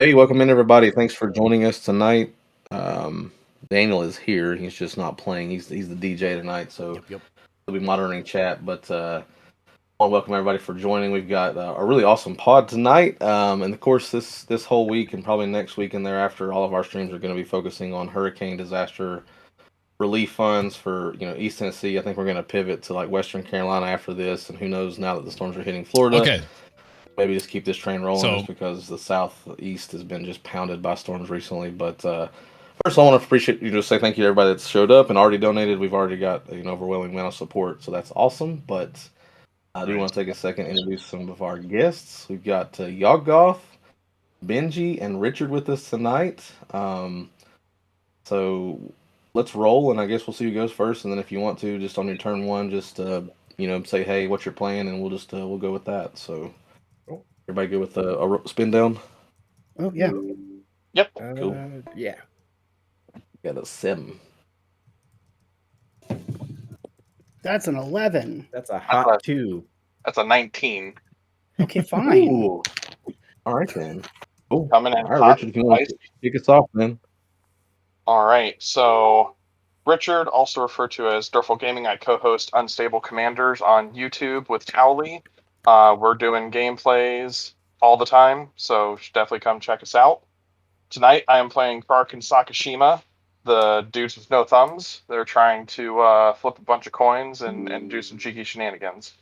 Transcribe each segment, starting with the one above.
Hey, welcome in everybody. Thanks for joining us tonight. Um, Daniel is here. He's just not playing. He's the DJ tonight, so Yep. he'll be monitoring chat. But I want to welcome everybody for joining. We've got a really awesome pod tonight, and of course this whole week and probably next week and thereafter, all of our streams are going to be focusing on hurricane disaster relief funds for East Tennessee. I think we're going to pivot to like Western Carolina after this, and who knows now that the storms are hitting Florida. Okay. Maybe just keep this train rolling, So- just because the southeast has been just pounded by storms recently. But first, I want to appreciate you, just say thank you to everybody that's showed up and already donated. We've already got an overwhelming amount of support, so that's awesome. But I do want to take a second to introduce some of our guests. We've got Yoggoth, Benji, and Richard with us tonight. So let's roll, and I guess we'll see who goes first. And then if you want to, just on your turn one, just say, hey, what's your plan, and we'll just we'll go with that. So. Everybody good with a spin down? Oh, yeah. Yep. Cool. Yeah. Got a 7. That's an 11. That's a hot 2. That's a 19. Okay, fine. Ooh. All right, then. Cool. Coming in All right, hot Richard, if you want and to kick us off, man. All right, so Richard, also referred to as Durful Gaming, I co-host Unstable Commanders on YouTube with Cowley. We're doing gameplays all the time, so you should definitely come check us out. Tonight, I am playing Kark and Sakashima, the dudes with no thumbs. They're trying to flip a bunch of coins and do some cheeky shenanigans.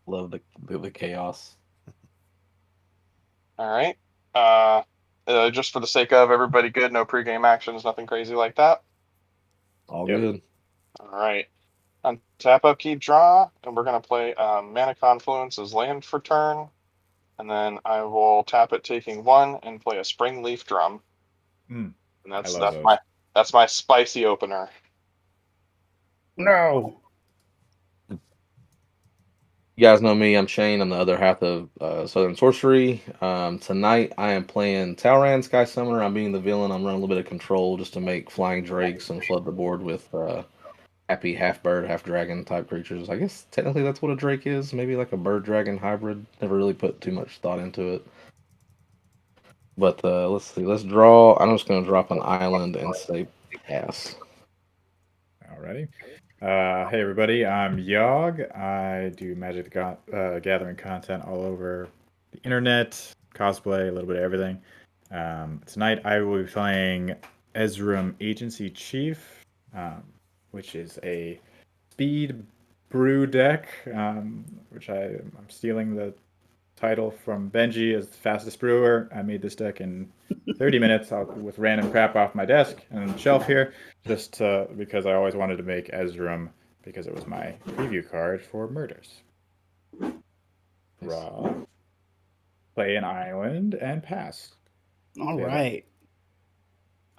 Love the chaos. All right. Just for the sake of everybody good, no pregame actions, nothing crazy like that. All good. All right. Untap, upkeep, draw, and we're going to play Mana Confluence as land for turn. And then I will tap it, taking 1, and play a Spring Leaf Drum. And that's my spicy opener. No. You guys know me. I'm Shane. I'm the other half of Southern Sorcery. Tonight, I am playing Talran Sky Summoner. I'm being the villain. I'm running a little bit of control just to make flying drakes and flood the board with happy half bird, half dragon type creatures. I guess technically that's what a drake is. Maybe like a bird dragon hybrid. Never really put too much thought into it. But let's see. Let's draw. I'm just going to drop an island and say pass. Alrighty. Hey everybody, I'm Yogg. I do Magic the Gathering content all over the internet, cosplay, a little bit of everything. Tonight I will be playing Ezram Agency Chief, which is a speed brew deck, which I'm stealing the title from Benji as the fastest brewer. I made this deck in 30 minutes with random crap off my desk and shelf here, just because I always wanted to make Ezram, because it was my preview card for Murders. Draw, play an island, and pass. All right.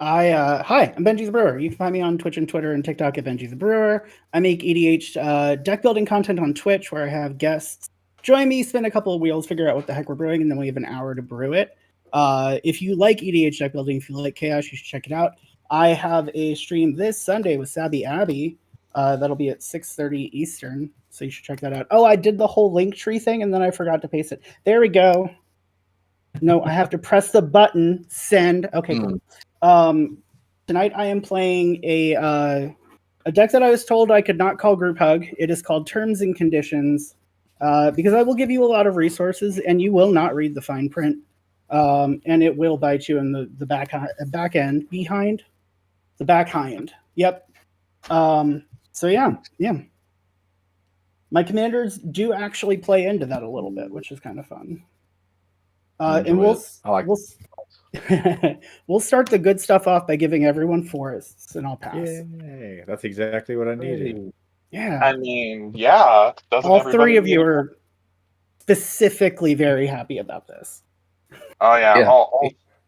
Hi, I'm Benji the Brewer. You can find me on Twitch and Twitter and TikTok at Benji the Brewer. I make EDH deck building content on Twitch, where I have guests join me, spin a couple of wheels, figure out what the heck we're brewing, and then we have an hour to brew it. If you like EDH deck building, if you like chaos, you should check it out. I have a stream this Sunday with Sabby Abby. That'll be at 6:30 Eastern, so you should check that out. Oh, I did the whole link tree thing, and then I forgot to paste it. There we go. No, I have to press the button, send. Okay, cool. Tonight I am playing a deck that I was told I could not call Group Hug. It is called Terms and Conditions, because I will give you a lot of resources, and you will not read the fine print, and it will bite you in the back end, behind the back hind. Yep. So yeah. My commanders do actually play into that a little bit, which is kind of fun. And we'll start the good stuff off by giving everyone forests, and I'll pass. Yay! That's exactly what I needed. Yeah. I mean, yeah. All three of you are specifically very happy about this. Oh yeah.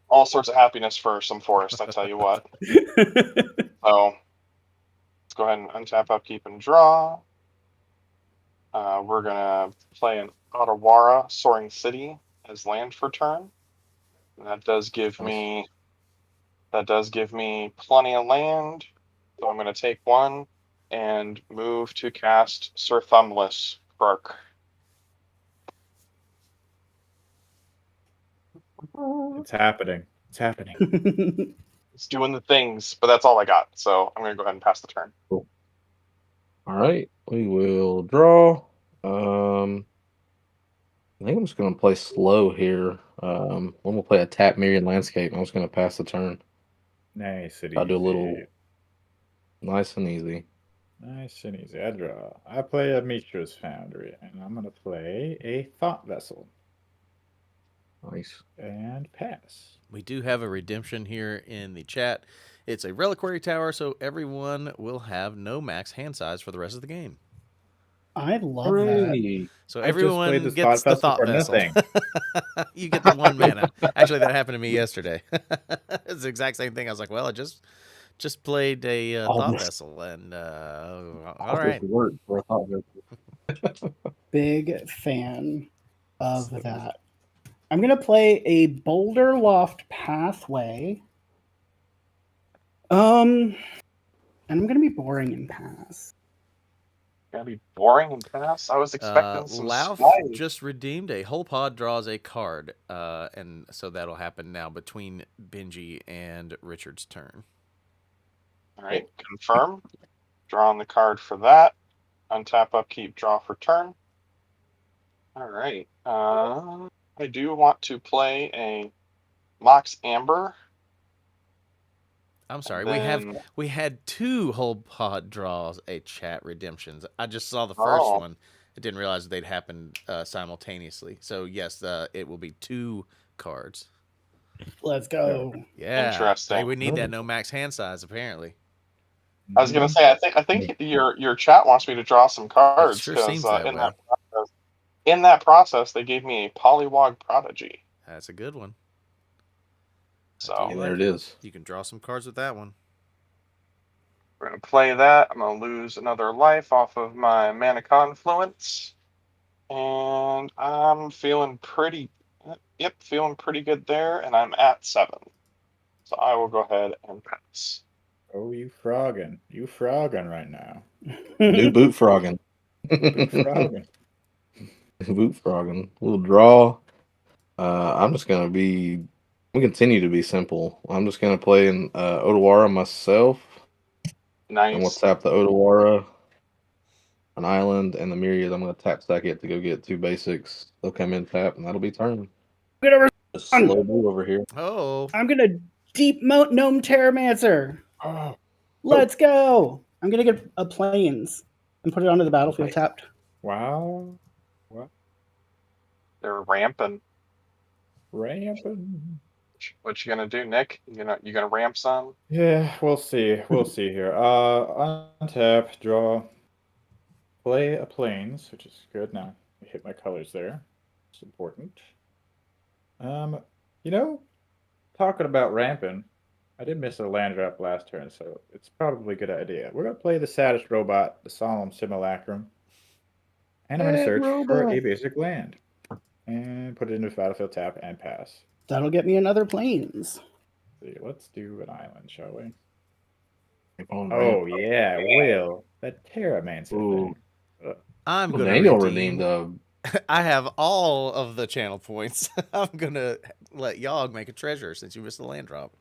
All sorts of happiness for some forest, I tell you what. So let's go ahead and untap, upkeep, and draw. We're gonna play an Otawara Soaring City as land for turn. And that does give me plenty of land. So I'm gonna take 1 and move to cast Sir Thumbless Kark. It's happening. It's happening. It's doing the things, but that's all I got. So I'm going to go ahead and pass the turn. Cool. All right, we will draw. I think I'm just gonna play slow here. I'm gonna play a tap Myriad Landscape. I'm just gonna pass the turn. Nice and I'll do a easy. little nice and easy. Nice and easy. I draw. I play a Mishra's Foundry, and I'm gonna play a Thought Vessel Nice. and pass. We do have a redemption here in the chat. It's a reliquary tower, so everyone will have no max hand size for the rest of the game. I love that. Hooray. So I just played everyone this gets the thought for vessel. nothing. You get the 1 mana. Actually, that happened to me yesterday. It's the exact same thing. I was like, well, I just played a All thought this- vessel, and all All this right. work for a thought vessel. Big fan of that. I'm gonna play a Boulder Loft Pathway. And I'm gonna be boring and pass. Gonna be boring and pass. I was expecting some Lauf spice. just redeemed a whole pod draws a card, and so that'll happen now between Benji and Richard's turn. All right, confirm. Drawing the card for that. Untap, upkeep, draw for turn. All right. I do want to play a Mox Amber. I'm sorry, Then- we had 2 whole pod draws a chat redemptions. I just saw the first Oh. one. I didn't realize they'd happened simultaneously. So yes, it will be 2 cards. Let's go. Yeah, Interesting. Hey, we need that no max hand size apparently. I was gonna say, I think your chat wants me to draw some cards sure because seems that way. In that process they gave me a Polywog Prodigy. That's a good one. So And there it is. You can draw some cards with that one. we're gonna play that. I'm gonna lose another life off of my Mana Confluence, and I'm feeling pretty. Yep, feeling pretty good there, and I'm at 7. So I will go ahead and pass. Oh, you frogging. You frogging right now. New boot frogging. You frogging. Boot frogging. We'll draw. I'm just gonna we continue to be simple. I'm just gonna play in Odawara myself. And we'll Nice. tap the Odawara, an island, and the Myriad. I'm gonna tap stack it to go get 2 basics. They'll come in tap, and that'll be turn. Just slow move over here. Oh, I'm gonna deep moat gnome Terramancer. Oh, Let's go. I'm gonna get a plains and put it onto the battlefield Nice. tapped. wow. What? They're ramping. Ramping. What you gonna do, Nick? You gonna ramp some? Yeah, we'll see. We'll see here. Untap, draw, play a plains, which is good. Now I hit my colors there. It's important. Talking about ramping, I did miss a land drop last turn, so it's probably a good idea. We're gonna play the saddest robot, the Solemn Simulacrum, and I'm gonna That search for robot. a basic land and put it into battlefield tap and pass. That'll get me another plains. See, let's do an island, shall we? On Oh ramp. yeah, Will, that Terramancer Ooh. thing. I'm Well, gonna Daniel redeem. redeemed I have all of the channel points. I'm gonna let Yogg make a treasure since you missed the land drop.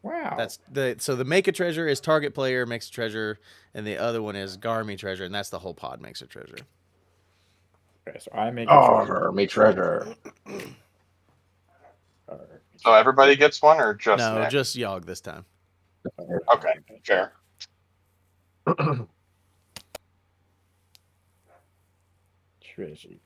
Wow. So the make a treasure is target player makes a treasure, and the other one is Garmy treasure, and that's the whole pod makes a treasure. Okay, so I make a treasure. me treasure. So everybody gets one, or just No, Nick? just Yogg this time. Okay, fair. Treasure.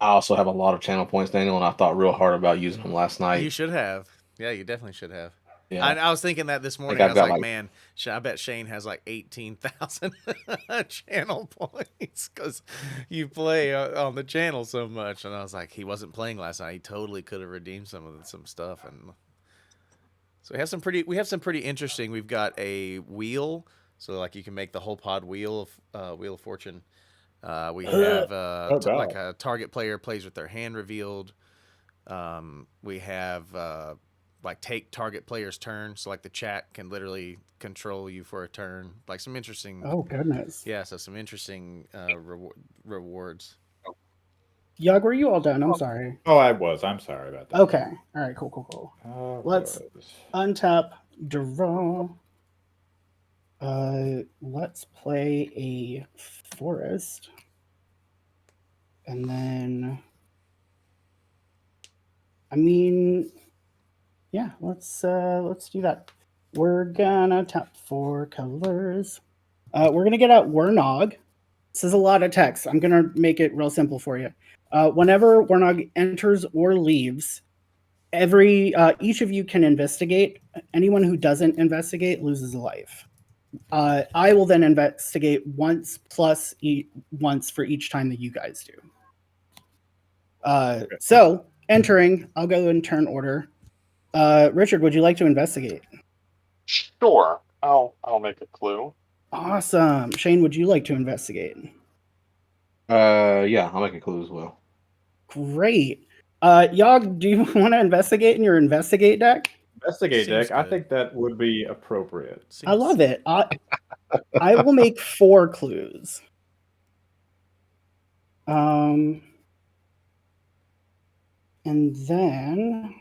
I also have a lot of channel points, Daniel, and I thought real hard about using them last night. You should have. Yeah, you definitely should have. Yeah. I was thinking that this morning. I've I was got, like, man, I bet Shane has like 18,000 channel points because you play on the channel so much. And I was like, he wasn't playing last night. He totally could have redeemed some stuff. And so we have some pretty interesting. We've got a wheel, so like you can make the whole pod wheel of fortune. We have like a target player plays with their hand revealed. We have like take target player's turn. So like the chat can literally control you for a turn. Like some interesting. Oh goodness. Yeah, so some interesting rewards. Yug, were you all done? I'm sorry. Oh, I was. I'm sorry about that. Okay. All right. Cool. Let's Was. untap, draw. Let's play a forest, and then. I mean, yeah. Let's do that. We're gonna tap 4 colors. We're gonna get out Warnog. This is a lot of text. I'm gonna make it real simple for you. Whenever Warnog enters or leaves, each of you can investigate. Anyone who doesn't investigate loses a life. I will then investigate once plus once for each time that you guys do. So entering, I'll go in turn order. Richard, would you like to investigate? Sure. I'll make a clue. Awesome. Shane, would you like to investigate? Yeah, I'll make a clue as well. Great. Yog, do you want to investigate in your investigate deck? Investigate Seems deck. I good. think that would be appropriate. I love it. I will make 4 clues. And then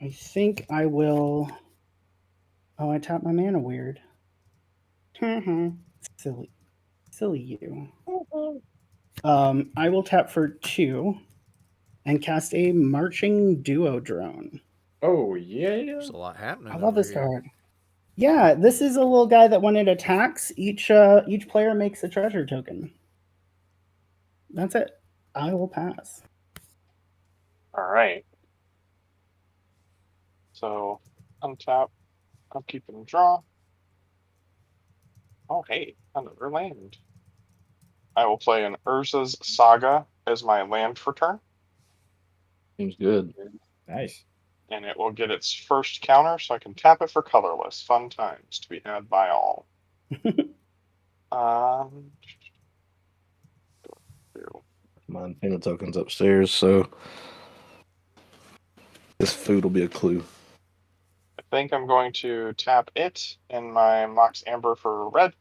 I think I will. Oh, I tapped my mana weird. Silly you. I will tap for 2 and cast a marching duo drone. Oh yeah. There's a lot happening. I love over this here. card. Yeah, this is a little guy that when it attacks, each player makes a treasure token. That's it. I will pass. All right. So untap, upkeep, and draw. Oh, hey, another land. I will play an Urza's Saga as my land for turn, Seems good. Nice. and it will get its first counter, so I can tap it for colorless. Fun times to be had by all. My Infinity token's upstairs, so this food will be a clue. I think I'm going to tap it in my Mox Amber for red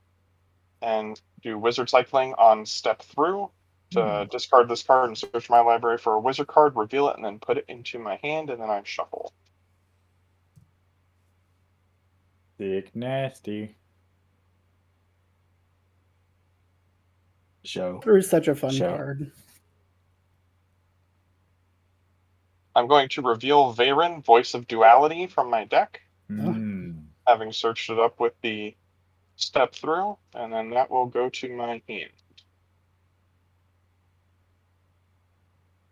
and do wizard cycling on step through to discard this card and search my library for a wizard card, reveal it, and then put it into my hand, and then I shuffle. Sick nasty. Show. Through such a fun Show. card. I'm going to reveal Veyron, Voice of Duality, from my deck, having searched it up with the step through, and then that will go to my hand.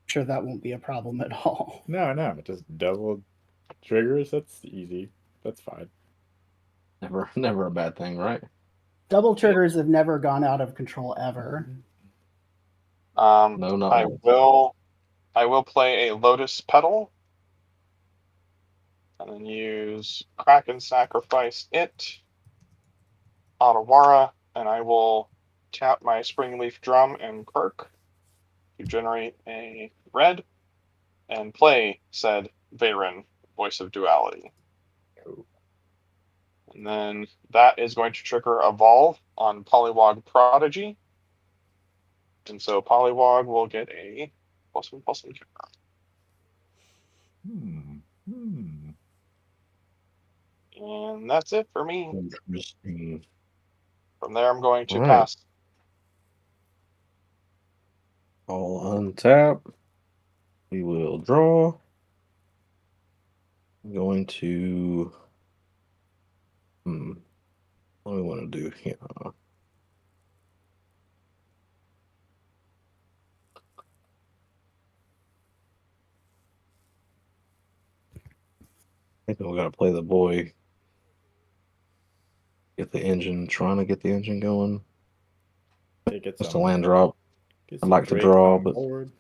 Sure, that won't be a problem at all. No, just double triggers. That's easy. That's fine. Never a bad thing, right? Double triggers have never gone out of control ever. No, not I once. I will play a Lotus Petal, and then use Kraken Sacrifice it, Otawara, and I will tap my Springleaf Drum and Kirk to generate a red, and play said Veyron, Voice of Duality. Cool. And then that is going to trigger Evolve on Polywog Prodigy. And so Polywog will get a +1/+1 counter. And that's it for me. Interesting. From there, I'm going to All right. pass. I'll untap. We will draw. I'm going to. What do we want to do here? I think we got to play the boy. Get the engine. Trying to get the engine going. Just a land drop. I'd like to draw, but board.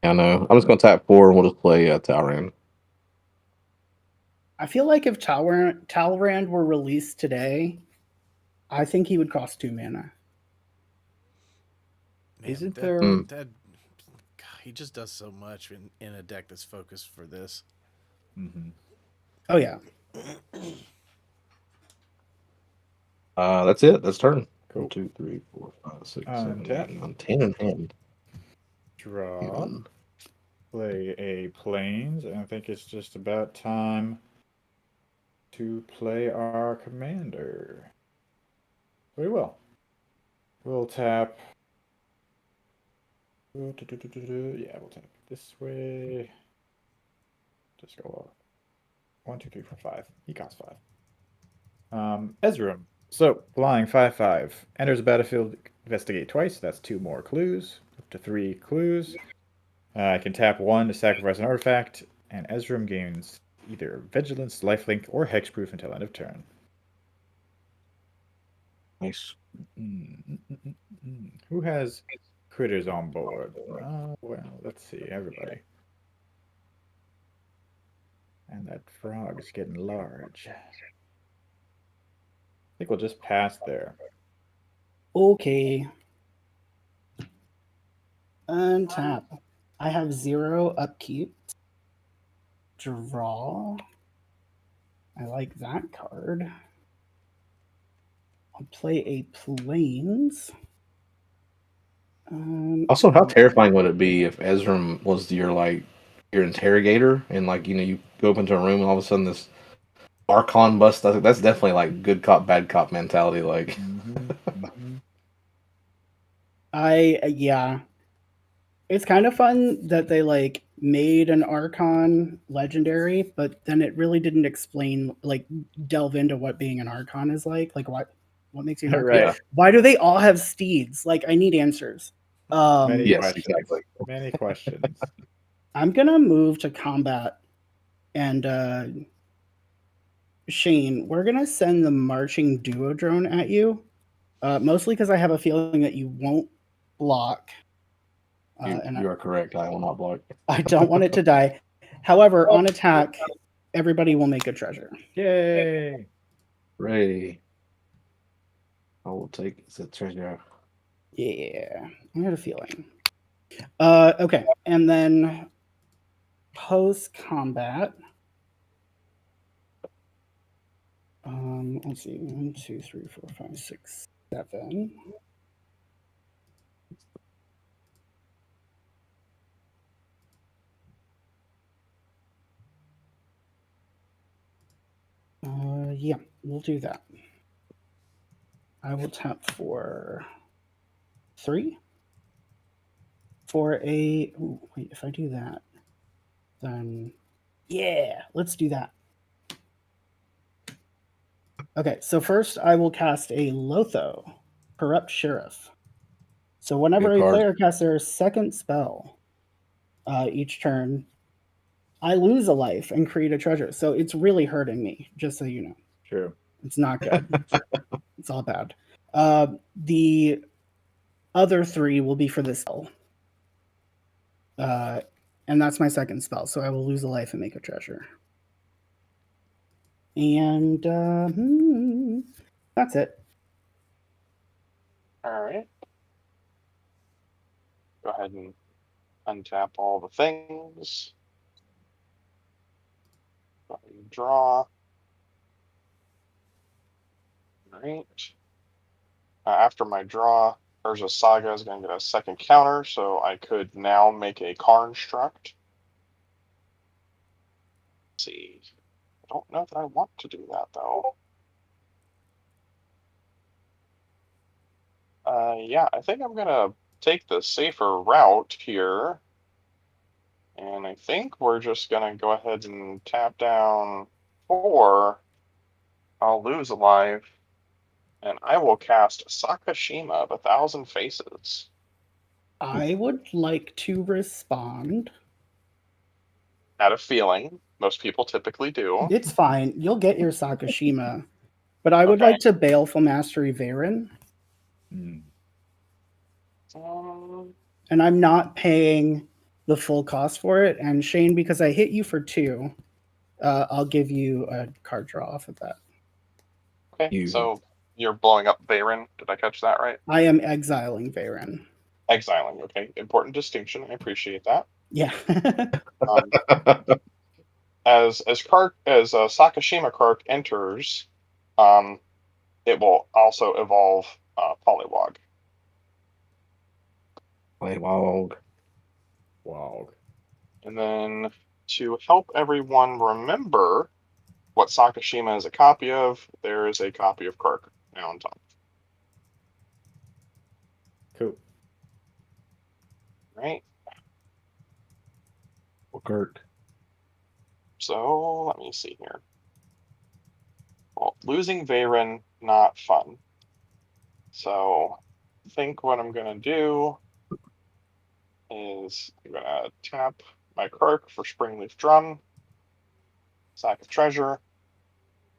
I know. I'm just going to tap 4 and we'll just play Talran. I feel like if Talrand were released today, I think he would cost 2 mana. Isn't that- there- that- he just does so much in a deck that's focused for this. Mm-hmm. Oh yeah. That's it. That's turn. Cool. 1, 2, 3, 4, 5, 6, 7, Tap. 8, 9, 10 in hand. Draw. Even. Play a plains, and I think it's just about time to play our commander. We will. We'll tap. Yeah, we'll tap this way. Just go 1, 2, 3, 4, 5. He costs 5. Ezram. So, flying 5/5. Enters the battlefield, investigate twice. That's 2 more clues. Up to 3 clues. I can tap 1 to sacrifice an artifact, and Ezram gains either Vigilance, Lifelink, or Hexproof until end of turn. Nice. Who has critters on board? Well, let's see. Everybody. And that frog is getting large. I think we'll just pass there. Okay. Untap. I have 0 upkeep. Draw. I like that card. I'll play a plains. Also, how terrifying would it be if Ezram was your interrogator, and you go up into a room and all of a sudden this Archon bust? I think that's definitely like good cop, bad cop mentality. Like, yeah. It's kind of fun that they made an Archon legendary, but then it really didn't explain delve into what being an Archon is like. Like what makes you an Archon? Right. Why do they all have steeds? Like I need answers. Many yes, questions. exactly. Many questions. I'm gonna move to combat, and Shane, we're gonna send the marching duo drone at you, mostly because I have a feeling that you won't block. You are correct. I will not block. I don't want it to die. However, on attack, everybody will make a treasure. Yay! Ray. I will take the treasure. Yeah, I had a feeling. Okay, and then post combat. Let's see. 1, 2, 3, 4, 5, 6, 7. Yeah, we'll do that. I will tap for 3 for a. Ooh, wait, if I do that, then yeah, let's do that. Okay, so first I will cast a Lotho, Corrupt Sheriff. So whenever Good a card. player casts their second spell each turn, I lose a life and create a treasure. So it's really hurting me, just so you know. True. It's not good. It's all bad. The other 3 will be for this spell. And that's my second spell. So I will lose a life and make a treasure. And that's it. All right. Go ahead and untap all the things. Go ahead and draw. All right. After my draw, Urza Saga is going to get a second counter, so I could now make a Construct. Let's see. I don't know that I want to do that, though. Yeah, I think I'm going to take the safer route here. And I think we're just going to go ahead and tap down 4. I'll lose a life. And I will cast Sakashima of 1,000 Faces. I would like to respond. Had a feeling. Most people typically do. It's fine. You'll get your Sakashima. But I would Okay. like to Baleful Mastery Varen. And I'm not paying the full cost for it. And Shane, because I hit you for 2, I'll give you a card draw off of that. Okay, so you're blowing up Varen. Did I catch that right? I am exiling Varen. Exiling. Okay, important distinction. I appreciate that. Yeah. Um, as Sakashima Kark enters, it will also evolve Poliwag. Wow. Wow. And then to help everyone remember what Sakashima is a copy of, there is a copy of Kark now on top. Cool. Right. Kirk. So let me see here. Well, losing Veyron, not fun. So I think what I'm gonna do is I'm gonna tap my Kark for Springleaf Drum, sack of treasure,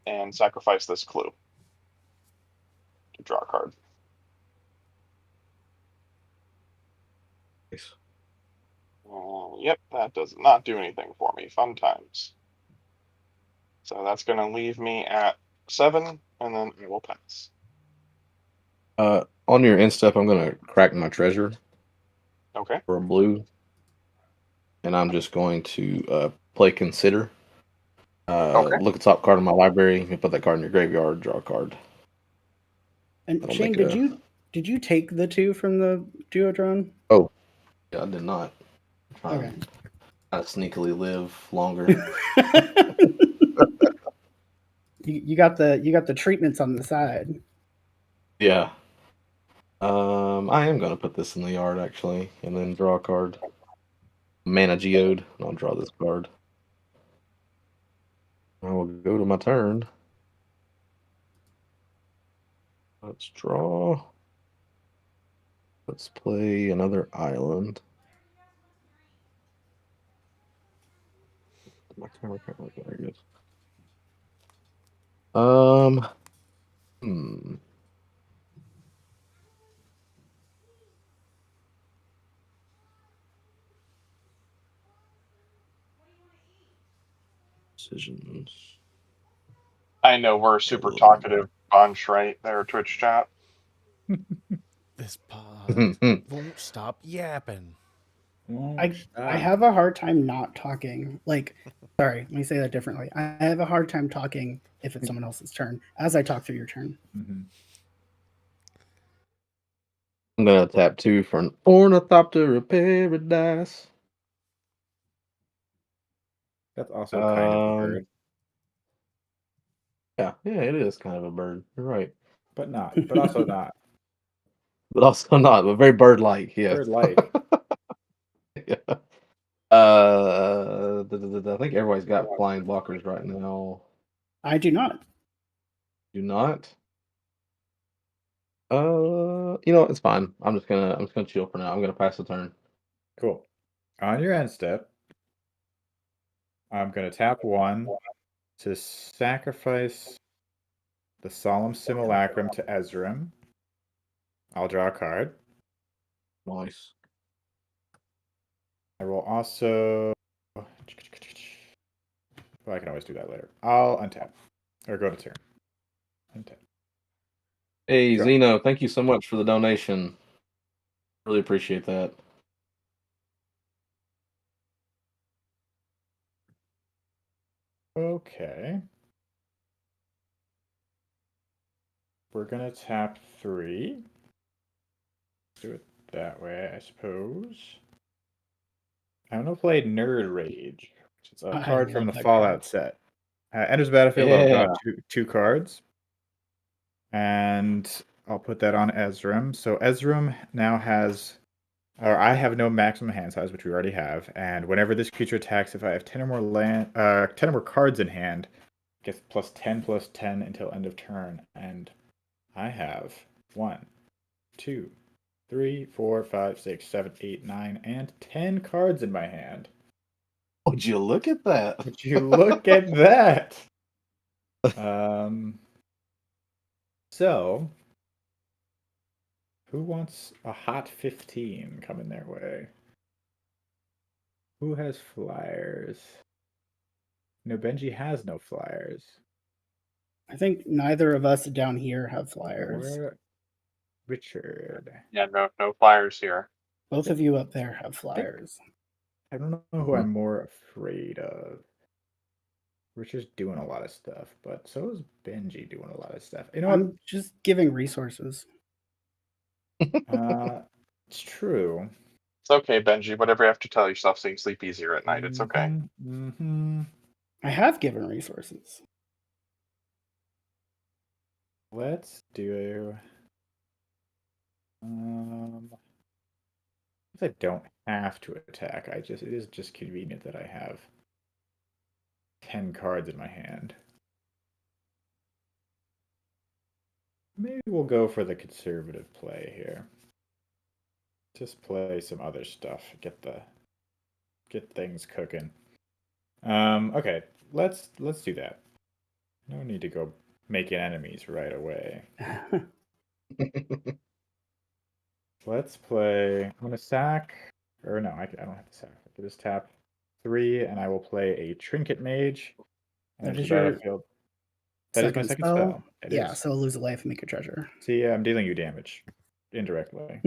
and sacrifice this clue to draw a card. Nice. Yep, that does not do anything for me. Fun times. So that's going to leave me at 7, and then I will pass. On your end step, I'm gonna crack my treasure Okay. for a blue, and I'm just going to play consider. Okay. Look at the top card of my library. You put that card in your graveyard. Draw a card. And That'll Shane, make did you take the 2 from the Duodrone? Oh, yeah, I did not. Okay. I sneakily live longer. you got the treatments on the side. Yeah. I am gonna put this in the yard actually, and then draw a card. Mana Geode, and I'll draw this card. I will go to my turn. Let's draw. Let's play another island. My camera can't look very good. Hmm. Decisions. I know we're a super talkative bunch, right there, Twitch chat. This pod won't stop yapping. I have a hard time not talking. Like, sorry, let me say that differently. I have a hard time talking if it's someone else's turn as I talk through your turn. Mm-hmm. I'm gonna tap 2 for an Ornithopter of Paradise. That's also kind of a bird, Yeah, it is kind of a bird. You're right, but also not. but also not, but very bird-like. Yes. Bird-like. Yeah. I think everybody's got flying blockers right now. I do not. Do not. It's fine. I'm just gonna chill for now. I'm gonna pass the turn. Cool. On your end step, I'm gonna tap 1 to sacrifice the Solemn Simulacrum to Ezreal. I'll draw a card. Nice. I will also. Well, I can always do that later. I'll untap or go to turn. Untap. Hey, Draw. Zeno, thank you so much for the donation. Really appreciate that. Okay. We're gonna tap 3. Do it that way, I suppose. I'm gonna play Nerd Rage, which is a I card from love the that Fallout card. set. Enters the battlefield, I'll Yeah. draw two cards. And I'll put that on Ezreal. So Ezreal now has, or I have no maximum hand size, which we already have. And whenever this creature attacks, if I have 10 or more 10 or more cards in hand, it gets +10/+10 until end of turn. And I have 1, 2, 3, 4, 5, 6, 7, 8, 9, and 10 cards in my hand. Would you look at that? Would you look at that? So, who wants a hot 15 coming their way? Who has flyers? No, Benji has no flyers. I think neither of us down here have flyers. Or Richard. Yeah, no flyers here. Both of you up there have flyers. I don't know who I'm more afraid of. Richard's doing a lot of stuff, but so is Benji doing a lot of stuff. You know what? I'm just giving resources. It's true. It's okay, Benji. Whatever you have to tell yourself so you can sleep easier at night. It's okay. Mm-hmm. I have given resources. Let's do. I don't have to attack. It is just convenient that I have 10 cards in my hand. Maybe we'll go for the conservative play here. Just play some other stuff. Get things cooking. Okay, let's do that. No need to go making enemies right away. Let's play. I'm gonna sack, or no, I don't have to sack. I can just tap 3, and I will play a Trinket Mage. That Enter is the your battlefield. That is my second spell. It yeah, is. so lose a life and make a treasure. See, I'm dealing you damage indirectly.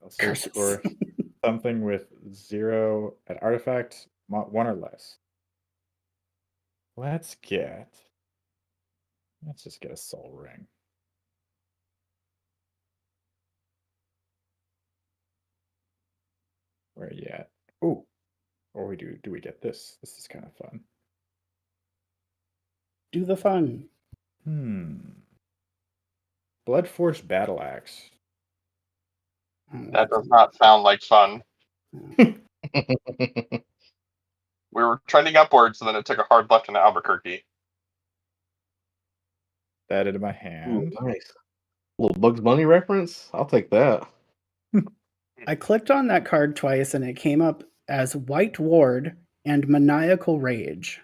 I'll search Curses. for something with 0 at artifact, 1 or less. Let's just get a soul ring. Where are you at? Ooh. Or we do we get this? This is kind of fun. Do the fun. Bloodforce Battle Axe. That does not sound like fun. We were trending upwards, and then it took a hard left into Albuquerque. That into my hand. Ooh, nice. Little Bugs Bunny reference? I'll take that. I clicked on that card twice and it came up as White Ward and Maniacal Rage.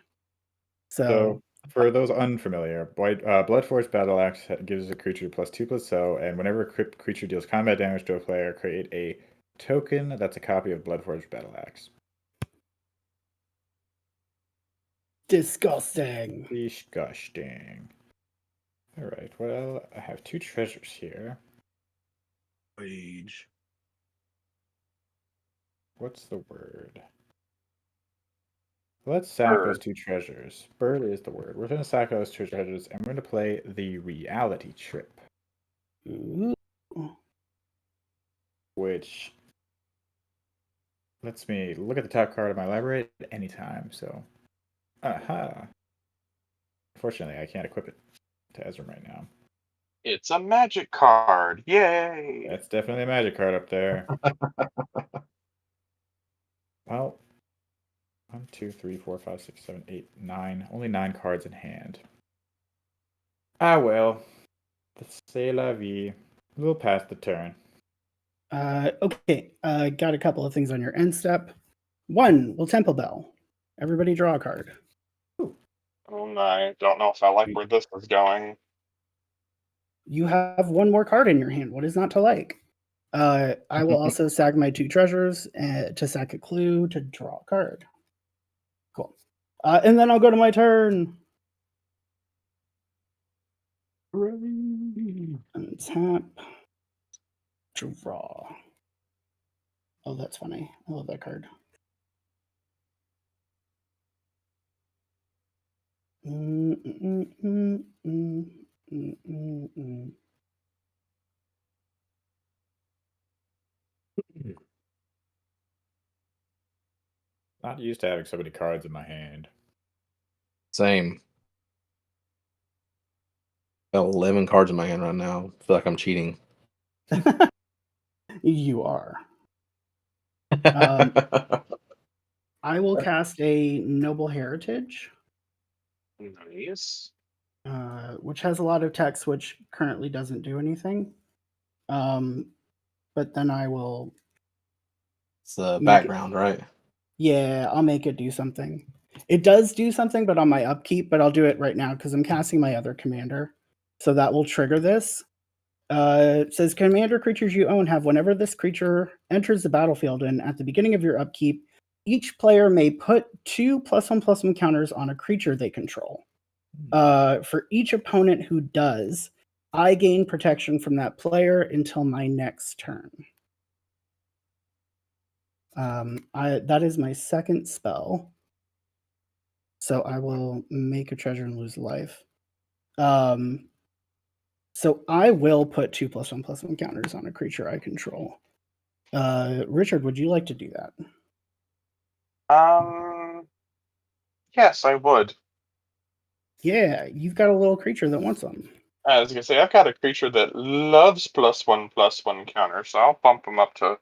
So for those unfamiliar, Bloodforce Battle Axe gives a creature +2/+0, and whenever a creature deals combat damage to a player, create a token that's a copy of Bloodforce Battle Axe. Disgusting. Disgusting. All right. Well, I have 2 treasures here. Rage. What's the word? Let's sack those 2 treasures. Bird is the word. We're going to sack those 2 treasures, and we're going to play the Reality Trip. Ooh. Which lets me look at the top card of my library at any time. So, aha. Unfortunately, I can't equip it to Ezra right now. It's a magic card. Yay! That's definitely a magic card up there. Well, 1, 2, 3, 4, 5, 6, 7, 8, 9. Only 9 cards in hand. Ah, well. C'est la vie. We'll pass the turn. Okay, got a couple of things on your end step. 1, will Temple Bell. Everybody draw a card. I don't know if I like where this is going. You have 1 more card in your hand. What is not to like? I will also sack my 2 treasures to sack a clue to draw a card. Cool. And then I'll go to my turn. Untap. Draw. Oh, that's funny. I love that card. Not used to having so many cards in my hand. Same. Got 11 cards in my hand right now. I feel like I'm cheating. You are. I will cast a Noble Heritage. Nice. Which has a lot of text, which currently doesn't do anything. But then I will. It's the background, right? Yeah, I'll make it do something. It does do something, but on my upkeep. But I'll do it right now because I'm casting my other commander, so that will trigger this. It says commander creatures you own have whenever this creature enters the battlefield, and at the beginning of your upkeep, each player may put 2 +1/+1 counters on a creature they control. For each opponent who does, I gain protection from that player until my next turn. That is my second spell. So I will make a treasure and lose life. So I will put 2+1/+1 counters on a creature I control. Richard, would you like to do that? Yes, I would. Yeah, you've got a little creature that wants them. I was gonna say I've got a creature that loves +1/+1 counters, so I'll bump him up to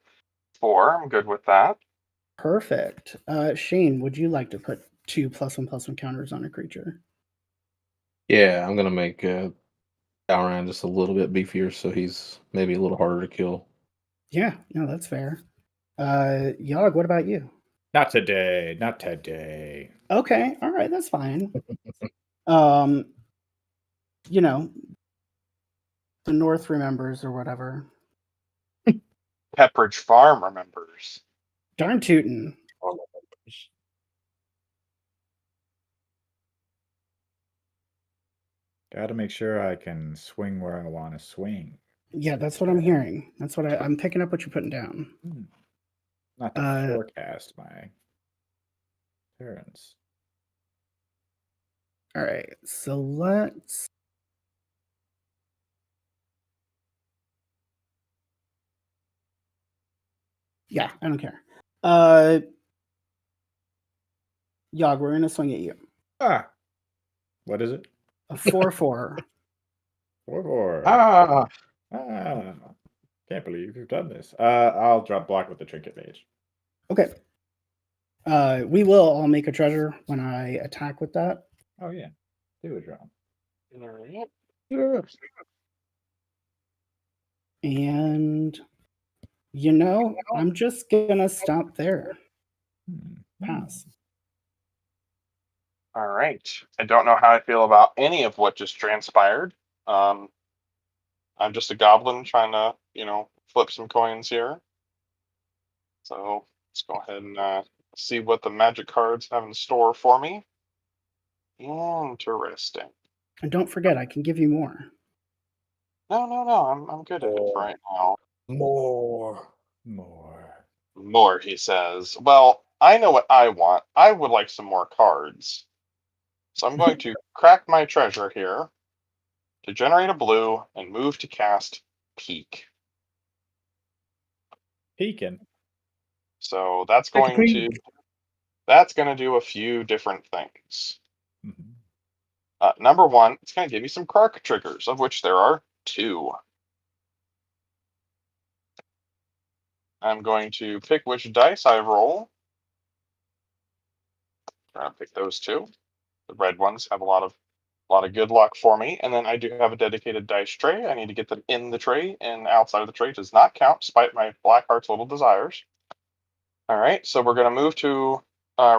4. I'm good with that. Perfect. Shane, would you like to put 2+1/+1 counters on a creature? Yeah, I'm gonna make Talran just a little bit beefier, so he's maybe a little harder to kill. Yeah, no, that's fair. Yogg, what about you? Not today. Not today. Okay, all right, that's fine. Um, you know, the North remembers or whatever. Pepperidge Farm remembers. Darn tootin'. Got to make sure I can swing where I want to swing. Yeah, that's what I'm hearing. That's what I'm picking up what you're putting down. Not to forecast my turns. All right, so let's. Yeah, I don't care. Yogg, we're gonna swing at you. Ah, what is it? A 4/4. 4/4. Ah, Can't believe you've done this. I'll drop block with the Trinket Mage. Okay. We will all make a treasure when I attack with that. Oh yeah, do a draw. Alright. And I'm just gonna stop there. Pass. All right. I don't know how I feel about any of what just transpired. I'm just a goblin trying to, flip some coins here. So let's go ahead and see what the magic cards have in store for me. Interesting. And don't forget, I can give you more. No. I'm good at it for right now. more. More, he says. Well, I know what I want. I would like some more cards. So I'm going to crack my treasure here to generate a blue and move to cast Peak. Peeking. So that's going to do a few different things. Number one, it's going to give me some Krark triggers, of which there are 2. I'm going to pick which dice I roll. I'm going to pick those 2. The red ones have a lot of good luck for me, and then I do have a dedicated dice tray. I need to get them in the tray, and outside of the tray does not count, despite my Blackheart's little desires. All right, so we're going to move to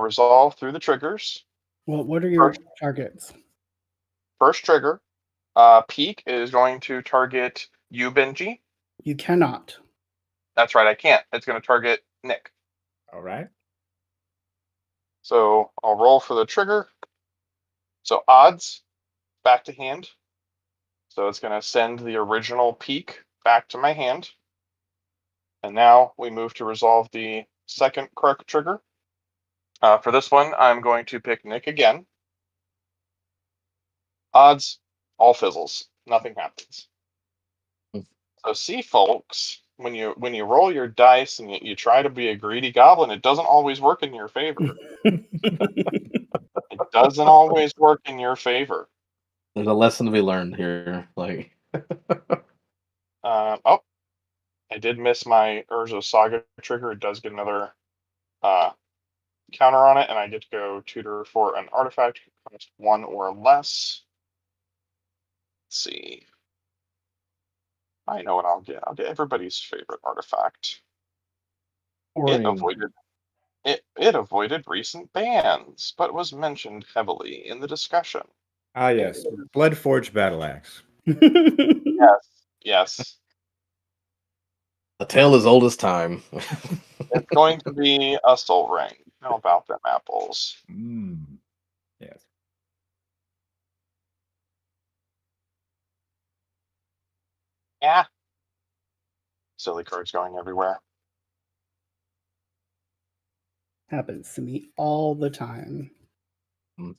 resolve through the triggers. Well, what are your targets? First trigger, Peak is going to target you, Benji. You cannot. That's right, I can't. It's going to target Nick. All right. So I'll roll for the trigger. So odds, back to hand. So it's going to send the original Peak back to my hand. And now we move to resolve the second Krark trigger. For this one, I'm going to pick Nick again. Odds, all fizzles. Nothing happens. So see, folks, when you roll your dice and you try to be a greedy goblin, it doesn't always work in your favor. It doesn't always work in your favor. There's a lesson to be learned here. Oh, I did miss my Urza Saga trigger. It does get another counter on it, and I get to go tutor for an artifact cost 1 or less. Let's see. I know what I'll get. I'll get everybody's favorite artifact. It avoided recent bans, but was mentioned heavily in the discussion. Ah, yes. Bloodforged Battle Axe. Yes. A tale as old as time. It's going to be a Soul Ring. How about them apples? Yes. Yeah. Silly cards going everywhere. Happens to me all the time.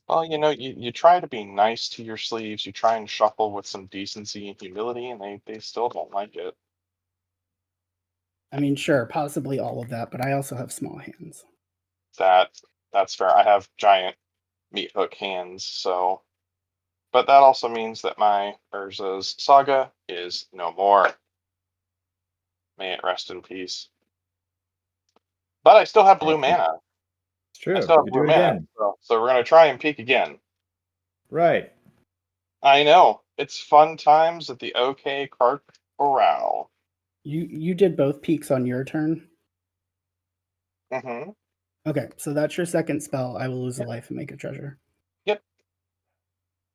Well, you try to be nice to your sleeves. You try and shuffle with some decency and humility, and they still don't like it. I mean, sure, possibly all of that, but I also have small hands. That's fair. I have giant meat hook hands, so. But that also means that my Urza's saga is no more. May it rest in peace. But I still have blue mana. It's true. I still have You blue do it mana. again. So we're gonna try and peek again. Right. I know. It's fun times at the OK Cart Corral. You did both peaks on your turn? Mm-hmm. Okay, so that's your second spell. I will lose a life and make a treasure. Yep.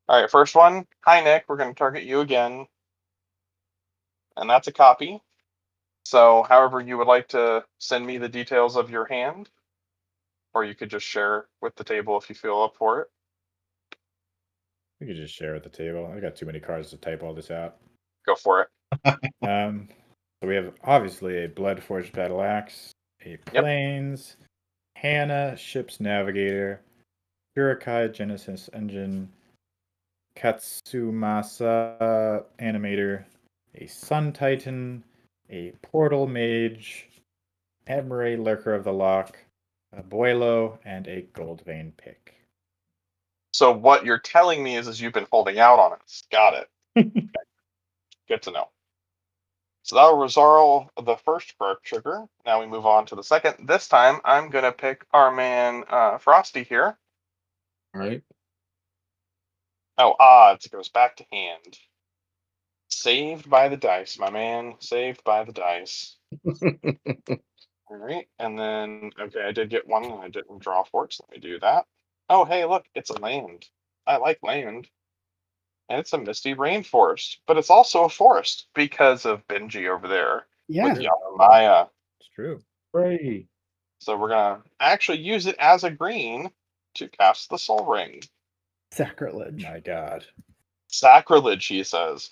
All right, first one. Hi, Nick. We're going to target you again. And that's a copy. So, however you would like to send me the details of your hand, or you could just share with the table if you feel up for it. We could just share at the table. I got too many cards to type all this out. Go for it. So we have obviously a Bloodforged Battle Axe, a Plains, Hannah, Ship's Navigator, Urukai Genesis Engine, Katsumasa Animator, a Sun Titan, a Portal Mage, Emre Lurker of the Loch, a Boilo, and a Goldvein Pick. So, what you're telling me is you've been holding out on us. Got it. Good to know. So that was the first Quirk trigger. Now we move on to the second. This time, I'm going to pick our man Frosty here. All right. Oh, odds. It goes back to hand. Saved by the dice, my man. Saved by the dice. All right. And then, okay, I did get one and I didn't draw for it, so let me do that. Oh, hey, look, it's a land. I like land. And it's a misty rainforest, but it's also a forest because of Benji over there Yeah. with Yamamaya. It's true. Hooray. So we're going to actually use it as a green to cast the Soul Ring. Sacrilege. My God. Sacrilege, he says.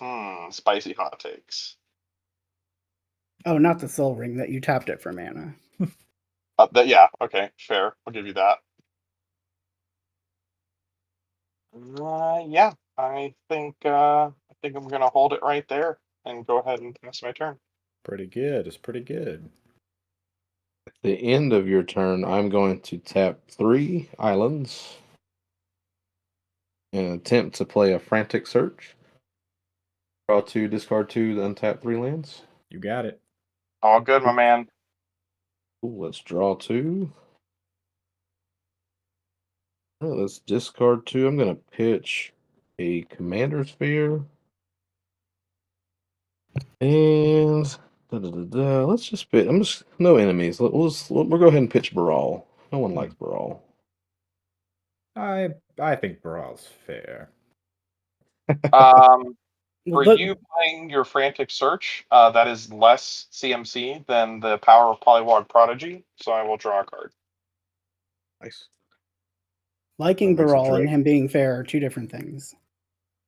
Spicy hot takes. Oh, not the soul ring that you tapped it for mana. Yeah, okay, fair. I'll give you that. Yeah, I think I'm gonna hold it right there and go ahead and pass my turn. Pretty good. It's pretty good. At the end of your turn, I'm going to tap 3 islands and attempt to play a frantic search. Draw 2, discard 2, then tap 3 lands. You got it. All good, my man. Ooh, let's draw 2. Let's discard 2. I'm going to pitch a Commander Sphere. And let's just pitch. No enemies. We'll go ahead and pitch Brawl. No one likes Brawl. I think Brawl's fair. For you playing your frantic search, that is less CMC than the power of Polywog Prodigy, so I will draw a card. Nice. Liking That makes it Baral and Drake. him being fair are two different things.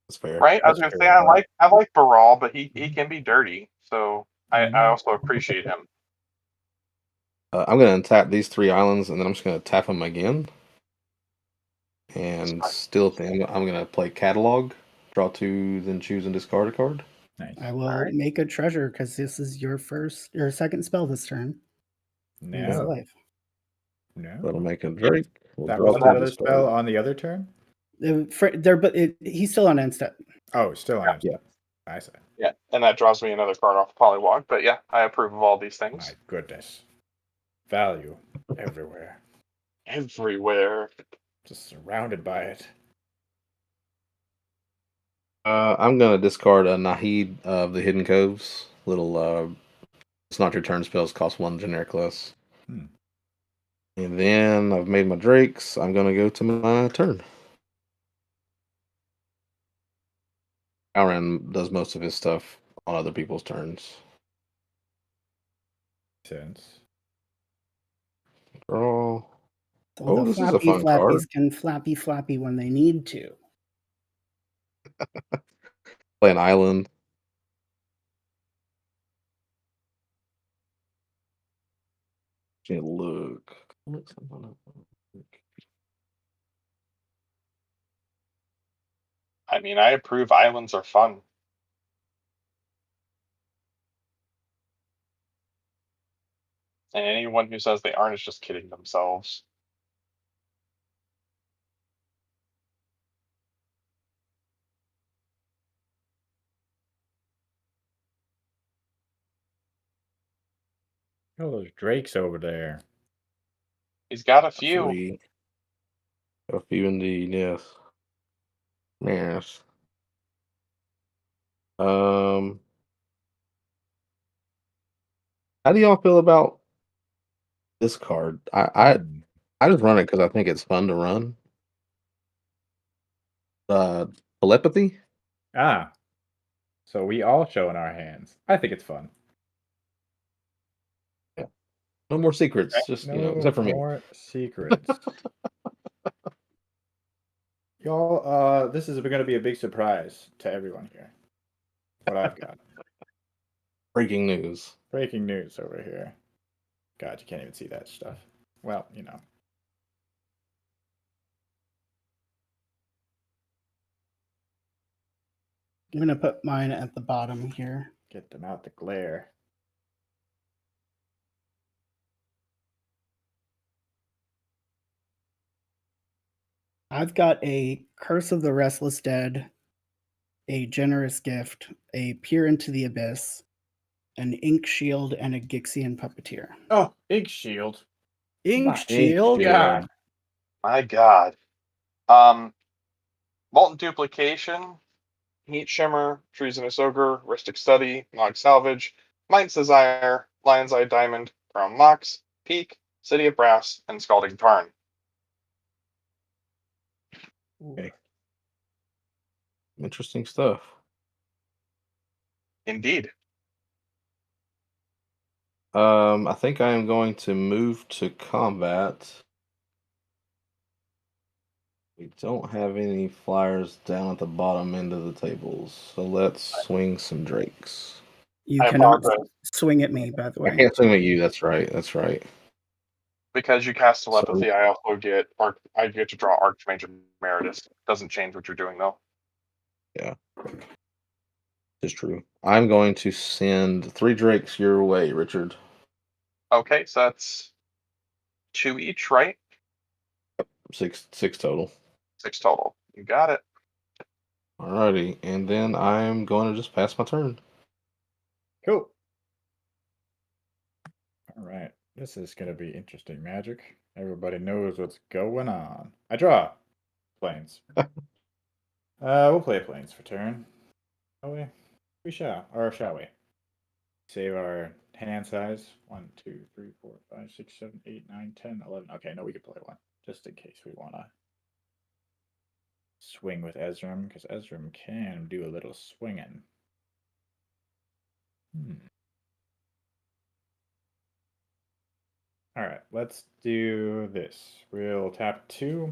That's fair. Right? I was That's gonna say fair. I like Baral, but he can be dirty, so I also appreciate him. I'm going to tap these 3 islands, and then I'm just going to tap them again. And still think I'm going to play Catalog. Draw 2, then choose and discard a card. Nice. I will Alright. make a treasure because this is your second spell this turn. Lose a No. life. No. That'll make a Drake. We'll That draw wasn't 2, that other discard. spell on the other turn? He's still on end step. Oh, still on it. Yeah. I see. Yeah, and that draws me another card off Polywog, but yeah, I approve of all these things. My goodness. Value everywhere. Everywhere. Just surrounded by it. I'm going to discard a Nahid of the Hidden Coves. Little, it's not your turn spells, cost 1 generic less. And then I've made my Drakes. I'm going to go to my turn. Alran does most of his stuff on other people's turns. Sense. Draw. So Oh, the this is a flappy fun card. flappies can flappy when they need to. Play an island. Okay, look. I mean, I approve. Islands are fun. And anyone who says they aren't is just kidding themselves. Oh, those drakes over there. He's got a few. 3. A few indeed, yes. Yes. How do y'all feel about this card? I just run it because I think it's fun to run. Telepathy? Ah, so we all show in our hands. I think it's fun. Yeah. No more secrets, just No except for me. more secrets. Y'all, this is going to be a big surprise to everyone here. What I've got. Breaking news. Breaking news over here. God, you can't even see that stuff. Well, you know. I'm gonna put mine at the bottom here. Get them out the glare. I've got a Curse of the Restless Dead, a Generous Gift, a Peer into the Abyss, an Ink Shield, and a Gixian Puppeteer. Oh, big shield. Ink My Shield? God. My God. Molten Duplication, Heat Shimmer, Treasonous Ogre, Rustic Study, Nog Salvage, Mind's Desire, Lion's Eye Diamond, Crown Mox, Peak, City of Brass, and Scalding Tarn. Okay. Interesting stuff. Indeed. I think I am going to move to combat. We don't have any flyers down at the bottom end of the tables, so let's swing some drakes. You I cannot apologize. swing at me, by the I way. can't swing at you. That's right. That's right. Because you cast So, Telepathy, I also get I get to draw Archmage Emeritus. Doesn't change what you're doing though. yeah, it's true. I'm going to send 3 drakes your way, Richard. Okay, so that's 2 each, right? 6 total. 6 total. You got it. Alrighty, and then I'm going to just pass my turn. Cool. All right. This is going to be interesting magic. Everybody knows what's going on. I draw. Planes. We'll play planes for turn. Shall we? We shall. Or shall we? Save our hand size. 1, 2, 3, 4, 5, 6, 7, 8, 9, 10, 11. Okay, no, we could play one. Just in case we want to swing with Ezram, because Ezram can do a little swinging. All right, let's do this. We'll tap 2,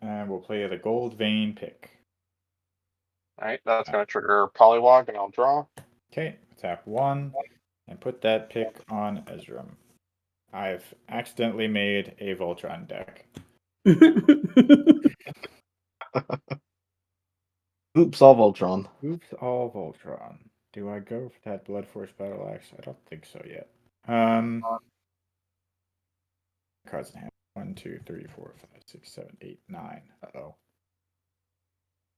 and we'll play the Gold Vein pick. Alright, that's going to trigger Polywog, and I'll draw. Okay, tap 1, and put that pick on Ezram. I've accidentally made a Voltron deck. Oops, all Voltron. Oops, all Voltron. Do I go for that Blood Force Battle Axe? I don't think so yet. Cards in hand. 1, 2, 3, 4, 5, 6, 7, 8, 9. Uh-oh.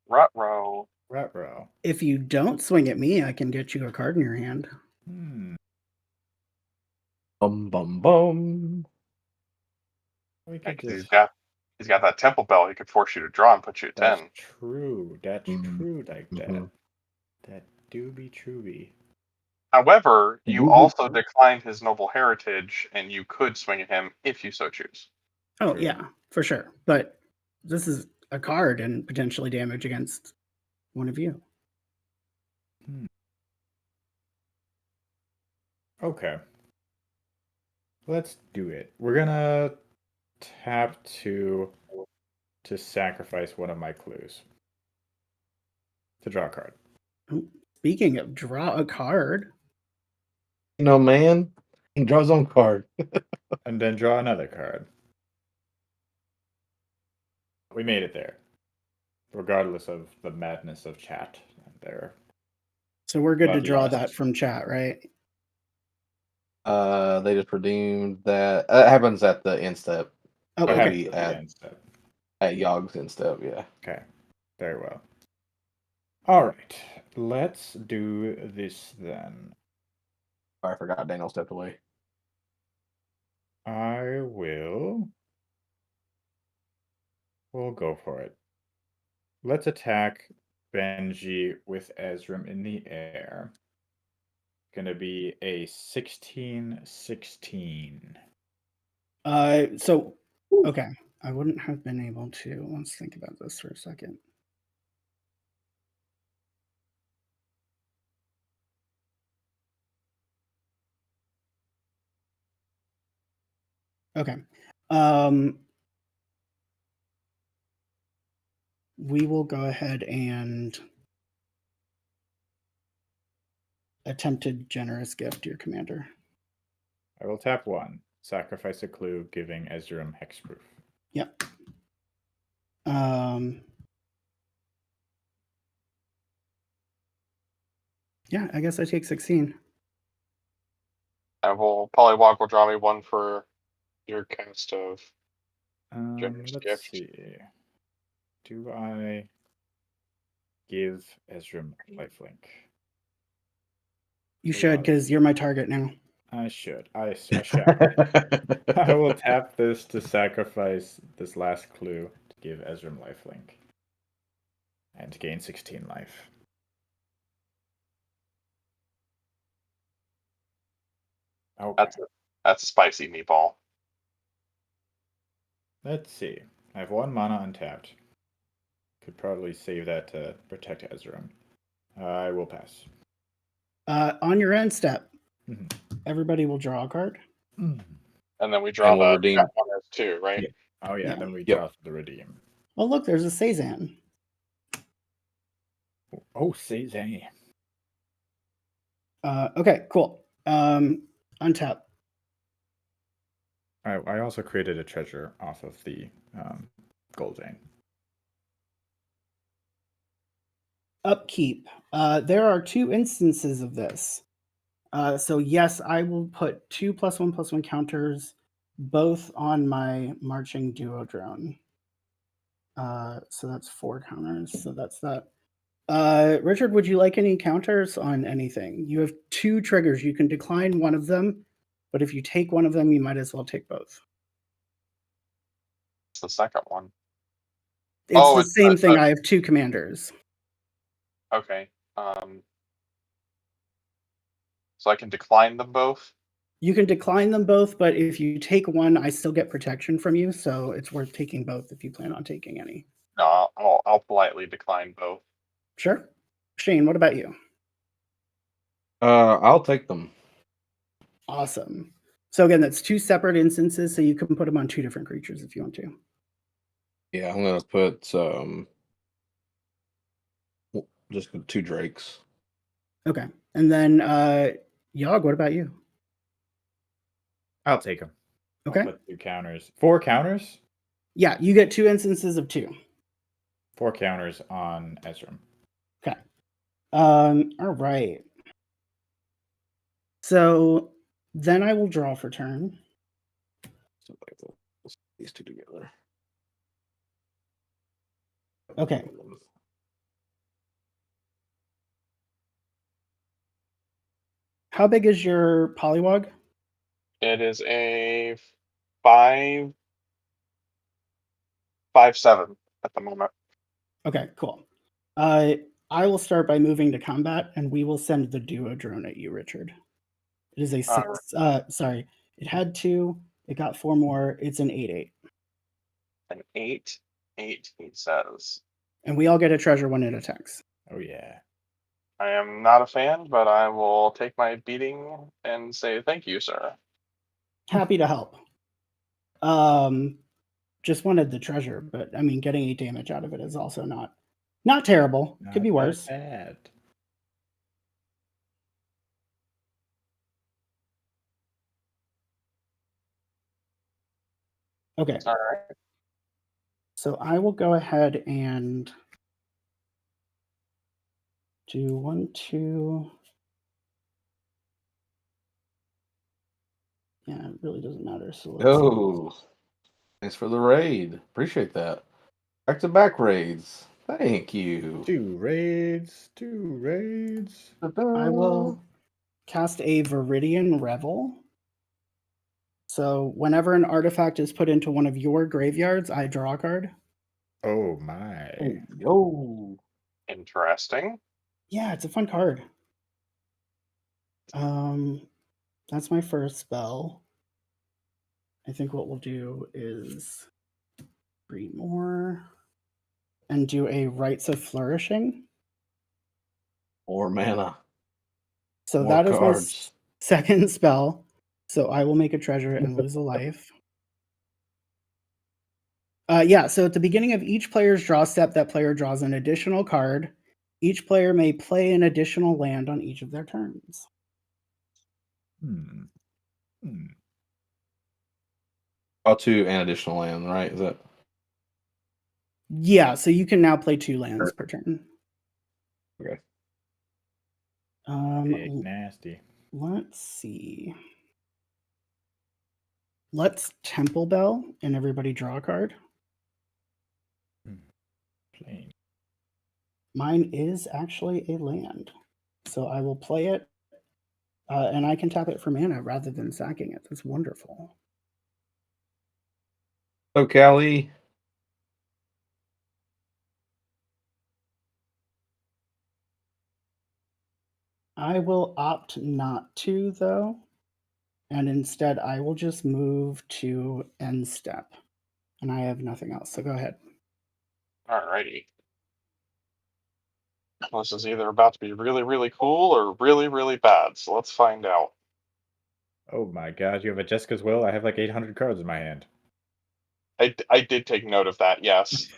Ruh-roh. Ruh-roh. If you don't swing at me, I can get you a card in your hand. Bum bum bum. We could Because just... he's got that Temple Bell. He could force you to draw and put you at 10. That's true. That's true like that. That do be true. However, you also declined his noble heritage, and you could swing at him if you so choose. Oh, True. yeah, for sure. But this is a card and potentially damage against one of you. Okay. Let's do it. We're gonna tap 2 to sacrifice one of my clues. To draw a card. Speaking of draw a card. Man, He draws his own card. And then draw another card. We made it there. Regardless of the madness of chat there. So we're good to But draw lost. that from chat, right? They just redeemed that. That happens at the end step. Oh, It'll okay. be at Step. Yogg's end step, yeah. Okay. Very well. All right. Let's do this then. Oh, I forgot Daniel stepped away. We'll go for it. Let's attack Benji with Ezram in the air. Gonna be a 16-16. So okay. I wouldn't have been able to. Let's think about this for a second. Okay. We will go ahead and attempted generous gift, your commander. I will tap 1. Sacrifice a clue, giving Ezram hexproof. Yep. Yeah, I guess I take 16. I will Polywog will draw me 1 for your cast of generous Let's gift. see. Do I give Ezram lifelink? You should, because you're my target now. I should. I shall. I will tap this to sacrifice this last clue to give Ezram lifelink. And gain 16 life. Okay. That's a spicy meatball. Let's see. I have 1 mana untapped. Could probably save that to protect Ezram. I will pass. On your end step, Mhm. everybody will draw a card. And then we draw And we'll the redeem. that one as 2, right? Yeah. Oh yeah, Yeah. then we Yep. draw the redeem. Oh, look, there's a Cezanne. Oh, Cezanne. Okay, cool. Untap. I also created a treasure off of the gold vein. Upkeep. There are 2 instances of this. So yes, I will put 2 +1/+1 counters, both on my marching duo drone. So that's 4 counters. So that's that. Richard, would you like any counters on anything? You have 2 triggers. You can decline one of them, but if you take one of them, you might as well take both. It's the second one. It's Oh, the it's same thing. I have 2 commanders. Okay. So I can decline them both. You can decline them both, but if you take one, I still get protection from you, so it's worth taking both if you plan on taking any. No, I'll politely decline both. Sure. Shane, what about you? I'll take them. Awesome. So again, that's 2 separate instances, so you can put them on 2 different creatures if you want to. Yeah, I'm gonna put just 2 drakes. Okay. And then Yogg, what about you? I'll take them. Okay. I'll put 2 counters. 4 counters? Yeah, you get 2 instances of 2. 4 counters on Ezram. Okay. All right. So then I will draw for turn. So we'll put these 2 together. Okay. How big is your polywog? It is a 5/7 at the moment. Okay, cool. I will start by moving to combat, and we will send the duo drone at you, Richard. It is a 6. Sorry, it had 2. It got 4 more. It's an 8/8. An 8/8, he says. And we all get a treasure when it attacks. Oh yeah. I am not a fan, but I will take my beating and say thank you, sir. Happy to help. Just wanted the treasure, but I mean, getting 8 damage out of it is also not terrible. Could be worse. Bad. Okay. All right. So I will go ahead and do 1, 2. Yeah, it really doesn't matter. So let's see. Oh, thanks for the raid. Appreciate that. Back-to-back raids. Thank you. 2 raids. 2 raids. I will cast a Viridian Revel. So whenever an artifact is put into one of your graveyards, I draw a card. Oh my. Yo. Interesting. Yeah, it's a fun card. That's my first spell. I think what we'll do is breed more and do a Rites of Flourishing. More mana. So More that is my cards. second spell. So I will make a treasure and lose a life. Yeah, so at the beginning of each player's draw step, that player draws an additional card. Each player may play an additional land on each of their turns. Hmm. Hmm. Draw 2 and additional land, right? Is that Yeah, so you can now play 2 lands per turn. okay? Big nasty. Let's see. Let's Temple Bell and everybody draw a card. Plain. Mine is actually a land. So I will play it, and I can tap it for mana rather than sacking it. That's wonderful. Oh, Callie. I will opt not to, though, and instead I will just move to end step. And I have nothing else, so go ahead. All righty. This is either about to be really, really cool or really, really bad. So let's find out. Oh my god, you have a Jessica's Will? I have like 800 cards in my hand. I did take note of that. Yes.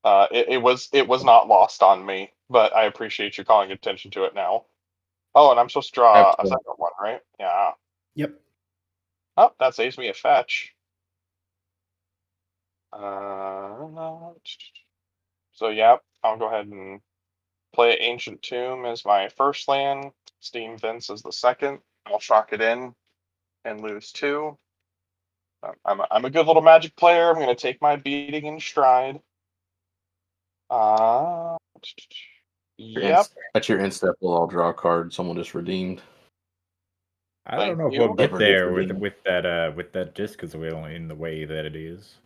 It was not lost on me, but I appreciate you calling attention to it now. Oh, and I'm supposed to draw a second one, right? Yeah. Yep. Oh, that saves me a fetch. So yeah, I'll go ahead and play Ancient Tomb as my first land. Steam Vents as the second. I'll shock it in and lose 2. I'm a good little Magic player. I'm going to take my beating in stride. Yep. That's your instep. We'll all draw a card. Someone just redeemed. I Thank don't know if you. we'll get Never gets there redeemed. with that Jessica's Will in the way that it is.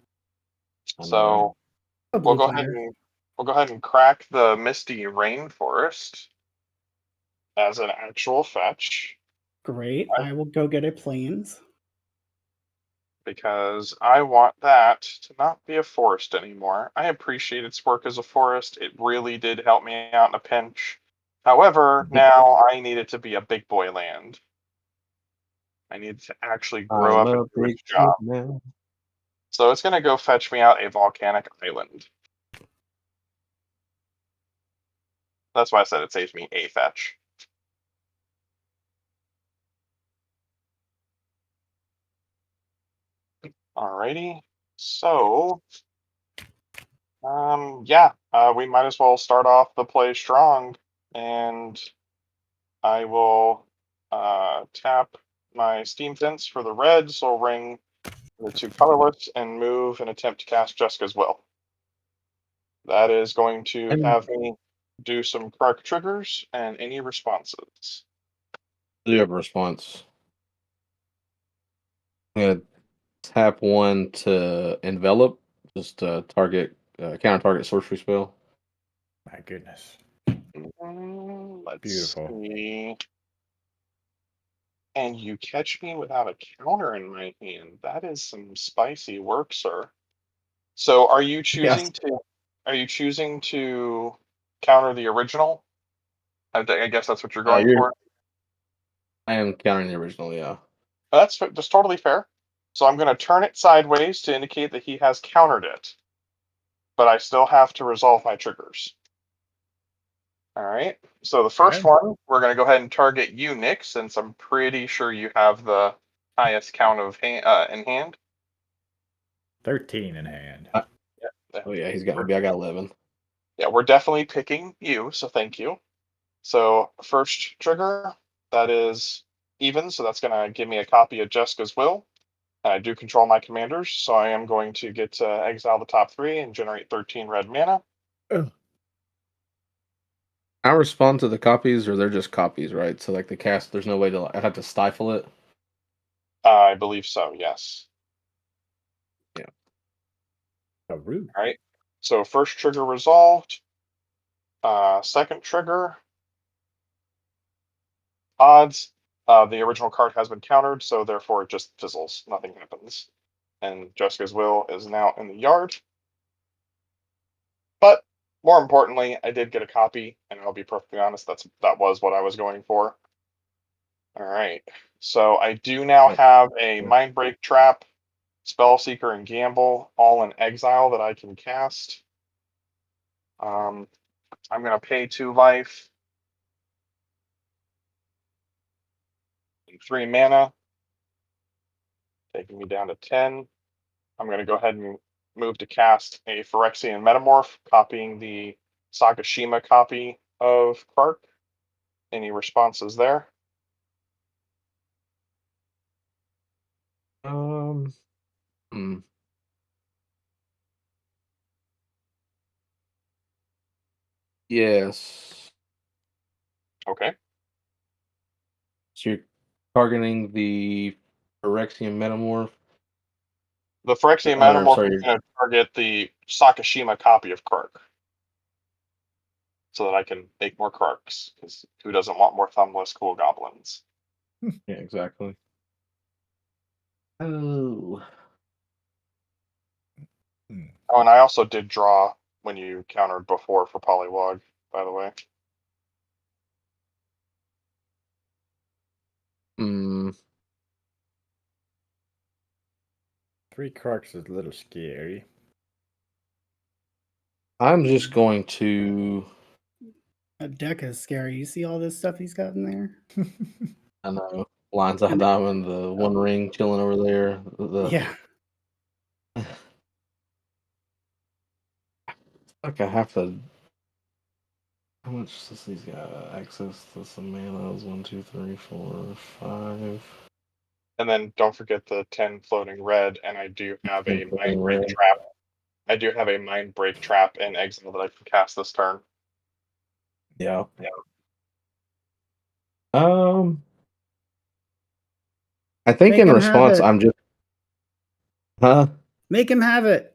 I know, So A we'll blue go player. ahead and crack the Misty Rainforest as an actual fetch Great. I will go get a plains. because I want that to not be a forest anymore. I appreciate its work as a forest. It really did help me out in a pinch. However, now I need it to be a big boy land. I need to actually grow I'm up and a do big its job. kid now. So it's going to go fetch me out a volcanic island. That's why I said it saves me a fetch. Alrighty. So, yeah, we might as well start off the play strong, and I will tap my Steam Fence for the red, so I'll ring the 2 colorless and move and attempt to cast Jessica's Will. That is going to have me do some Clark triggers and any responses. Do you have a response? I'm gonna tap 1 to envelop, just target counter target sorcery spell. My goodness. Let's Beautiful. see. And you catch me without a counter in my hand. That is some spicy work, sir. So Yes. are you choosing to counter the original? I guess that's what you're going You're. for. I am countering the original. Yeah. That's totally fair. So I'm going to turn it sideways to indicate that he has countered it, but I still have to resolve my triggers. All right. So the first Okay. one, we're going to go ahead and target you, Nick, since I'm pretty sure you have the highest count of in hand. 13 in hand. Oh yeah, he's got me. I got 11. Yeah, we're definitely picking you, so thank you. So first trigger, that is even, so that's going to give me a copy of Jessica's Will. And I do control my commanders, so I am going to get to exile the top 3 and generate 13 red mana. I respond to the copies, or they're just copies, right? So like the cast, there's no way to. I have to stifle it. I believe so, yes. Yeah. Oh, rude. All right. So first trigger resolved. Second trigger. Odds. The original card has been countered, so therefore it just fizzles. Nothing happens. And Jessica's Will is now in the yard. But more importantly, I did get a copy, and I'll be perfectly honest, that was what I was going for. All right. So I do now have a Mindbreak Trap, Spellseeker, and Gamble all in exile that I can cast. I'm going to pay 2 life and 3 mana, taking me down to 10. I'm going to go ahead and move to cast a Phyrexian Metamorph, copying the Sagashima copy of Clark. Any responses there? Hmm. Yes. Okay. So you're targeting the Phyrexian Metamorph. The Phyrexian Or Metamorph sorry, is going to target the Sakashima copy of Clark, so that I can make more Clarks, because who doesn't want more thumbless cool goblins? yeah, exactly. Oh. Oh, and I also did draw when you countered before for Polywog, by the way. Hmm. 3 Karks is a little scary. I'm just going to. That deck is scary. You see all this stuff he's got in there? I know. Blindside Diamond, the One Ring chilling over there. Yeah. Like I have to. How much does he's got access to some manas? 1, 2, 3, 4, 5. And then don't forget the 10 floating red, and I do have a 10 floating Mindbreak red. Trap. I do have a Mindbreak Trap in exile that I can cast this turn. Yeah. Um. I think Make in him have response, it. I'm just. Huh? Make him have it.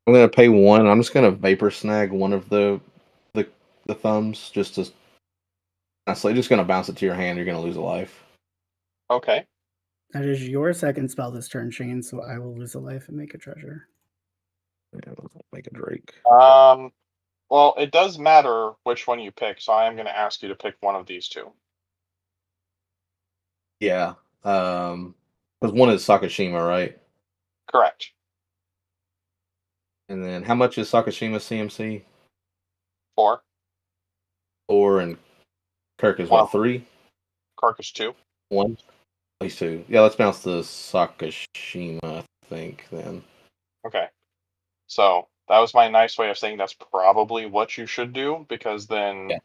I'm gonna pay 1. I'm just gonna vapor snag one of the the thumbs just to. Honestly, just gonna bounce it to your hand. You're gonna lose a life. Okay. That is your second spell this turn, Shane, so I will lose a life and make a treasure. Yeah, make a Drake. Well, it does matter which one you pick, so I am going to ask you to pick one of these 2. Yeah. Because one is Sakashima, right? Correct. And then how much is Sakashima CMC? 4. 4 and Kirk is One what, of them. 3? Carcass 2. 1? At least 2. Yeah, let's bounce the Sakashima, I think, then. Okay. So that was my nice way of saying that's probably what you should do, because then Yeah.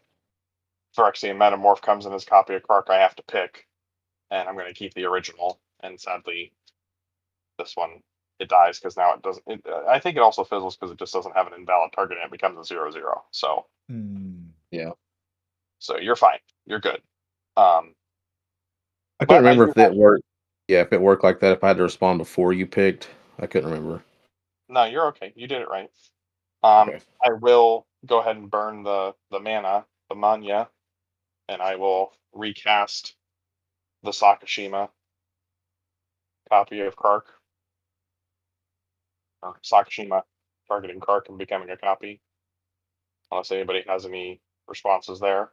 Phyrexian Metamorph comes in his copy of Kark I have to pick, and I'm going to keep the original. And sadly, this one, it dies because now it doesn't. I think it also fizzles because it just doesn't have an invalid target and it becomes a 0/0. So, Yeah. so you're fine. You're good. I couldn't But I remember do if it worked. Yeah, if it worked like that, if I had to respond before you picked. I couldn't remember. No, you're okay. You did it right. Okay. I will go ahead and burn the mana, the manya, and I will recast the Sakashima copy of Kark. Or Sakashima targeting Kark and becoming a copy. Unless anybody has any responses there.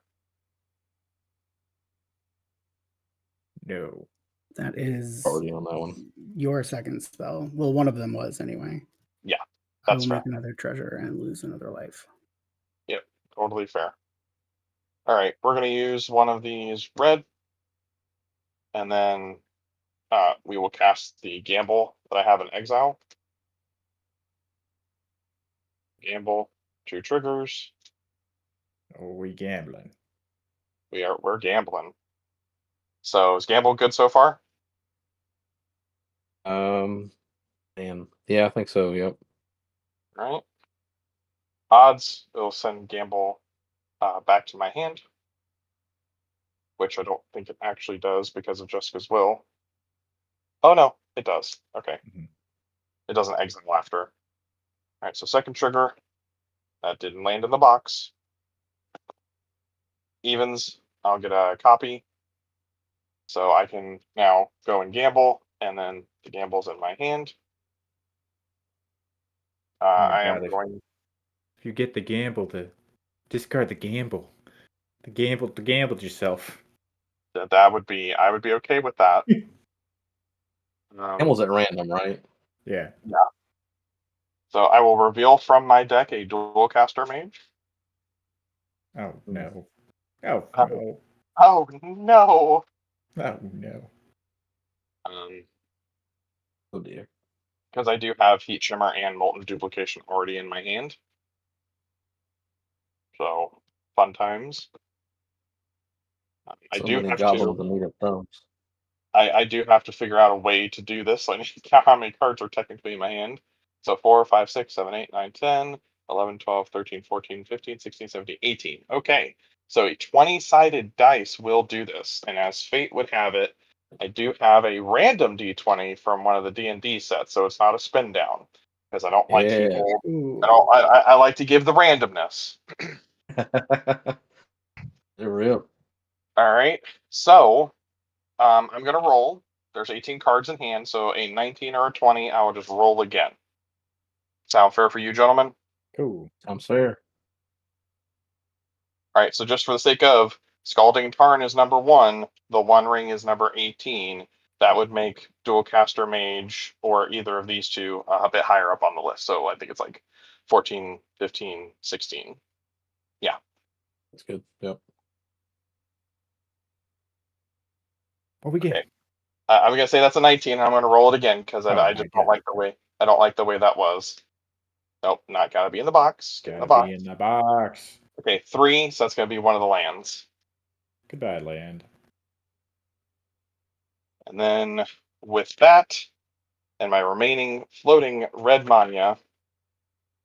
No. That is Already on that one. your second spell. Well, one of them was anyway. Yeah, I that's will fair. make another treasure and lose another life. Yep, totally fair. All right, we're going to use one of these red, and then we will cast the gamble that I have in exile. Gamble, 2 triggers. Oh, we gambling. We're gambling. So is gamble good so far? And yeah, I think so. Yep. All right. Odds, it'll send gamble back to my hand, which I don't think it actually does because of Jessica's will. Oh no, it does. Okay. Mhm. It doesn't exile after. All right, so second trigger. That didn't land in the box. Evens, I'll get a copy. So I can now go and gamble, and then the gamble's in my hand. Oh my I am God, going. if you get the gamble, to discard the gamble. The gambled yourself. I would be okay with that. Camel's at random, right? Yeah. Yeah. So I will reveal from my deck a dual caster mage. Oh no. Oh Oh. no. Oh no. Oh no. Oh dear. Because I do have Heat Shimmer and Molten Duplication already in my hand. So fun times. I So do many have goblins to. and needed thumbs. I do have to figure out a way to do this. So I need to count how many cards are technically in my hand. So 4, 5, 6, 7, 8, 9, 10, 11, 12, 13, 14, 15, 16, 17, 18. Okay. So a 20-sided dice will do this. And as fate would have it, I do have a random d20 from one of the D&D sets, so it's not a spin down. Because I don't like Yeah. people. Ooh. I like to give the randomness. They're real. All right. So I'm gonna roll. There's 18 cards in hand, so a 19 or a 20, I will just roll again. Sound fair for you, gentlemen? Cool. Sounds fair. All right, so just for the sake of Scalding Tarn is number 1, the One Ring is number 18. That would make Dual Caster Mage or either of these two a bit higher up on the list. So I think it's like 14, 15, 16. Yeah. That's good. Yep. What we get? Okay. I'm gonna say that's a 19. I'm gonna roll it again because Oh I my just don't God. like the way that was. Nope, not gotta be in the box. Get in the Gotta box. be in the box. Okay, 3. So that's gonna be one of the lands. Goodbye, land. And then with that and my remaining floating red Manya,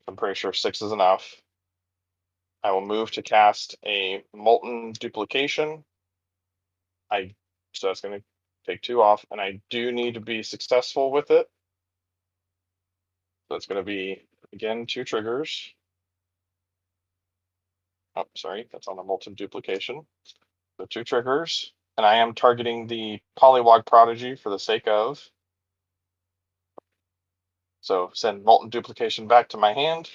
I'm pretty sure 6 is enough. I will move to cast a Molten Duplication. So that's going to take 2 off, and I do need to be successful with it. So it's going to be, again, 2 triggers. Oh, sorry, that's on the Molten Duplication. So 2 triggers, and I am targeting the Polywog Prodigy for the sake of. So send Molten Duplication back to my hand.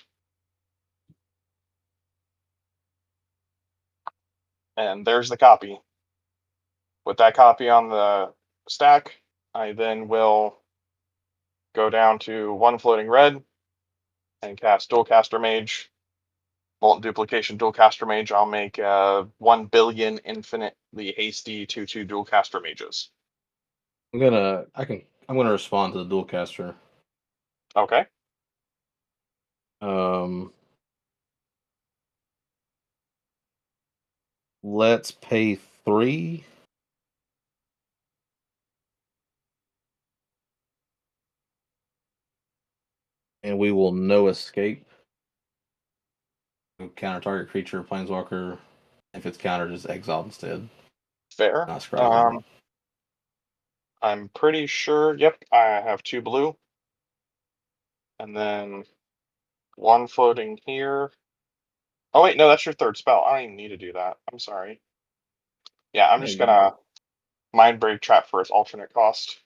And there's the copy. With that copy on the stack, I then will go down to 1 floating red and cast Dual Caster Mage. Molten Duplication Dual Caster Mage. I'll make 1 billion infinitely hasty 2/2 Dual Caster Mages. I'm gonna respond to the dual caster. Okay. Let's pay 3. And we will no escape. Counter target creature, planeswalker. If it's countered, just exiled instead. Fair. Not scrying. I'm pretty sure. Yep, I have 2 blue. And then 1 floating here. Oh, wait, no, that's your 3rd spell. I don't even need to do that. I'm sorry. Yeah, I'm just going to Mind Break Trap for its alternate cost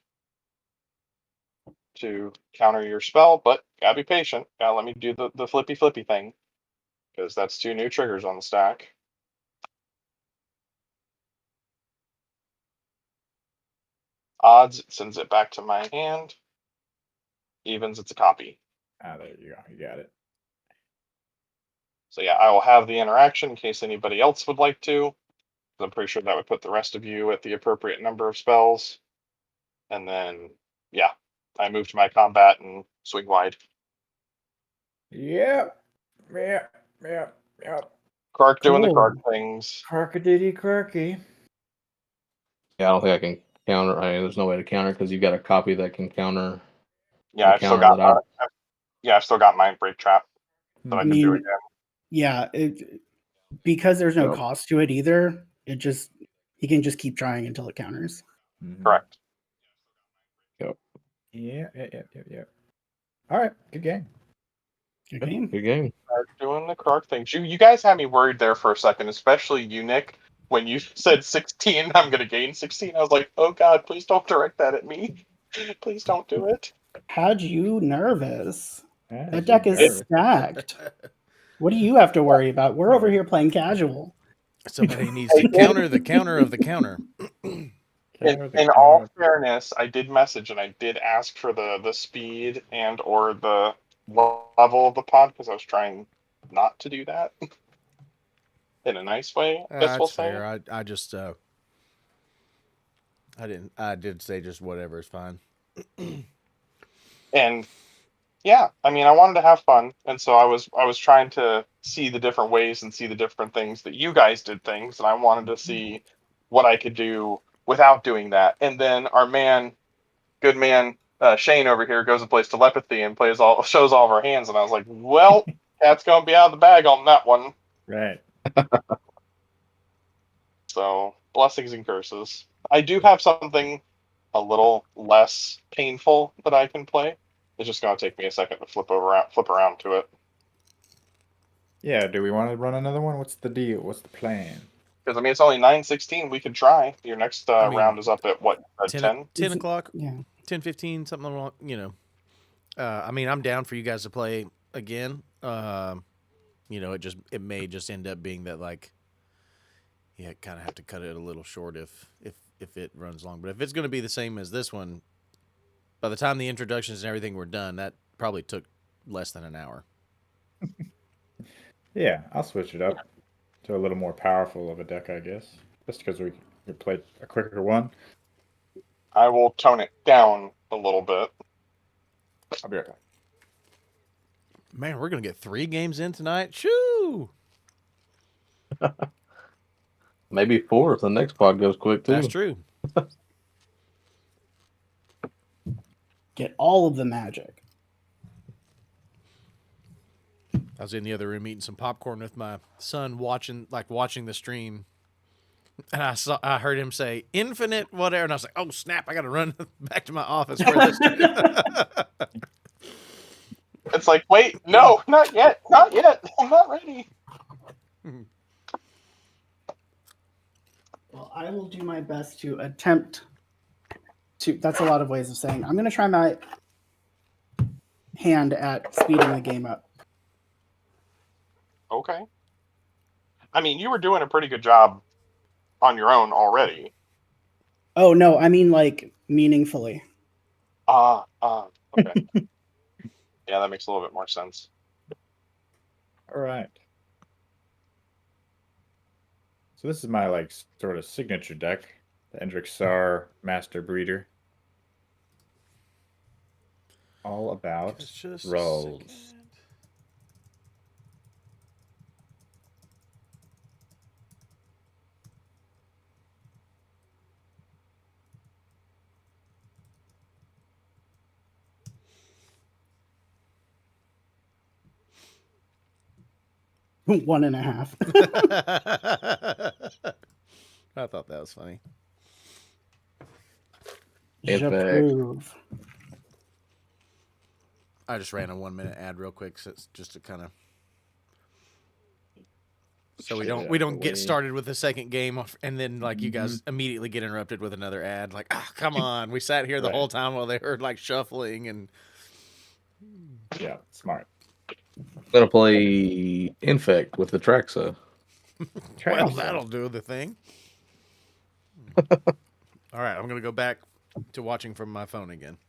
to counter your spell, but gotta be patient. Gotta let me do the flippy thing, because that's 2 new triggers on the stack. Odds, it sends it back to my hand. Evens, it's a copy. Ah, there you go. You got it. So yeah, I will have the interaction in case anybody else would like to. I'm pretty sure that would put the rest of you at the appropriate number of spells. And then, yeah, I moved my combat and swing wide. Yep. Yep. Yep. Yep. Clark doing the Cool. Clark things. Crockadiddy crocky. Yeah, I don't think I can counter. I mean, there's no way to counter because you've got a copy that can counter Yeah, the I've still counter got that I. I've still got Mind Break Trap that I I can do mean, again. yeah, because there's no Yep. cost to it either. He can just keep trying until it counters. Correct. Yep. Yeah. All right. Good game. Good Yep, game. good game. Clark doing the Clark things. You guys had me worried there for a second, especially you, Nick. When you said 16, I'm gonna gain 16. I was like, oh god, please don't direct that at me. Please don't do it. Had you nervous? Yeah, That deck is nervous. stacked. What do you have to worry about? We're over here playing casual. Somebody needs to counter the counter of the counter. In all fairness, I did message and I did ask for the speed and or the level of the pod because I was trying not to do that in a nice way. I guess we'll That's say. fair. I just I did say just whatever is fine. And yeah, I mean, I wanted to have fun, and so I was trying to see the different ways and see the different things that you guys did things, and I wanted to see what I could do without doing that. And then our good man Shane over here goes and plays telepathy and shows all of our hands, and I was like, well, cat's gonna be out of the bag on that one. Right. So blessings and curses. I do have something a little less painful that I can play. It's just gonna take me a second to flip around to it. Yeah. Do we want to run another one? What's the deal? What's the plan? Because I mean, it's only 9:16. We could try. Your next I mean, round is up at what? 10 10? o'clock, Yeah. 10:15, something along. I mean, I'm down for you guys to play again. It may just end up being that like, yeah, kind of have to cut it a little short if it runs long. But if it's going to be the same as this one, by the time the introductions and everything were done, that probably took less than an hour. Yeah, I'll switch it up to a little more powerful of a deck, I guess. Just because we played a quicker one. I will tone it down a little bit. I'll be right back. Man, we're going to get 3 games in tonight. Shoo! Maybe 4 if the next pod goes quick too. That's true. Get all of the magic. I was in the other room eating some popcorn with my son, watching the stream, and I heard him say "infinite whatever," and I was like, "Oh snap! I got to run back to my office for this." It's like, wait, no, not yet. I'm not ready. Well, I will do my best to attempt to. That's a lot of ways of saying I'm going to try my hand at speeding the game up. Okay. I mean, you were doing a pretty good job on your own already. Oh no, I mean like meaningfully. Okay. Yeah, that makes a little bit more sense. All right. So this is my like sort of signature deck, the Endrixar Master Breeder. All about Just a rolls. second. One and a half. I thought that was funny. J'approve. I just ran a 1-minute ad real quick, just to kind of so we don't get started with the second game and then like you guys immediately get interrupted with another ad. Like, oh, come on, we sat here the whole time while they heard like shuffling and. Yeah, smart. I'm gonna play Infect with the Traxa. Well, that'll do the thing. All right, I'm gonna go back to watching from my phone again.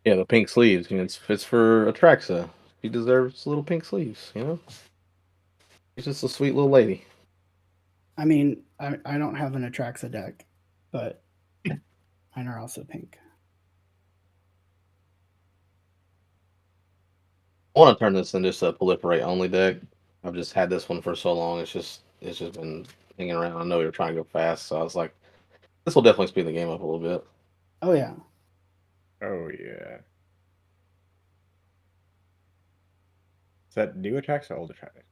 Yeah, the pink sleeves. It's for Atraxa. She deserves little pink sleeves. She's just a sweet little lady. I mean, I don't have an Atraxa deck, but mine are also pink. I want to turn this into just a proliferate only deck. I've just had this one for so long. It's just been hanging around. I know you're trying to go fast, so I was like, this will definitely speed the game up a little bit. Oh yeah. Oh yeah. Is that new attacks or old attacks?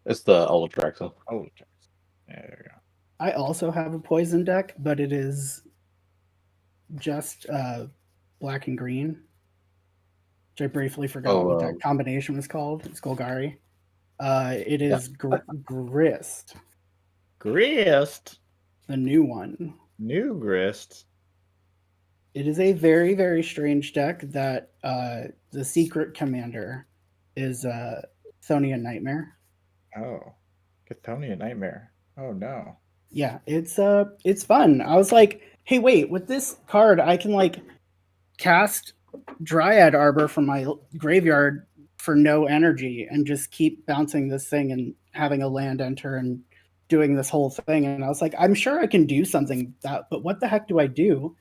It's the old Atraxa. Old attacks. Yeah, there we go. I also have a poison deck, but it is just black and green. Which I briefly forgot what that combination was called. It's Golgari. It is Grist. Grist. The new one. New Grist. It is a very, very strange deck that the secret commander is Thonian Nightmare. Oh. Chthonian Nightmare. Oh no. Yeah, it's fun. I was like, hey, wait, with this card, I can like cast Dryad Arbor from my graveyard for no energy and just keep bouncing this thing and having a land enter and doing this whole thing. And I was like, I'm sure I can do something that, but what the heck do I do?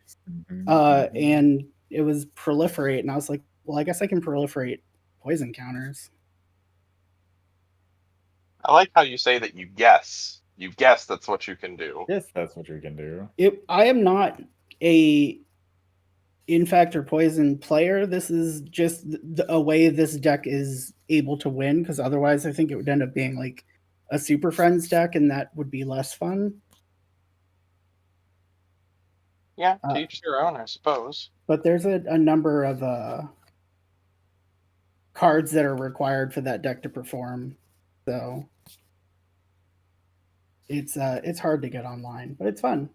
And it was proliferate, and I was like, well, I guess I can proliferate poison counters. I like how you say that you guess. You guess that's what you can do. Yes, that's what you can do. I am not a infect or poison player. This is just a way this deck is able to win, because otherwise I think it would end up being like a Super Friends deck, and that would be less fun. Yeah, to each their own, I suppose. But there's a number of cards that are required for that deck to perform. So it's hard to get online, but it's fun.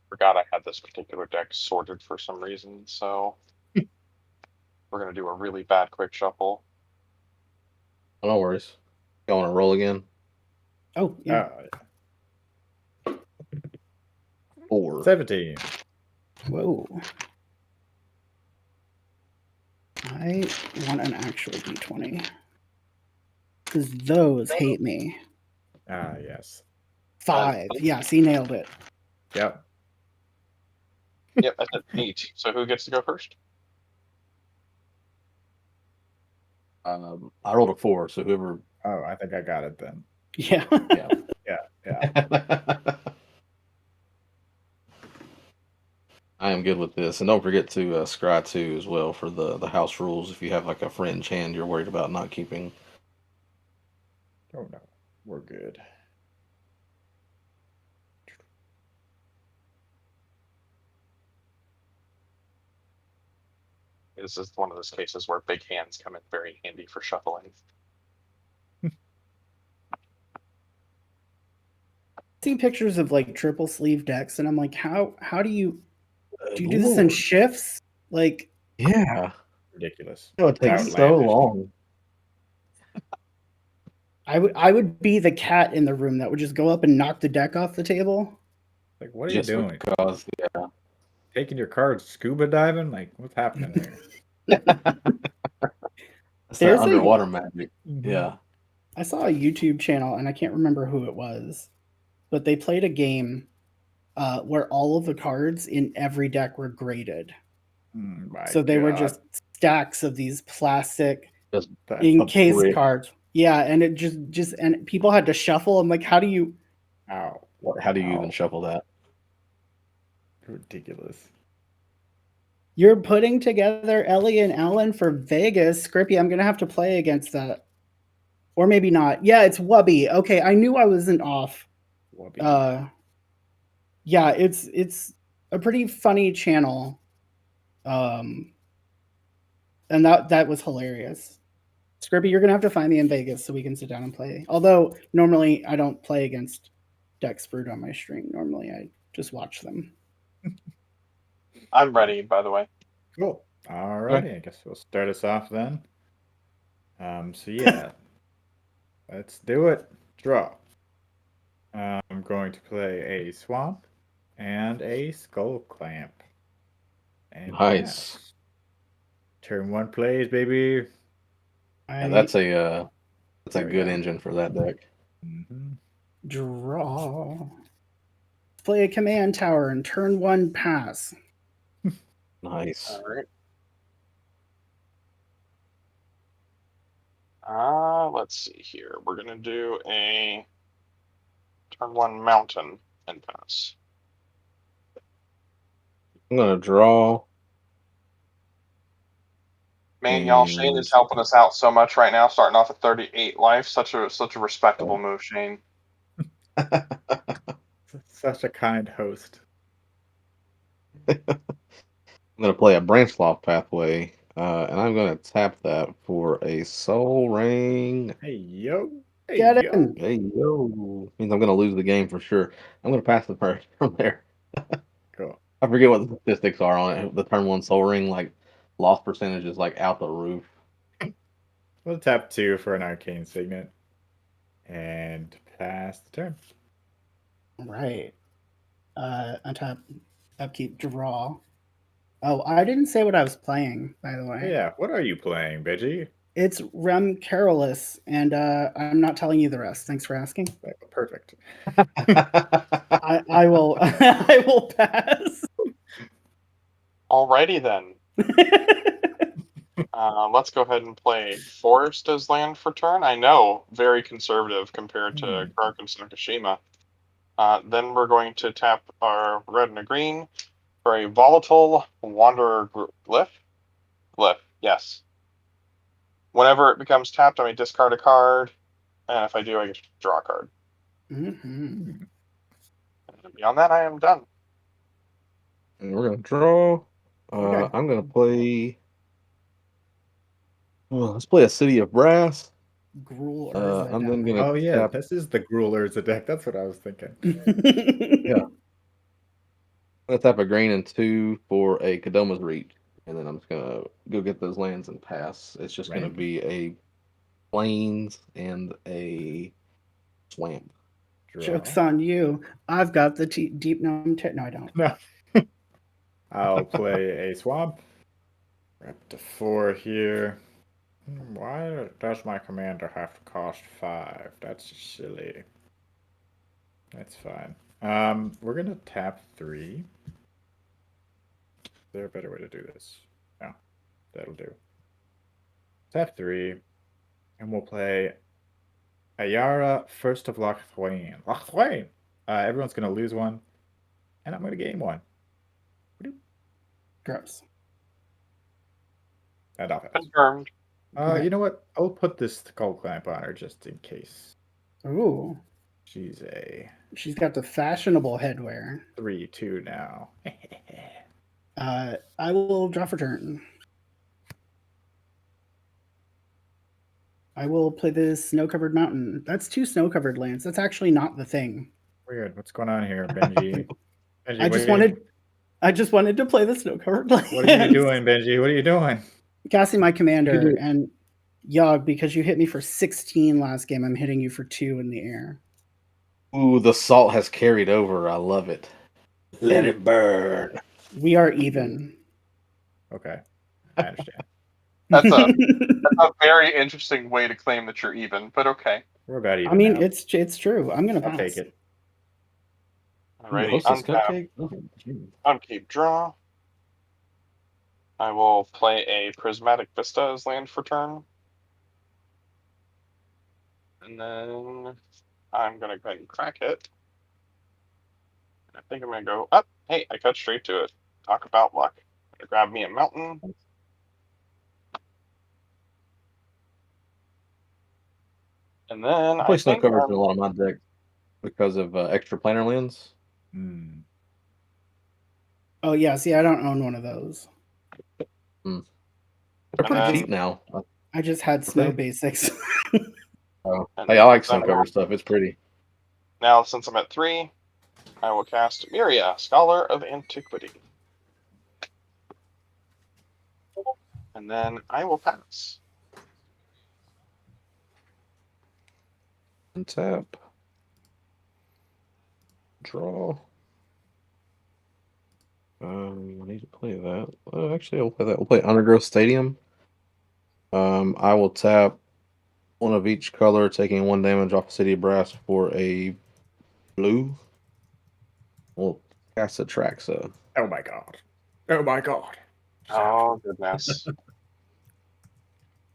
Forgot I had this particular deck sorted for some reason, so we're gonna do a really bad quick shuffle. Oh, no worries. You want to roll again? Oh yeah. 4. 17. Whoa. I want an actual D20. Because those hate me. Ah, yes. 5. Yes, he nailed it. Yep. Yep, I said neat. So who gets to go first? I rolled a 4, so whoever. Oh, I think I got it then. Yeah. Yeah. I am good with this, and don't forget to scry 2 as well for the house rules. If you have like a fringe hand you're worried about not keeping. Oh no, we're good. This is one of those cases where big hands come in very handy for shuffling. Seen pictures of like triple sleeve decks, and I'm like, how do you do this in shifts? Like, yeah, ridiculous. it takes so long. I would be the cat in the room that would just go up and knock the deck off the table. Like, what are you doing? Because, yeah. Taking your cards scuba diving? Like, what's happening there? There's underwater magic. Yeah. I saw a YouTube channel, and I can't remember who it was, but they played a game where all of the cards in every deck were graded. So they were just stacks of these plastic encased cards. Yeah, and it just and people had to shuffle. I'm like, how do you? Ow! How do you even shuffle that? Ridiculous. You're putting together Ellie and Alan for Vegas. Scrippy, I'm gonna have to play against that, or maybe not. Yeah, it's Wubby. Okay, I knew I wasn't off. Wubby. Yeah, it's a pretty funny channel. And that was hilarious. Scrippy, you're gonna have to find me in Vegas so we can sit down and play. Although normally I don't play against decks brewed on my stream. Normally I just watch them. I'm ready, by the way. Cool. All righty. I guess we'll start us off then. So yeah, let's do it. Draw. I'm going to play a swamp and a skull clamp. And Nice. pass. Turn 1 plays, baby. Yeah, I that's a There we good go. engine for that deck. Mm-hmm. draw. Play a command tower and turn 1 pass. Nice. All right. Let's see here. We're gonna do a turn 1 mountain and pass. I'm gonna draw. Man, y'all, Shane And is helping us out so much right now, starting off at 38 life. Such a respectable move, Shane. Such a kind host. I'm gonna play a branch loft pathway, and I'm gonna tap that for a soul ring. Hey, yo. Hey, Get yo. in. Hey yo, means I'm gonna lose the game for sure. I'm gonna pass the turn from there. Cool. I forget what the statistics are on it. The turn one soul ring, like loss percentage is like out the roof. We'll tap 2 for an arcane signet. And pass the turn. Right. Untap, upkeep, draw. Oh, I didn't say what I was playing, by the way. Oh, yeah, what are you playing, Veggie? It's Rem Carolus, and I'm not telling you the rest. Thanks for asking. Perfect. I will I will pass. Alrighty then. Let's go ahead and play Forest as land for turn. I know, very conservative compared to Kark and Nakashima. Then we're going to tap our red and a green for a volatile Wanderer Glyph. Glyph, yes. Whenever it becomes tapped, I may discard a card, and if I do, I get to draw a card. Mm-hmm. And beyond that, I am done. And we're gonna draw. Okay. I'm gonna play. Well, let's play a City of Brass. Gruul Urza I'm then down gonna Oh, yeah, tap. this is the Gruelers deck. That's what I was thinking. there. Yeah, I'm gonna tap a green and 2 for a Kadoma's Reach, and then I'm just gonna go get those lands and pass. It's just gonna Random. be a plains and a swamp. Draw. Joke's on you. I've got the deep gnome No, I don't. No. I'll play a swamp. We're up to 4 here. Why does my commander have to cost 5? That's silly. That's fine. We're gonna tap 3. Is there a better way to do this? No, that'll do. Tap 3, and we'll play Ayara, First of Locthwain. Locthwain! Everyone's gonna lose 1, and I'm gonna gain 1. Gross. And offense. Confirmed. Okay. You know what? I'll put this skull clamp on her just in case. Ooh. She's a She's got the fashionable headwear. 3/2 now. I will draw for turn. I will play this snow-covered mountain. That's 2 snow-covered lands. That's actually not the thing. Weird. What's going on here, Benji? Benji, I just wanted to play the snow-covered lands. What are you doing, Benji? What are you doing? Casting my commander do- and Yogg, because you hit me for 16 last game, I'm hitting you for 2 in the air. Ooh, the salt has carried over. I love it. Let it burn. We are even. Okay, I understand. That's a very interesting way to claim that you're even, but okay. We're about even. I mean, now. it's true. I'm gonna I'll pass. take it. Alrighty, Hostess untap, cupcake. Oh, unkeep, draw. I will play a Prismatic Vista as land for turn. And then I'm going to go ahead and crack it. I think I'm going to go up. Hey, I cut straight to it. Talk about luck. I'm going to grab me a mountain. And then I play snow think covers in a lot of my decks because of extra planar lands. Hmm. Oh yeah, see, I don't own one of those. They're And pretty then- cheap now. I just had snow Okay. basics. Oh, And hey, I like then snow cover stuff. It's pretty. Now, since I'm at 3, I will cast Miria, Scholar of Antiquity. And then I will pass. Untap. Draw. I need to play that. Actually, I'll play that. We'll play Undergrowth Stadium. I will tap one of each color, taking 1 damage off a City of Brass for a blue. We'll cast Atraxa. Oh my god. Oh my god. Oh goodness.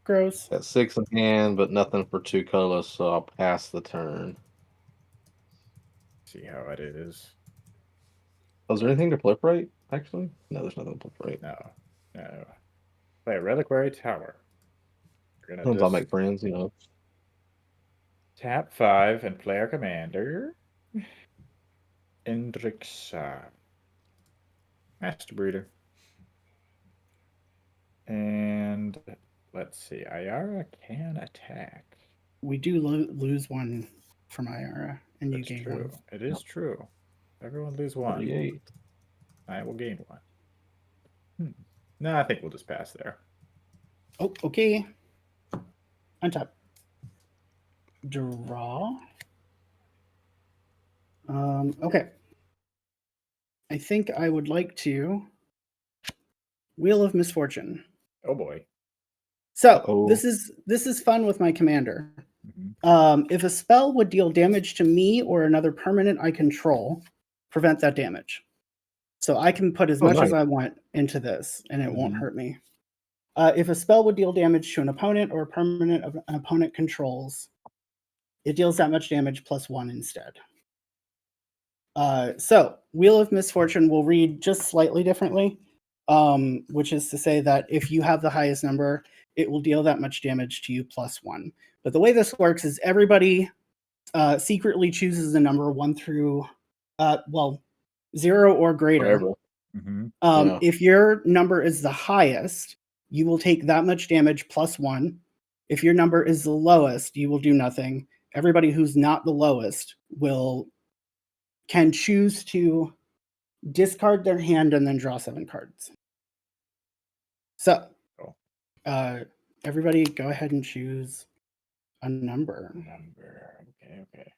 Gross. Got 6 in hand, but nothing for 2 colorless, so I'll pass the turn. See how it is. Oh, is there anything to proliferate, actually? No, there's nothing to proliferate. No. Play a Reliquary Tower. We're gonna Sometimes I'll just make friends, you know. tap 5 and play our commander. Indrixa. Master Breeder. And let's see. Ayara can attack. We do lose one from Ira, and you That's gain true. one. It is true. Everyone lose one. 38. I will gain one. No, I think we'll just pass there. Oh, okay. Untap. Draw. Okay. I think I would like to Wheel of Misfortune. Oh boy. So Uh-oh. this is fun with my commander. Mhm. If a spell would deal damage to me or another permanent I control, prevent that damage. So I can put as much as nice. I want into this, and it won't Mhm. hurt me. If a spell would deal damage to an opponent or a permanent an opponent controls, it deals that much damage plus 1 instead. So Wheel of Misfortune will read just slightly differently, which is to say that if you have the highest number, it will deal that much damage to you plus 1. But the way this works is everybody secretly chooses a number 1 through, 0 or greater. Whatever. Mhm. Yeah. If your number is the highest, you will take that much damage plus 1. If your number is the lowest, you will do nothing. Everybody who's not the lowest can choose to discard their hand and then draw 7 cards. So, Cool. everybody go ahead and choose a number. Okay.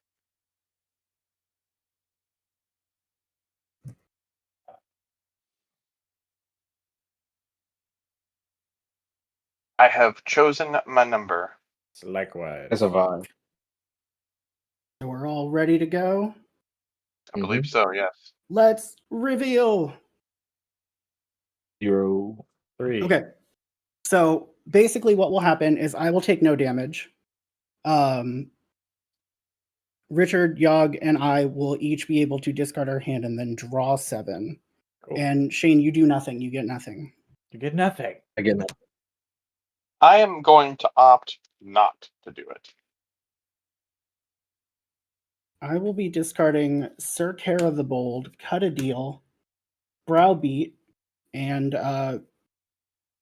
I have chosen my number. So likewise. As a vibe. So we're all ready to go. I believe so, yes. Let's reveal. 0. 3. Okay. So basically what will happen is I will take no damage. Richard, Yog, and I will each be able to discard our hand and then draw 7. Cool. And Shane, you do nothing. You get nothing. You get nothing. I get that. I am going to opt not to do it. I will be discarding Sir Care of the Bold, Cut a Deal, Browbeat, and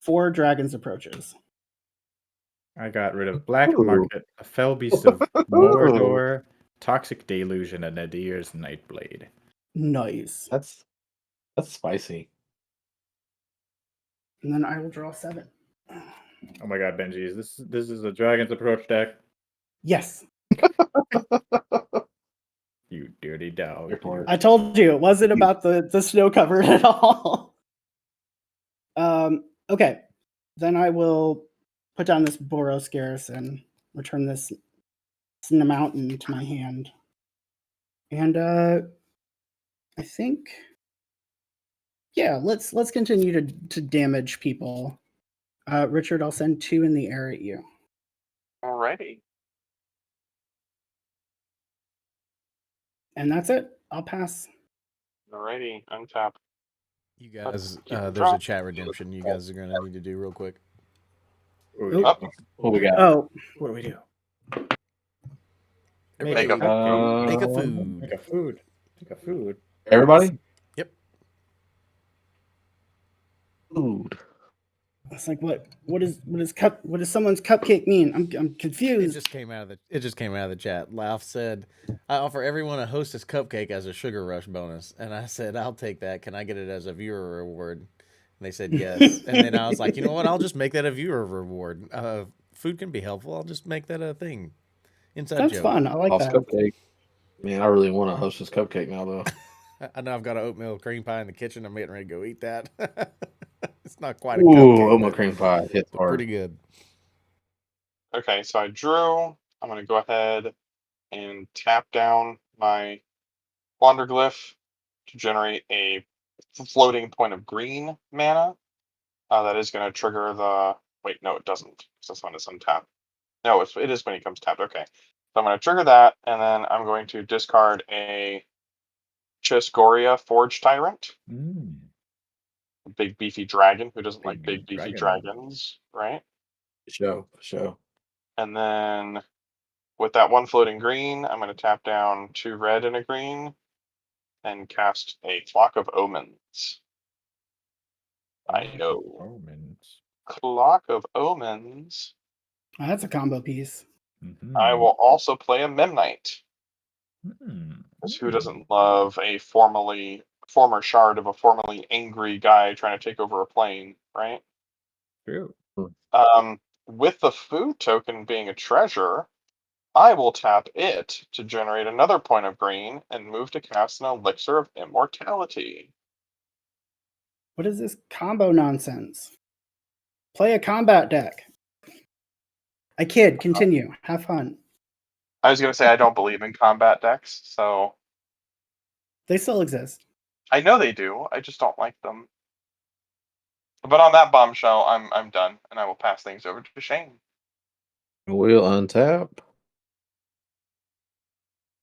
4 Dragon's Approaches. I got rid of Black Ooh. Market, a Fell Beast of Mordor, Toxic Deluge, and a Nadir's Nightblade. Nice. That's spicy. And then I will draw 7. Oh my god, Benji, this is a Dragon's Approach deck? Yes. You dirty dog. Here for it. I told you it wasn't about the snow cover at all. Okay. Then I will put down this Boros Garrison, return this Mountain to my hand. And I think let's continue to damage people. Richard, I'll send 2 in the air at you. Alrighty. And that's it. I'll pass. Alrighty. Untap. You guys, keep it there's a dropped. chat redemption you guys are going to need to do real quick. Ooh, Up. What we got? Oh, what do we do? Everybody, Make a make a Uh, food. Make a food. Make a food. Everybody? Yep. Food. it's like what does someone's cupcake mean? I'm It confused. just came out of the chat. Laugh said, "I offer everyone a Hostess cupcake as a sugar rush bonus," and I said, "I'll take that. Can I get it as a viewer reward?" And they said yes. And then I was like, "You know what? I'll just make that a viewer reward. Food can be helpful. I'll just make that a thing." Inside Sounds joke. fun. I like Lost that. cupcake. Man, I really want to host this cupcake now, though. I know I've got an oatmeal cream pie in the kitchen. I'm getting ready to go eat that. It's not quite a Ooh, cupcake, oatmeal but cream pie hits but pretty hard. good. Okay, so I drew. I'm going to go ahead and tap down my Wanderglyph to generate a floating point of green mana. That is going to trigger the. Wait, no, it doesn't. This one is untapped. No, it is when he comes tapped. Okay. So I'm going to trigger that, and then I'm going to discard a Chisgoria Forge Tyrant. Mm. A big beefy dragon. Who doesn't like Big big beefy dragon. dragons, right? For sure. And then with that one floating green, I'm going to tap down 2 red and a green and cast a Clock of Omens. I know. Omens. Clock of Omens. Oh, that's a combo piece. Mm-hmm. I will also play a Memnite. Mm. Who doesn't love a former shard of a formerly angry guy trying to take over a plane, right? True. With the food token being a treasure, I will tap it to generate another point of green and move to cast an Elixir of Immortality. What is this combo nonsense? Play a combat deck. I kid. Continue. Have fun. I was going to say I don't believe in combat decks, so They still exist. I know they do. I just don't like them. But on that bombshell, I'm done, and I will pass things over to Shane. We'll untap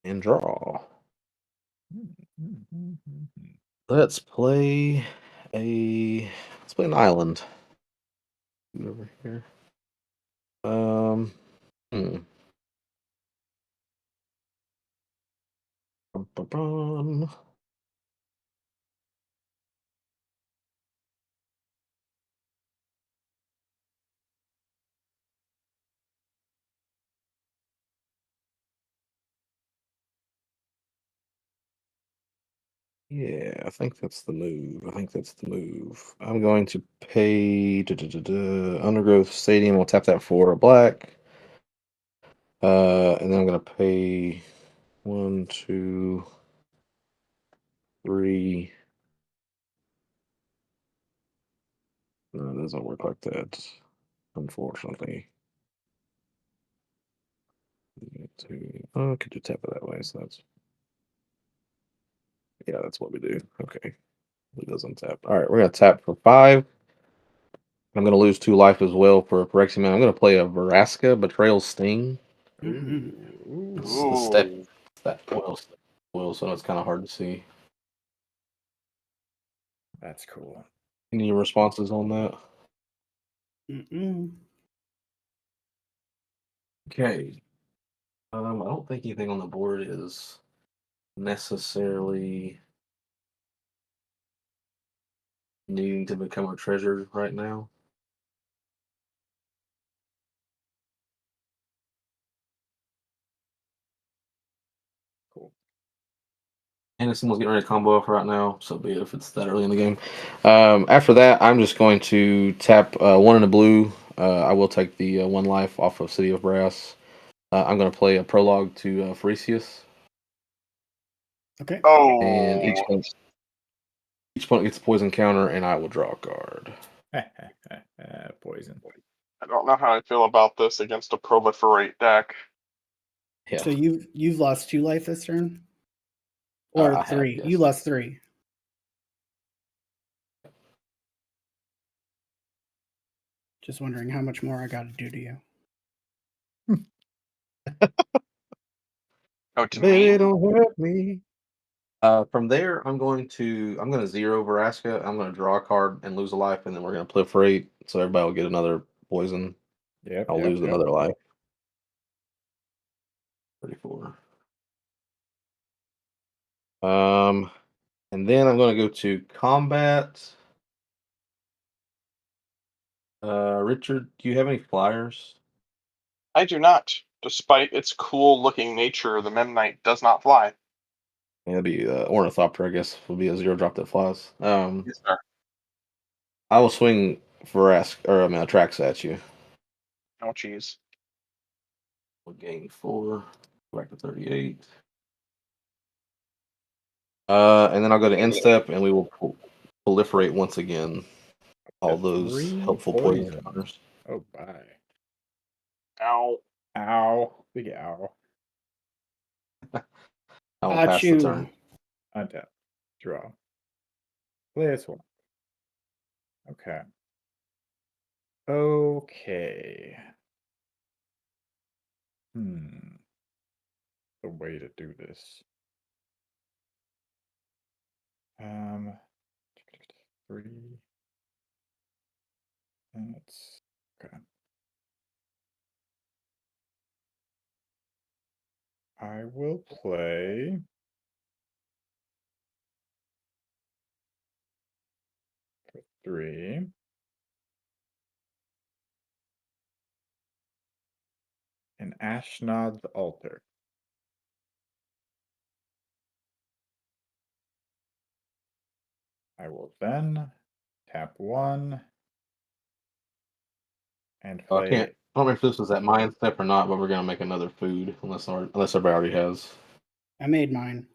and draw. Let's play an island. Over here. Hmm. Bum. Yeah, I think that's the move. I'm going to pay Undergrowth Stadium. We'll tap that for a black. And then I'm gonna pay 1, 2, 3. No, it doesn't work like that, unfortunately. Oh, could you tap it that way? So that's what we do. Okay, it doesn't tap. All right, we're gonna tap for 5. I'm gonna lose 2 life as well for Phyrexian. I'm gonna play a Veraska Betrayal Sting. Mm-hmm. It's the step Ooh. that foil, so it's kind of hard to see. That's cool. Any responses on that? Mm-mm. Okay. I don't think anything on the board is necessarily needing to become a treasure right now. Cool. And if someone's getting ready to combo off right now, so be it if it's that early in the game. After that, I'm just going to tap 1 in a blue. I will take the 1 life off of City of Brass. I'm going to play a prologue to Phyrexius. Okay. And Oh. each opponent gets a poison counter, and I will draw a card. Poison. I don't know how I feel about this against a proliferate deck. Yeah. So you've lost 2 life this turn, or I have, 3. yes. You lost 3. Just wondering how much more I got to do to you. Oh, to Baby, me? don't hurt me. From there, I'm going to zero Veraska. I'm going to draw a card and lose a life, and then we're going to proliferate, so everybody will get another poison. Yep. I'll lose another life. 34. And then I'm going to go to combat. Richard, do you have any flyers? I do not. Despite its cool looking nature, the Memnite does not fly. Yeah, it'd be Ornithopter, I guess, would be a 0-drop that flies. Yes, sir. I will swing Verask, or I mean, Atrax at you. Oh, jeez. We'll gain 4. Back to 38. And then I'll go to end step, and we will proliferate once again all those 3 helpful poison poison. counters. Oh, bye. Ow. Ow. Big ow. I will pass the turn. Untap. Draw. Play this one. Okay. Okay. The way to do this. 3. That's okay. I will play 3. An Ashnod's Altar. I will then tap 1 and I can't. play. I don't remember if this was at mind step or not, but we're gonna make another food unless everybody already has. I made mine.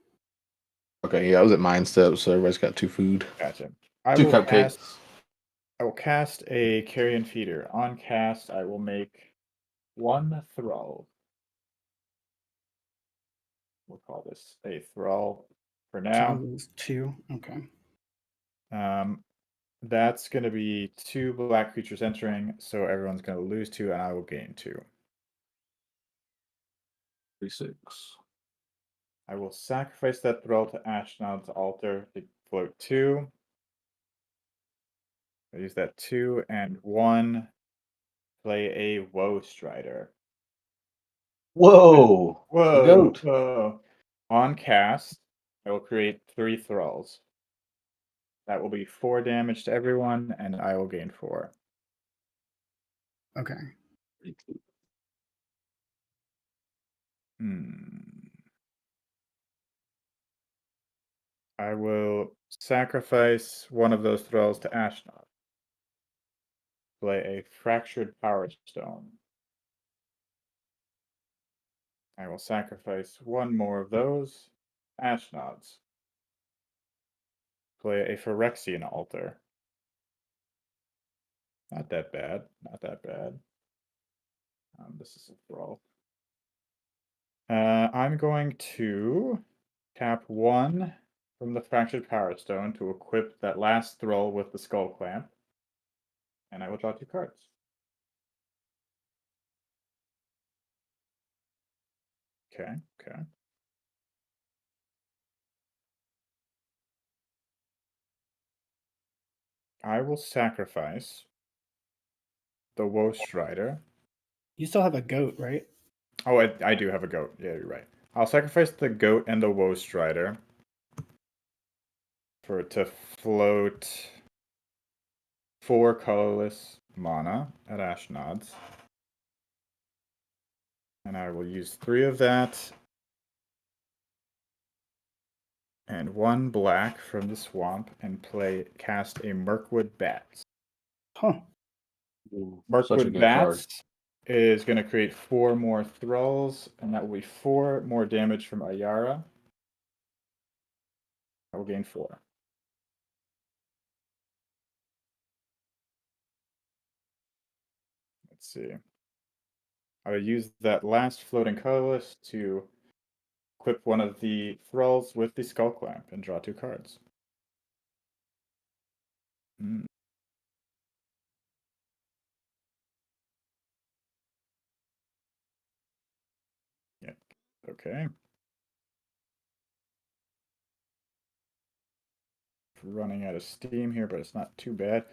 Okay, yeah, I was at mind step, so everybody's got 2 food, Gotcha. I 2 will cupcakes. cast a carrion feeder. On cast, I will make 1 thrall. We'll call this a thrall for So now. it was 2. Okay. That's going to be 2 black creatures entering, so everyone's going to lose 2, and I will gain 2. 36. I will sacrifice that thrall to Ashnod's Altar to float 2. I use that 2 and 1. Play a Woe Strider. Whoa! The Whoa! goat. Whoa! On cast, I will create 3 thralls. That will be 4 damage to everyone, and I will gain 4. Okay. I will sacrifice one of those thralls to Ashnod. Play a Fractured Power Stone. I will sacrifice 1 more of those Ashnods. Play a Phyrexian Altar. Not that bad. Not that bad. This is a thrall. I'm going to tap 1 from the Fractured Power Stone to equip that last thrall with the Skull Clamp. And I will draw 2 cards. Okay, okay. I will sacrifice the Woe Strider. You still have a goat, right? Oh, I do have a goat. Yeah, you're right. I'll sacrifice the goat and the Woe Strider for it to float 4 colorless mana at Ashnod's. And I will use 3 of that and 1 black from the swamp and cast a Mirkwood Bats. Huh. Ooh, such a Mirkwood good card. Bats is going to create 4 more thralls, and that will be 4 more damage from Ayara. I will gain 4. Let's see. I will use that last floating colorless to equip one of the thralls with the Skull Clamp and draw 2 cards. Yeah. Okay. Running out of steam here, but it's not too bad.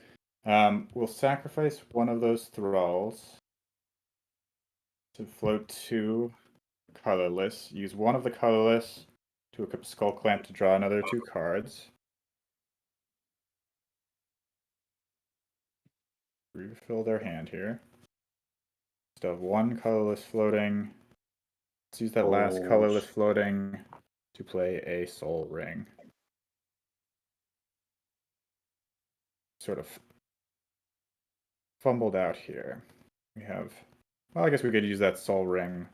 We'll sacrifice one of those thralls to float 2 colorless. Use 1 of the colorless to equip Skull Clamp to draw another 2 cards. Refill their hand here. Still have 1 colorless floating. Let's use that last colorless floating to play a Soul Ring. Sort of fumbled out here. We have, well, I guess we could use that Soul Ring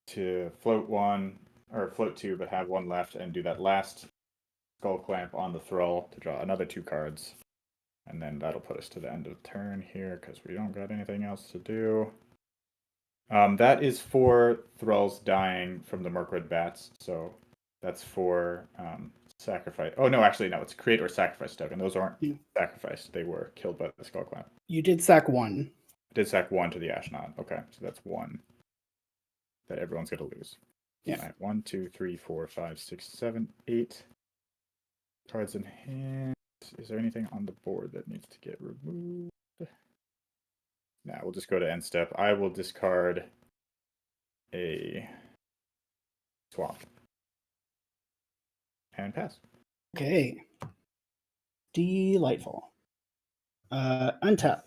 to float one or float two, but have one left, and do that last skull clamp on the thrall to draw another 2 cards. And then that'll put us to the end of the turn here because we don't got anything else to do. That is for thralls dying from the Mirkwood bats. So that's for sacrifice. Oh no, actually no, it's create or sacrifice token. Those aren't sacrificed; they were killed by the skull clamp. You did sack 1. I did sack 1 to the Ashnod. Okay, so that's 1 that everyone's gonna lose. Yeah. I have 1, 2, 3, 4, 5, 6, 7, 8 cards in hand. Is there anything on the board that needs to get removed? Nah, we'll just go to end step. I will discard a swamp and pass. Okay. Delightful. Untap.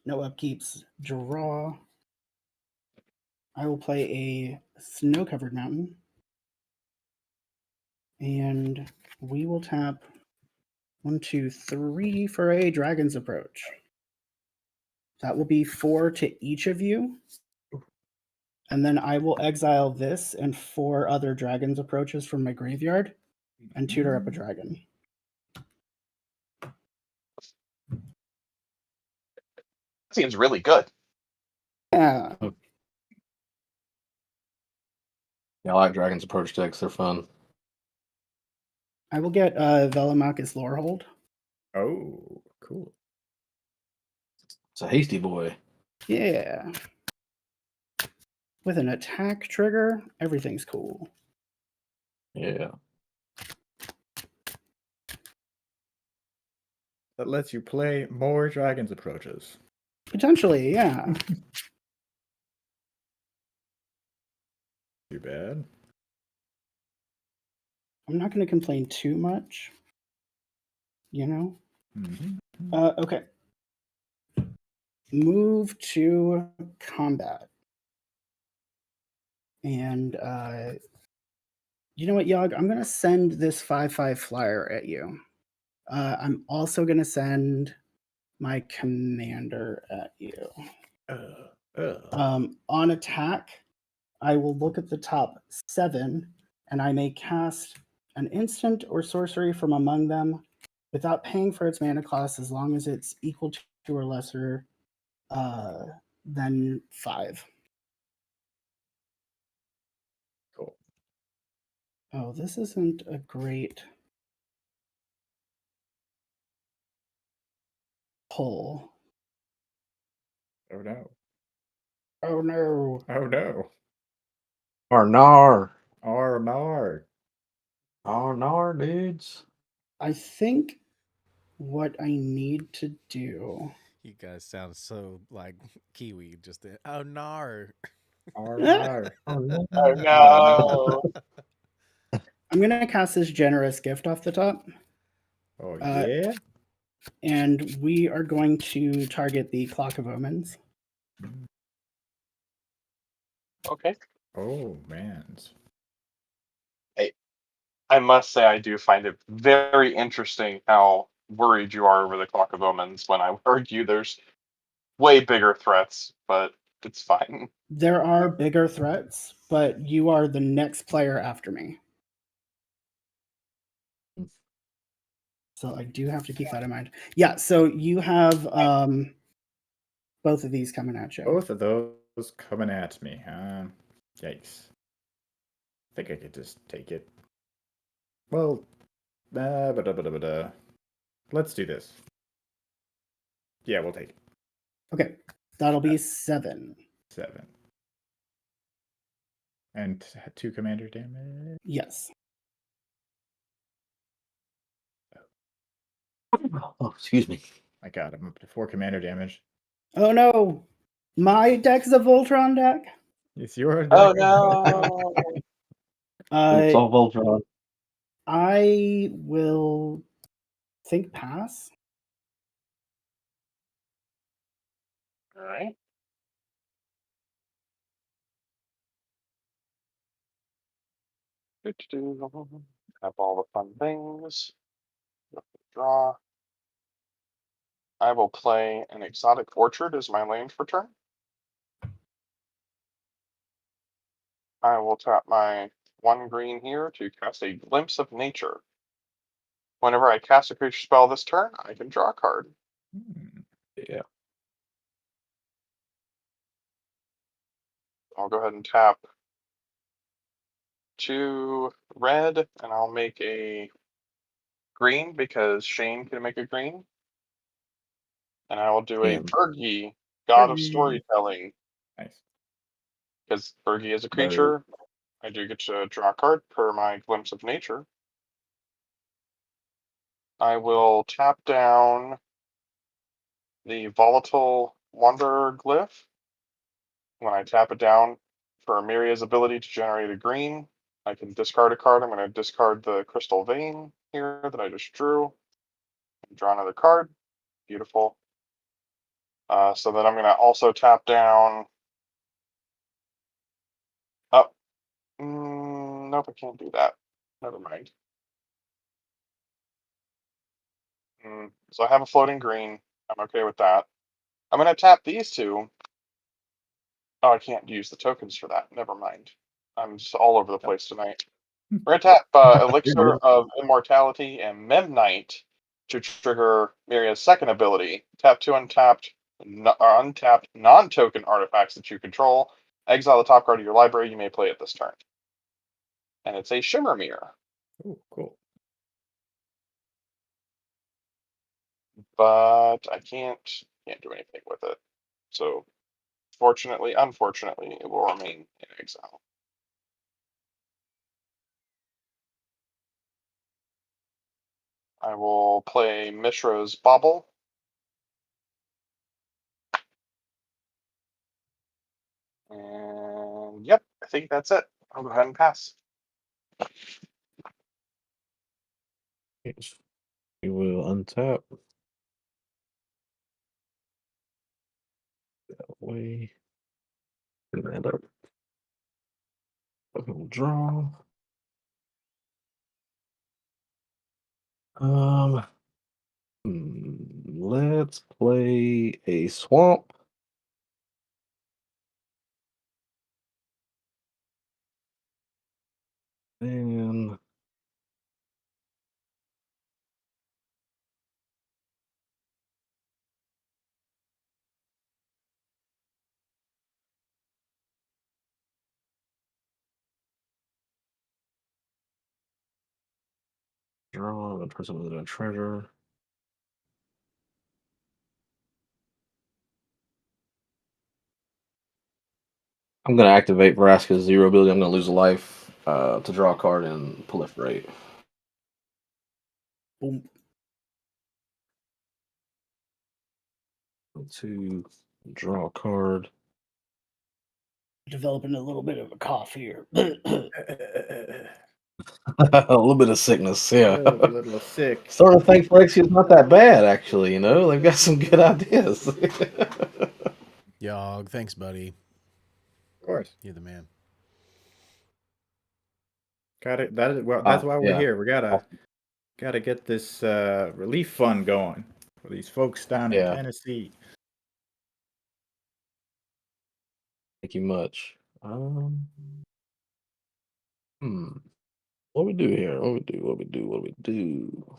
No upkeeps. Draw. I will play a snow-covered mountain. And we will tap 1, 2, 3 for a Dragon's Approach. That will be 4 to each of you. And then I will exile this and 4 other Dragon's Approaches from my graveyard and tutor up a dragon. Seems really good. Yeah. Yeah, I like Dragon's Approach decks. They're fun. I will get Velomachus Lorehold. Oh, cool. It's a hasty boy. Yeah. With an attack trigger, everything's cool. Yeah. That lets you play more Dragon's Approaches. Potentially, yeah. Too bad. I'm not going to complain too much. You know? Mm-hmm. Okay. Move to combat. And you know what, Yogg? I'm going to send this 5/5 flyer at you. I'm also going to send my commander at you. On attack, I will look at the top 7, and I may cast an instant or sorcery from among them without paying for its mana cost as long as it's equal to or lesser than 5. Cool. Oh, this isn't a great pull. Oh no. Oh no. Oh no. Arnar. Arnar. Arnar, dudes. I think what I need to do. You guys sound so like Kiwi. Just oh no. Arnar. Oh no. I'm going to cast this generous gift off the top. Oh yeah. And we are going to target the Clock of Omens. Okay. Oh man. I must say I do find it very interesting how worried you are over the Clock of Omens when I argue there's way bigger threats, but it's fine. There are bigger threats, but you are the next player after me. So I do have to keep that in mind. Yeah, so you have both of these coming at you. Both of those coming at me. Yikes. I think I could just take it. Well, let's do this. Yeah, we'll take it. Okay, that'll be 7. 7. And 2 commander damage. Yes. Oh, excuse me. I got him up to 4 commander damage. Oh no, my deck's a Voltron deck. It's your deck. Oh no. It's all Voltron. I will think pass. All right. Have all the fun things. Draw. I will play an Exotic Orchard as my land for turn. I will tap my 1 green here to cast a Glimpse of Nature. Whenever I cast a creature spell this turn, I can draw a card. Yeah. I'll go ahead and tap 2 red, and I'll make a green because Shane can make a green. And I will do a Damn. Bergie, God of Bergie. Storytelling. Nice. Because Bergie is a creature, I do get to draw a card per my Glimpse of Nature. I will tap down the Volatile Wanderer glyph. When I tap it down for Miria's ability to generate a green, I can discard a card. I'm going to discard the Crystal Vein here that I just drew. Draw another card. Beautiful. So then I'm going to also tap down. Oh, nope, I can't do that. Never mind. So I have a floating green. I'm okay with that. I'm going to tap these 2. Oh, I can't use the tokens for that. Never mind. I'm just all over the place tonight. We're going to tap Elixir of Immortality and Memnite to trigger Miria's second ability. Tap 2 untapped non-token artifacts that you control. Exile the top card of your library. You may play it this turn. And it's a Shimmer Mirror. Oh, cool. But I can't do anything with it. So, unfortunately, it will remain in exile. I will play Mishra's Bauble. And yep, I think that's it. I'll go ahead and pass. We will untap. That way. Bring that up. We'll draw. Let's play a swamp. And draw and turn something into a treasure. I'm gonna activate Vraska's 0 ability. I'm gonna lose a life to draw a card and proliferate. Boom. To draw a card. Developing a little bit of a cough here. A little bit of sickness, yeah. A little sick. Starting to think Phyrexia is not that bad, actually. You know, they've got some good ideas. Yog, thanks, buddy. Of course. You're the man. Got it. That's why we're yeah. here. We gotta get this relief fund going for these folks down in Yeah. Tennessee. Thank you much. What we do here? What we do?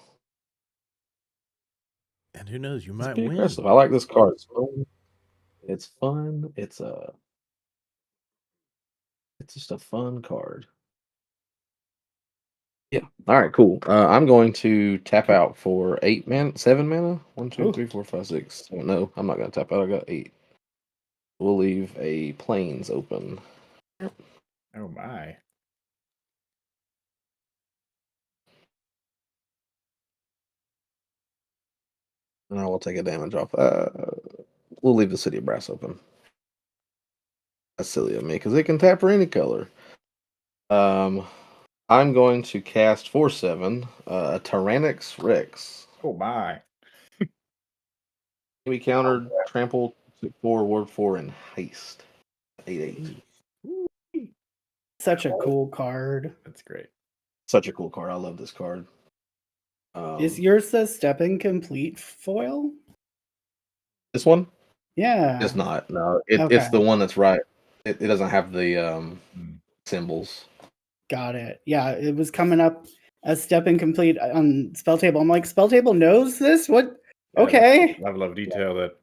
And who knows, you It's might pretty win. aggressive. I like this card. It's fun. It's just a fun card. Yeah. All right. Cool. I'm going to tap out for 7 mana. 1, 2, Ooh. 3, 4, 5, 6. Oh, no, I'm not gonna tap out. I got 8. We'll leave a plains open. Oh my. And I will take a damage off. We'll leave the City of Brass open. That's silly of me because it can tap for any color. I'm going to cast for 7 a Tyrannix Rex. Oh my. We countered trample 4, ward 4, and haste 8/8. Such a cool card. That's great. Such a cool card. I love this card. Is yours the Step Incomplete foil? This one? Yeah. It's not. No, it's Okay. the one that's right. It doesn't have the symbols. Got it. Yeah, it was coming up as step incomplete on spell table. I'm like, spell table knows this? What? Yeah, Okay. that's a level of detail that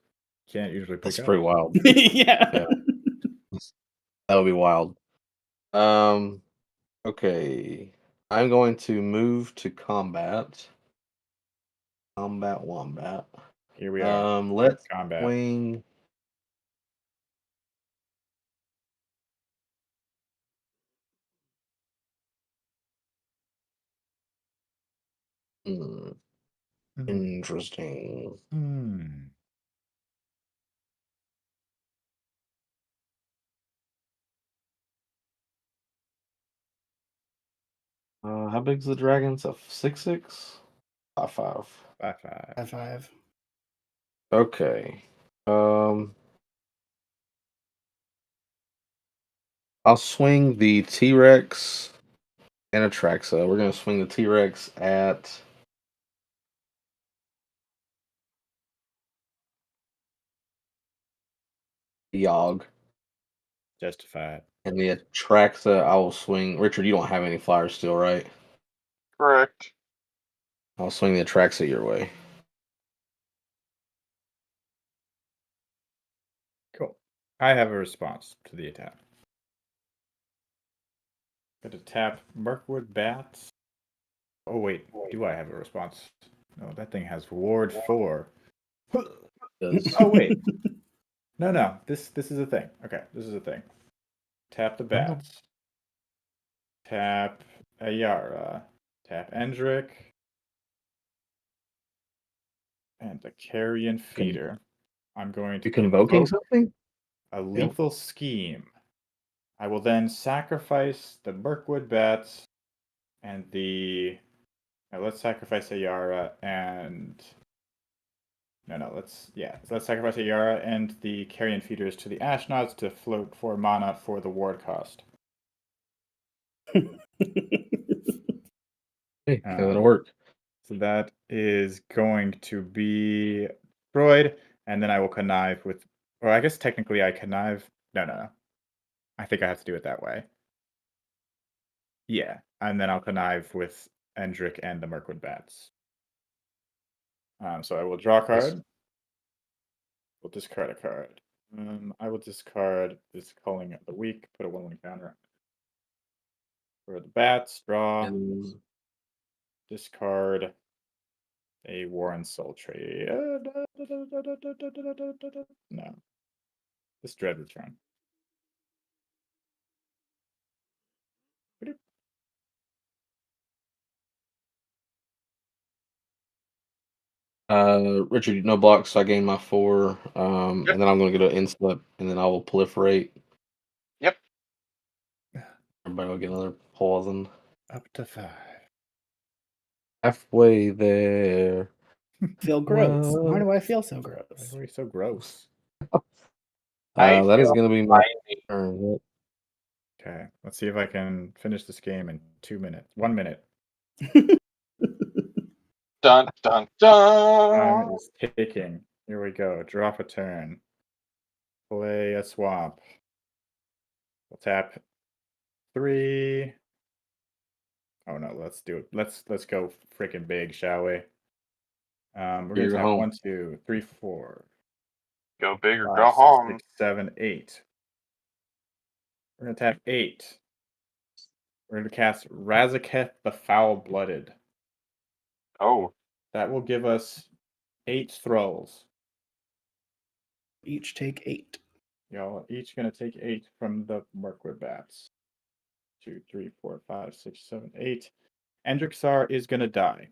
you can't usually pick That's up. pretty wild. Yeah. Yeah. That would be wild. Okay. I'm going to move to combat. Combat wombat. Here we are. Let's Combat. swing. Hmm, interesting. How big's the dragon? It's a 6/6? 5/5. 5/5. High five. Okay. I'll swing the T-Rex and Atraxa. We're gonna swing the T-Rex at Yogg. Justified. And the Atraxa, I will swing. Richard, you don't have any flyers still, right? Correct. I'll swing the Atraxa your way. Cool. I have a response to the attack. Got to tap Mirkwood Bats. Oh wait, do I have a response? No, that thing has Ward 4. Does Oh wait. No. This is a thing. Okay, this is a thing. Tap the bats. Tap Ayara. Tap Endrick. And the Carrion Feeder. I'm going to you convoking invoke something? a lethal scheme. I will then sacrifice the Mirkwood Bats and the. Now let's sacrifice Ayara and. No, let's sacrifice Ayara and the Carrion Feeders to the Ashnaughts to float 4 mana for the ward cost. Hey, that'll work. So that is going to be destroyed, and then I will connive with. Or I guess technically I connive. No. I think I have to do it that way. Yeah, and then I'll connive with Endrick and the Mirkwood Bats. So I will draw a card. We'll discard a card. I will discard this Culling of the Weak, put a 1/1 counter. For the bats, draw, And discard a Warren Sultry. No. This Dread Return. Richard, no blocks, so I gain my 4. Yep. And then I'm gonna go to Inslip, and then I will proliferate. Yep. Everybody will get another poison. Up to 5. Halfway there. Feel gross. Why Well, do I feel so Why gross? are we so gross? that is feel gonna be my tiny. turn. Okay, let's see if I can finish this game in 2 minutes. 1 minute. Dun dun Time dun. is ticking. Here we go. Drop a turn. Play a swamp. We'll tap 3. Oh no, let's do it. Let's go freaking big, shall we? We're gonna You're tap home. 1, 2, 3, 4, Go big or 5, go 6, home. 6, 7, 8. We're gonna tap 8. We're gonna cast Razaketh the Foul-Blooded. Oh. That will give us 8 thralls. Each take 8. Y'all are each gonna take 8 from the Mirkwood Bats. 2, 3, 4, 5, 6, 7, 8. Endrixar is gonna die.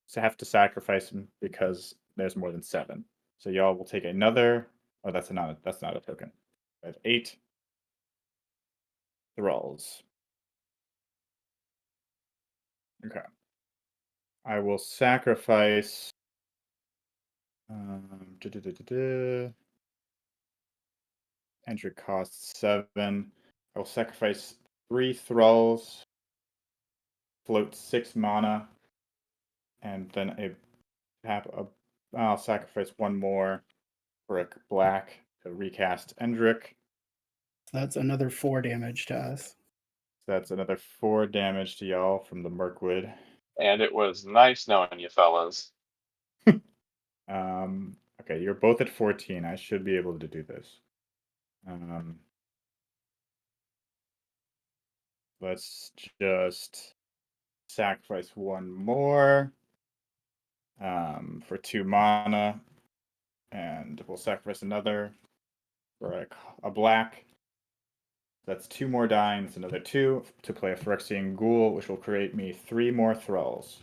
So I have to sacrifice him because there's more than 7. So y'all will take another. Oh, that's not a token. I have 8 thralls. Okay. I will sacrifice. Entry costs 7. I will sacrifice 3 thralls. Float 6 mana. And then I'll sacrifice 1 more for a black to recast Endrick. That's another 4 damage to us. So that's another 4 damage to y'all from the Mirkwood. And it was nice knowing you fellas. Okay, you're both at 14. I should be able to do this. Let's just sacrifice one more for 2 mana, and we'll sacrifice another for a black. That's 2 more dying. It's another 2 to play a Phyrexian Ghoul, which will create me 3 more Thralls.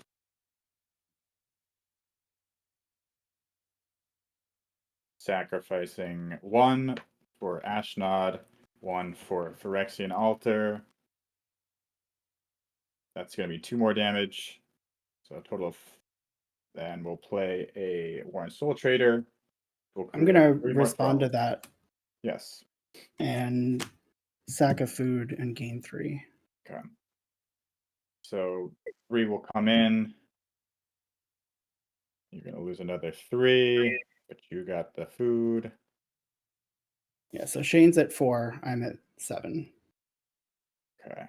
Sacrificing 1 for Ashnod, 1 for Phyrexian Altar. That's going to be 2 more damage. So a total of. Then we'll play a Warren Soul Trader. I'm gonna respond to that. Yes. And sack a food and gain 3. Okay. So 3 will come in. You're gonna lose another 3, but you got the food. Yeah, so Shane's at 4, I'm at 7. Okay.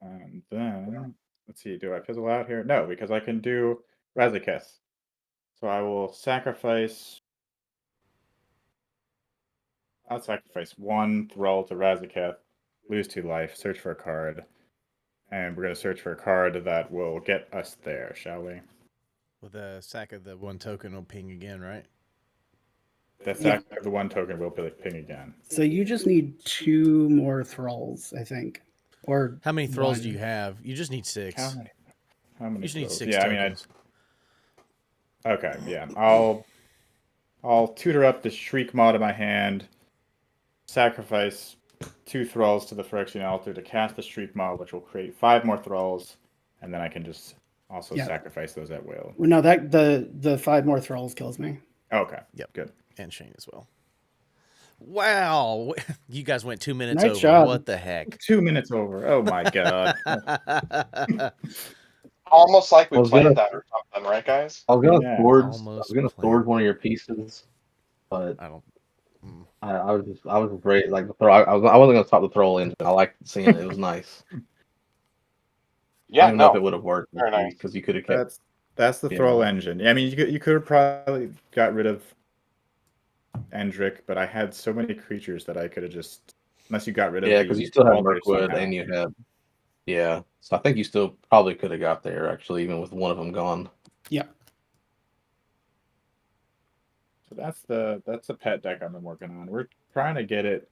And then let's see, do I fizzle out here? No, because I can do Razaketh. So I will sacrifice. I'll sacrifice 1 Thrall to Razaketh, lose 2 life, search for a card. And we're going to search for a card that will get us there, shall we? With a sack of the 1 token will ping again, right? The sack of the 1 token will ping again. So you just need 2 more Thralls, I think. Or how many Thralls 1. do you have? You just need 6. How many you just need Thralls? 6 tokens. Okay, yeah. I'll tutor up the Shriek mod in my hand, sacrifice 2 Thralls to the Phyrexian Altar to cast the Shriek mod, which will create 5 more Thralls, and then I can just also sacrifice those at will. Well, no, that the 5 more Thralls kills me. Okay. Yep. Good. And Shane as well. Wow. You guys went 2 minutes Nice over. job. What the heck? 2 minutes over. Oh my god. Almost like we played that or something, right, guys? I was gonna Yeah, sword one of your pieces, but I don't. I was just ready like the throw. I wasn't gonna stop the throw engine. I liked seeing it. It was nice. Yeah, I don't know if it would have worked Very nice. because you could have kept. That's the Thrall engine. I mean, you could have probably got rid of Endrick, but I had so many creatures that I could have just, unless you got rid of. Yeah, because you still have Mirkwood and you have. Yeah, so I think you still probably could have got there actually, even with one of them gone. Yeah. So that's the pet deck I've been working on. We're trying to get it,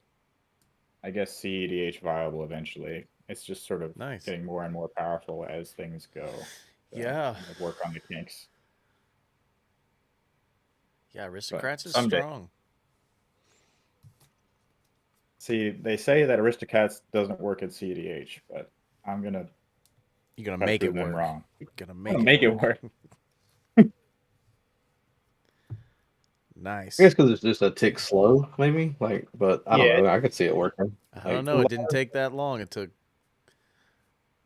I guess, CEDH viable eventually. It's just sort of getting more and more powerful as things go. So yeah. Work on the kinks. Yeah, Aristocrats is strong. See, they say that Aristocrats doesn't work at CEDH, but I'm gonna. You're gonna make it work. Wrong. You're gonna make it work. Nice. I guess because it's just a tick slow, maybe. Like, but I don't know. I could see it working. I don't know. It didn't take that long. It took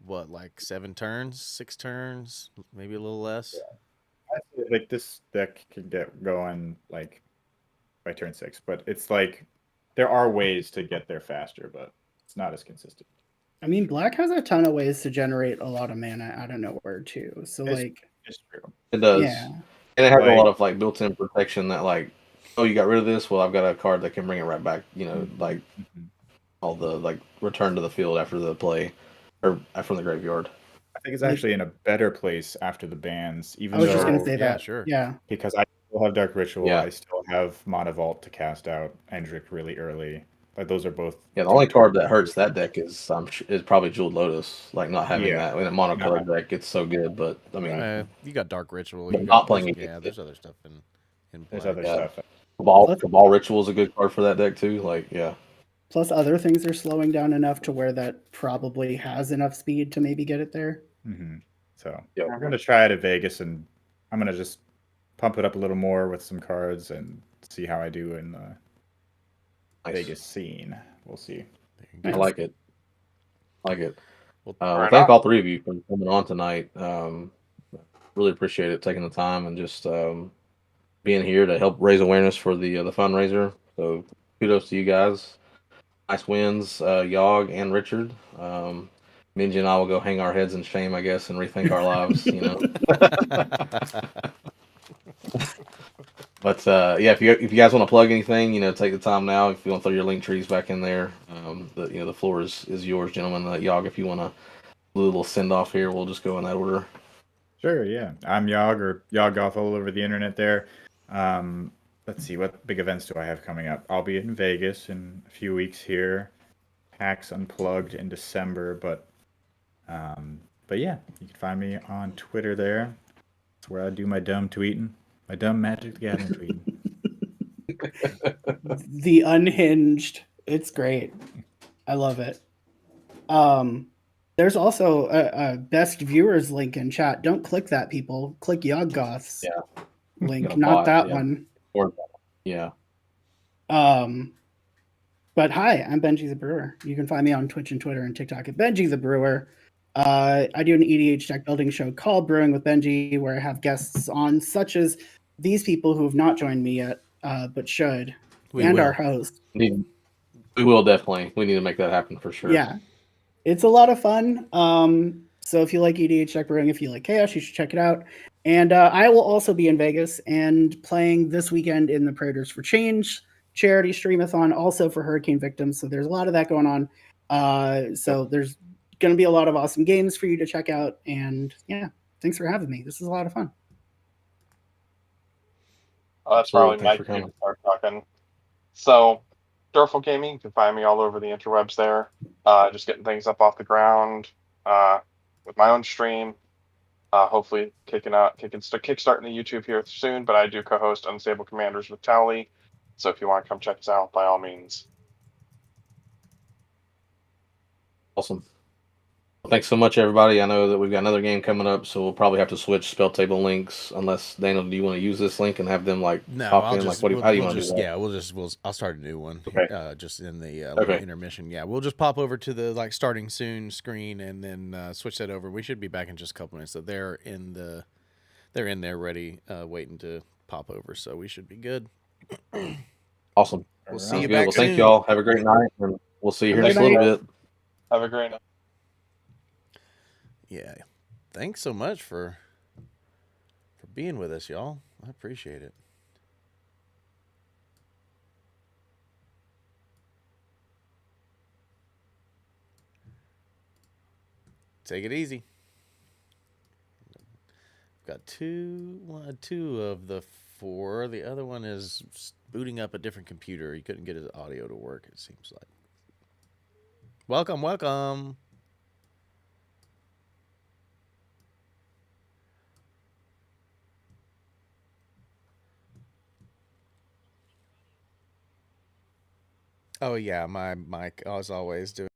what, like 7 turns, 6 turns, maybe a little less. Yeah. I feel like this deck can get going like by turn 6, but it's like there are ways to get there faster, but it's not as consistent. I mean, Black has a ton of ways to generate a lot of mana out of nowhere too. So it's true. It does. Yeah. And it has a lot of like built-in protection that like, oh, you got rid of this. Well, I've got a card that can bring it right back. You know, like all the like return to the field after the play, or from the graveyard. I think it's actually in a better place after the bans. Even I was just gonna say that. Sure. Yeah. Because I still have Dark Ritual. Yeah. I still have Mana Vault to cast out Endrick really early. Like those are both. Yeah, the only card that hurts that deck is probably Jeweled Lotus. Like not having that in a monocolored deck, it's so good. But I mean, you got Dark Ritual. But not playing it. Yeah, there's other stuff in play. There's other stuff. Cabal Ritual is a good card for that deck too. Like Plus, other things are slowing down enough to where that probably has enough speed to maybe get it there. Mm-hmm. So we're gonna try it at Vegas, and I'm gonna just pump it up a little more with some cards and see how I do in the Vegas scene. We'll see. I like it. Well, thank all 3 of you for coming on tonight. Really appreciate it, taking the time and just being here to help raise awareness for the fundraiser. So kudos to you guys. Nice wins, Yogg and Richard. Minji and I will go hang our heads in shame, I guess, and rethink our lives. But yeah, if you guys want to plug anything, take the time now. If you want to throw your link trees back in there, the floor is yours, gentlemen. Yog, if you want to do a little send off here, we'll just go in that order. Sure, yeah. I'm Yog or Yog Golf all over the internet there. Let's see, what big events do I have coming up? I'll be in Vegas in a few weeks here. PAX Unplugged in December, but yeah, you can find me on Twitter there. That's where I do my dumb tweeting, my dumb Magic the Gathering tweeting. The unhinged. It's great. I love it. There's also a best viewers link in chat. Don't click that, people. Click Yoggoth's link, Got a not bot, that yeah. one. Yeah. But hi, I'm Benji the Brewer. You can find me on Twitch and Twitter and TikTok at Benji the Brewer. I do an EDH deck building show called Brewing with Benji, where I have guests on, such as these people who have not joined me yet, but should, and our host. We will definitely. We need to make that happen for sure. Yeah, it's a lot of fun. So if you like EDH deck brewing, if you like chaos, you should check it out. And I will also be in Vegas and playing this weekend in the Predators for Change charity streamathon, also for hurricane victims. So there's a lot of that going on. So there's going to be a lot of awesome games for you to check out. And yeah, thanks for having me. This is a lot of fun. Oh, that's Absolutely. probably my Thanks for cue to start talking. So, Durful Gaming, you can find me all over the interwebs there. Just getting things up off the ground with my own stream. Hopefully kickstarting the YouTube here soon, but I do co-host Unstable Commanders with Towley. So if you want to come check us out, by all means. Awesome. Well, thanks so much, everybody. I know that we've got another game coming up, so we'll probably have to switch spell table links. Unless Daniel, do you want to use this link and have them pop in? How do you want to do that? Yeah, I'll start a new one. Okay. Just in the little intermission. Yeah, we'll just pop over to the starting soon screen and then switch that over. We should be back in just a couple minutes. So they're in there ready, waiting to pop over. So we should be good. Awesome. We'll see you back soon. Thank you all. Have a great night, and we'll see you here in just a little bit. Have a great night. Yeah. Thanks so much for being with us, y'all. I appreciate it. Take it easy. Got two of the 4. The other one is booting up a different computer. He couldn't get his audio to work, it seems like. Welcome. Oh yeah, my mic, as always, doing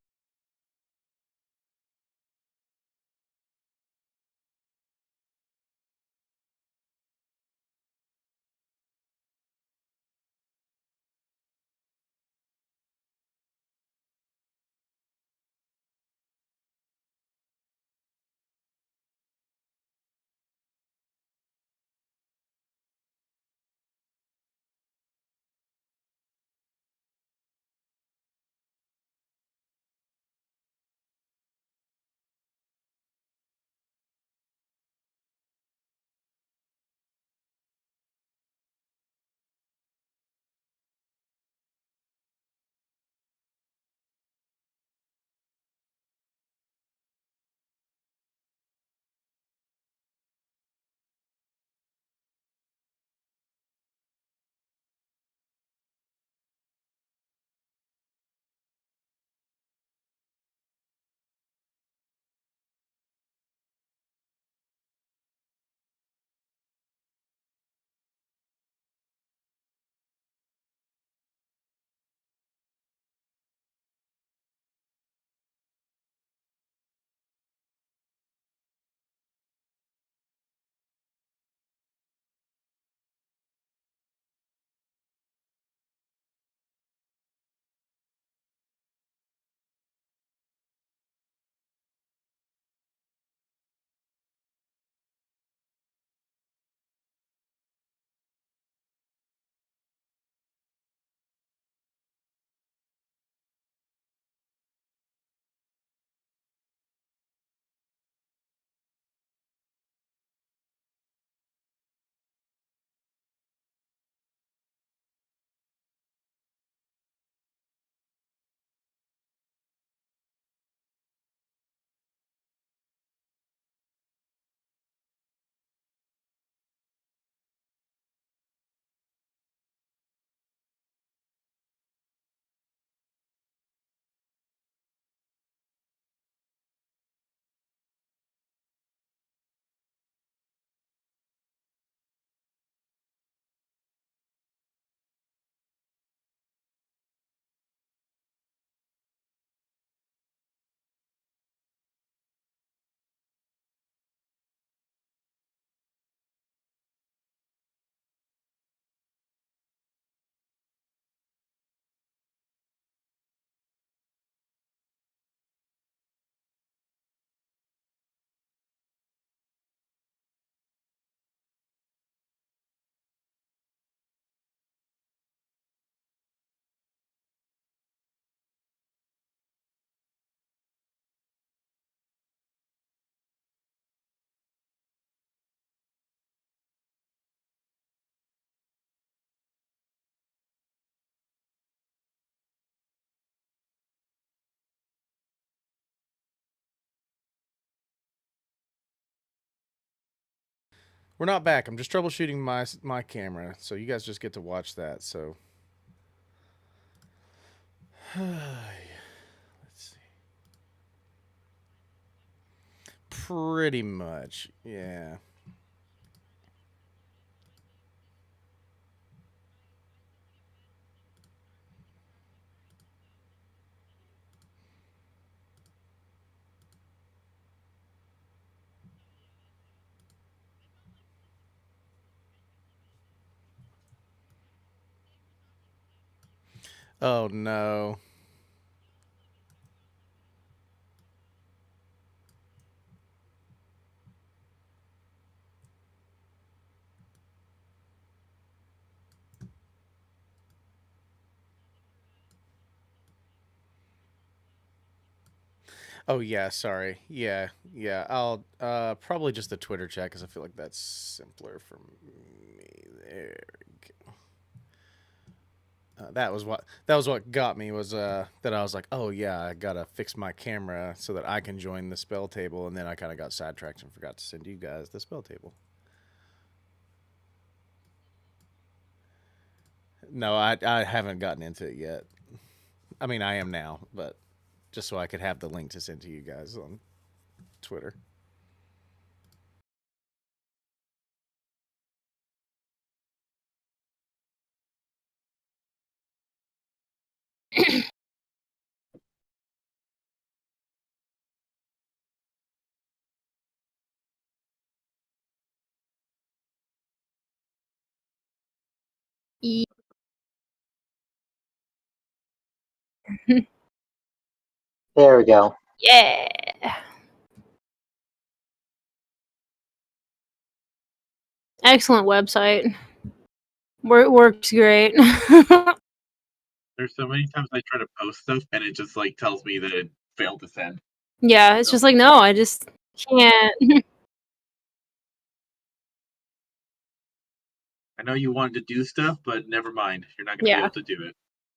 We're not back. I'm just troubleshooting my camera, so you guys just get to watch that. So, let's see. Pretty much, yeah. Oh no. Oh yeah, sorry. Yeah, yeah. I'll probably just the Twitter chat because I feel like that's simpler for me. There we go. That was what got me was that I was like, oh yeah, I gotta fix my camera so that I can join the spell table, and then I kind of got sidetracked and forgot to send you guys the spell table. No, I haven't gotten into it yet. I mean, I am now, but just so I could have the link to send to you guys on Twitter. There we go. Yeah. Excellent website. Works great. There's so many times I try to post stuff and it just like tells me that it failed to send. Yeah, it's just like, no, I just can't. I know you wanted to do stuff, but never mind. You're not gonna be Yeah. able to do it.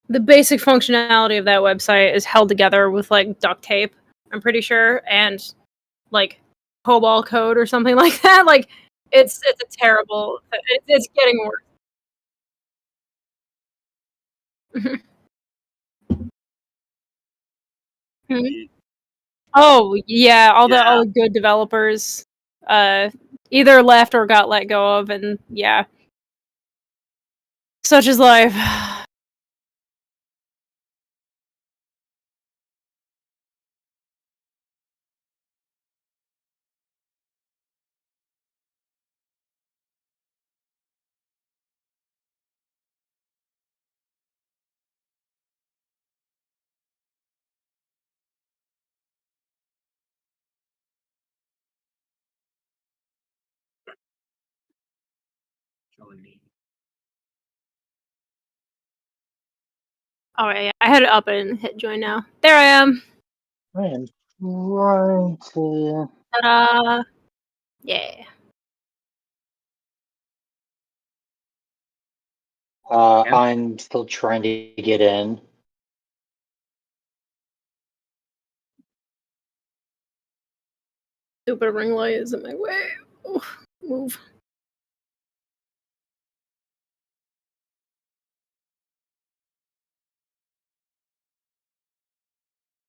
The basic functionality of that website is held together with like duct tape, I'm pretty sure, and like COBOL code or something like that. Like it's a terrible. It's getting worse. Mhm. Oh yeah, all the good developers either left or got let go of, and yeah, such is life. Oh yeah, I had it up and hit join now. There I am. I am trying to. Ta-da! Yeah. I'm still trying to get in. Stupid ring light is in my way. Oh, move.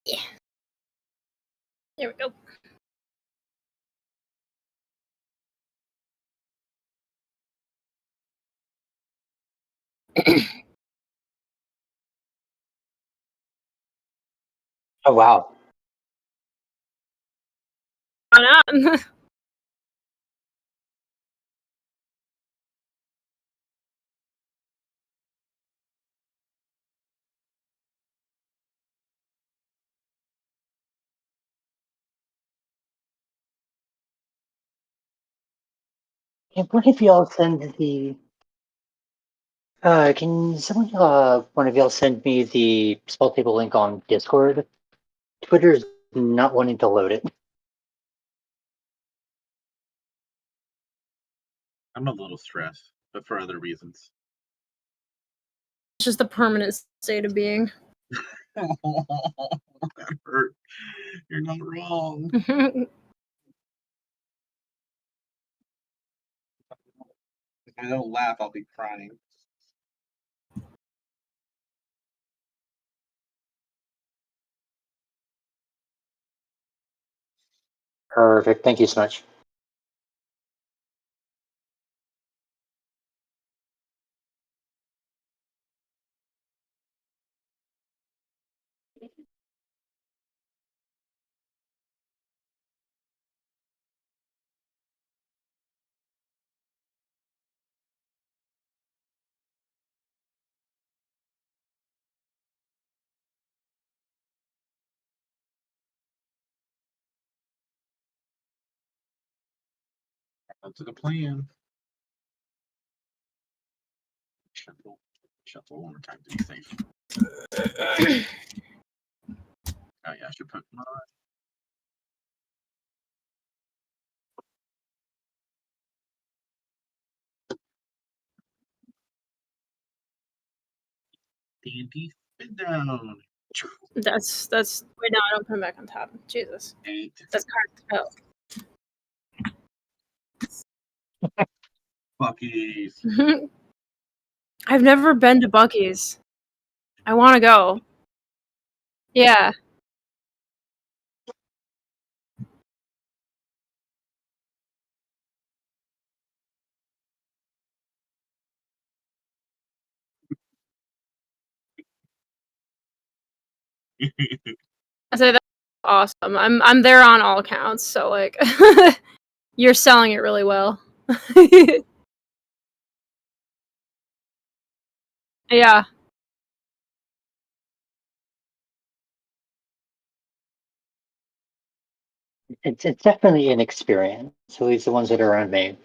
Yeah. There we go. Oh wow. Why not? Can one of y'all send the? Can someone one of y'all send me the spell table link on Discord? Twitter's not wanting to load it. I'm a little stressed, but for other reasons. It's just the permanent state of being. That hurt. You're not wrong. If I don't laugh, I'll be crying. Perfect. Thank you so much. Up to the plan. Shuffle one more time to be safe. Oh yeah, I should put my D&D spin down. That's wait, no, I don't put him back on top. Jesus. 8. That's card Bucky's. spell. I've never been to Bucky's. I want to go. Yeah. I say that's awesome. I'm there on all counts, so like you're selling it really well. Yeah. It's definitely an experience, at least the ones that are around me.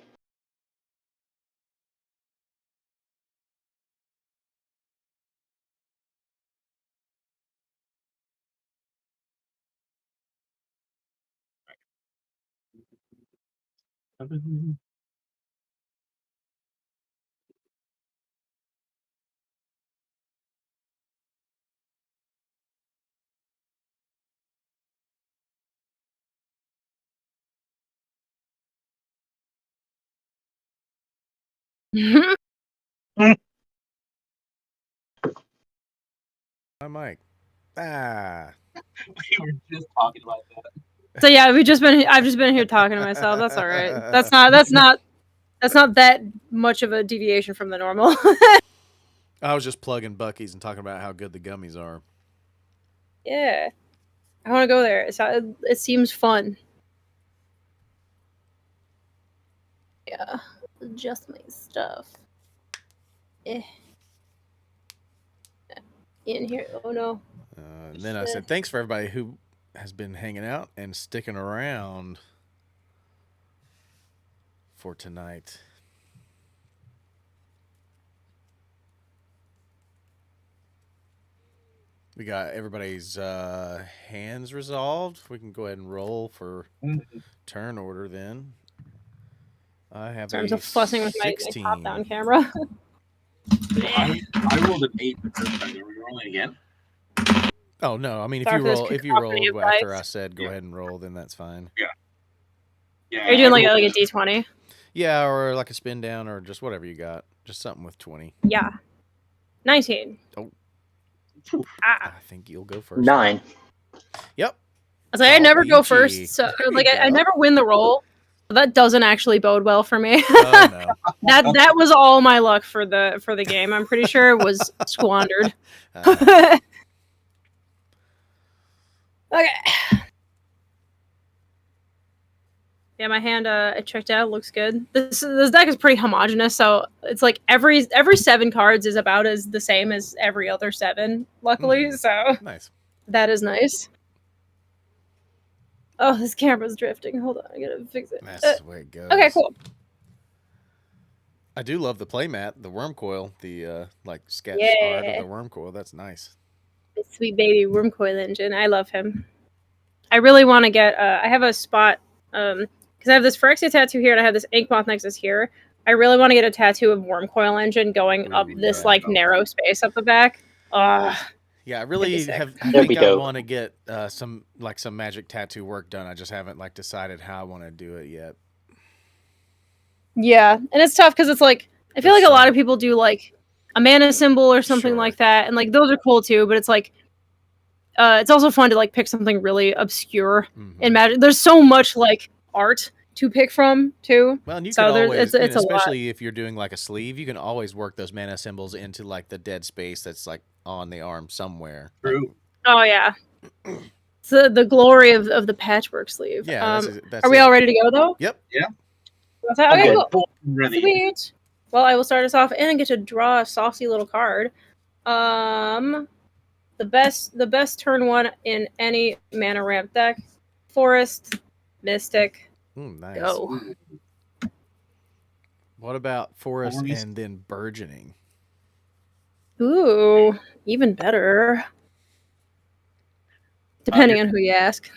My mic. Ah. We were just talking about that. So yeah, I've just been here talking to myself. That's all right. That's not that much of a deviation from the normal. I was just plugging Bucky's and talking about how good the gummies are. Yeah. I want to go there. It seems fun. Yeah. Just my stuff. Eh. In here. Oh no. And then I said, thanks for everybody who has been hanging out and sticking around for tonight. We got everybody's hands resolved. We can go ahead and roll for turn order then. I have Sorry, I'm a so fussing with my 16. top-down camera. I rolled an 8 the first time. Are we rolling again? Oh no! I mean, Sorry for this if you cacophony rolled of after dice. I said go ahead and roll, then that's fine. Yeah. Are you doing like a D20? Yeah, or like a spin down, or just whatever you got. Just something with 20. Yeah. 19. Oh. Ah. I think you'll go first. 9. Yep. I was like, I never go peachy. first, so There like you I go. never win the roll. That doesn't actually bode well for me. Oh no. that was all my luck for the game. I'm pretty sure it was squandered. Okay. Yeah, my hand it checked out. Looks good. This deck is pretty homogenous, so it's like every 7 cards is about as the same as every other 7. Luckily, so nice. that is nice. Oh, this camera's drifting. Hold on, I gotta fix it. That's the way it goes. Okay, cool. I do love the playmat, the worm coil, the like sketch art of the worm coil. That's nice. The sweet baby worm coil engine. I love him. I really want to get. I have a spot because I have this Phyrexia tattoo here, and I have this ink moth nexus here. I really want to get a tattoo of worm coil engine going up this like narrow space up the back. Yeah, I really have. I That'd think be I dope. want to get some magic tattoo work done. I just haven't like decided how I want to do it yet. Yeah, and it's tough because it's like I feel like That's a lot of people do like a mana symbol or something Sure. like that, and like those are cool too. But it's like, it's also fun to like pick something really obscure in Mhm. Magic. There's so much like art to pick from too. Well, and you So can there's always, it's a lot. especially if you're doing like a sleeve, you can always work those mana symbols into like the dead space that's like on the arm somewhere. Like, True. Oh yeah. It's the glory of the patchwork sleeve. yeah, that's Are we it. all ready to go though? Yep. Okay, Okay. cool. Full and ready. Sweet. Well, I will start us off and get to draw a saucy little card. The best turn one in any mana ramp deck. Forest, Mystic, Nice. go. What about forest Forest. and then burgeoning? Ooh, even better. Depending on who you ask.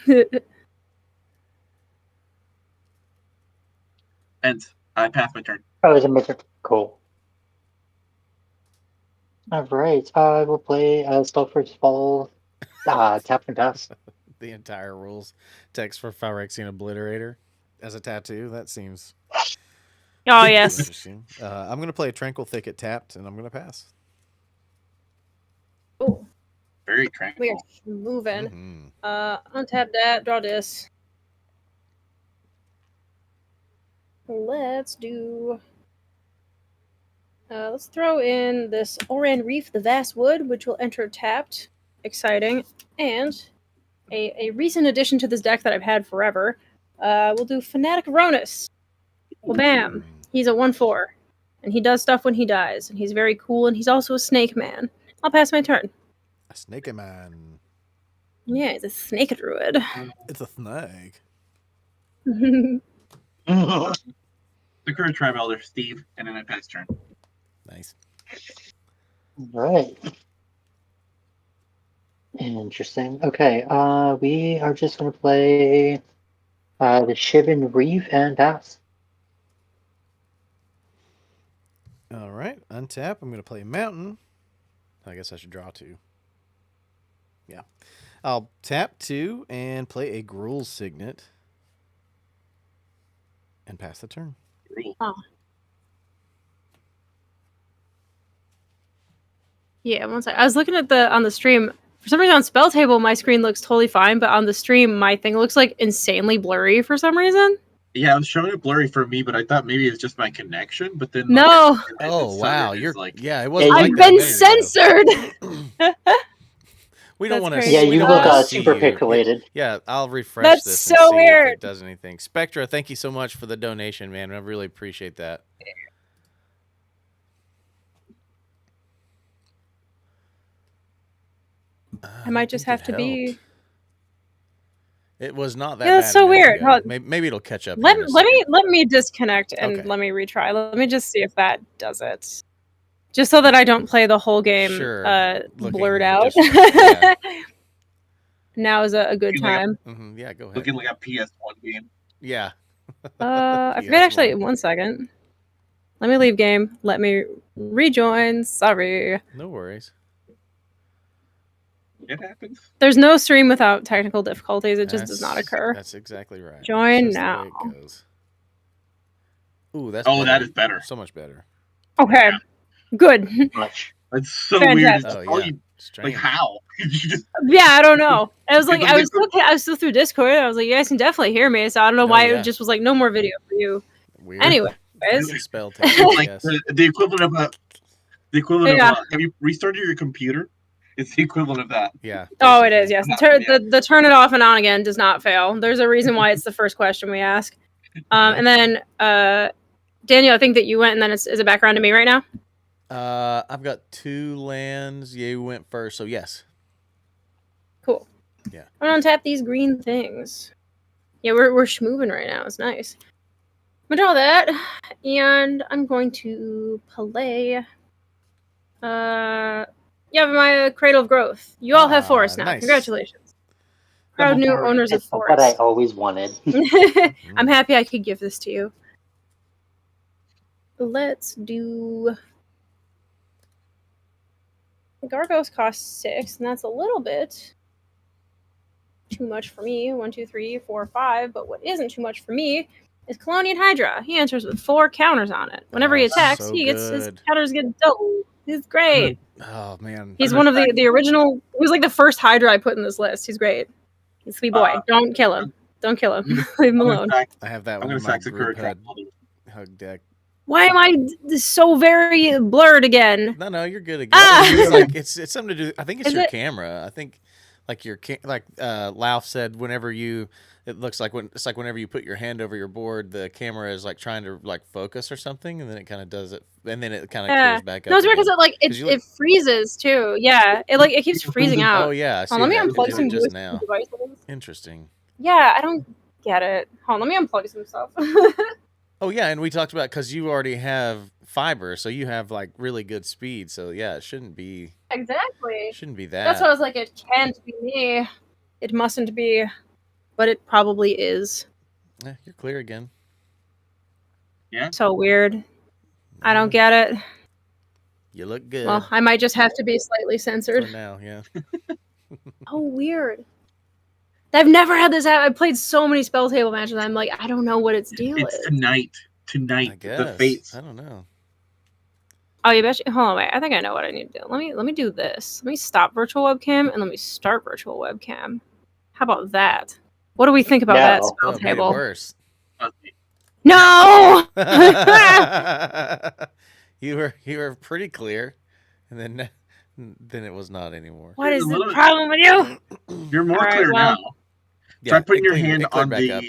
And I passed my turn. Oh, it's a mythic. Cool. All right. I will play Spellforce Fall. Tap and pass. The entire rules text for Phyrexian Obliterator as a tattoo. That seems Oh yes. interesting. I'm going to play Tranquil Thicket tapped, and I'm going to pass. Ooh, Very we are tranquil. moving. Mhm. Untap that. Draw this. Let's do. Let's throw in this Oran Reef, the Vast Wood, which will enter tapped. Exciting. And a recent addition to this deck that I've had forever. We'll do Fanatic Ronus. Well, bam. He's a 1/4. And he does stuff when he dies. And he's very cool, and he's also a snake man. I'll pass my turn. A snake man. Yeah, he's a snake druid. It's a snake. The current tribe elder, Steve, and then I pass turn. Nice. All right. Interesting. Okay. We are just gonna play the Shivan Reef and pass. All right. Untap. I'm going to play Mountain. I guess I should draw 2. Yeah. I'll tap 2 and play a Gruul Signet and pass the turn. Rule. Yeah, one sec. I was looking at on the stream. For some reason on Spell Table, my screen looks totally fine, but on the stream, my thing looks like insanely blurry for some reason. Yeah, it was showing it blurry for me, but I thought maybe it was just my connection. But then, No. Oh, wow. You're like, yeah, it wasn't Yeah, like I've that a been minute ago. censored. We don't That's want to. crazy. Yeah, you don't look wanna super pixelated. Yeah, I'll refresh That's this so and see if weird. it does anything. Spectra, thank you so much for the donation, man. I really appreciate that. I might just have to be. It was not that Yeah, bad. that's so a minute weird. ago. Hold- Maybe it'll catch up. Let here in a let second. me disconnect and Okay. let me retry. Let me just see if that does it. Just so that I don't play the whole game Sure. blurred Looking out. just- yeah. Now is a good Looking like time. Yeah, go ahead. looking like a PS1 game. Yeah. I forget actually. 1 second. Let me leave game. Let me rejoin. Sorry. No worries. It happens. There's no stream without technical difficulties. It just does not That's- occur. That's exactly right. Join It's just the now. way it goes. Ooh, that's Oh, better. that is better. So much better. Okay. Good. Much. That's so Fantastic. weird. It's Oh all yeah. you- Strange. like how? You just Yeah, I don't know. I was like, It's like I was still through Discord. I was like, you guys can definitely hear me. So I don't know Oh, why yeah. it just was like, no more video for you. Weird. Anyways, Spell it's test, like yes. the equivalent of a Yeah. have you restarted your computer? It's the equivalent of that. Yeah. oh, it basically. is. Yes, Yeah. the turn it off and on again does not fail. There's a reason why it's the first question we ask. And then Daniel, I think that you went, and then is it back around to me right now? I've got 2 lands. You went first, so yes. Cool. Yeah. I'm gonna untap these green things. Yeah, we're schmooving right now. It's nice. I'm gonna draw that, and I'm going to play. Yeah, my Cradle of Growth. You all have forest now. Nice. Congratulations. Proud new owners of It's what I forest. always wanted. I'm happy I could give this to you. Let's do. The Gargos cost 6, and that's a little bit too much for me. 1, 2, 3, 4, 5. But what isn't too much for me is Colonian Hydra. He enters with 4 counters on it. Whenever he attacks, so he gets his good. counters get doubled. He's great. Oh man, He's one of the original. He was like the first Hydra I put in this list. He's great. He's a sweet boy. Don't kill him. Don't kill him. Leave him alone. I have that I'm one gonna in my sack group Sakura. hug deck. Why am I so very blurred again? No, you're good again. Ah! It's like it's something to do. I think it's Is your it? camera. I think like Lauf said, whenever it looks like whenever you put your hand over your board, the camera is like trying to like focus or something, and then it kind of does it, and then it kind of clears back up. No, it's weird again. because it freezes too. Yeah, it keeps freezing out. Oh yeah, I see let me that. unplug It some did just USB now. devices. Interesting. Yeah, I don't get it. Hold on, let me unplug some stuff. Oh yeah, and we talked about because you already have fiber, so you have like really good speed. So yeah, it shouldn't be Exactly. that. That's why I was like, it can't be me. It mustn't be, but it probably is. You're clear again. Yeah. So weird. I don't get it. You look good. Well, I might just have to be slightly censored. For now, yeah. Oh, weird. I've never had this happen. I played so many spell table matches. I'm like, I don't know what its deal It's is. tonight. I guess. The fates. I don't know. Oh, you bet. Hold on, wait. I think I know what I need to do. Let me do this. Let me stop virtual webcam and let me start virtual webcam. How about that? What do we think about that spell Oh, it made it table? worse. No. You were pretty clear, and then it was not anymore. What is the problem with you? You're more All right, clear well- now. Try putting your hand on back up.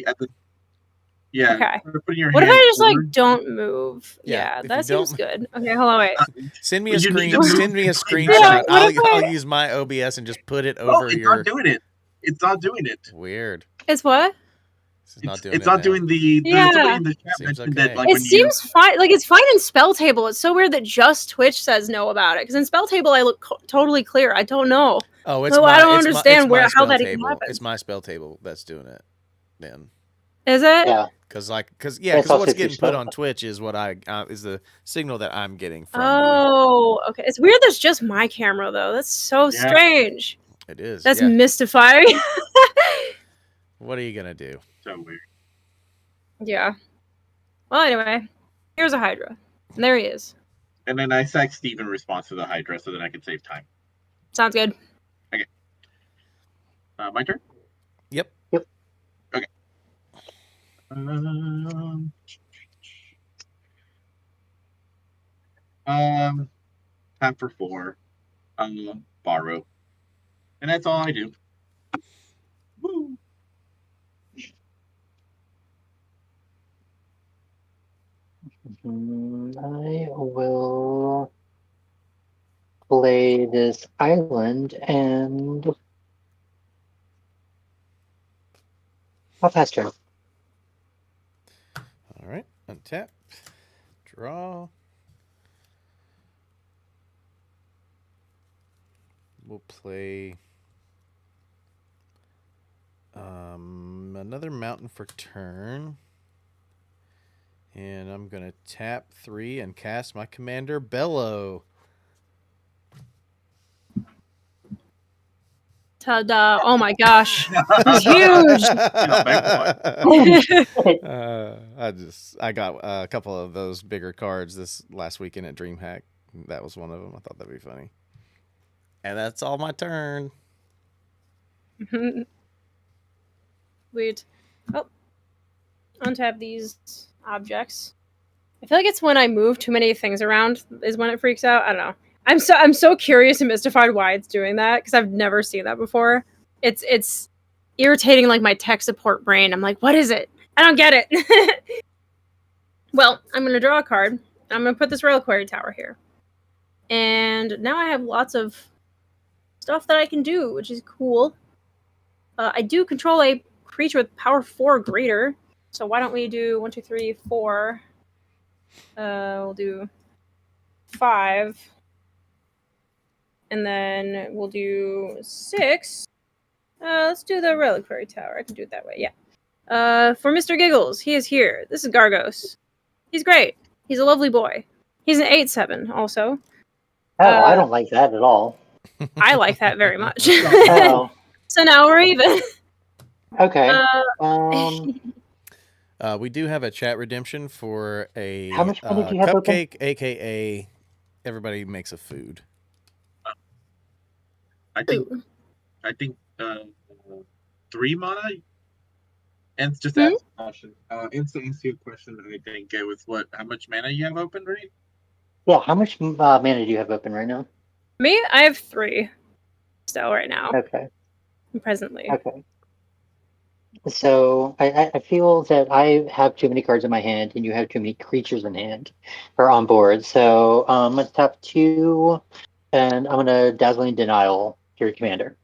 Yeah. Okay. Try putting your What if hand I just like forward. don't move? Yeah, Yeah, if you that seems don't- good. Okay, hold on, wait. Send me But a you need screen. to move Send me a like screenshot. that. What if I'll use my OBS and just put it No, over it's your. not doing it. It's not doing it. Weird. It's what? It's not doing It's it not now. doing the. Yeah. Somebody in the chat Seems mentioned okay. that like It when seems fine. Like it's fine in spell table. It's so weird that just Twitch says no about it. Because in spell table, I look totally clear. I don't know. Oh, it's No, my. I don't it's understand my how spell that even table. happens. It's my spell table that's doing it. Then. Is it? Yeah. Because It's what's also getting spell- put on Twitch is what is the signal that I'm getting from you. Oh, okay. It's weird. That's just my camera though. That's so Yeah. strange. It is. That's yeah. mystifying. What are you gonna do? so weird. Yeah. Well, anyway, here's a Hydra, and there he is. And then I sacked Steve in response to the Hydra, so then I could save time. Sounds good. My turn. Yep. Okay. Time for 4. Borrow, and that's all I do. Woo. I will play this island and I'll pass turn. All right. Untap. Draw. We'll play another mountain for turn. And I'm going to tap 3 and cast my commander, Bellow. Ta-da! Oh my gosh, it's huge. I got a couple of those bigger cards this last weekend at DreamHack. That was one of them. I thought that'd be funny. And that's all my turn. Weird. Oh, untap these objects. I feel like it's when I move too many things around is when it freaks out. I don't know. I'm so curious and mystified why it's doing that because I've never seen that before. It's irritating like my tech support brain. I'm like, what is it? I don't get it. Well, I'm gonna draw a card. I'm gonna put this reliquary tower here, and now I have lots of stuff that I can do, which is cool. I do control a creature with power 4 or greater. So why don't we do 1, 2, 3, 4? We'll do 5. And then we'll do 6. Let's do the reliquary tower. I can do it that way, yeah. For Mr. Giggles, he is here. This is Gargos. He's great. He's a lovely boy. He's an 8/7 also. Oh, I don't like that at all. I like that very much. Oh, So now we're even. okay. We do have a chat redemption for a How much mana do you have open? cupcake, aka everybody makes a food. I think Ooh. 3 mana. And just Hmm? ask a question. Answer your question. I think it was how much mana you have open, right? Yeah, how much mana do you have open right now? Me, I have 3 still right now, Okay. presently. Okay. So I feel that I have too many cards in my hand, and you have too many creatures in hand or on board. So let's tap 2, and I'm gonna Dazzling Denial to your commander.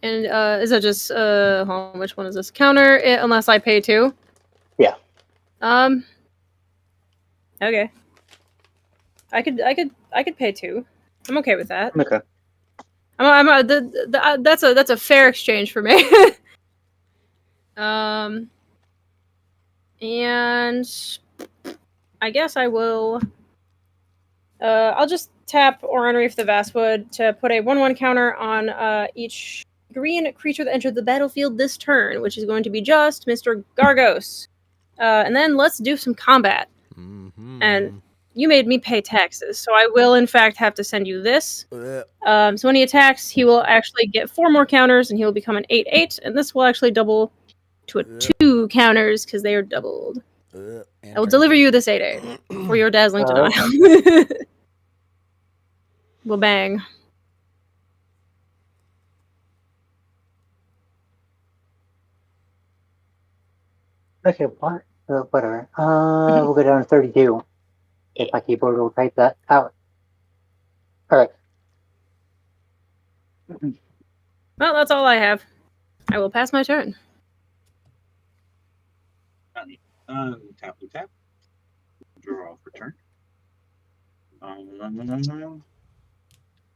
And is it just which one is this? Counter it unless I pay 2? Yeah. Okay. I could pay 2. I'm okay with that. Okay. That's a fair exchange for me. And I guess I will. I'll just tap or unreef the Vastwood to put a 1/1 counter on each green creature that entered the battlefield this turn, which is going to be just Mr. Gargos. And then let's do some combat. Mm-hmm. And you made me pay taxes, so I will in fact have to send you this. Uh, So when he attacks, he will actually get 4 more counters, and he will become an 8/8, and this will actually double to a 2 counters because they are doubled. I will deliver you this 8/8 for your dazzling denial. Well, bang. Okay, what? Whatever. We'll go down to 32. If my keyboard will type that out. All right. Well, that's all I have. I will pass my turn. Tap. Draw for turn.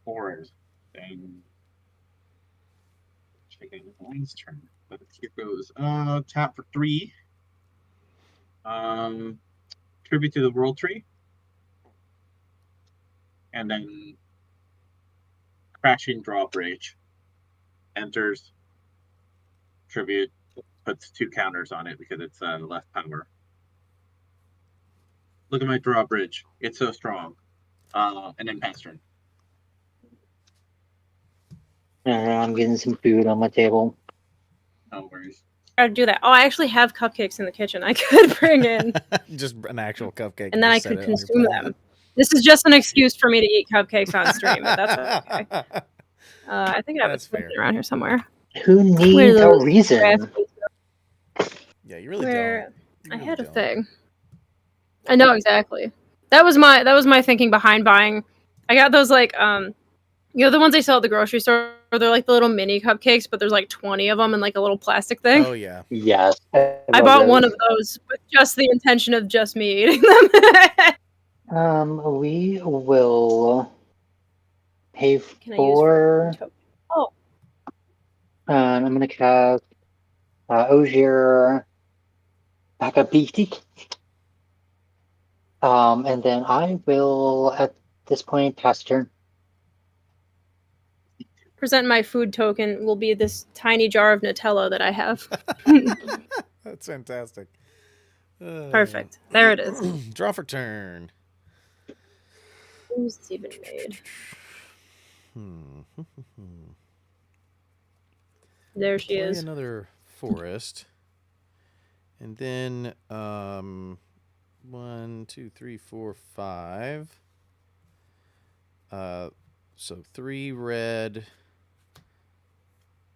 Forest. Then checking Elaine's turn. But here goes. Tap for 3. Tribute to the World Tree. And then Crashing Drawbridge. Enters. Tribute. Puts 2 counters on it because it's less power. Look at my drawbridge. It's so strong. And then pass turn. I'm getting some food on my table. No worries. I'd do that. Oh, I actually have cupcakes in the kitchen. I could bring in, just an actual cupcake, and then I just set could it on your consume plate. them. This is just an excuse for me to eat cupcakes on stream, but that's okay. I think I have That's a spoon fair. around here somewhere. Who needs a those reason? recipes Yeah, you really where don't. I You had a really don't. thing. I know exactly. That was my thinking behind buying. I got those like you know the ones they sell at the grocery store. They're like the little mini cupcakes, but there's like 20 of them in like a little plastic thing. Oh yeah. Yes. I bought one of those with just the intention of just me eating them. We will pay Can I use for. Oh, I'm gonna cast Ogier Backup Beefsteak. And then I will at this point pass turn. present my food token will be this tiny jar of Nutella that I have. That's fantastic. Perfect. There it is. Draw for turn. Who's this even made? There she Play is. another forest. And then 1, 2, 3, 4, 5. So 3 red.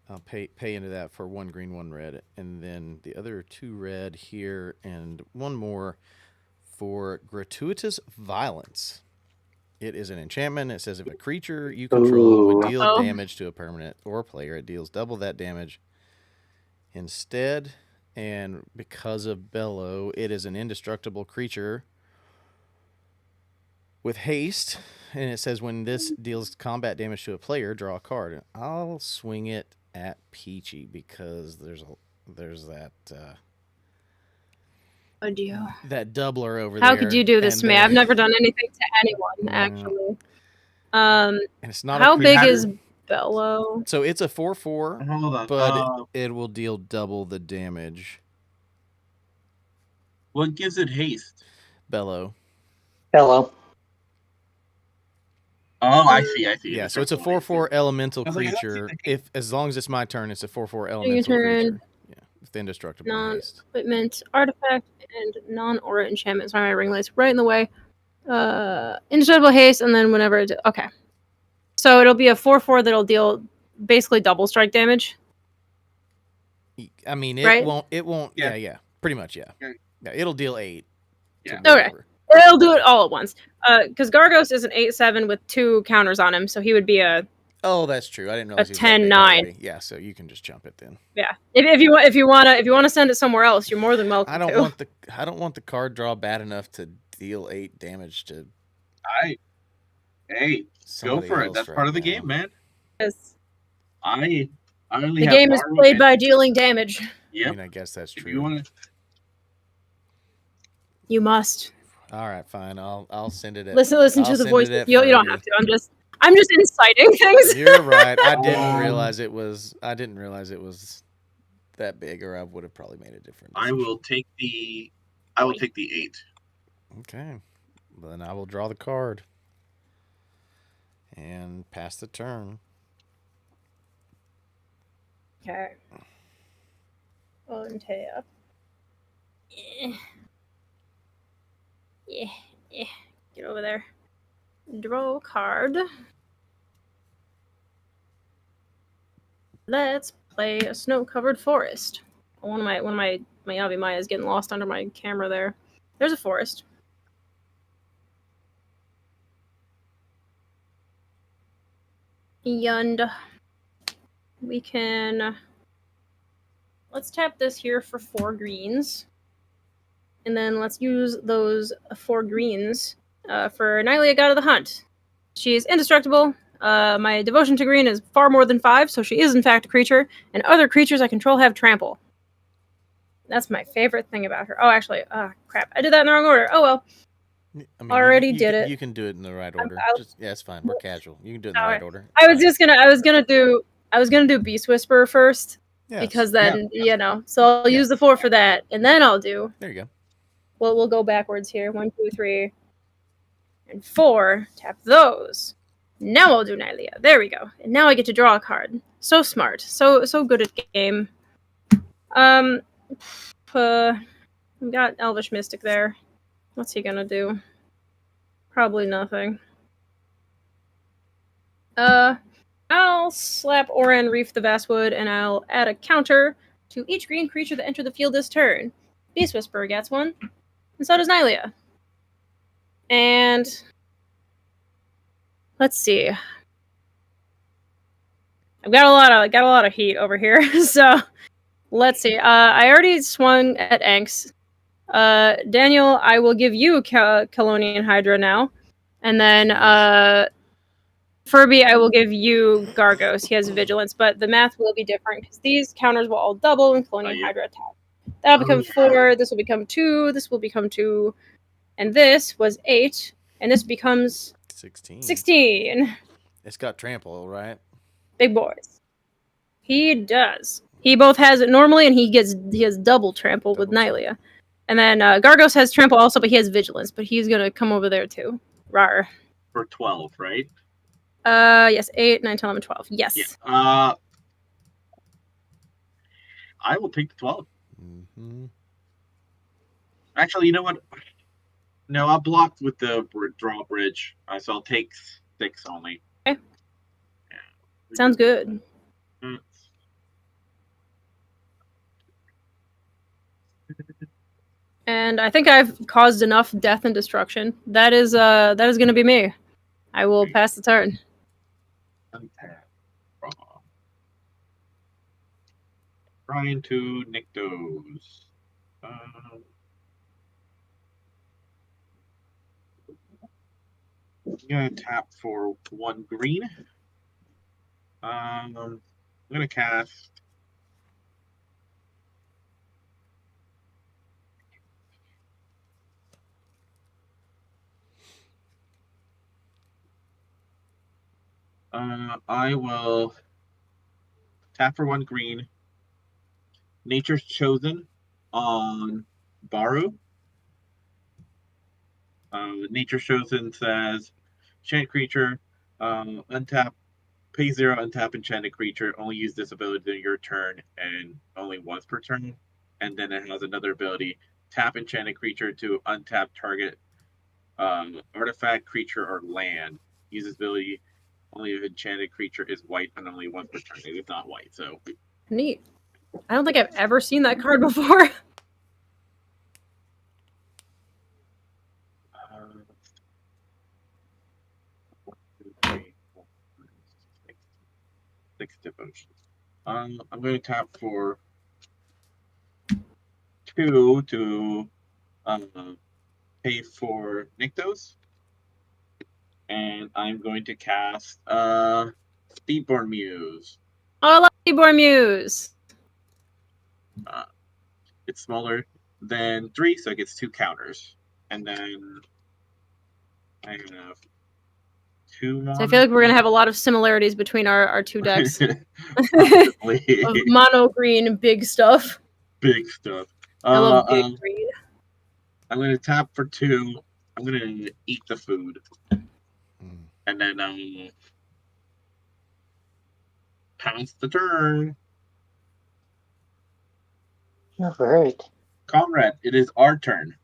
I'll pay into that for 1 green, 1 red, and then the other 2 red here, and 1 more for gratuitous violence. It is an enchantment. It says if a creature you control would deal damage to a permanent or player, it deals double that damage instead. And because of Bellow, it is an indestructible creature with haste. And it says when this deals combat damage to a player, draw a card. I'll swing it at Peachy because there's that Oh dear. that doubler over How there. could you do this to me? I've never done anything to anyone, actually. And it's not how big is Bellow? So it's a 4/4, Hold on. but it will deal double the damage. What gives it haste? Bellow. Hello. Oh, I see. Yeah, so it's a Indestructible. 4/4 elemental I was like, I don't see creature. the If as long as it's my turn, it's a 4/4 Your elemental turn. creature. Yeah, with indestructible and haste. Non-equipment, artifact, and non-aura enchantment. Sorry, my ring light's right in the way. Indestructible haste, and then whenever it... Okay. So it'll be a 4/4 that'll deal basically double strike damage. I mean, it Right? won't. It won't. Yeah. Yeah, pretty much. Yeah. Yeah. Yeah, it'll deal 8. to Yeah. Okay. whatever. It'll do it all at once. Because Gargos is an 8/7 with 2 counters on him, so he would be a... Oh, that's true. I didn't realize he was that 10, big 9. already. Yeah, so you can just jump it then. Yeah. If you want to send it somewhere else, you're more than welcome I don't to. want the card draw bad enough to deal 8 damage to Hey, go somebody for it. else That's right part of the now. game, man. Yes. I only The have game is borrowed played and- by dealing damage. I Yep. mean, I guess that's If you true. want to, You must. All right, fine. I'll send it at. Listen I'll to the send voice. it at You don't Fergie. have to. I'm just inciting things. You're right. I didn't realize it was that big, or I would have probably made a different I decision. will take the 8. Okay. Well, then I will draw the card and pass the turn. Okay. Untap. Yeah. Yeah. Get over there. Draw a card. Let's play a snow-covered forest. One of my Yavi Maya is getting lost under my camera there. There's a forest. And we can... Let's tap this here for 4 greens. And then let's use those 4 greens for Nylia, God of the Hunt. She is indestructible. My devotion to green is far more than 5, so she is in fact a creature. And other creatures I control have trample. That's my favorite thing about her. Oh, actually, crap. I did that in the wrong order. Oh well. I mean, Already did it. You can do it in the right order. Yeah, it's fine. We're casual. You can do it in the right order. I was gonna do Beast Whisperer first. Yeah, Because then, so I'll use the 4 for that, and then I'll do... There you go. Well, we'll go backwards here. 1, 2, 3, and 4. Tap those. Now I'll do Nylia. There we go. And now I get to draw a card. So smart. So good at the game. We got Elvish Mystic there. What's he gonna do? Probably nothing. I'll slap Oran Reef the Vastwood, and I'll add a counter to each green creature that entered the field this turn. Beast Whisperer gets one, and so does Nylia. And let's see. I've got a lot of heat over here, so let's see. I already swung at Anks. Daniel, I will give you Kalonian Hydra now, and then Furby, I will give you Gargos. He has Vigilance, but the math will be different because these counters will all double and Colonial Hydra attack. That'll become 4, this will become 2, this will become 2, and this was 8, and this becomes 16. It's got trample, right? Big boys. He does. He both has it normally, and he has double trample with Nylia. And then Gargos has trample also, but he has Vigilance, but he's gonna come over there too. Rar. For 12, right? Yes, 8, 9, 10, 11, 12. Yes. Yeah. I will take the 12. Mm-hmm. Actually, you know what? No, I'll block with the drawbridge, so I'll take 6 only. Okay. Yeah. Sounds good. And I think I've caused enough death and destruction. That is going to be me. I will pass the turn. Trying to nick those. I'm gonna tap for 1 green. I'm gonna cast. I will tap for 1 green. Nature's Chosen on Baru. Nature Chosen says, enchant creature, untap, pay 0, untap enchanted creature. Only use this ability during your turn and only once per turn. And then it has another ability, tap enchanted creature to untap target artifact, creature, or land. Use this ability only if enchanted creature is white and only once per turn. It is not white, so. Neat. I don't think I've ever seen that card before. Six devotions. I'm going to tap for 2 to pay for Nykthos. And I'm going to cast Speedborn Muse. Oh, I love Seaborn Muse. It's smaller than 3, so it gets 2 counters. And then I have 2 So I feel like we're gonna have a lot of similarities between our two decks. Possibly. Of mono green and big stuff. Big stuff. I love big green. I'm going to tap for 2. I'm going to eat the food. And then pass the turn. All right. Comrade, it is our turn.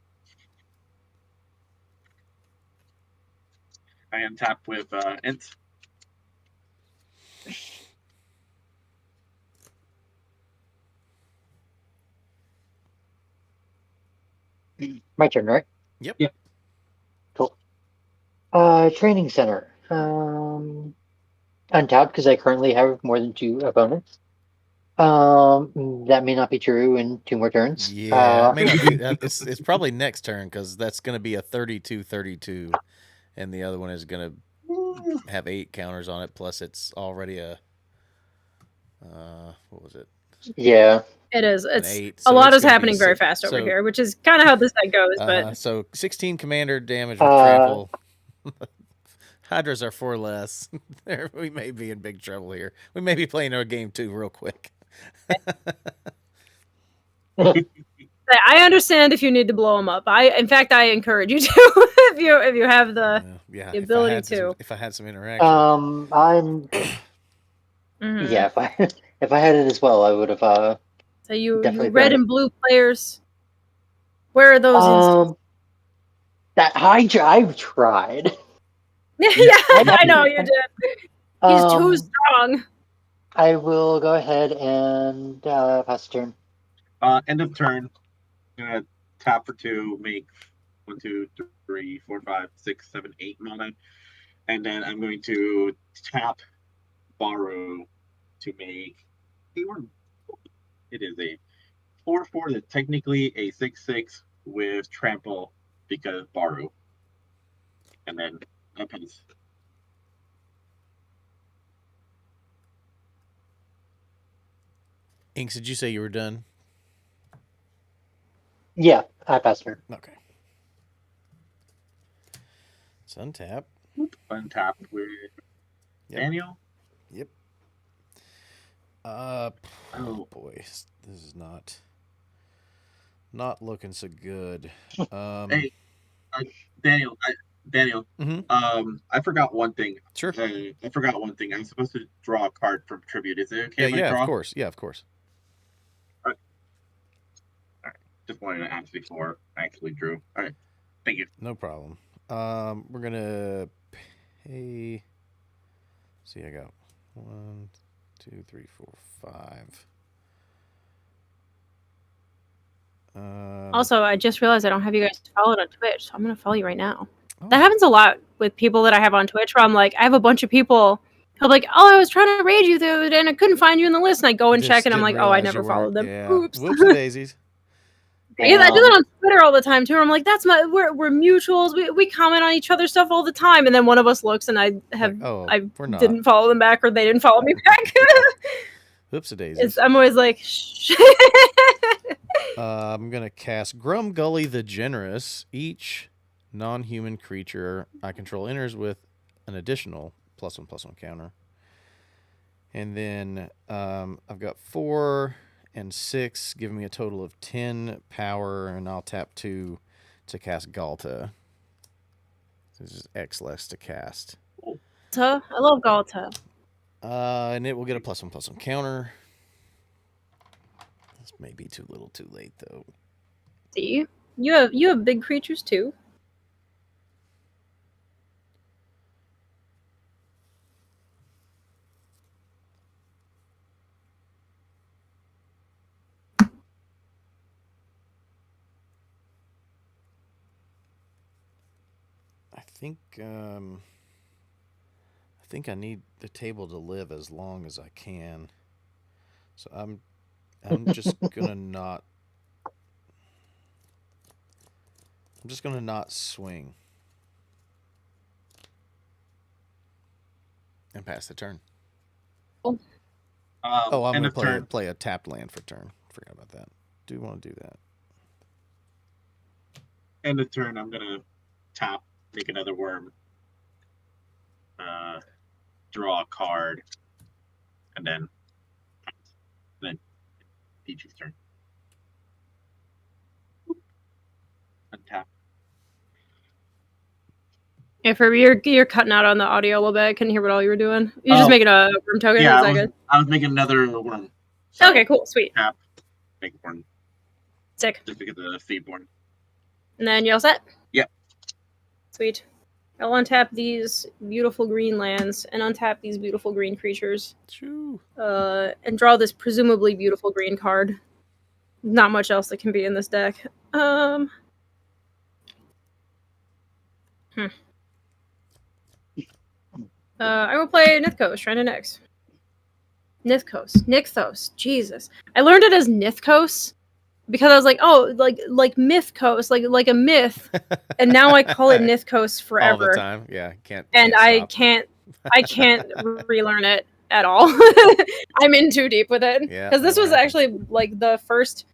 I am tapped with Int. My turn, right? Yep. Yep. Cool. Training center. Untapped because I currently have more than 2 opponents. That may not be true in 2 more turns. Yeah, it may not be. It's probably next turn because that's going to be a 32-32, and the other one is going to have 8 counters on it. Plus, it's already a what was it? Yeah. It is. An It's 8. a So lot it's is gonna be happening very 6. fast over So, here, which is kind of how this deck goes. But so 16 commander damage with trample. Hydras are 4 less. We may be in big trouble here. We may be playing our game 2 real quick. I understand if you need to blow them up. In fact, I encourage you to if you have the ability to. If I had some interaction. I'm. Mhm. Yeah, if I had it as well, I would have. So you definitely red done it. and blue players, where are those instances? That I've tried. Yeah, I know you did. He's too strong. I will go ahead and pass the turn. End of turn. I'm gonna tap for 2, make 1, 2, 3, 4, 5, 6, 7, 8 mana, and then I'm going to tap borrow to make. It is a 4/4 that's technically a 6/6 with trample because borrow, and then a pass. Inks, did you say you were done? Yeah, I passed turn. Okay. It's untap. Untap with Daniel. Yep. Oh boy, this is not looking so good. Hey, Daniel. I forgot one thing. Sure. I forgot one thing. I'm supposed to draw a card from tribute. Is it okay if I Yeah, draw? of course. Yeah, of course. All right. Just wanted to ask before I actually drew. All right. Thank you. No problem. We're gonna pay. See, I got 1, 2, 3, 4, 5. Also, I just realized I don't have you guys followed on Twitch, so I'm gonna follow you right now. That happens a lot with people that I have on Twitch, where I'm like, I have a bunch of people who are like, oh, I was trying to raid you the other day and I couldn't find you in the list, and I go and check, and I'm like, oh, I never followed them. Yeah. Oops. Whoopsie daisies. Yeah, I do that on Twitter all the time too. Where I'm like, we're mutuals. We comment on each other's stuff all the time, and then one of us looks, and I didn't follow them back, or they didn't follow me back. Whoopsie daisies. I'm always like, shh. I'm gonna cast Grumgully the Generous. Each non-human creature I control enters with an additional +1/+1 counter. And then I've got 4 and 6, giving me a total of 10 power, and I'll tap 2 to cast Galta. This is X less to cast. I love Galta. And it will get a +1/+1 counter. This may be too little, too late though. See, you have big creatures too. I think I need the table to live as long as I can. So I'm just gonna not. I'm just gonna not swing. And pass the turn. Oh, I'm End gonna of turn. play a tapped land for turn. Forgot about that. Do want to do that? End of turn. I'm gonna tap, make another worm, draw a card, and then Peach's turn. Untap. if you're cutting out on the audio a little bit, I couldn't hear what all you were doing. You're just making a room token. Yeah, Is that good? I was making another worm. So Okay, cool, sweet, tap, make one, sick. just because of the Seaborn. And then you all set? Yep. Sweet. I'll untap these beautiful green lands and untap these beautiful green creatures. Shoo. And draw this presumably beautiful green card. Not much else that can be in this deck. I will play Nithcos, Shrine of Nyx. Nithcos. Jesus. I learned it as Nithcos because I was like, oh, like Mythcos, like a myth. And now I call it Nithcos forever. All the time. Yeah, can't. And I stop. can't relearn it at all. I'm in too deep with it. Yeah, Because this that'll was happen. actually like the first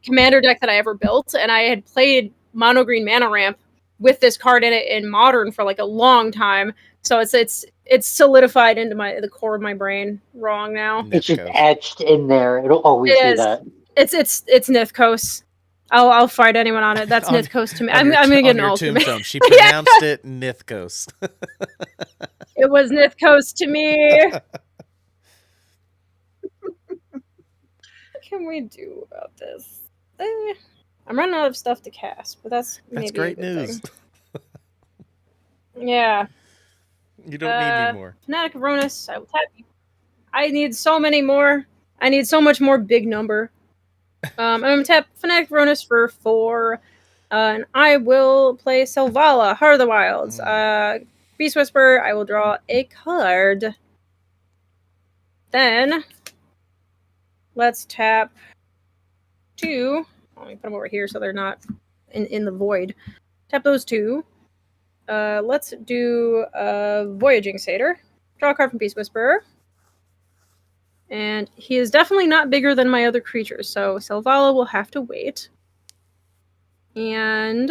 commander deck that I ever built, and I had played mono green mana ramp with this card in it in modern for like a long time. So it's solidified into the core of my brain wrong now. It's just Nithcos. etched in there. It'll always It be is. that. It's Nithcos. I'll fight anyone on it. That's On- Nithcos to me. on I'm your gonna t- get on an your ultimate. tombstone. She pronounced it Nithcos. It was Nithcos to me. What can we do about this? I'm running out of stuff to cast, but that's That's maybe great a good news. thing. Yeah. You don't need any more. Fanatic of Ronus, I will tap you. I need so many more. I need so much more big number. I'm gonna tap Fanatic of Ronus for 4. And I will play Selvala, Heart of the Wilds. Beast Whisperer, I will draw a card. Then let's tap 2. Let me put them over here so they're not in the void. Tap those 2. Let's do Voyaging Satyr. Draw a card from Beast Whisperer. And he is definitely not bigger than my other creatures, so Selvala will have to wait. And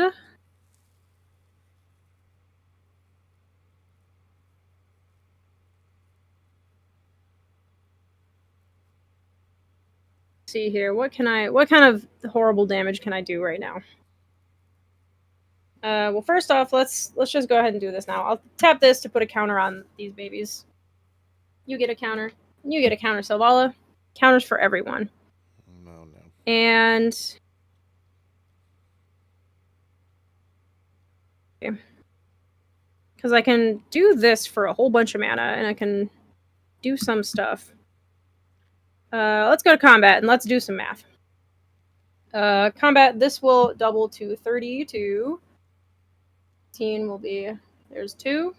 see here, what kind of horrible damage can I do right now? Well, first off, let's just go ahead and do this now. I'll tap this to put a counter on these babies. You get a counter. You get a counter, Selvala. Counters for everyone. No. And because I can do this for a whole bunch of mana, and I can do some stuff. Let's go to combat, and let's do some math. Combat, this will double to 32. 15 will be, there's 2.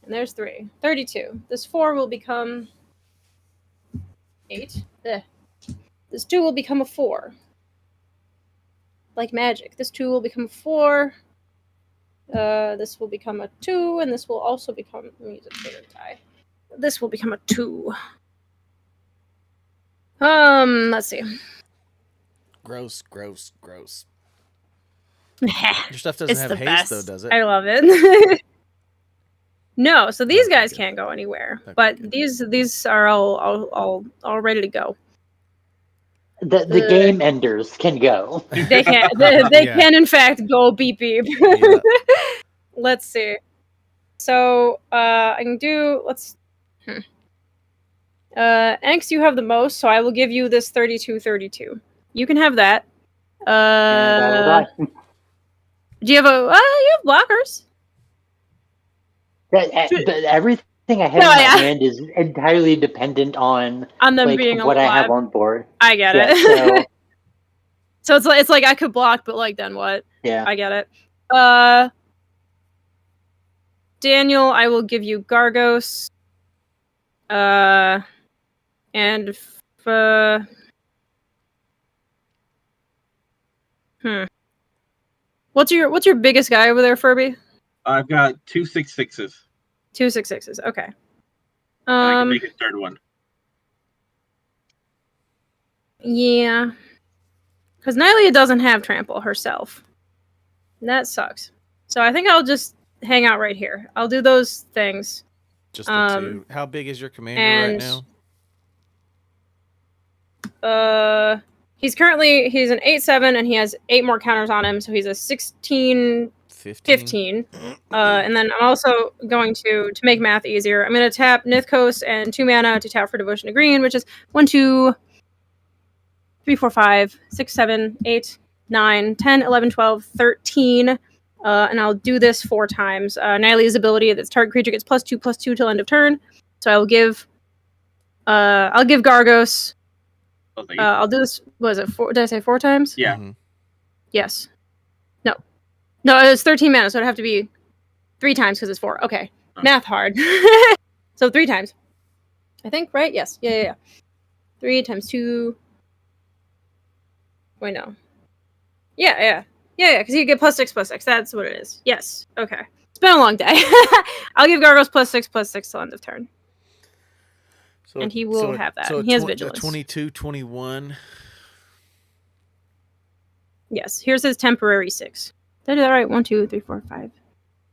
And there's 3. 32. This 4 will become 8. This 2 will become a 4. Like magic. This 2 will become a 4. This will become a 2, and this will also become, let me use a bigger die. This will become a 2. Let's see. Gross. It's Your stuff doesn't have the haste, best. though, does it? I love it. No, so these Okay, guys good. can't go anywhere, Okay, but good. these are all ready to go. The game enders can go. They can. They Yeah. can in fact go beep beep. Yeah. Let's see. So I can do. Let's. Angst, you have the most, so I will give you this 32-32. You can have that. And I will die. Do you have a? You have blockers. Everything I have in my hand is entirely dependent on them like being what I have alive. on board. I get Yeah, it. So it's like I could block, but like then what? Yeah. I get it. Daniel, I will give you Gargos. And What's your biggest guy over there, Furby? I've got 2 6/6s. 2 6/6s. Okay. I can make a third one. Yeah. Because Nylia doesn't have trample herself. And that sucks. So I think I'll just hang out right here. I'll do those things. Just the two. How big is your commander right now? He's an 8/7 and he has 8 more counters on him, so he's a 16 15. And then I'm also going to make math easier, I'm going to tap Nithkos and 2 mana to tap for Devotion to Green, which is 1, 2, 3, 4, 5, 6, 7, 8, 9, 10, 11, 12, 13. And I'll do this 4 times. Nylia's ability, that target creature gets +2/+2 till end of turn. So I'll give Gargos. I'll do this. Was it 4? Did I say 4 times? Yeah. Mm-hmm. Yes. No, it's 13 mana, so it'd have to be 3 times because it's 4. Okay. Math hard. So 3 times. I think, right? Yes. Yeah. 3 times 2. Wait, no. Yeah, because you get +6/+6. That's what it is. Yes. Okay. It's been a long day. I'll give Gargos +6/+6 till end of turn. And he will have that. He has Vigilance. 22-21. Yes. Here's his temporary 6. Did I do that right? 1, 2, 3, 4, 5,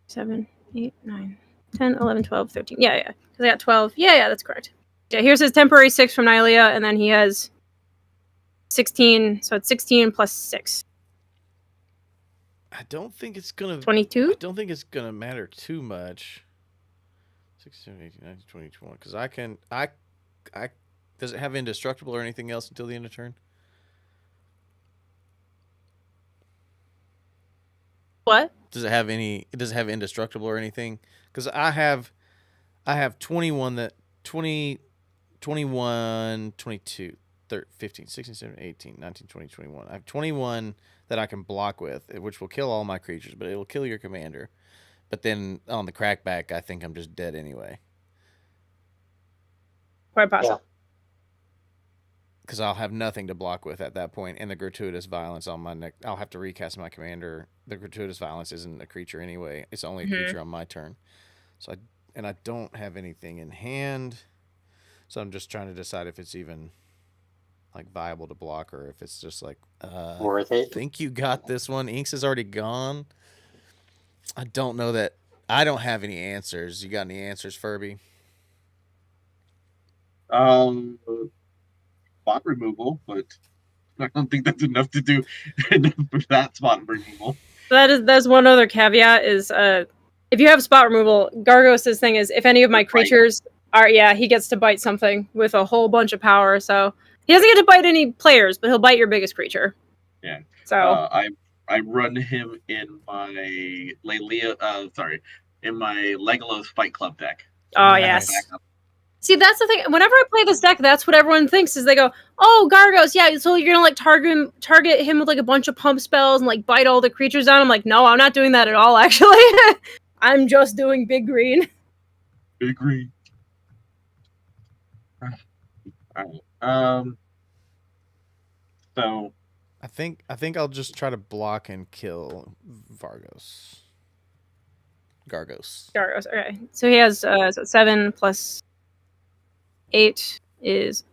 7, 8, 9, 10, 11, 12, 13. Yeah. Because I got 12. Yeah, that's correct. Yeah, here's his temporary 6 from Nylia, and then he has 16. So it's 16 plus 6. I don't think it's gonna 22. I don't think it's gonna matter too much. 6, 7, 18, 19, 20, 21. Because I does it have indestructible or anything else until the end of turn? What? Does it have indestructible or anything? Because I have 21 20, 21, 22, 13, 15, 16, 17, 18, 19, 20, 21. I have 21 that I can block with, which will kill all my creatures, but it will kill your commander. But then on the crackback, I think I'm just dead anyway. Quite possible. Because I'll have nothing to block with at that point, and the gratuitous violence on my neck. I'll have to recast my commander. The gratuitous violence isn't a creature anyway; it's only a creature on my turn. So I don't have anything in hand, so I'm just trying to decide if it's even like viable to block, or if it's just like worth it. I think you got this one. Inks is already gone. I don't know that. I don't have any answers. You got any answers, Furby? Spot removal, but I don't think that's enough to do enough for that spot removal. That's one other caveat is if you have spot removal, Gargos' thing is if any of my creatures he gets to bite something with a whole bunch of power. So he doesn't get to bite any players, but he'll bite your biggest creature. Yeah. So I run him in my in my Legolas Fight Club deck. Oh yes. See, that's the thing. Whenever I play this deck, that's what everyone thinks is they go, "Oh, Gargos, yeah, so you're gonna like target him with like a bunch of pump spells and like bite all the creatures down." I'm like, no, I'm not doing that at all. Actually, I'm just doing big green. Big green. All right. So I think I'll just try to block and kill Gargos. Okay. So he has 7 plus 8 is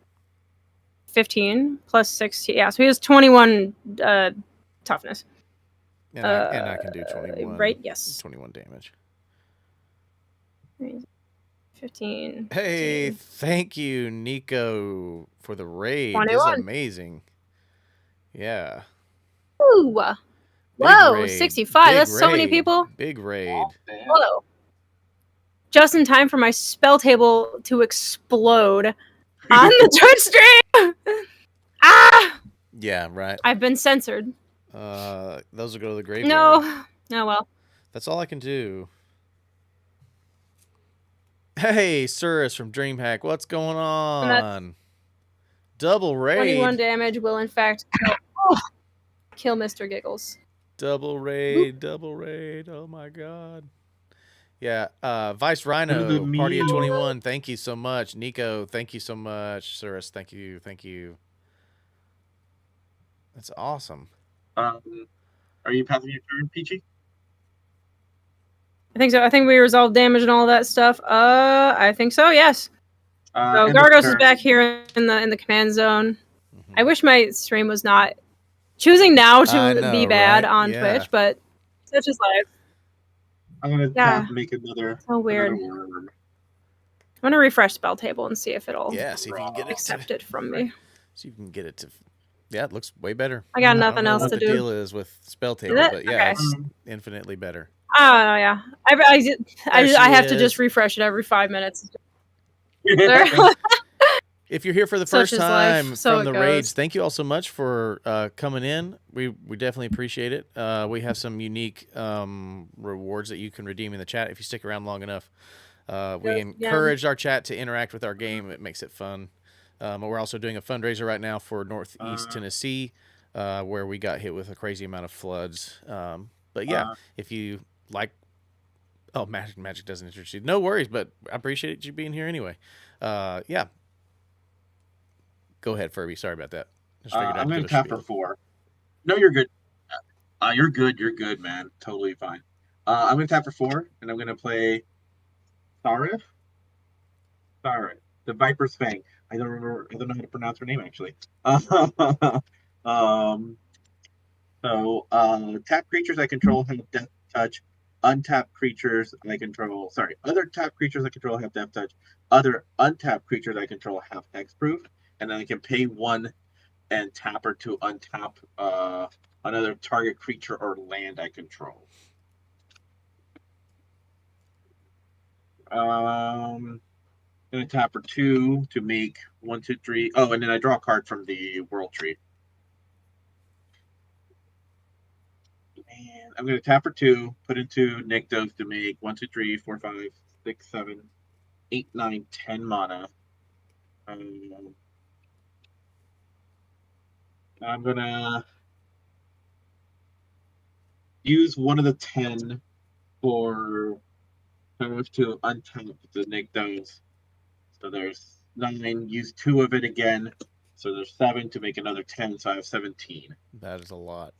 15 plus 6. Yeah, so he has 21 toughness. And I can do 21. Right? Yes. 21 damage. 15. Hey, 15. thank you, Nico, for the raid. 21. This is amazing. Yeah. Ooh. Big Whoa, raid. 65. Big That's so many raid. people. Big raid. Oh, damn. Whoa. Just in time for my spell table to explode on the Twitch stream. Ah! Yeah, right. I've been censored. Those will go to the graveyard. No. Oh, well. That's all I can do. Hey, Cirrus from DreamHack, what's going on? Double raid. 21 damage will, in fact, kill Mr. Giggles. Double raid. Double raid. Oh, my God. Yeah, Vice Rhino, Party of 21, thank you so much. Nico, thank you so much. Cirrus, thank you. Thank you. That's awesome. Are you passing your turn, Peachy? I think so. I think we resolved damage and all that stuff. I think so, yes. So End of Gargos is turn. back here in the command zone. I wish my stream was not choosing now I to know, be bad right? on Yeah. Twitch, but such is life. I'm gonna Yeah. make another. So weird. Another worm. I'm gonna refresh spell table and see if it'll Yeah, see if you can get it. accept it from me. See if you can get it to. Yeah, it looks way better. I got don't nothing know else what to the do. deal is with spell table, it? but yeah, Okay. it's infinitely better. Oh yeah, I have to just refresh it every 5 minutes. If you're here for the Such first is life, time so from it the raids, goes. thank you all so much for coming in. We definitely appreciate it. We have some unique rewards that you can redeem in the chat if you stick around long enough. We encourage our chat to interact with our game. It makes it fun. We're also doing a fundraiser right now for Northeast Tennessee, where we got hit with a crazy amount of floods. But yeah, if you like, oh, Magic doesn't interest you. No worries, but I appreciate you being here anyway. Yeah. Go ahead, Furby. Sorry about that. I'm going to tap for 4. No, you're good. You're good. You're good, man. Totally fine. I'm going to tap for 4, and I'm going to play Sarif. The Viper's Fang. I don't know how to pronounce her name, actually. Tap creatures I control have Death Touch. Untapped creatures I control. Sorry, other tapped creatures I control have Death Touch. Other untapped creatures I control have Hexproof. And then I can pay 1 and tap her to untap another target creature or land I control. I'm gonna tap for 2 to make 1, 2, 3. Oh, and then I draw a card from the World Tree. And I'm gonna tap for 2, put into Nykthos to make 1, 2, 3, 4, 5, 6, 7, 8, 9, 10 mana. I'm gonna use one of the 10 for to untap the Nykthos. So there's 9. Use 2 of it again. So there's 7 to make another 10. So I have 17. That is a lot.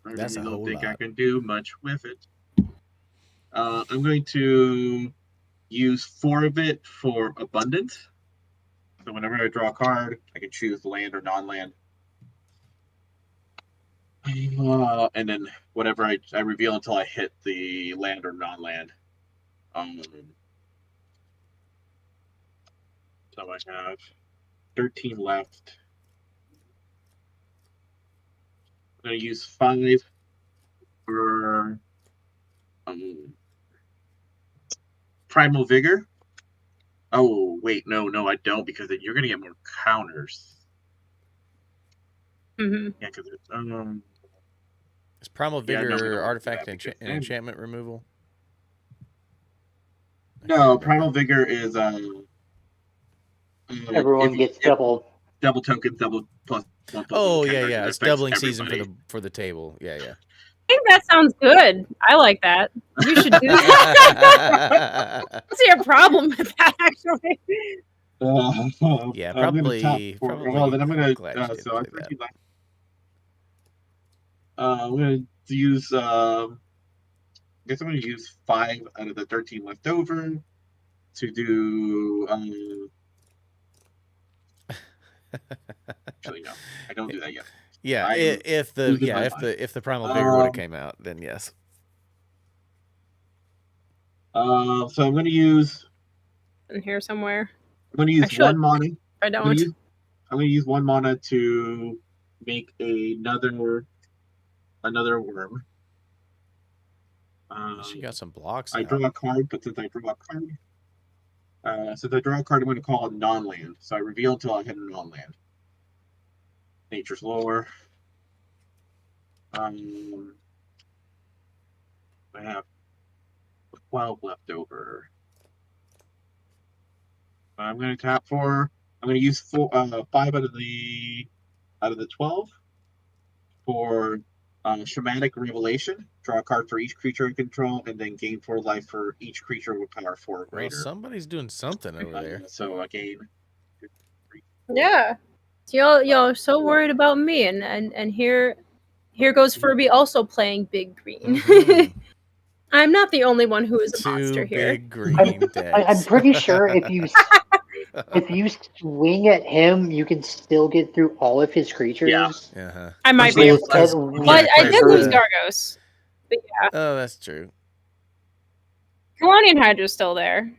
That's a don't whole think lot. I can do much with it. I'm going to use 4 of it for abundance. So whenever I draw a card, I can choose land or non-land. And then whatever I reveal until I hit the land or non-land. So I have 13 left. I'm going to use 5 for Primal Vigor. Oh, wait, no, I don't, because then you're going to get more counters. Mm-hmm. Yeah, because Is Primal Vigor artifact and because enchantment removal? No, Primal Vigor is Everyone gets double tokens, double plus. Oh yeah, it's doubling season for the table. Yeah. I think that sounds good. I like that. You should do that. I don't see a problem with that, actually. Yeah, probably. Well, then I'm gonna. So I'm thinking like. I'm gonna use. I guess I'm gonna use 5 out of the 13 left over to do. Actually, no, I don't do that yet. Yeah, if the Primal Vigor would have came out, then yes. So I'm going to use. In here somewhere. I'm going to use 1 mana. I don't. I'm gonna use 1 mana to make another worm. She got some blocks. I out. draw a card, but since I draw a card, I'm going to call a non-land. So I reveal until I hit a non-land. Nature's Lore. I have 12 left over. I'm going to tap for. I'm going to use 5 out of the 12 for Shamanic Revelation. Draw a card for each creature I control, and then gain 4 life for each creature with power 4 or Well, greater. somebody's doing something over there. So again. Yeah. So y'all are so worried about me, and here goes Furby also playing big green. Mhm. I'm not the only one who is a monster Two here. big green decks. I'm pretty sure if you swing at him, you can still get through all of his creatures. Uh-huh. I might be able With to. at Well, I least did lose 30. Gargos. But yeah, Oh, that's true. Kalanian Hydra's still there.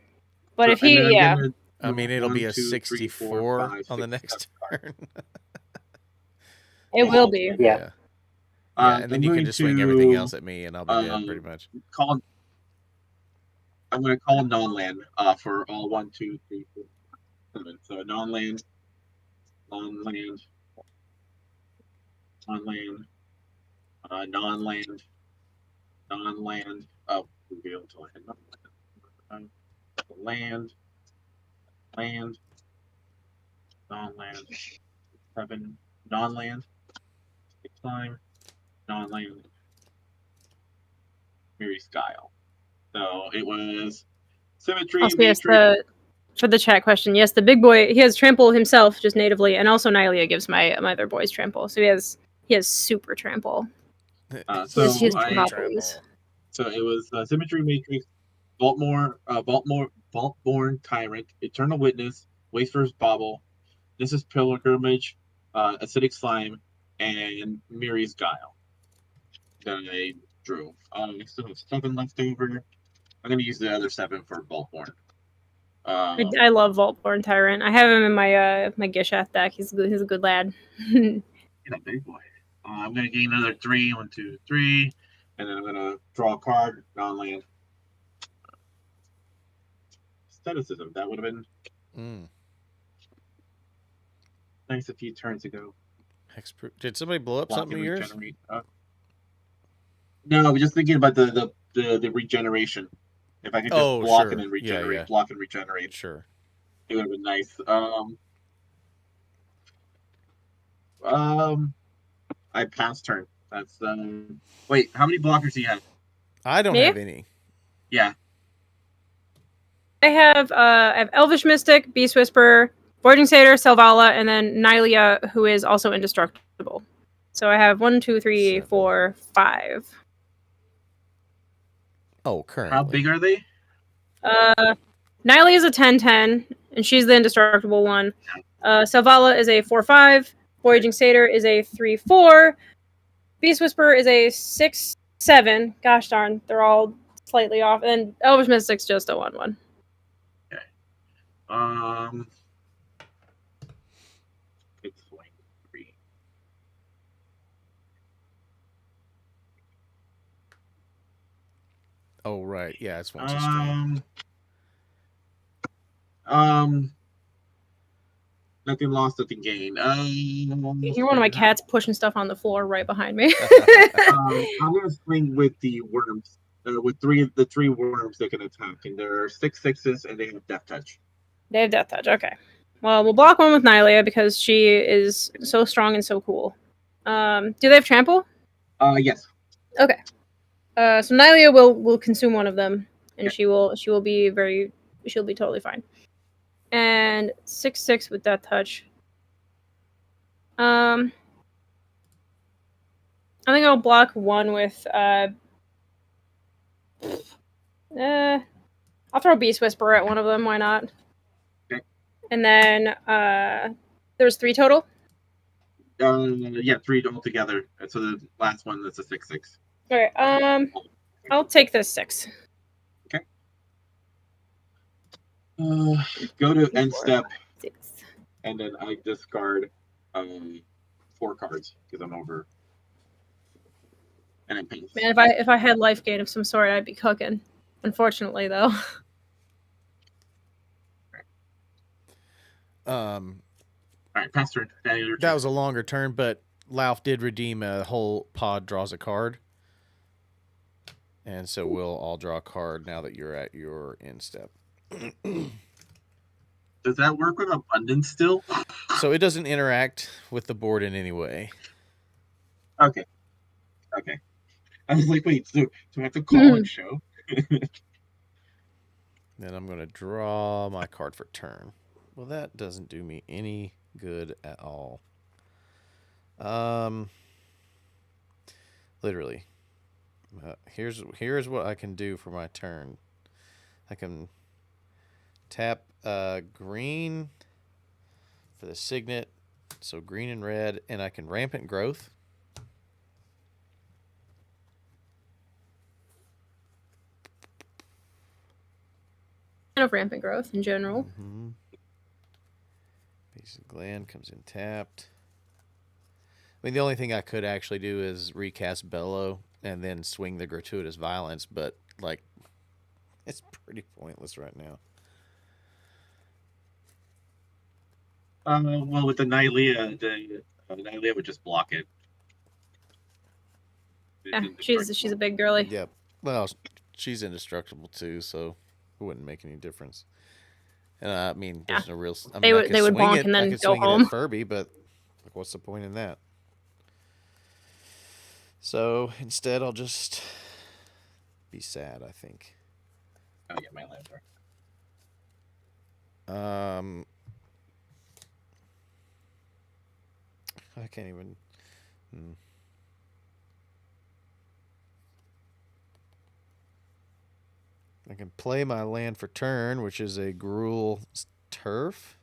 But if he, yeah. I mean, it'll be a 1, 2, 3, 64 4, 5, on the 6, next 7 turn. It will be. Yeah. Yeah, and then you can just swing everything else at me, and I'll be dead pretty much. I'm going to call non-land for all 1, 2, 3, 4, 7. So non-land, non-land, non-land, non-land, non-land. Oh, reveal until I hit non-land. Land, land, non-land, 7, non-land, 6 time, non-land, Miri Skyle. So it was Symmetry, Also, yes, Matrix. for the chat question, yes, the big boy, he has trample himself just natively, and also Nylea gives my other boys trample, so he has super trample. So he has I- monopolies. So it was Symmetry, Matrix, Vaultborn Tyrant, Eternal Witness, Waster's Bauble, This is Pilgrimage, Acidic Slime, and Miri's Guile that I drew. I still have 7 left over. I'm going to use the other 7 for Vaultborn. I love Vaultborn Tyrant. I have him in my my Gishath deck. He's a good lad. Get a big boy. I'm going to gain another 3. 1, 2, 3. And then I'm going to draw a card, non-land. Asceticism. That would have been nice a few turns ago. Did somebody blow up something of yours? No, I was just thinking about the regeneration. If I could just block and then regenerate, block and regenerate. Sure. It would have been nice. I passed turn. That's wait, how many blockers do you have? I don't have any. Yeah. I have Elvish Mystic, Beast Whisperer, Forging Satyr, Selvala, and then Nylea, who is also indestructible. So I have 1, 2, 3, 4, 5. Oh, currently. How big are they? Nylea is a 10/10, and she's the indestructible one. Selvala is a 4/5. Voyaging Satyr is a 3/4. Beast Whisperer is a 6/7. Gosh darn, they're all slightly off. And Elvish Mystic's just a 1/1. Okay. It's 3. Oh right, yeah, it's once a stream. Nothing lost, nothing gained. You hear one of my cats pushing stuff on the floor right behind me. I'm gonna swing with the worms. With the three worms that can attack, and there are 6 6s, and they have Death Touch. They have Death Touch. Okay. Well, we'll block one with Nylea because she is so strong and so cool. Do they have trample? Yes. Okay. So Nylea will consume one of them, and she'll be totally fine. And 6/6 with Death Touch. I think I'll block one with I'll throw Beast Whisperer at one of them. Why not? Okay. And then there's 3 total. Yeah, 3 altogether. So the last one that's a 6/6. Okay. I'll take this 6. Okay. Go to end step. 6. and then I discard 4 cards because I'm over. And then pass. Man, if I had life gain of some sort, I'd be cooking. Unfortunately, though. All right, pass turn. Daniel, That was a longer turn, but Lauf did redeem a whole pod draws a card. And so we'll all draw a card now that you're at your end step. Does that work with abundance still? So it doesn't interact with the board in any way. Okay. I was like, wait, so I have to call and show? Then I'm going to draw my card for turn. Well, that doesn't do me any good at all. Literally. Here's what I can do for my turn. I can tap green for the signet, so green and red, and I can rampant growth. Kind of rampant growth in general. Mm-hmm. Basic Gland comes in tapped. I mean, the only thing I could actually do is recast Bellow and then swing the Gratuitous Violence, but, like, it's pretty pointless right now. Well, with the Nylea, the Nylea would just block it. Yeah, she's a big girly. Yep. Well, she's indestructible, too, so it wouldn't make any difference. And I mean, there's no real. I mean, they would bonk and then go home. At Furby, but like, what's the point in that? So instead, I'll just be sad. I think. I'll get my land there. I can't even. I can play my land for turn, which is a Gruul Turf.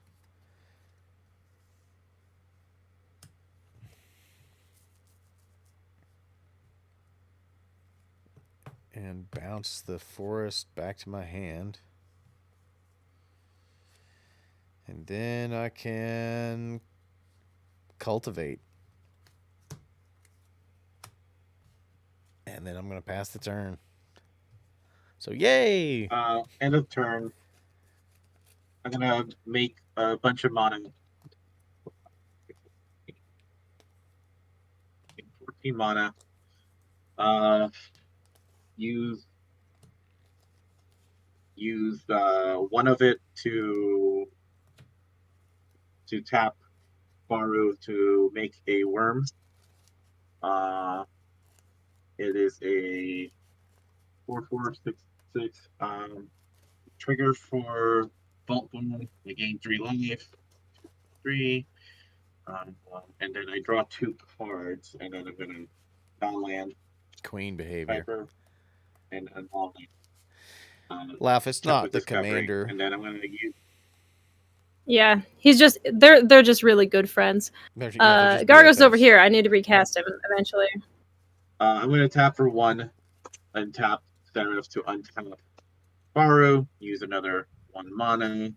And bounce the forest back to my hand. And then I can cultivate. And then I'm going to pass the turn. So, yay! End of turn. I'm gonna make a bunch of mana. 14 mana. Use one of it to tap Baru to make a worm. It is a 4/4/6/6 trigger for Bolt Boom. I gain 3 life. 3. And then I draw 2 cards, and then I'm gonna non-land. Queen behavior. Piper, and non-land. Laugh, it's not the commander. And then I'm gonna use. Yeah, he's just they're just really good friends. Gargo's over here. I need to recast him eventually. I'm gonna tap for 1 and tap Seraph to untap Baru. Use another 1 mana.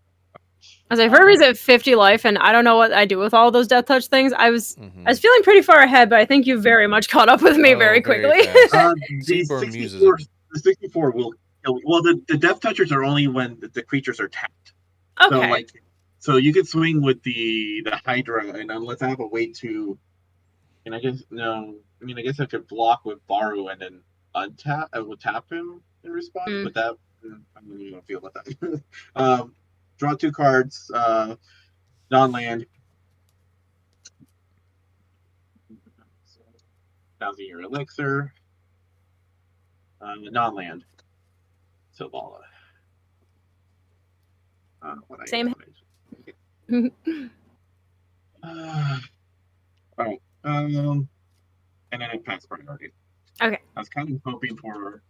As I've heard, he's at 50 life, and I don't know what I do with all those Death Touch things. I was feeling pretty far ahead, but I think you very much caught up with me very quickly. The 64 will kill. Well, the Death Touchers are only when the creatures are tapped. Okay. So you could swing with the Hydra, and unless I have a way to, and I guess no. I mean, I guess I could block with Baru and then untap. I would tap him in response, but that I don't even feel about that. Draw 2 cards, non-land. 1,000-year elixir. Non-land. Silvala. Same. All right. And then I pass priority. Okay. I was kind of hoping for.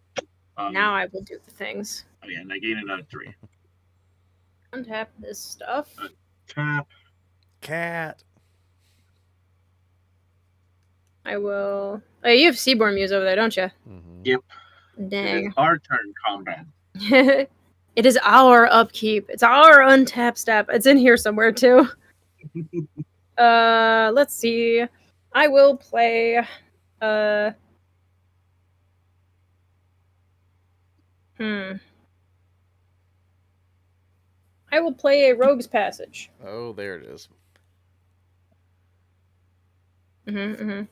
Now I will do the things. Oh yeah, and I gain another 3. Untap this stuff. Tap. Cat. I will. Oh, you have Seaborn Muse over there, don't you? Yep. Dang. It is our turn combat. It is our upkeep. It's our untap step. It's in here somewhere too. Let's see. I will play. I will play a Rogue's Passage. Oh, there it is. And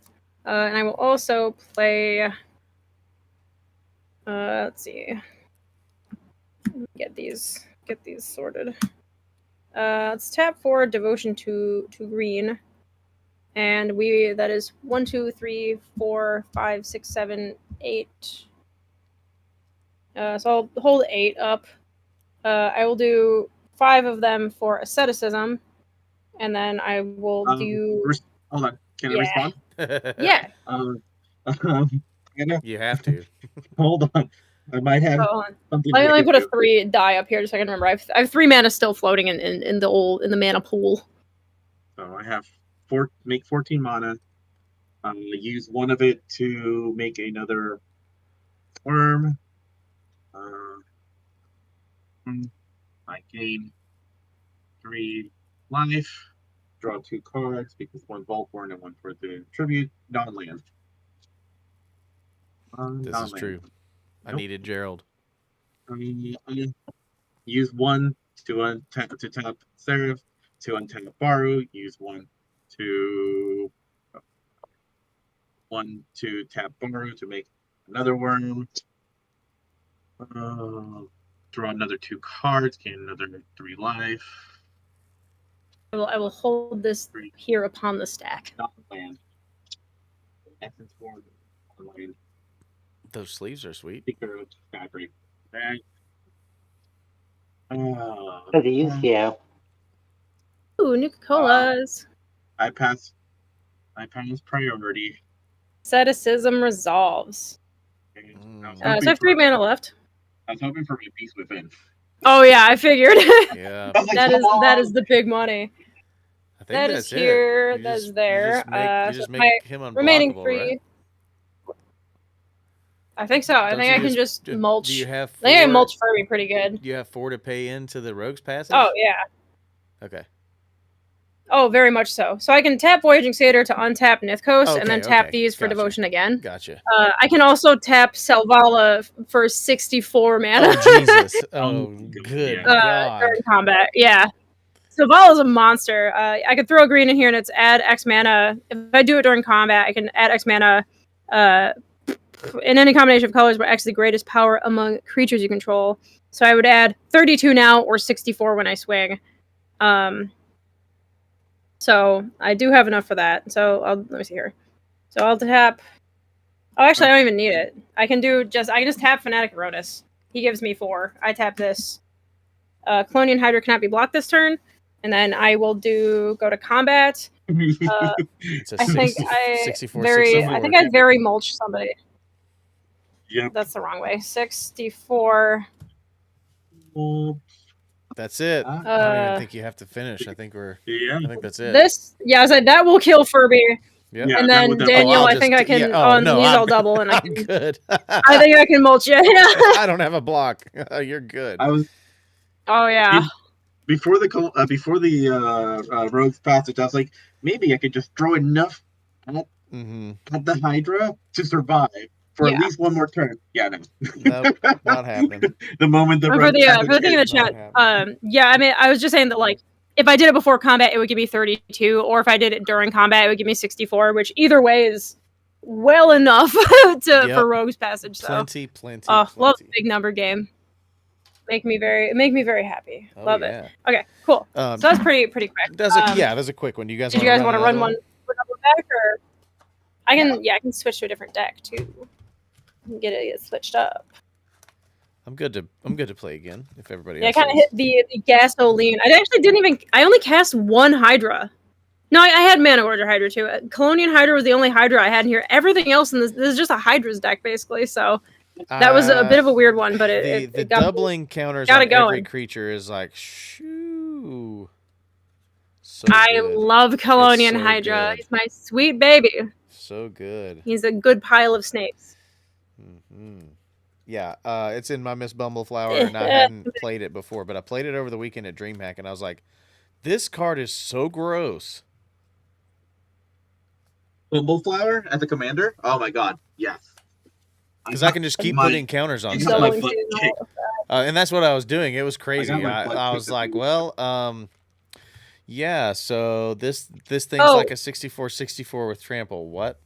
I will also play. Let's see. Get these sorted. Let's tap for Devotion to green, and that is 1, 2, 3, 4, 5, 6, 7, 8. So I'll hold 8 up. I will do 5 of them for asceticism, and then I will do. Hold on. Can I Yeah. respond? Yeah. You have to. Hold on. I might have Oh, something. let I me can put a do. 3 die up here just so I can remember. I have 3 mana still floating in the mana pool. So I have make 14 mana. Use one of it to make another worm. I gain 3 life. Draw 2 cards because 1 Voltborn and 1 for the tribute. Non-land. This is true. I needed Gerald. Use 1 to tap Seraph, to untap Baru. Use 1 to tap Baru to make another worm. Draw another 2 cards, gain another 3 life. I will hold this here upon the stack. Not land. Essence Ward. Land. Those sleeves are sweet. Speaker of Skybreak. Yeah. Ooh, Nuka-Colas. I pass priority. Asceticism resolves. So I have 3 mana left. I was hoping for my Beast Within. Oh yeah, I figured. Yeah. that is the big money. I think That that's is here. it. That's there. You just make him unblockable, remaining 3. right? I think so. I think I can just mulch. Do you have 4? I think I can mulch Furby pretty good. Do you have 4 to pay into the Rogue's Passage? Oh yeah. Okay. Oh, very much so. So I can tap Voyaging Satyr to untap Nithcos, and then tap these for Devotion again. Gotcha. I can also tap Selvala for 64 mana. Oh, Jesus. Oh, good God. During combat, yeah. Selvala is a monster. I could throw a green in here, and it's add X mana. If I do it during combat, I can add X mana in any combination of colors where X is the greatest power among creatures you control. So I would add 32 now or 64 when I swing. So I do have enough for that. So let me see here. So I'll tap. Oh, actually, I don't even need it. I can just tap Fanatic Erodus. He gives me 4. I tap this. Colonian Hydra cannot be blocked this turn, and then I will go to combat. It's a I think 64. I think I very mulch somebody. Yep. That's the wrong way. 64. That's it. I don't even think you have to finish. I think that's it. I said that will kill Furby. Yep. And then Daniel, I think I can I'll double and I'm good. I think I can mulch it. I don't have a block. You're good. Oh yeah. Before the Rogue's Passage, I was like, maybe I could just throw enough at the Hydra to survive for at least one more turn. Yeah, no. Nope, not happening. The moment the for the thing in the chat, yeah, I mean, I was just saying that, like, if I did it before combat, it would give me 32, or if I did it during combat, it would give me 64, which either way is well enough for Rogue's Passage. So. Plenty. Love the big number game. Make me very happy. Love it. Okay, cool. So that's pretty quick. That's a quick one. Did you guys want to run one with a deck, or I can switch to a different deck too. Get it switched up. I'm good to play again if everybody else. Yeah, I kind of hit the gasoline. I only cast 1 Hydra. No, I had Mana Order Hydra too. Colonian Hydra was the only Hydra I had in here. Everything else in this is just a Hydra's deck basically. So that was a bit of a weird one, but the doubling counters on every creature is like shoo. So I love Colonian Hydra. Good. He's my sweet baby. So good. He's a good pile of snakes. Yeah, it's in my Miss Bumbleflower, and I hadn't played it before, but I played it over the weekend at DreamHack, and I was like, This card is so gross. Bumbleflower as a commander? Oh my god, yes. Because I can just keep putting counters on I stuff. got my Doubling butt seasonal kicked. And that's what I was doing. It was crazy. my butt I kicked was a like, few well, yeah, so this thing's Oh. like a 64/64 with trample. What?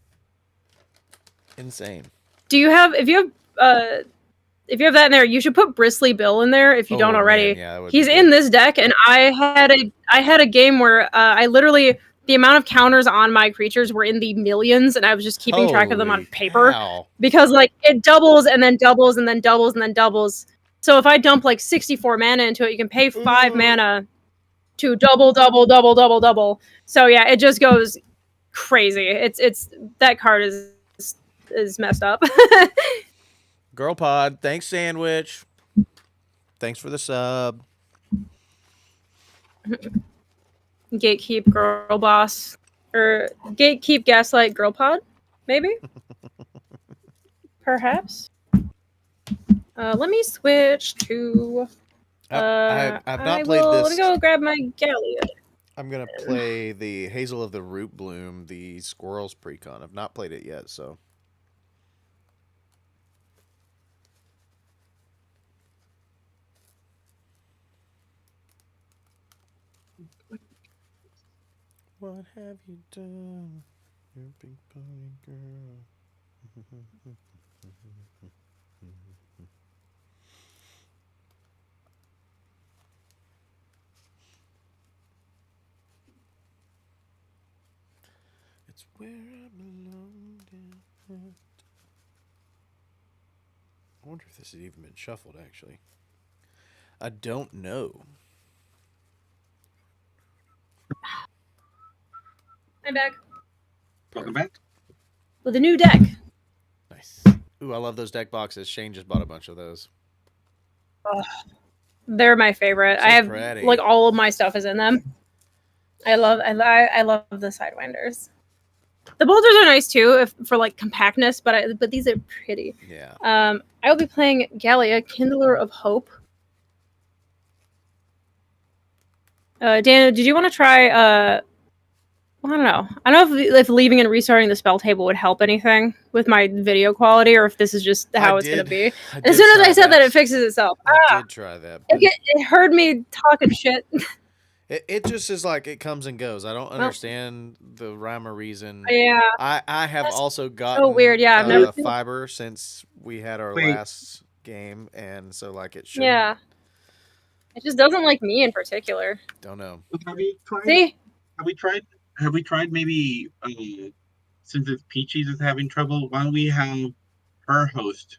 Insane. Do you have if you have that in there, you should put Bristly Bill in there if you don't Oh, already. man, yeah, that would He's be in good. this deck, and I had a game where I literally the amount of counters on my creatures were in the millions, and I was just keeping track of them on Holy paper cow. because like it doubles and then doubles and then doubles and then doubles. So if I dump like 64 mana into it, you can pay 5 Ooh. mana to double, double, double, double, double. So yeah, it just goes crazy. It's that card is messed up. Girl Pod, thanks, Sandwich. Thanks for the sub. Gatekeep Girl Boss or Gatekeep Gaslight Girl Pod, maybe, perhaps. Let me switch to. I've not I played will, this. Let me go grab my Galleon. I'm gonna play the Hazel of the Root Bloom, the Squirrels Precon. I've not played it yet, so. What have you done, you big pony girl? It's where I belong. I wonder if this has even been shuffled, actually. I don't know. I'm back Welcome back. with a new deck. Nice. Ooh, I love those deck boxes. Shane just bought a bunch of those. They're my favorite. So I have pretty. like all of my stuff is in them. I love the Sidewinders. The boulders are nice too, for like compactness, but these are pretty. Yeah. I will be playing Gallia, Kindler of Hope. Dana, did you want to try? I don't know. I don't know if leaving and restarting the spell table would help anything with my video quality, or if this is just how it's going to be. As soon as I said that, it fixes itself. I did try that. But It heard me talking shit. it just is like it comes and goes. I don't understand the rhyme or reason. Yeah. I have That's also gotten weird. Yeah, I've never seen it. fiber since we had our Wait. last game, and so like it should. Yeah. It just doesn't like me in particular. Don't know. Have you tried? See? Have we tried maybe since it's Peaches is having trouble? Why don't we have her host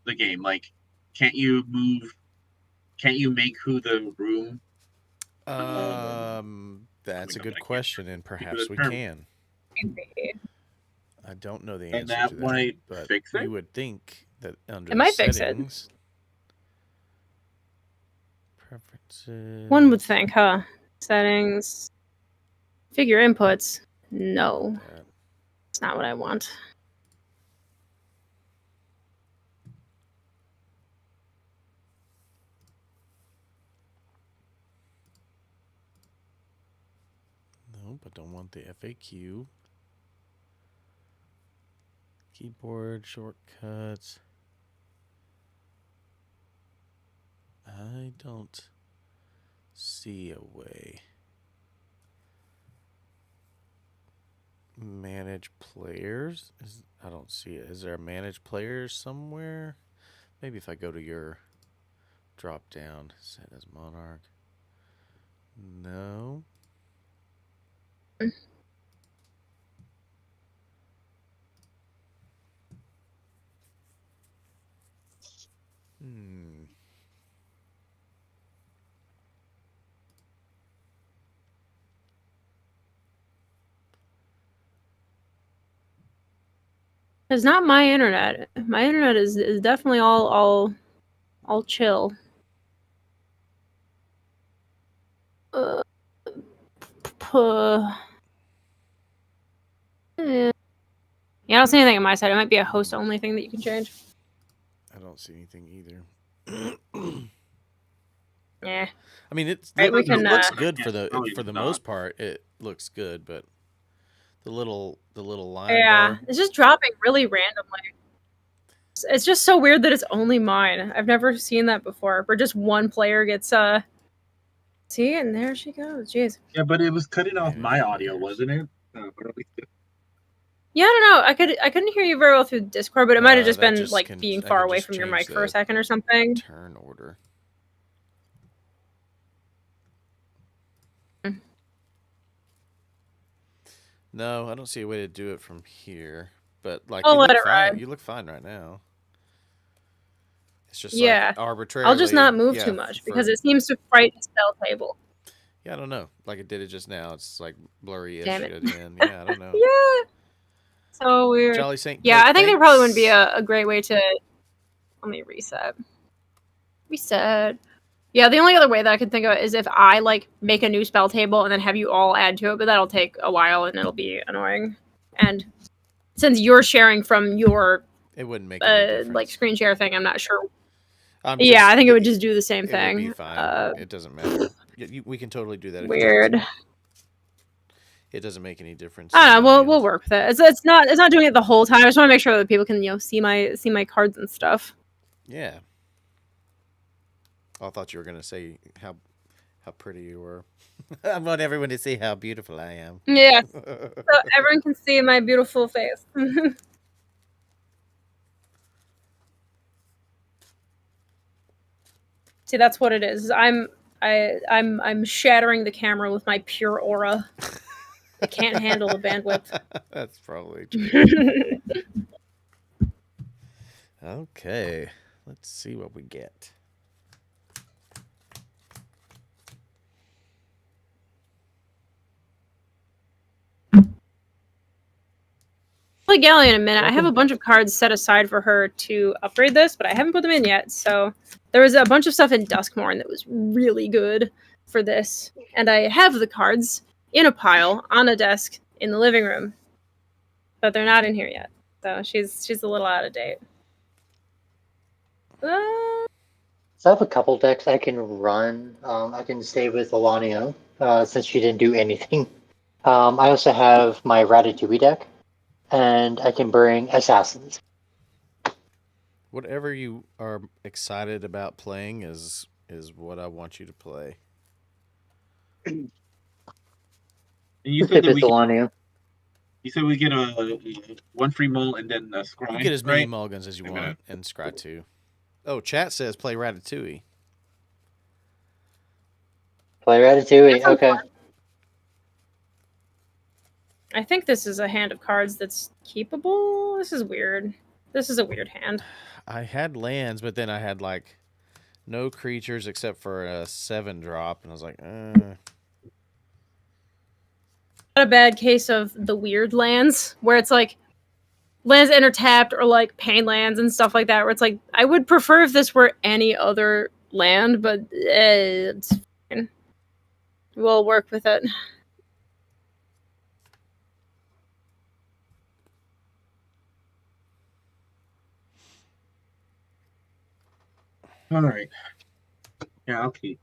the game? Like, can't you make who the room? That's a good question, and perhaps we term. can. I don't know the And answer that to that, might but fix it? you would think that under It might fix it. settings, preferences. One would think, huh? Settings. Figure inputs. No. It's not what I want. Nope, I don't want the FAQ. Keyboard shortcuts. I don't see a way. Manage players? I don't see it. Is there a manage players somewhere? Maybe if I go to your drop down, set as monarch. No. It's not my internet. My internet is definitely all chill. Yeah, I don't see anything on my side. It might be a host only thing that you can change. I don't see anything either. Yeah. I mean, it Right, we looks can, good yeah, for the probably not. most part. It looks good, but the little line Yeah, bar. it's just dropping really randomly. It's just so weird that it's only mine. I've never seen that before, where just one player gets See, and there she goes. Jeez. Yeah, but it was cutting off Maybe my a few audio, years. wasn't it? Or at least Yeah, I don't know. I couldn't hear you very well through Discord, but it might have just That been just like can- being I far can away just from your change mic for a the second or something. turn order. No, I don't see a way to do it from here. But like I'll you let look it fine. ride. You look fine right now. It's just like Yeah. arbitrarily. I'll just not move yeah, too much for- because it seems to frighten spell table. Yeah, I don't know. Like it did it just now. It's like blurry-ish Damn it. at the end. Yeah, I don't know. Yeah. So weird. Jolly Saint Yeah, Cook, I think there probably wouldn't be thanks. a great way to. Let me reset. Reset. Yeah, the only other way that I could think of it is if I like make a new spell table and then have you all add to it, but that'll take a while and it'll be annoying. And since you're sharing from your It wouldn't make any difference. like screen share thing, I'm not sure. I'm Yeah, just- I think it would just do the same It would be thing. fine. It doesn't matter. We can totally do that. If you want Weird. to. It doesn't make any difference. I don't on know. my We'll end. work with it. It's not doing it the whole time. I just want to make sure that people can see my cards and stuff. Yeah. I thought you were gonna say how pretty you were. I want everyone to see how beautiful I am. Yes, so everyone can see my beautiful face. See, that's what it is. I'm shattering the camera with my pure aura. It can't handle the bandwidth. That's probably true. Okay, let's see what we get. Play Galley in a minute. I have a bunch of cards set aside for her to upgrade this, but I haven't put them in yet. So there was a bunch of stuff in Duskmorn that was really good for this, and I have the cards in a pile on a desk in the living room, but they're not in here yet. So she's a little out of date. So I have a couple decks I can run. I can stay with Alania since she didn't do anything. I also have my Ratatouille deck, and I can bring Assassins. Whatever you are excited about playing is what I want you to play. And you If said that it's Alania. you said we get a one free mull and then a scry. You get as many right? mulligans as you Wait a want, minute. and scry too. Oh, chat says play Ratatouille. Play Ratatouille. Okay. I think this is a hand of cards that's keepable. This is weird. This is a weird hand. I had lands, but then I had like no creatures except for a 7-drop, and I was like, Not a bad case of the weird lands, where it's like lands enter tapped or like pain lands and stuff like that, where it's like I would prefer if this were any other land, but it's fine. We'll work with it. All right. Yeah, I'll keep.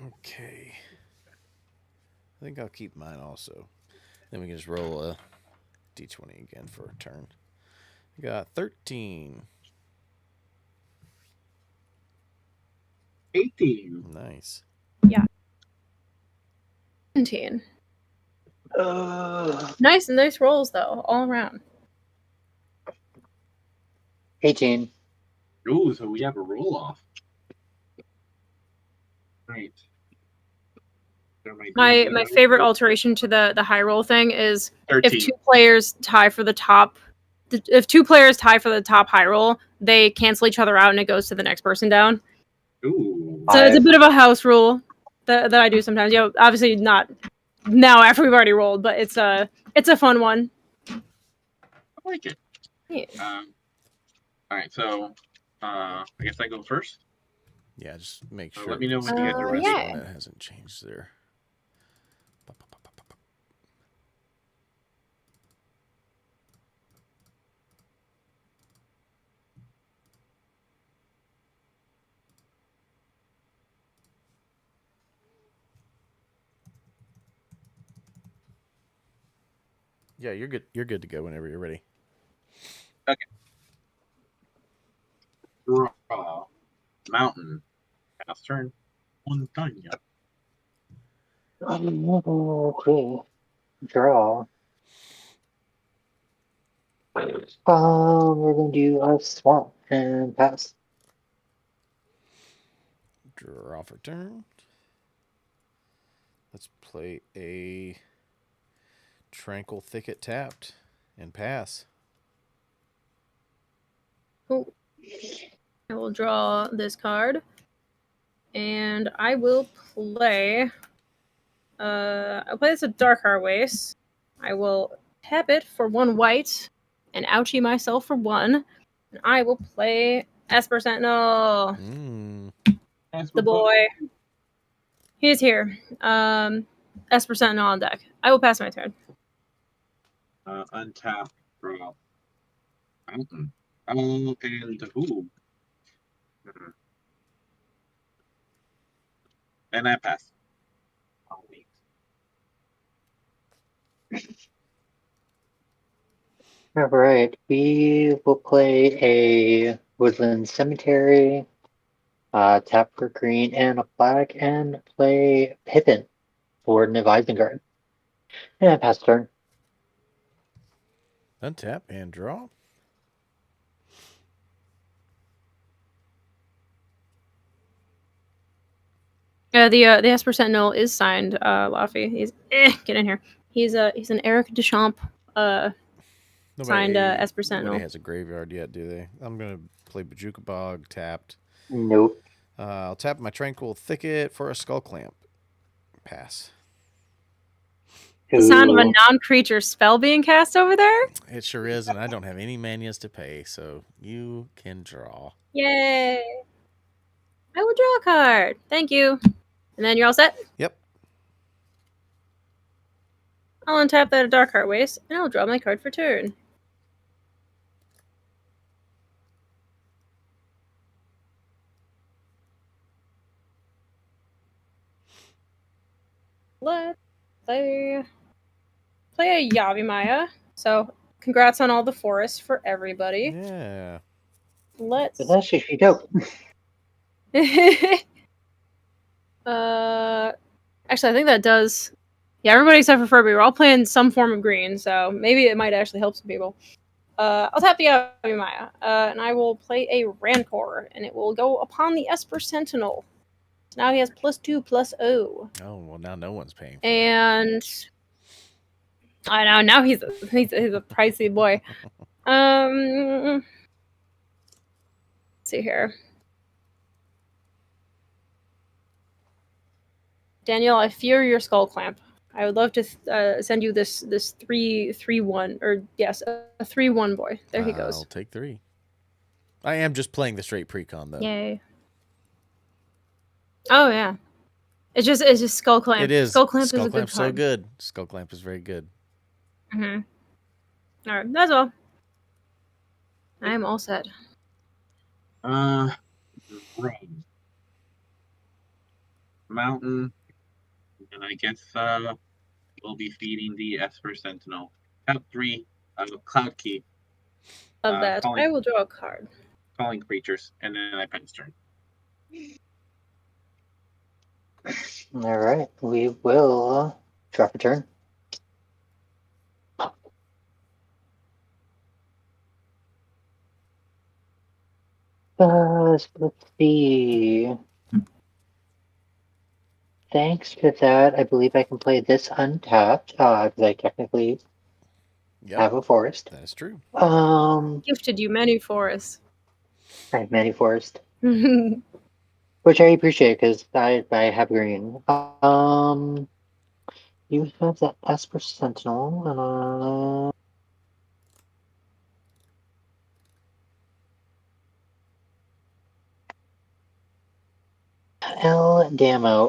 okay. I think I'll keep mine also. Then we can just roll a d20 again for a turn. We got 13. 18. Nice. 17. Nice rolls though, all around. 18. Ooh, so we have a roll off. Right. My favorite alteration to the high roll thing is 13. if two players tie for the top. If two players tie for the top high roll, they cancel each other out and it goes to the next person down. Ooh. So it's a bit of a house rule that I do sometimes. You know, obviously not now after we've already rolled, but it's a fun one. I like it. Yeah. All right, so I guess I go first. Yeah, just make sure. Let me know when you guys are ready. yeah. That hasn't changed there. Yeah, you're good. You're good to go whenever you're ready. Draw. Mountain. Pass turn. Montaña. Okay. Draw. We're gonna do a swamp and pass. Draw for turn. Let's play a Tranquil Thicket tapped and pass. Cool. I will draw this card, and I will play. I'll play this a Dark Heart Waste. I will tap it for 1 white, and ouchie myself for 1. And I will play Esper Sentinel, the boy. He's here. Esper Sentinel on deck. I will pass my turn. Untap. Draw. Mountain. And who? And I pass. I'll wait. All right, we will play a Woodland Cemetery, tap for green and a black, and play Pippin, Warden of Isengard. And I pass turn. Untap and draw. The Esper Sentinel is signed. Laffy. He's get in here. He's an Eric Deschamps. Signed Esper Sentinel. Nobody has a graveyard yet, do they? I'm gonna play Bajuka Bog tapped. Nope. I'll tap my Tranquil Thicket for a Skull Clamp. Pass. The sound of a Ooh. non-creature spell being cast over there? It sure is, and I don't have any manias to pay, so you can draw. Yay! I will draw a card. Thank you. And then you're all set? Yep. I'll untap that Dark Heart Waste, and I'll draw my card for turn. Let's play a Yavimaya. So, congrats on all the forests for everybody. Yeah. Let's. But that's actually dope. Actually, I think that does. Yeah, everybody except for Furby. We're all playing some form of green, so maybe it might actually help some people. I'll tap the Yavimaya, and I will play a Rancor, and it will go upon the Esper Sentinel. So now he has +2/+0. Oh well, now no one's paying. For And I know now he's a pricey boy. Let's see here. Daniel, I fear your skull clamp. I would love to send you this 3/1 or yes, a 3/1 boy. There he goes. I'll take 3. I am just playing the straight precon though. Yay. Oh yeah. It's just skull clamp. It is. Skull clamp is a good Clamp's so card. good. Skull Clamp is very good. Mhm. All right, that's all. I am all set. Road. Mountain. And I guess we'll be feeding the Esper Sentinel. Top 3, Cloud Key. Of that, calling- I will draw a card. Calling creatures, and then I pass turn. All right, we will drop a turn. Let's see. Thanks to that, I believe I can play this untapped, because I technically have a forest. That is true. Gifted you many forests. I have many forest, You which I appreciate because I have green. You have that Esper Sentinel, El Damo.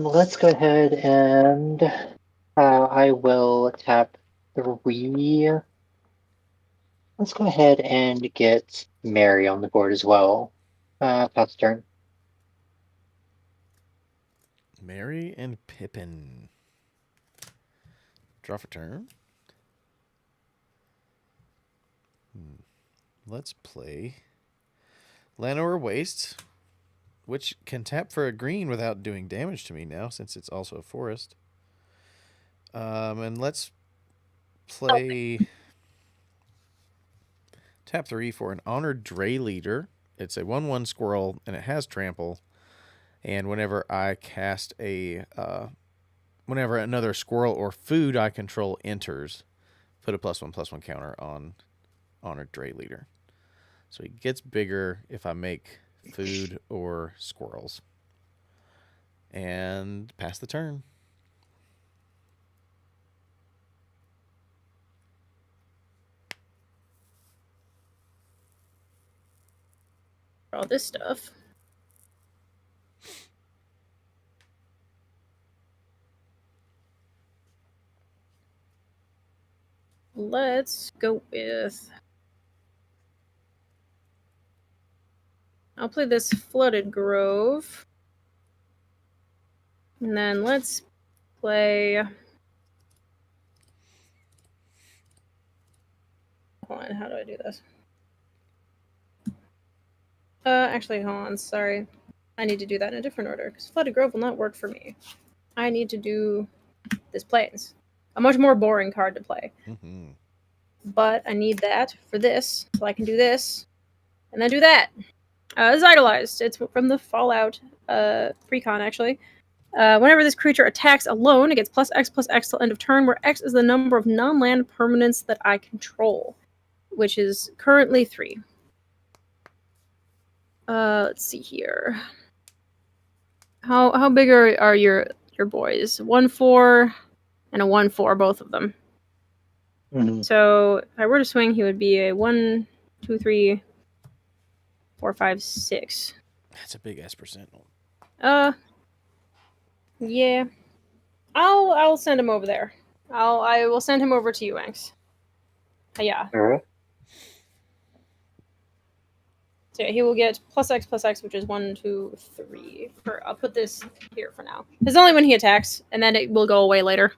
Let's go ahead and I will tap 3. Let's go ahead and get Mary on the board as well. Pass turn. Mary and Pippin. Draw for turn. Let's play Llanowar Waste, which can tap for a green without doing damage to me now, since it's also a forest. And let's play tap 3 for an Honored Dray Leader. It's a 1/1 squirrel, and it has trample. And whenever I cast whenever another squirrel or food I control enters, put a +1/+1 counter on Honored Dray Leader. So he gets bigger if I make food or squirrels. And pass the turn. All this stuff. Let's go with... I'll play this Flooded Grove. And then let's play... Hold on, how do I do this? Actually, hold on, sorry. I need to do that in a different order, because Flooded Grove will not work for me. I need to do this Plains. A much more boring card to play. Mm-hmm. But I need that for this, so I can do this, and then do that. It's Idolized. It's from the Fallout precon, actually. Whenever this creature attacks alone, it gets +X/+X till end of turn, where X is the number of non-land permanents that I control, which is currently 3. Let's see here. How big are your boys? 1/4 and a 1/4, both of them. Mhm. So if I were to swing, he would be a 1, 2, 3, 4, 5, 6. That's a big S%. Yeah. I'll send him over there. I will send him over to you, Anx. Yeah. All right. So yeah, he will get +X/+X, which is 1, 2, 3. I'll put this here for now. It's only when he attacks, and then it will go away later.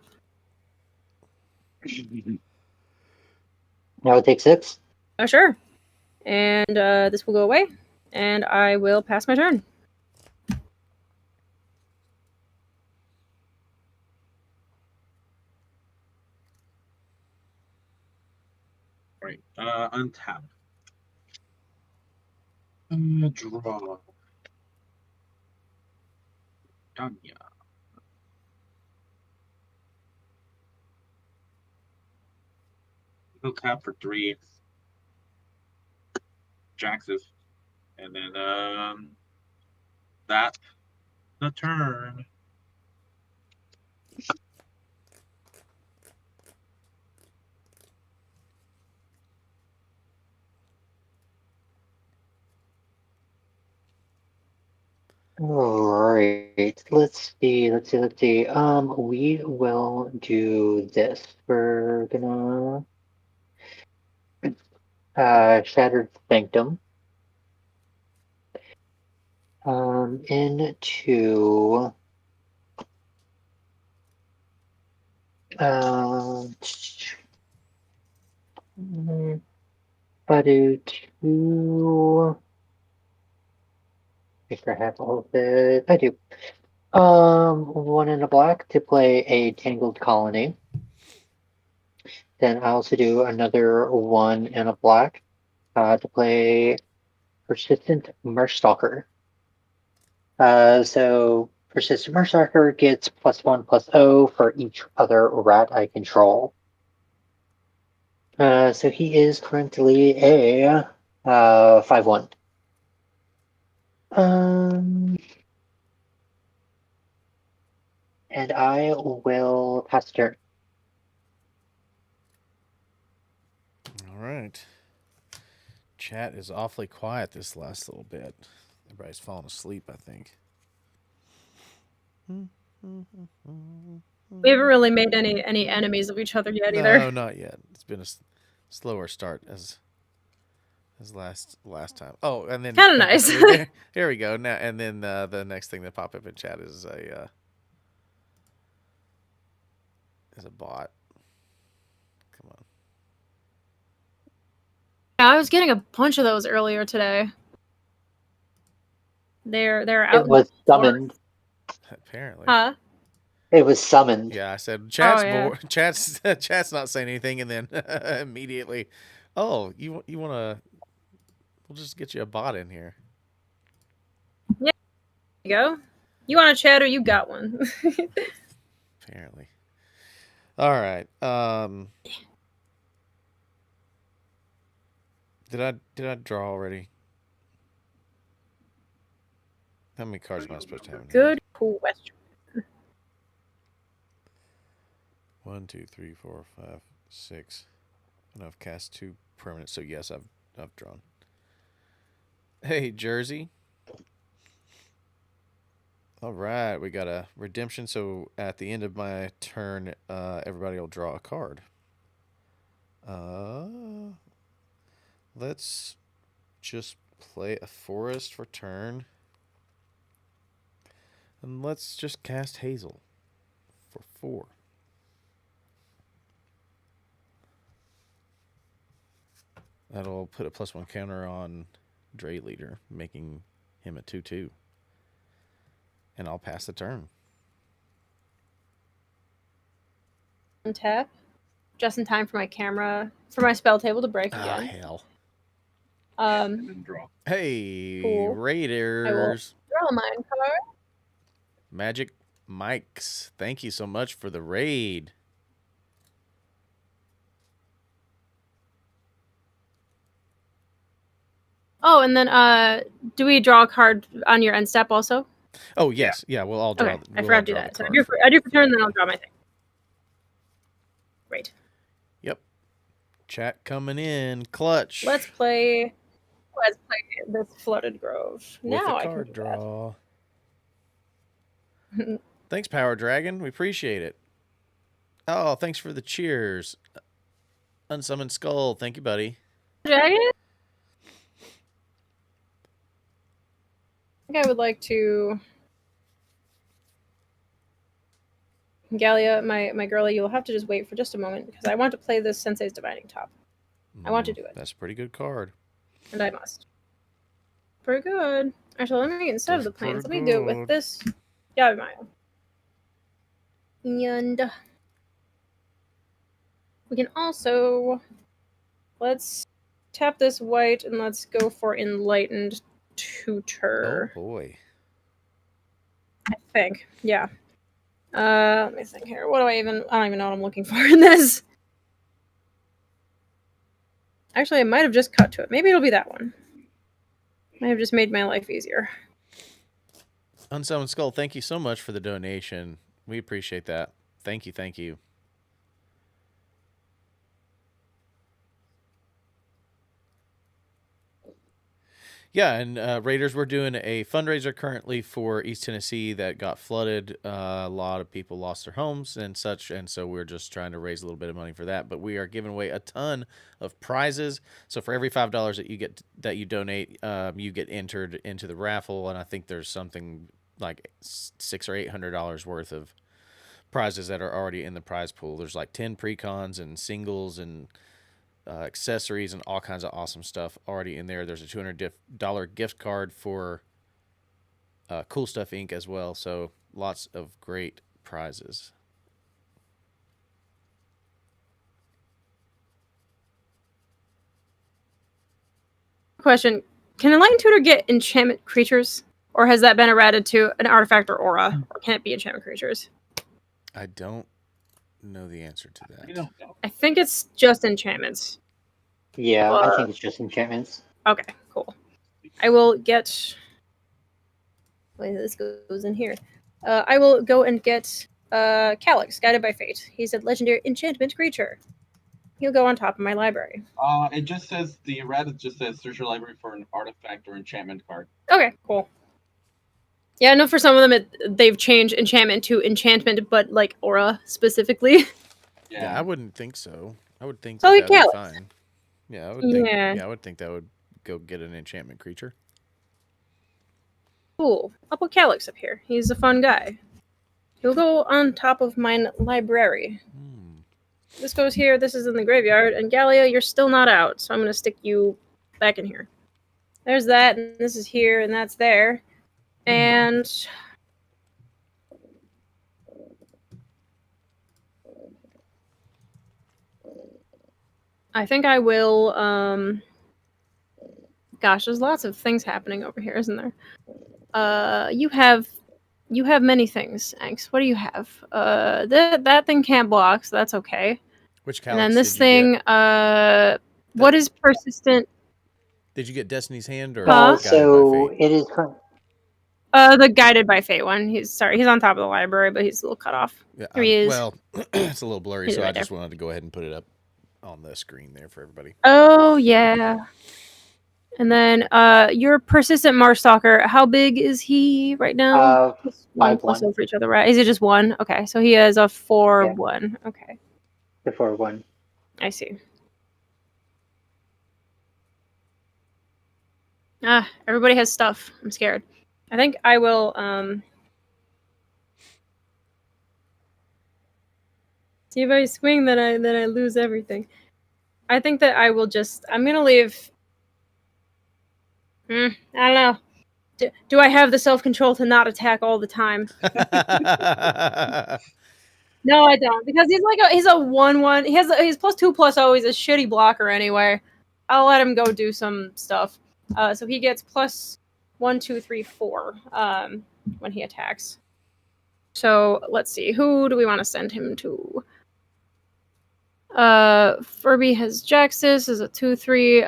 Now it takes 6. Oh, sure. And this will go away, and I will pass my turn. Right. Untap. Draw. Danya. He'll tap for 3. Jaxes. And then that's the turn. All right. Let's see. We will do this. We're gonna Shattered Sanctum. Into I do 2. I think I have all of it. I do. 1 in a black to play a Tangled Colony. Then I also do another 1 in a black to play Persistent Mercstalker. So Persistent Mercstalker gets +1/+0 for each other rat I control. So he is currently a 5/1. And I will pass the turn. All right. Chat is awfully quiet this last little bit. Everybody's falling asleep, I think. We haven't really made any enemies of each other yet either. No, not yet. It's been a slower start as last time. Oh, and then Kinda nice. Here we go. Now and then the next thing that pop up in chat is a bot. Come on. I was getting a bunch of those earlier today. They're out. It was summoned. Apparently. Huh? It was summoned. Yeah, I said chat's yeah. bored. Chat's not saying anything, and then immediately, oh, you want to? We'll just get you a bot in here. There you go. You want a chat or you got one? Apparently. All right. Did I draw already? How many cards am I supposed to have in hand? Good question. 1, 2, 3, 4, 5, 6. And I've cast 2 permanents, so yes, I've drawn. Hey, Jersey. All right, we got a redemption. So at the end of my turn, everybody will draw a card. Let's just play a forest for turn. And let's just cast Hazel for 4. That'll put a +1 counter on Dre Leader, making him a 2/2. And I'll pass the turn. Untap. Just in time for my spell table to break Ah, again. hell. And then draw. Hey, Cool. Raiders. Draw mine card. Magic Mikes. Thank you so much for the raid. Oh, and then do we draw a card on your end step also? Oh, yes. Yeah, we'll all draw. Okay, I we'll forgot all to do draw that. the So card I do for turn, then I'll draw my thing. Great. Yep. Chat coming in. Clutch. Let's play this Flooded Grove. With now a I can card do draw. that. Thanks, Power Dragon. We appreciate it. Oh, thanks for the cheers. Unsummoned Skull. Thank you, buddy. Dragon? I think I would like to. Galia, my girlie, you'll have to just wait for just a moment because I want to play this Sensei's Divining Top. I want to do it. That's a pretty good card. And I must. Pretty good. Actually, let me, instead of the planes, let me do it with this Yavimaya. And we can also, let's tap this white and let's go for Enlightened Tutor. Oh, boy. I think. Yeah. Let me think here. I don't even know what I'm looking for in this. Actually, I might have just cut to it. Maybe it'll be that one. Might have just made my life easier. Unsummoned Skull, thank you so much for the donation. We appreciate that. Thank you, thank you. Yeah, and Raiders, we're doing a fundraiser currently for East Tennessee that got flooded. A lot of people lost their homes and such, and so we're just trying to raise a little bit of money for that. But we are giving away a ton of prizes. So for every $5 that you donate, you get entered into the raffle, and I think there's something like $600 or $800 worth of prizes that are already in the prize pool. There's like 10 precons and singles and accessories and all kinds of awesome stuff already in there. There's a $200 gift card for Cool Stuff Inc. as well. So lots of great prizes. Question: can Enlightened Tutor get enchantment creatures, or has that been errated to an artifact or aura, or can it be enchantment creatures? I don't know the answer to that. I don't know. I think it's just enchantments. Yeah, I think it's just enchantments. Okay, cool. I will get. Wait, this goes in here. I will go and get Calyx, Guided by Fate. He's a legendary enchantment creature. He'll go on top of my library. It just says the errata just says search your library for an artifact or enchantment card. Okay, cool. Yeah, I know for some of them they've changed enchantment to enchantment, but like aura specifically. Yeah, I wouldn't think so. I would think So that like would be Calyx. fine. Yeah, I would think. Yeah. Yeah, I would think that would go get an enchantment creature. Cool. I'll put Calyx up here. He's a fun guy. He'll go on top of mine library. This goes here. This is in the graveyard. And Gallia, you're still not out, so I'm gonna stick you back in here. There's that, and this is here, and that's there. And I think I will. Gosh, there's lots of things happening over here, isn't there? You have many things, Anx. What do you have? That thing can't block, so that's okay. Which And then Calyx this did you thing, get? what is persistent? Did you get Destiny's Hand or Huh? Guided by So Fate? it is. The Guided by Fate one. He's on top of the library, but he's a little cut off. Yeah, Here he is. well, it's a little blurry, He's so right I just there. wanted to go ahead and put it up on the screen there for everybody. Oh yeah. And then your persistent Marstalker, how big is he right now? 1+1 over each other, right? Is it just one? Okay, so he has a 4/1. Okay. The 4/1. I see. Everybody has stuff. I'm scared. I think I will see if I swing that I lose everything. I think that I will just I'm gonna leave. I don't know. Do I have the self-control to not attack all the time? No, I don't, because he's a 1/1. He's +2/+0. He's a shitty blocker anyway. I'll let him go do some stuff. So he gets +1, 2, 3, 4 when he attacks. So let's see, who do we want to send him to? Furby has Jaxus as a 2/3.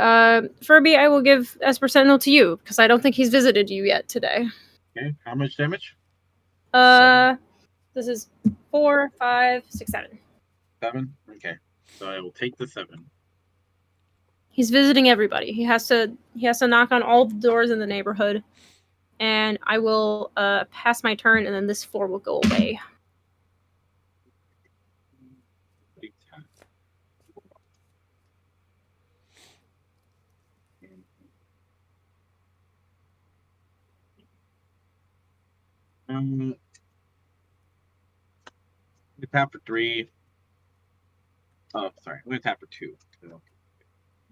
Furby, I will give Esper Sentinel to you because I don't think he's visited you yet today. Okay, how much damage? This is 4, 5, 6, 7. 7? Okay. So I will take the 7. He's visiting everybody. He has to knock on all the doors in the neighborhood. And I will pass my turn, and then this 4 will go away. We tap for 3. Oh, sorry. I'm going to tap for 2.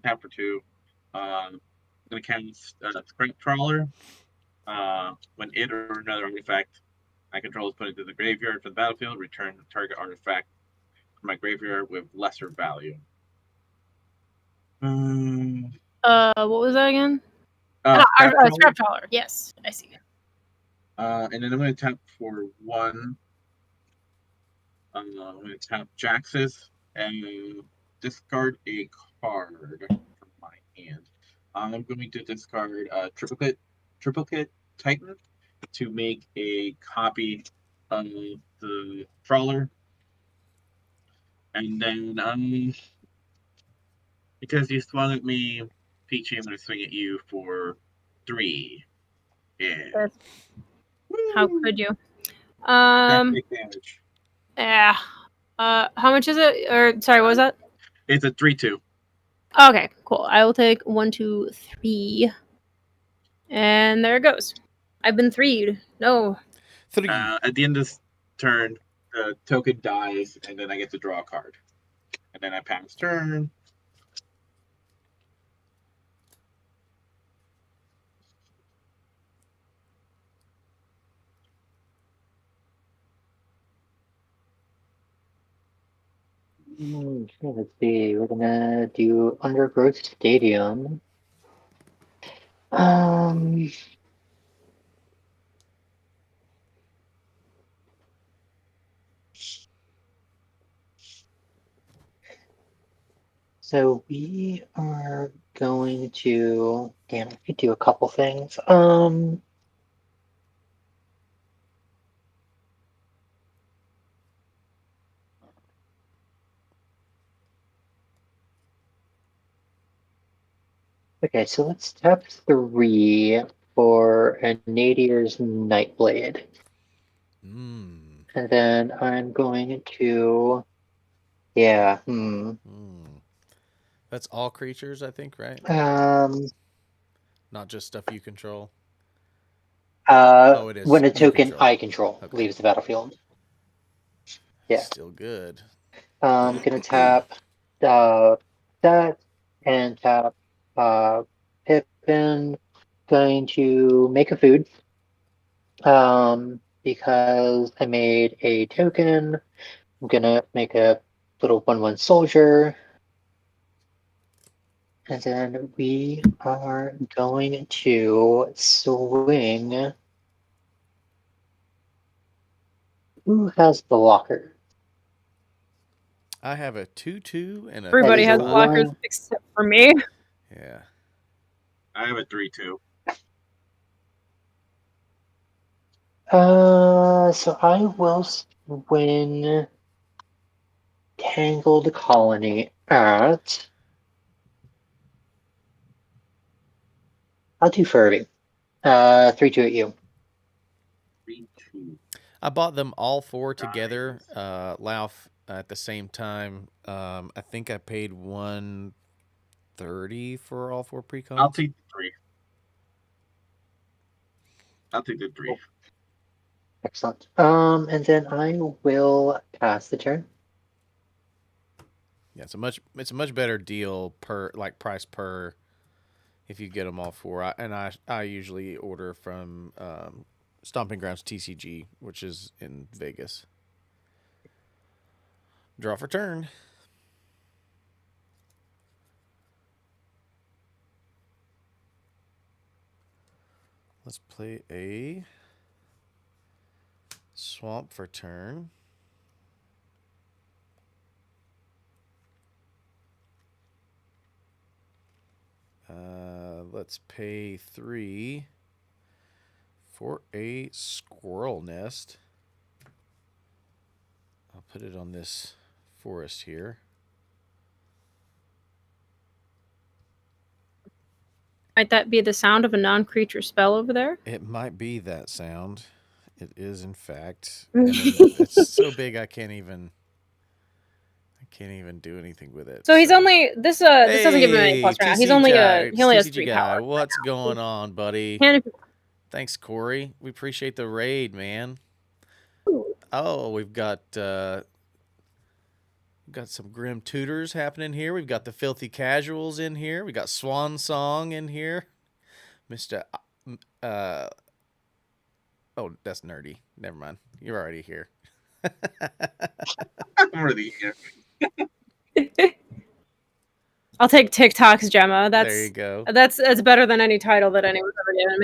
Tap for 2. I'm going to cast Strength Trawler. When it or another artifact I control is put into the graveyard for the battlefield, return the target artifact from my graveyard with lesser value. What was that again? Scrap Trawler. Yes, I see. And then I'm going to tap for 1. I'm going to tap Jaxus and discard a card from my hand. I'm going to discard Triplicate Titan to make a copy of the Trawler. And then, because you swung at me, Peachy, I'm going to swing at you for 3. Yeah. How could you? That's big damage. Yeah. How much is it? Or sorry, what was that? It's a 3/2. Okay, cool. I will take 1, 2, 3. And there it goes. I've been 3'd. No. 3. At the end of this turn, the token dies, and then I get to draw a card. And then I pass turn. Let's see. We're gonna do Undergrowth Stadium. So we are going to. Damn, I could do a couple things. Okay, so let's tap 3 for a Nadier's Nightblade. And then I'm going to. Yeah, That's all creatures, I think, right? Not just stuff you control. It is. When a token I control leaves the battlefield. Yeah. Still good. I'm gonna tap that and tap Pippin. Going to make a food. Because I made a token. I'm gonna make a little 1/1 soldier. And then we are going to swing. Who has the locker? I have a 2/2 and a Everybody is has a 3/5. blockers one. except for me. Yeah. I have a 3/2. So I will swing Tangled Colony at. I'll do Furby. 3-2 at you. 3/2. I bought them all 4 together, Lauf, at the same time. I think I paid $130 for all 4 pre-cones. I'll take the 3. I'll take the 3. Excellent. And then I will pass the turn. Yeah, it's a much better deal per price per if you get them all 4. I usually order from Stomping Grounds TCG, which is in Vegas. Draw for turn. Let's play a Swamp for turn. Let's pay 3 for a Squirrel Nest. I'll put it on this forest here. Might that be the sound of a non-creature spell over there? It might be that sound. It is, in fact. And then it's so big I can't even do anything with it. So he's only this doesn't give him any plus right now. He's only he only has TCG 3 guy. power. What's going on, buddy? Can if you Thanks, Corey. We appreciate the raid, man. want. Oh, we've got some Grim Tutors happening here. We've got the Filthy Casuals in here. We got Swan Song in here. Mr. Oh, that's nerdy. Never mind. You're already here. I'm already here. I'll take TikTok's Gemma. There you go. That's better than any title that anyone's ever given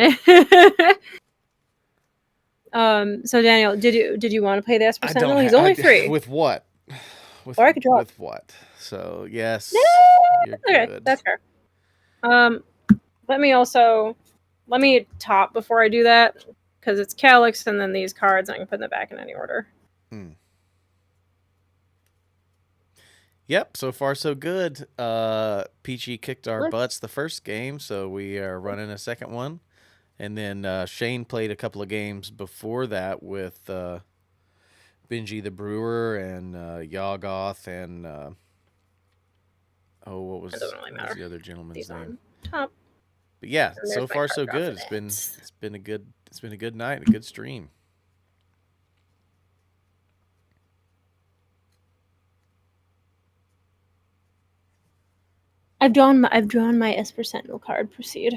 me. So Daniel, did you want to play the Esper Sentinel? He's only 3. With what? Or I could draw. With what? So yes. You're Okay, good. that's fair. Let me top before I do that because it's Calyx and then these cards. I can put them back in any order. Yep, so far so good. Peachy kicked our butts the first game, so we are running a second one. And then Shane played a couple of games before that with Benji the Brewer and Yoggoth and what was the other gentleman's name? Top. But yeah, And so there's my far card so draw good. for It's been a good night, a good stream. I've drawn my Esper Sentinel card. Proceed.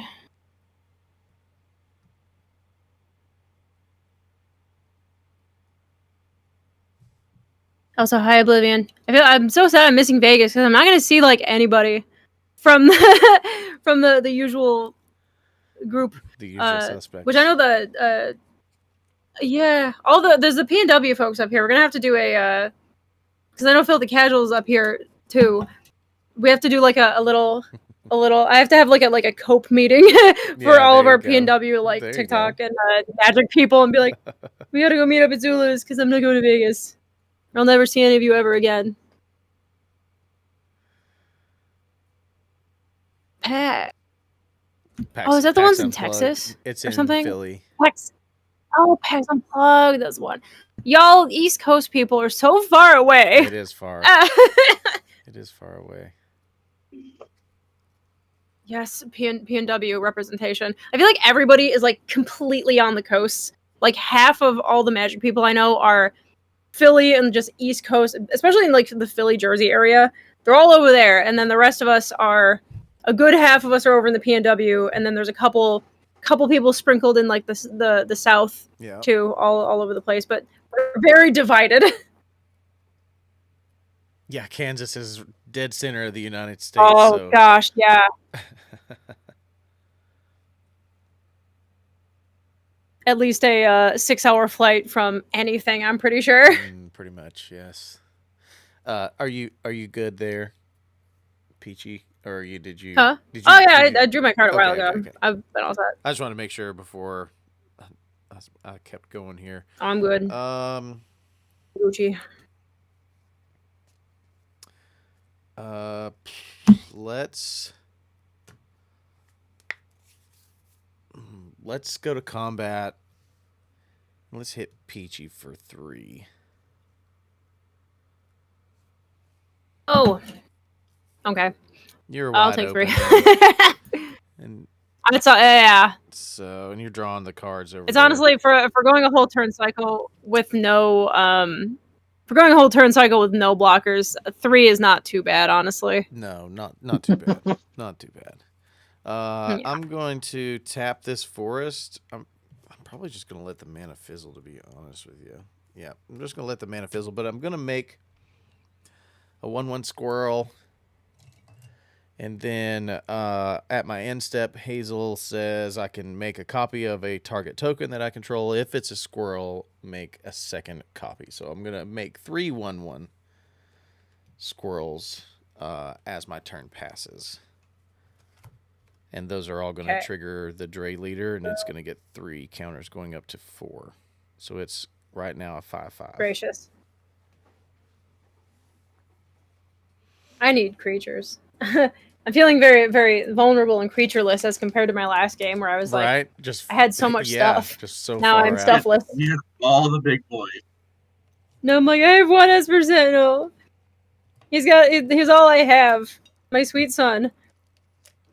Also, hi Oblivion. I'm so sad I'm missing Vegas because I'm not gonna see like anybody from the usual group. The usual suspects. Which I know there's the PNW folks up here. We're gonna have to do a because I know Phil the Casual's up here too. We have to do like a little I have to have like a cope meeting for all of our PNW like TikTok and Magic people and be like, we gotta go meet up at Zulu's because I'm not going to Vegas. I'll never see any of you ever again. PAX. Oh, is that the ones in Texas? It's or in something? Philly. PAX. Oh, PAX Unplugged. That's one. Y'all East Coast people are so far away. It is far. It is far away. Yes, PNW representation. I feel like everybody is like completely on the coast. Like half of all the Magic people I know are Philly and just East Coast, especially in like the Philly, Jersey area. They're all over there, and then the rest of us are, a good half of us are over in the PNW, and then there's a couple people sprinkled in like the South too, all over the place. But we're very divided. Yeah, Kansas is dead center of the United States. Oh gosh, yeah. At least a 6-hour flight from anything, I'm pretty sure. Pretty much, yes. Are you good there, Peachy? Or did you? Huh? Did you, oh yeah, I drew my card a while ago. Okay. I've been all set. I just want to make sure before I kept going here. I'm good. Gucci. Let's go to combat. Let's hit Peachy for 3. Oh. Okay. You're I'll wide take open 3. and It's yeah. So, and you're drawing the cards over. It's there. honestly for going a whole turn cycle with no blockers. 3 is not too bad, honestly. No, not too bad. Not too bad. Yeah. I'm going to tap this forest. I'm probably just going to let the mana fizzle, to be honest with you. Yeah, I'm just going to let the mana fizzle, but I'm going to make a 1/1 squirrel. And then at my end step, Hazel says I can make a copy of a target token that I control. If it's a squirrel, make a second copy. So I'm going to make 3 1/1 squirrels as my turn passes. And those are all going to trigger the Dre leader, and it's going to get 3 counters going up to 4. So it's right now a 5/5. Gracious. I need creatures. I'm feeling very, very vulnerable and creatureless as compared to my last game where I was like, right? I had so much stuff. Just so now far I'm out. stuffless. You all the big boys. No, I'm like, I have 1 Esper. He's all I have. My sweet son.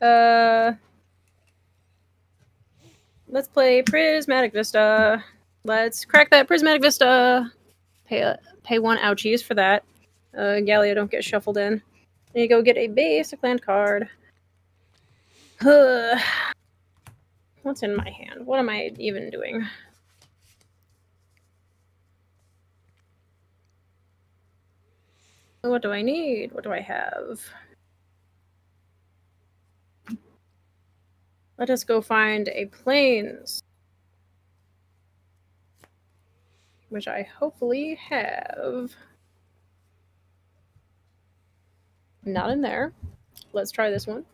Let's play Prismatic Vista. Let's crack that Prismatic Vista. Pay 1 ouchies for that. Gallia, don't get shuffled in. Then you go get a basic land card. What's in my hand? What am I even doing? What do I need? What do I have? Let us go find a plains. Which I hopefully have. Not in there. Let's try this one.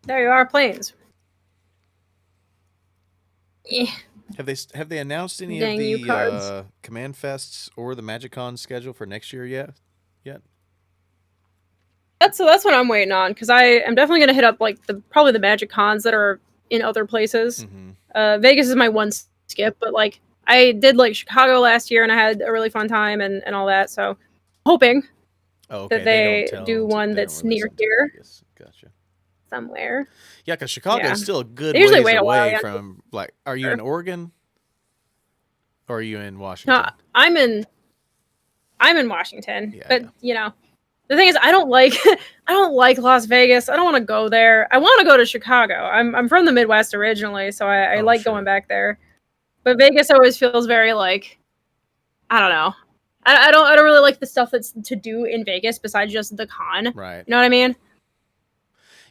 There you are, plains. Have they announced any Dang of you, the cards. Command Fests or the MagicCon schedule for next year yet? That's what I'm waiting on, because I am definitely gonna hit up like probably the Magic Cons that are in other places. Mm-hmm. Vegas is my one skip, but like I did like Chicago last year and I had a really fun time and all that. So hoping that they do one that's near here. Gotcha. Somewhere. Yeah, because Chicago is still a good They usually ways wait a while, away from like. Are you in Oregon? Or are you in Washington? No, I'm in Washington. Yeah, but you know, the thing is, I don't like Las Vegas. I don't want to go there. I want to go to Chicago. I'm from the Midwest originally, so I like going back there. But Vegas always feels very like, I don't know. I don't really like the stuff that's to do in Vegas besides just the con. Right. You know what I mean?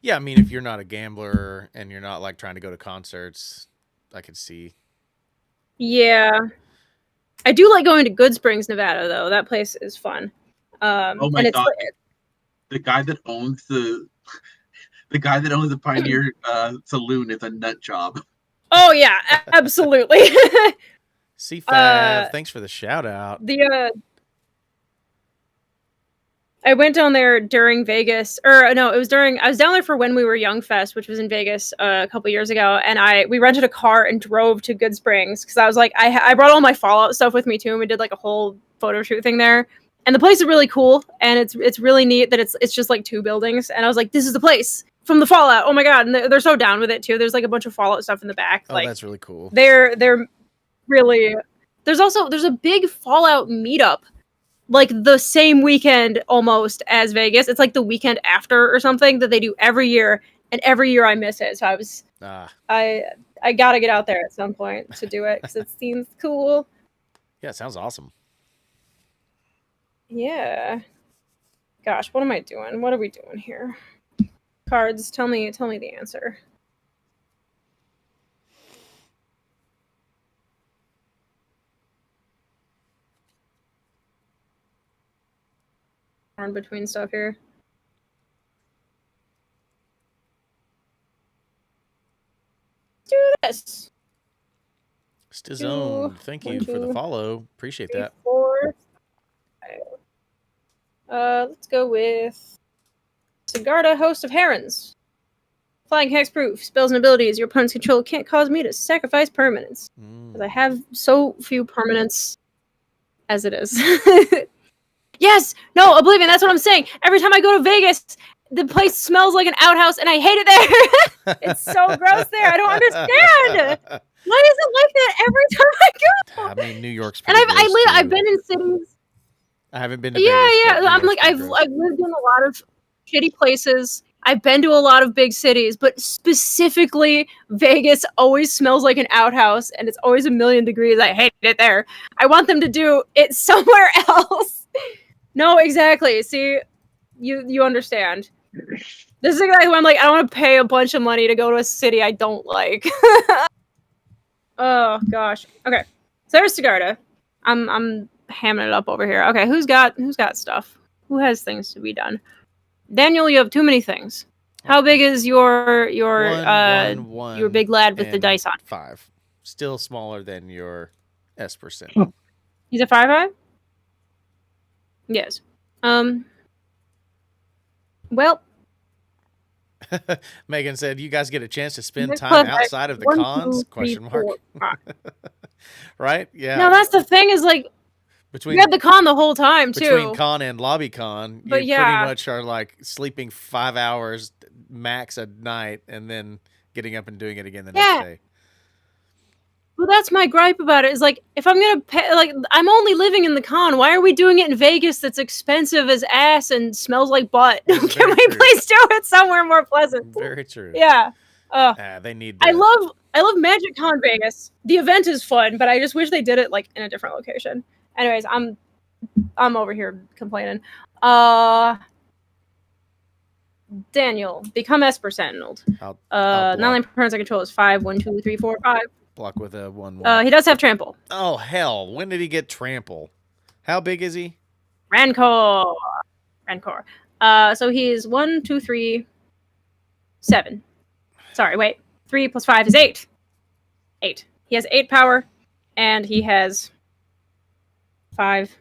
Yeah, I mean, if you're not a gambler and you're not like trying to go to concerts, I could see. Yeah. I do like going to Good Springs, Nevada, though. That place is fun. Oh my god! The guy that owns the Pioneer Saloon is a nut job. Oh yeah, absolutely. CFAB, thanks for the shout out. I went down there during Vegas, or no, it was I was down there for When We Were Young Fest, which was in Vegas a couple years ago, and we rented a car and drove to Good Springs because I was like, I brought all my Fallout stuff with me too, and we did like a whole photo shoot thing there. And the place is really cool, and it's really neat that it's just like 2 buildings, and I was like, this is the place. from the Fallout. Oh my god, and they're so down with it too. There's like a bunch of Fallout stuff in the back. Oh, Like that's really cool. they're really. There's a big Fallout meetup, like the same weekend almost as Vegas. It's like the weekend after or something that they do every year, and every year I miss it. So I gotta get out there at some point to do it because it seems cool. Yeah, it sounds awesome. Yeah. Gosh, what am I doing? What are we doing here? Cards, tell me the answer. Torn between stuff here. Let's do this. Stizone, thank you for the follow. Appreciate that. 4, 5. Let's go with Sigarda, Host of Herons. Flying hexproof. Spells and abilities your opponent's control can't cause me to sacrifice permanents. Because I have so few permanents as it is. Yes! No, Oblivion, that's what I'm saying. Every time I go to Vegas, the place smells like an outhouse and I hate it there. It's so gross there. I don't understand. Why is it like that every time I go? I mean, New York's and pretty gross, I've too. been in cities. I haven't been to Vegas. Yeah. New I'm York's like pretty I've gross. lived in a lot of shitty places. I've been to a lot of big cities, but specifically Vegas always smells like an outhouse and it's always 1,000,000 degrees. I hate it there. I want them to do it somewhere else. No, exactly. See, you understand. This is exactly why I'm like, I don't want to pay a bunch of money to go to a city I don't like. Oh gosh. Okay. So there's Sigarda. I'm hamming it up over here. Okay, who's got stuff? Who has things to be done? Daniel, you have too many things. How big is your big lad with the dice on? 5. Still smaller than your S%. He's a 5/5? Yes. Well, Megan said, "You guys get a chance to spend This time club outside of the 1, 2, cons?" 3, Question mark. 4, 5. Right? Yeah. No, that's the thing is like we had the con the whole time too. Between con and lobby con, you But pretty yeah. much are like sleeping 5 hours max a night and then getting up and doing it again the Yeah. next day. Well, that's my gripe about it. Is like if I'm gonna pay, like I'm only living in the con. Why are we doing it in Vegas? That's expensive as ass and smells like butt. This is Can very we true. please do it somewhere more pleasant? Very true. Yeah. They need. I love Magic Con Vegas. The event is fun, but I just wish they did it like in a different location. Anyways, I'm over here complaining. Daniel, become Esper Sentinel. I'll non-land permanents I control is 5, 1, 2, 3, 4, 5. block with a 1/1. He does have trample. Oh hell! When did he get trample? How big is he? Rancor. So he's 1, 2, 3, 7. Sorry, wait. 3 plus 5 is 8. 8. He has 8 power, and he has 5,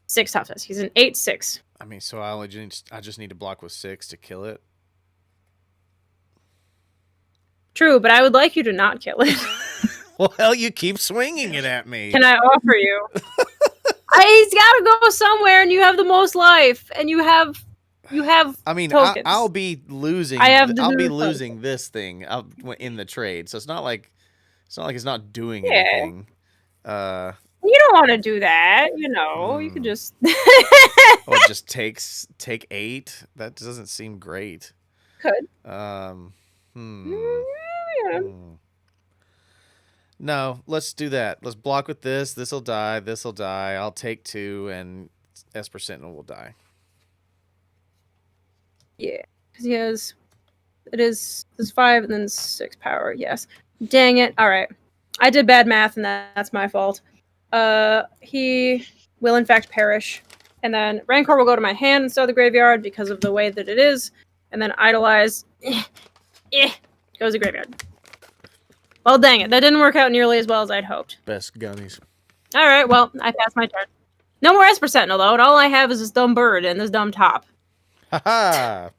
6 toughness. He's an 8/6. I mean, so I just need to block with 6 to kill it. True, but I would like you to not kill it. Well, you keep swinging it at me. Can I offer you? He's got to go somewhere, and you have the most life, and you have. I mean, tokens. I'll be losing. I'll be losing this thing in the trade, so it's not like it's not doing anything. You don't want to do that, you know. You could just. Well, it just take 8. That doesn't seem great. Could. No, let's do that. Let's block with this. This'll die. This'll die. I'll take 2, and Esper Sentinel will die. Yeah, because there's 5 and then 6 power. Yes. Dang it. All right. I did bad math, and that's my fault. He will in fact perish, and then Rancor will go to my hand instead of the graveyard because of the way that it is, and then Idolize goes to graveyard. Well, dang it. That didn't work out nearly as well as I'd hoped. Best gummies. All right, well, I passed my turn. No more Esper Sentinel, though, and all I have is this dumb bird and this dumb top. Haha.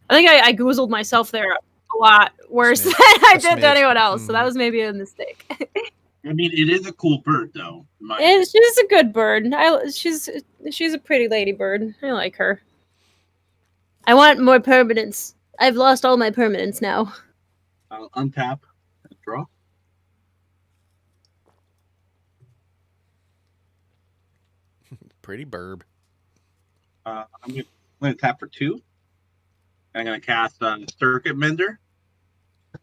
I think I goozled myself there a lot worse than I did to anyone else, so that was maybe a mistake. I mean, it is a cool bird, though. And she's a good bird. She's a pretty lady bird. I like her. I want more permanents. I've lost all my permanents now. I'll untap and draw. Pretty burb. I'm going to tap for 2. I'm going to cast Circuit Mender.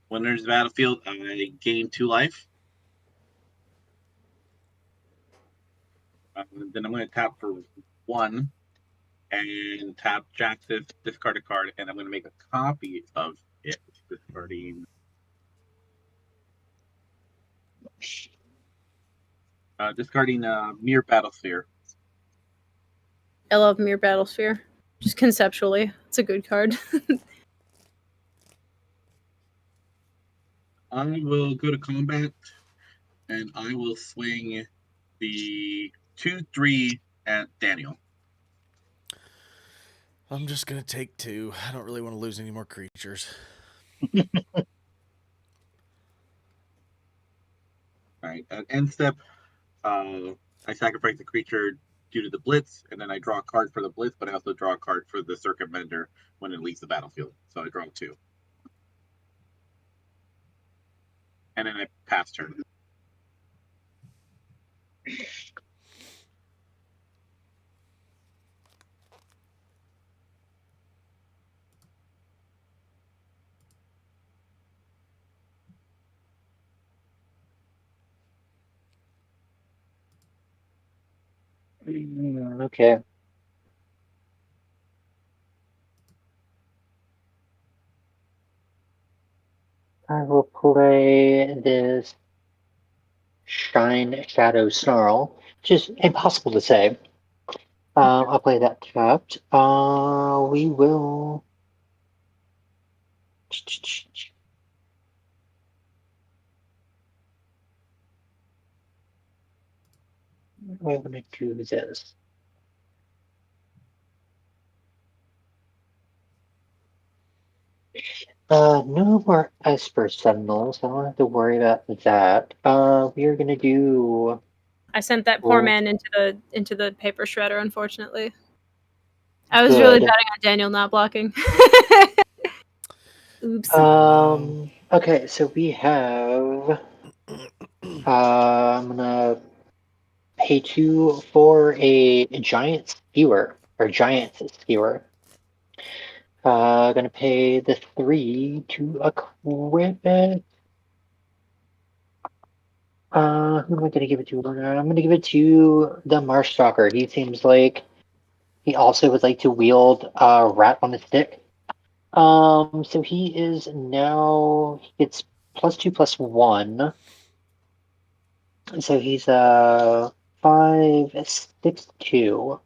When there's a battlefield, I gain 2 life. Then I'm going to tap for 1 and tap Jack's discard a card, and I'm going to make a copy of it, discarding. Discarding Mere Battlesphere. I love Mere Battlesphere. Just conceptually, it's a good card. I will go to combat, and I will swing the 2/3 at Daniel. I'm just gonna take 2. I don't really want to lose any more creatures. All right. At end step, I sacrifice the creature due to the blitz, and then I draw a card for the blitz, but I also draw a card for the Circuit Mender when it leaves the battlefield. So I draw 2. And then I pass turn. Okay. I will play this Shine Shadow Snarl, which is impossible to say. I'll play that tapped. We will. We're going to do this. No more Esper Sentinels. I don't have to worry about that. We are gonna do. I sent that poor Oh. man into the paper shredder. Unfortunately, I was really Good. betting on Daniel not blocking. Oops. Okay, so we have. I'm gonna pay 2 for a giant skewer or giant skewer. Gonna pay the 3 to equip it. Who am I gonna give it to? I'm gonna give it to the Marstalker. He seems like he also would like to wield a rat on a stick. So he is now he gets +2/+1. So he's 5/6/2.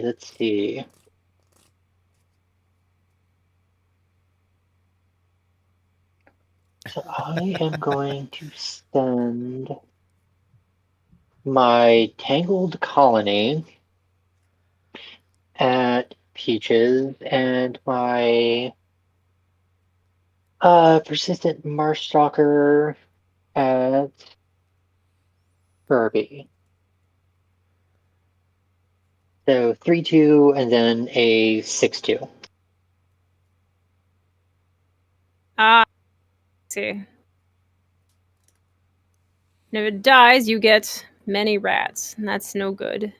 Let's see. So I am going to send my Tangled Colony at Peaches and my Persistent Marstalker at Kirby. So 3/2 and then a 6/2. See. And if it dies, you get many rats, and that's no good.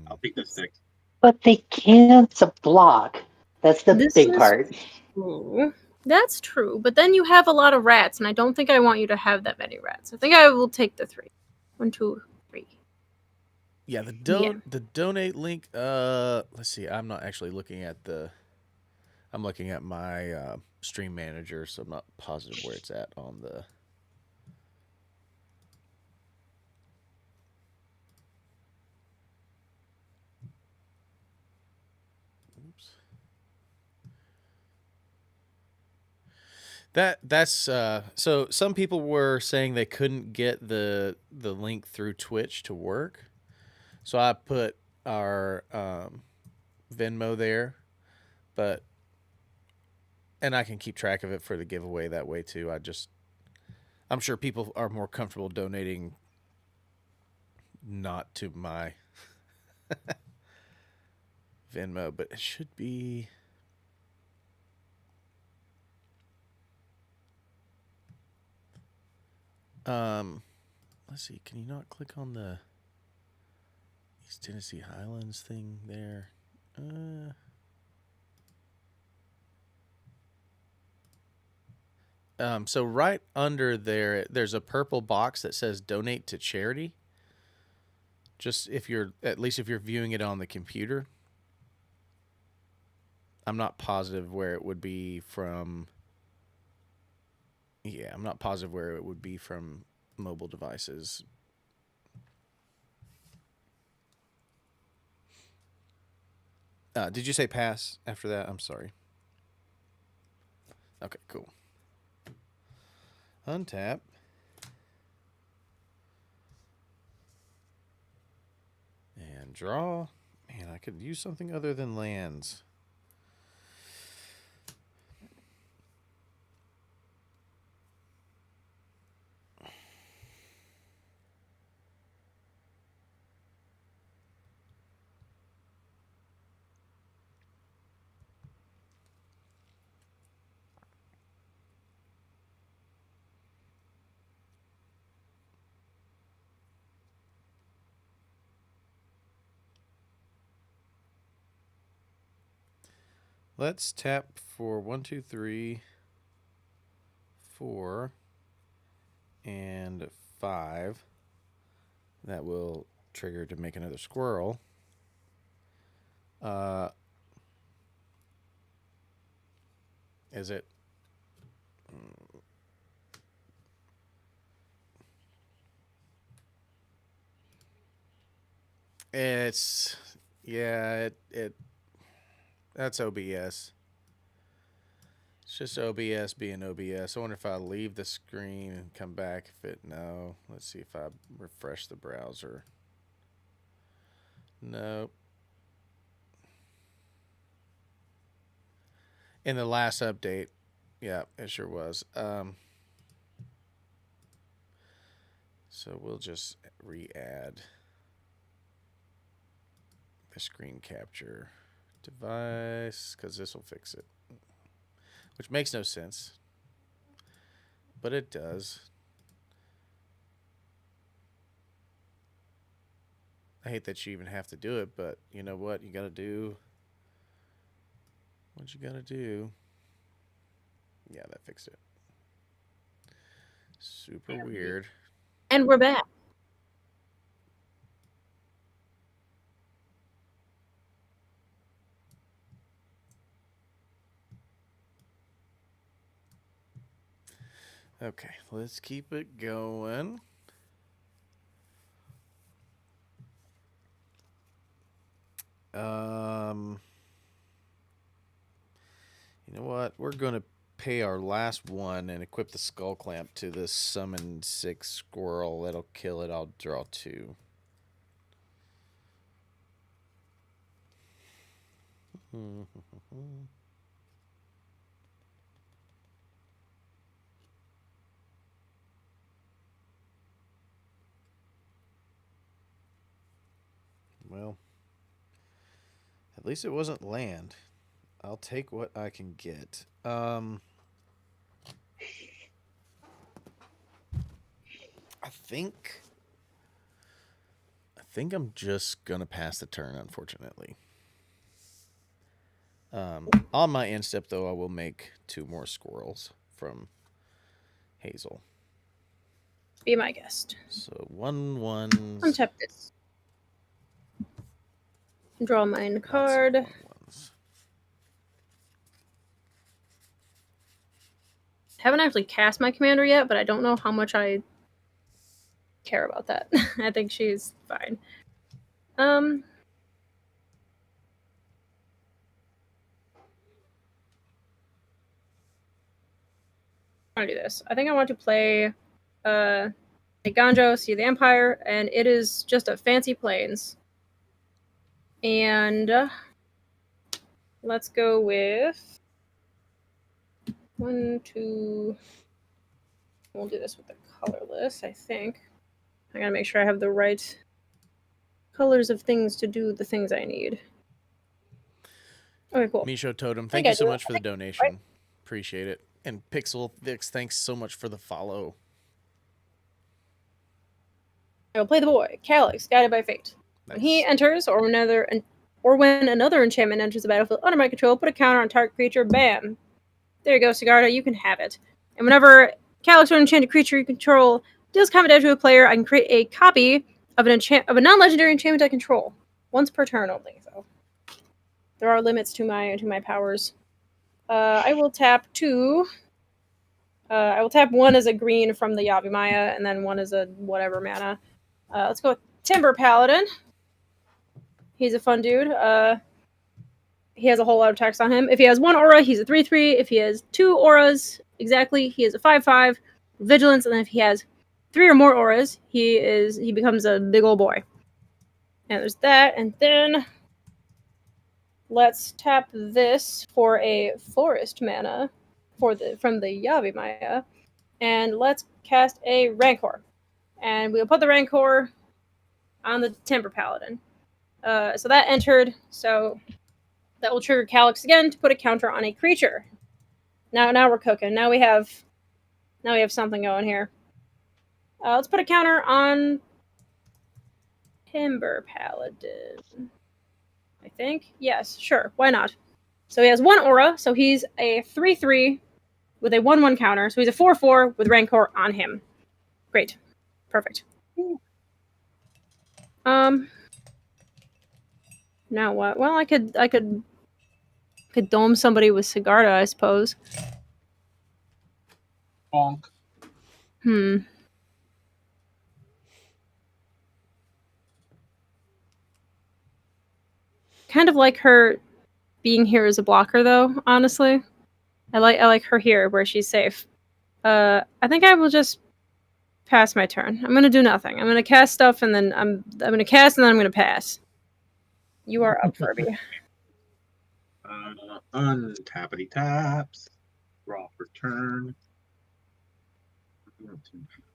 I'll take the 6. But they can't block. That's the This big is part. true. That's true, but then you have a lot of rats, and I don't think I want you to have that many rats. I think I will take the 3. 1, 2, 3. Yeah, the donate link. Let's see. I'm not actually looking at the. I'm looking at my stream manager, so I'm not positive where it's at on the. Oops. That's so some people were saying they couldn't get the link through Twitch to work, so I put our Venmo there, and I can keep track of it for the giveaway that way too. I'm sure people are more comfortable donating not to my Venmo, but it should be. Let's see. Can you not click on the East Tennessee Highlands thing there? So right under there, there's a purple box that says "Donate to Charity." Just if you're, at least if you're viewing it on the computer. I'm not positive where it would be from. Yeah, I'm not positive where it would be from mobile devices. Did you say pass after that? I'm sorry. Okay, cool. Untap. And draw. Man, I could use something other than lands. Let's tap for 1, 2, 3, 4, and 5. That will trigger to make another squirrel. Is it? It's, yeah, it that's OBS. It's just OBS being OBS. I wonder if I leave the screen and come back if it, no. Let's see if I refresh the browser. Nope. In the last update, yeah, it sure was. So we'll just re-add the screen capture device because this will fix it. Which makes no sense, but it does. I hate that you even have to do it, but you know what you gotta do? What you gotta do? Yeah, that fixed it. Super weird. And we're back. Okay, let's keep it going. You know what? We're gonna pay our last one and equip the skull clamp to this summon 6 squirrel. That'll kill it. I'll draw 2. Well, at least it wasn't land. I'll take what I can get. I think I'm just gonna pass the turn, unfortunately. On my end step, though, I will make 2 more squirrels from Hazel. Be my guest. So 1 1. Untap this. Draw my end card. Haven't actually cast my commander yet, but I don't know how much I care about that. I think she's fine. I'm gonna do this. I think I want to play Ganjo, Sea of the Empire, and it is just a fancy plains. And let's go with 1, 2. We'll do this with the colorless, I think. I gotta make sure I have the right colors of things to do the things I need. Okay, cool. Misho Totem, I thank think I you so do. much for the donation. Appreciate it. And Pixel Vix, thanks so much for the follow. I will play the boy, Calyx, guided by fate. When he Nice. enters, or when another enchantment enters the battlefield under my control, put a counter on target creature. Bam. There you go, Sigarda. You can have it. And whenever Calyx or an enchanted creature you control deals combat damage to a player, I can create a copy of a non-legendary enchantment I control once per turn only. So there are limits to my powers. I will tap two. I will tap one as a green from the Yavimaya, and then one as a whatever mana. Let's go with Timber Paladin. He's a fun dude. He has a whole lot of text on him. If he has one aura, he's a 3/3. If he has two auras, exactly, he is a 5/5. Vigilance, and then if he has three or more auras, he becomes a big old boy. And there's that, and then let's tap this for a forest mana from the Yavimaya, and let's cast a Rancor. And we'll put the Rancor on the Timber Paladin. So that entered, so that will trigger Calyx again to put a counter on a creature. Now we're cooking. Now we have something going here. Let's put a counter on Timber Paladin. I think. Yes, sure. Why not? So he has one aura, so he's a 3/3 with a 1/1 counter. So he's a 4/4 with Rancor on him. Great. Perfect. Now what? Well, I could dome somebody with Sigarda, I suppose. Bonk. Kind of like her being here as a blocker, though. Honestly, I like her here where she's safe. I think I will just pass my turn. I'm gonna do nothing. I'm gonna cast stuff, and then I'm gonna cast, and then I'm gonna pass. You are up, Furby. Untappity taps. Draw for turn.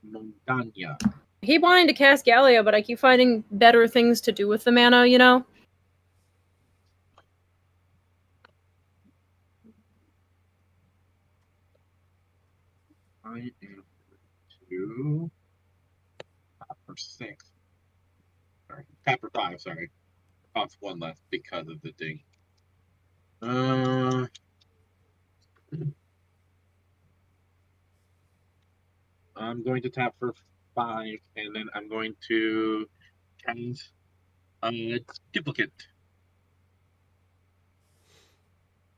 Montaña. I keep wanting to cast Gallia, but I keep finding better things to do with the mana, you know? I am to tap for 6. Sorry. Tap for 5, sorry. Cost 1 less because of the ding. I'm going to tap for 5, and then I'm going to cast duplicate.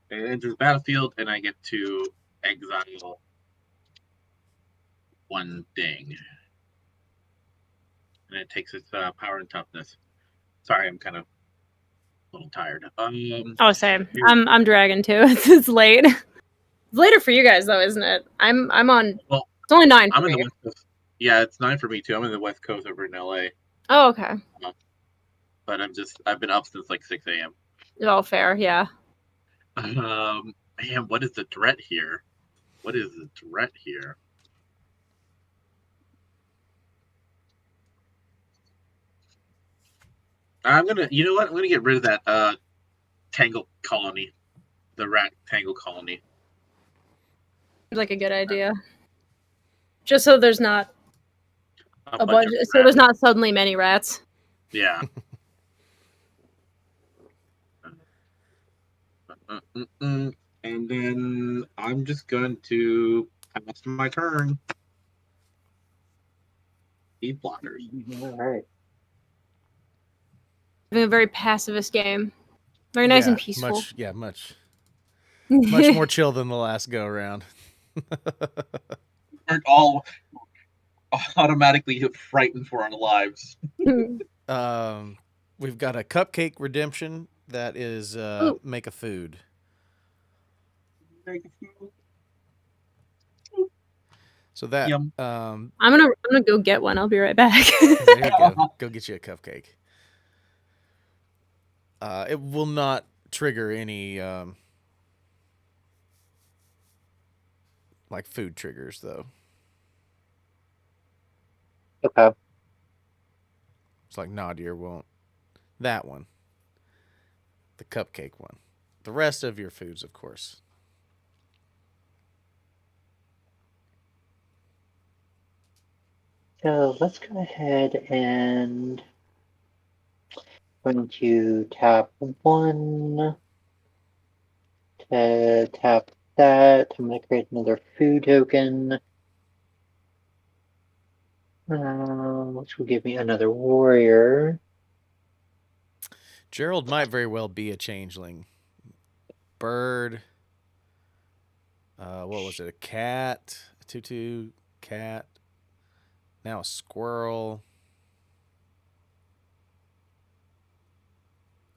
It enters the battlefield, and I get to exile 1 thing. And it takes its power and toughness. Sorry, I'm kind of a little tired. Oh, same. I'm dragging too. It's late. It's later for you guys though, isn't it? I'm on. Well, it's only 9 for I'm in me. the West Coast. Yeah, it's 9 for me too. I'm in the West Coast over in LA. Oh, okay. But I've been up since like 6 a.m. Oh, fair. Yeah. Man, what is the threat here? What is the threat here? You know what? I'm gonna get rid of that tangle colony, the rat tangle colony. Seems like a good idea. Just so there's not A bunch. of So there's rats. not suddenly many rats. Yeah. And then I'm just going to pass my turn. These blockers. All right. Having a very pacifist game. Very nice and peaceful. Much more chill than the last go around. Aren't all automatically frightened for our lives. We've got a cupcake redemption that is make a food. So that Yum. I'm gonna go get one. I'll be right back. There you go. Go get you a cupcake. It will not trigger any like food triggers though. Okay. It's like Nadir won't That one. The cupcake one. The rest of your foods, of course. So let's go ahead and going to tap 1 to tap that. I'm going to create another food token, which will give me another warrior. Gerald might very well be a changeling. Bird. What was it? A cat? A tutu cat. Now a squirrel.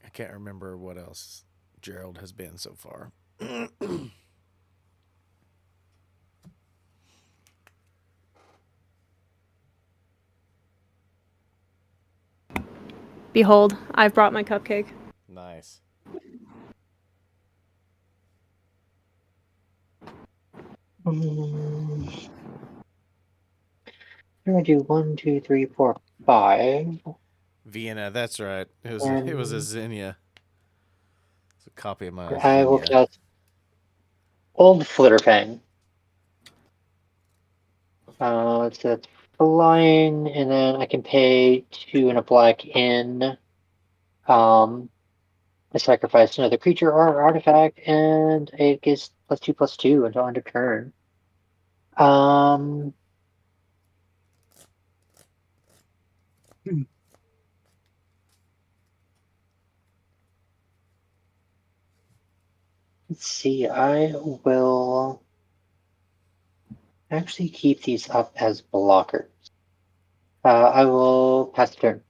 I can't remember what else Gerald has been so far. Behold, I've brought my cupcake. Nice. I'm going to do 1, 2, 3, 4, 5. Vienna, that's right. It was a Zinnia. It's a copy of my I will Zinnia. cast Old Flitterfang. So that's flying, and then I can pay 2 and a black in. I sacrifice another creature or artifact, and it gets +2/+2 until end of turn. Let's see. I will actually keep these up as blockers. I will pass the turn.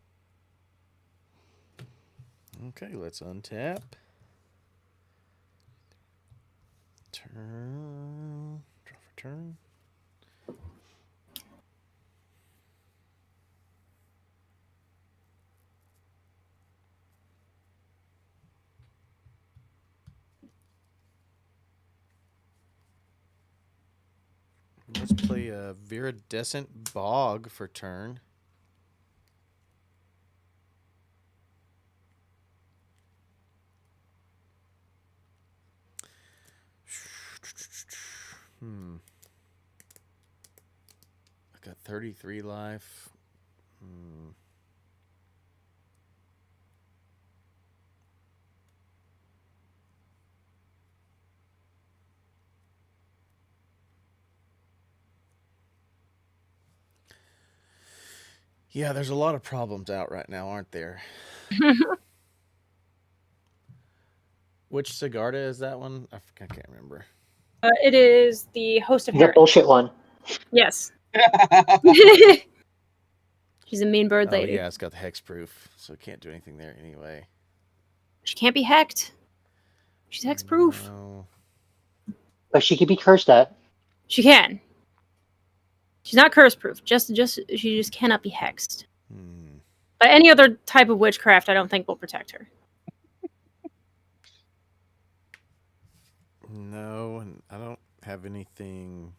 Okay, let's untap. Turn. Draw for turn. Let's play a Viridescent Bog for turn. I got 33 life. Yeah, there's a lot of problems out right now, aren't there? Which Sigarda is that one? I can't remember. It is the host of The Herod. bullshit one. Yes. She's a mean bird lady. Oh, yeah, it's got the hexproof, so it can't do anything there anyway. She can't be hacked. She's hexproof. No. But she could be cursed at. She can. She's not curse proof. She just cannot be hexed. But any other type of witchcraft, I don't think will protect her. No, and I don't have anything.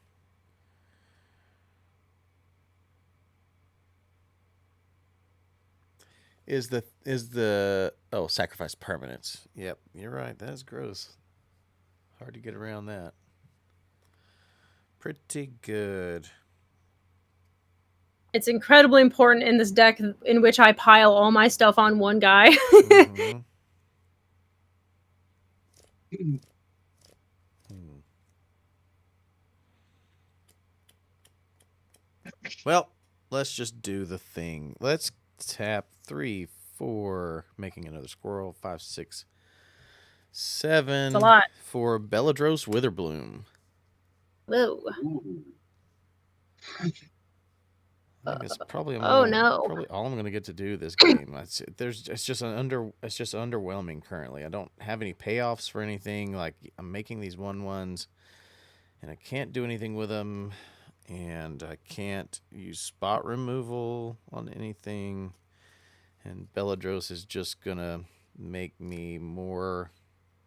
Is the sacrifice permanence? Yep, you're right. That is gross. Hard to get around that. Pretty good. It's incredibly important in this deck in which I pile all my stuff on one guy. Well, let's just do the thing. Let's tap 3, 4, making another squirrel. 5, 6, 7. It's a lot. For Belladros Witherbloom. Whoa. I think it's probably no. all I'm going to get to do this game. It's just underwhelming currently. I don't have any payoffs for anything. Like, I'm making these 1/1s, and I can't do anything with them, and I can't use spot removal on anything. And Belladros is just gonna make me more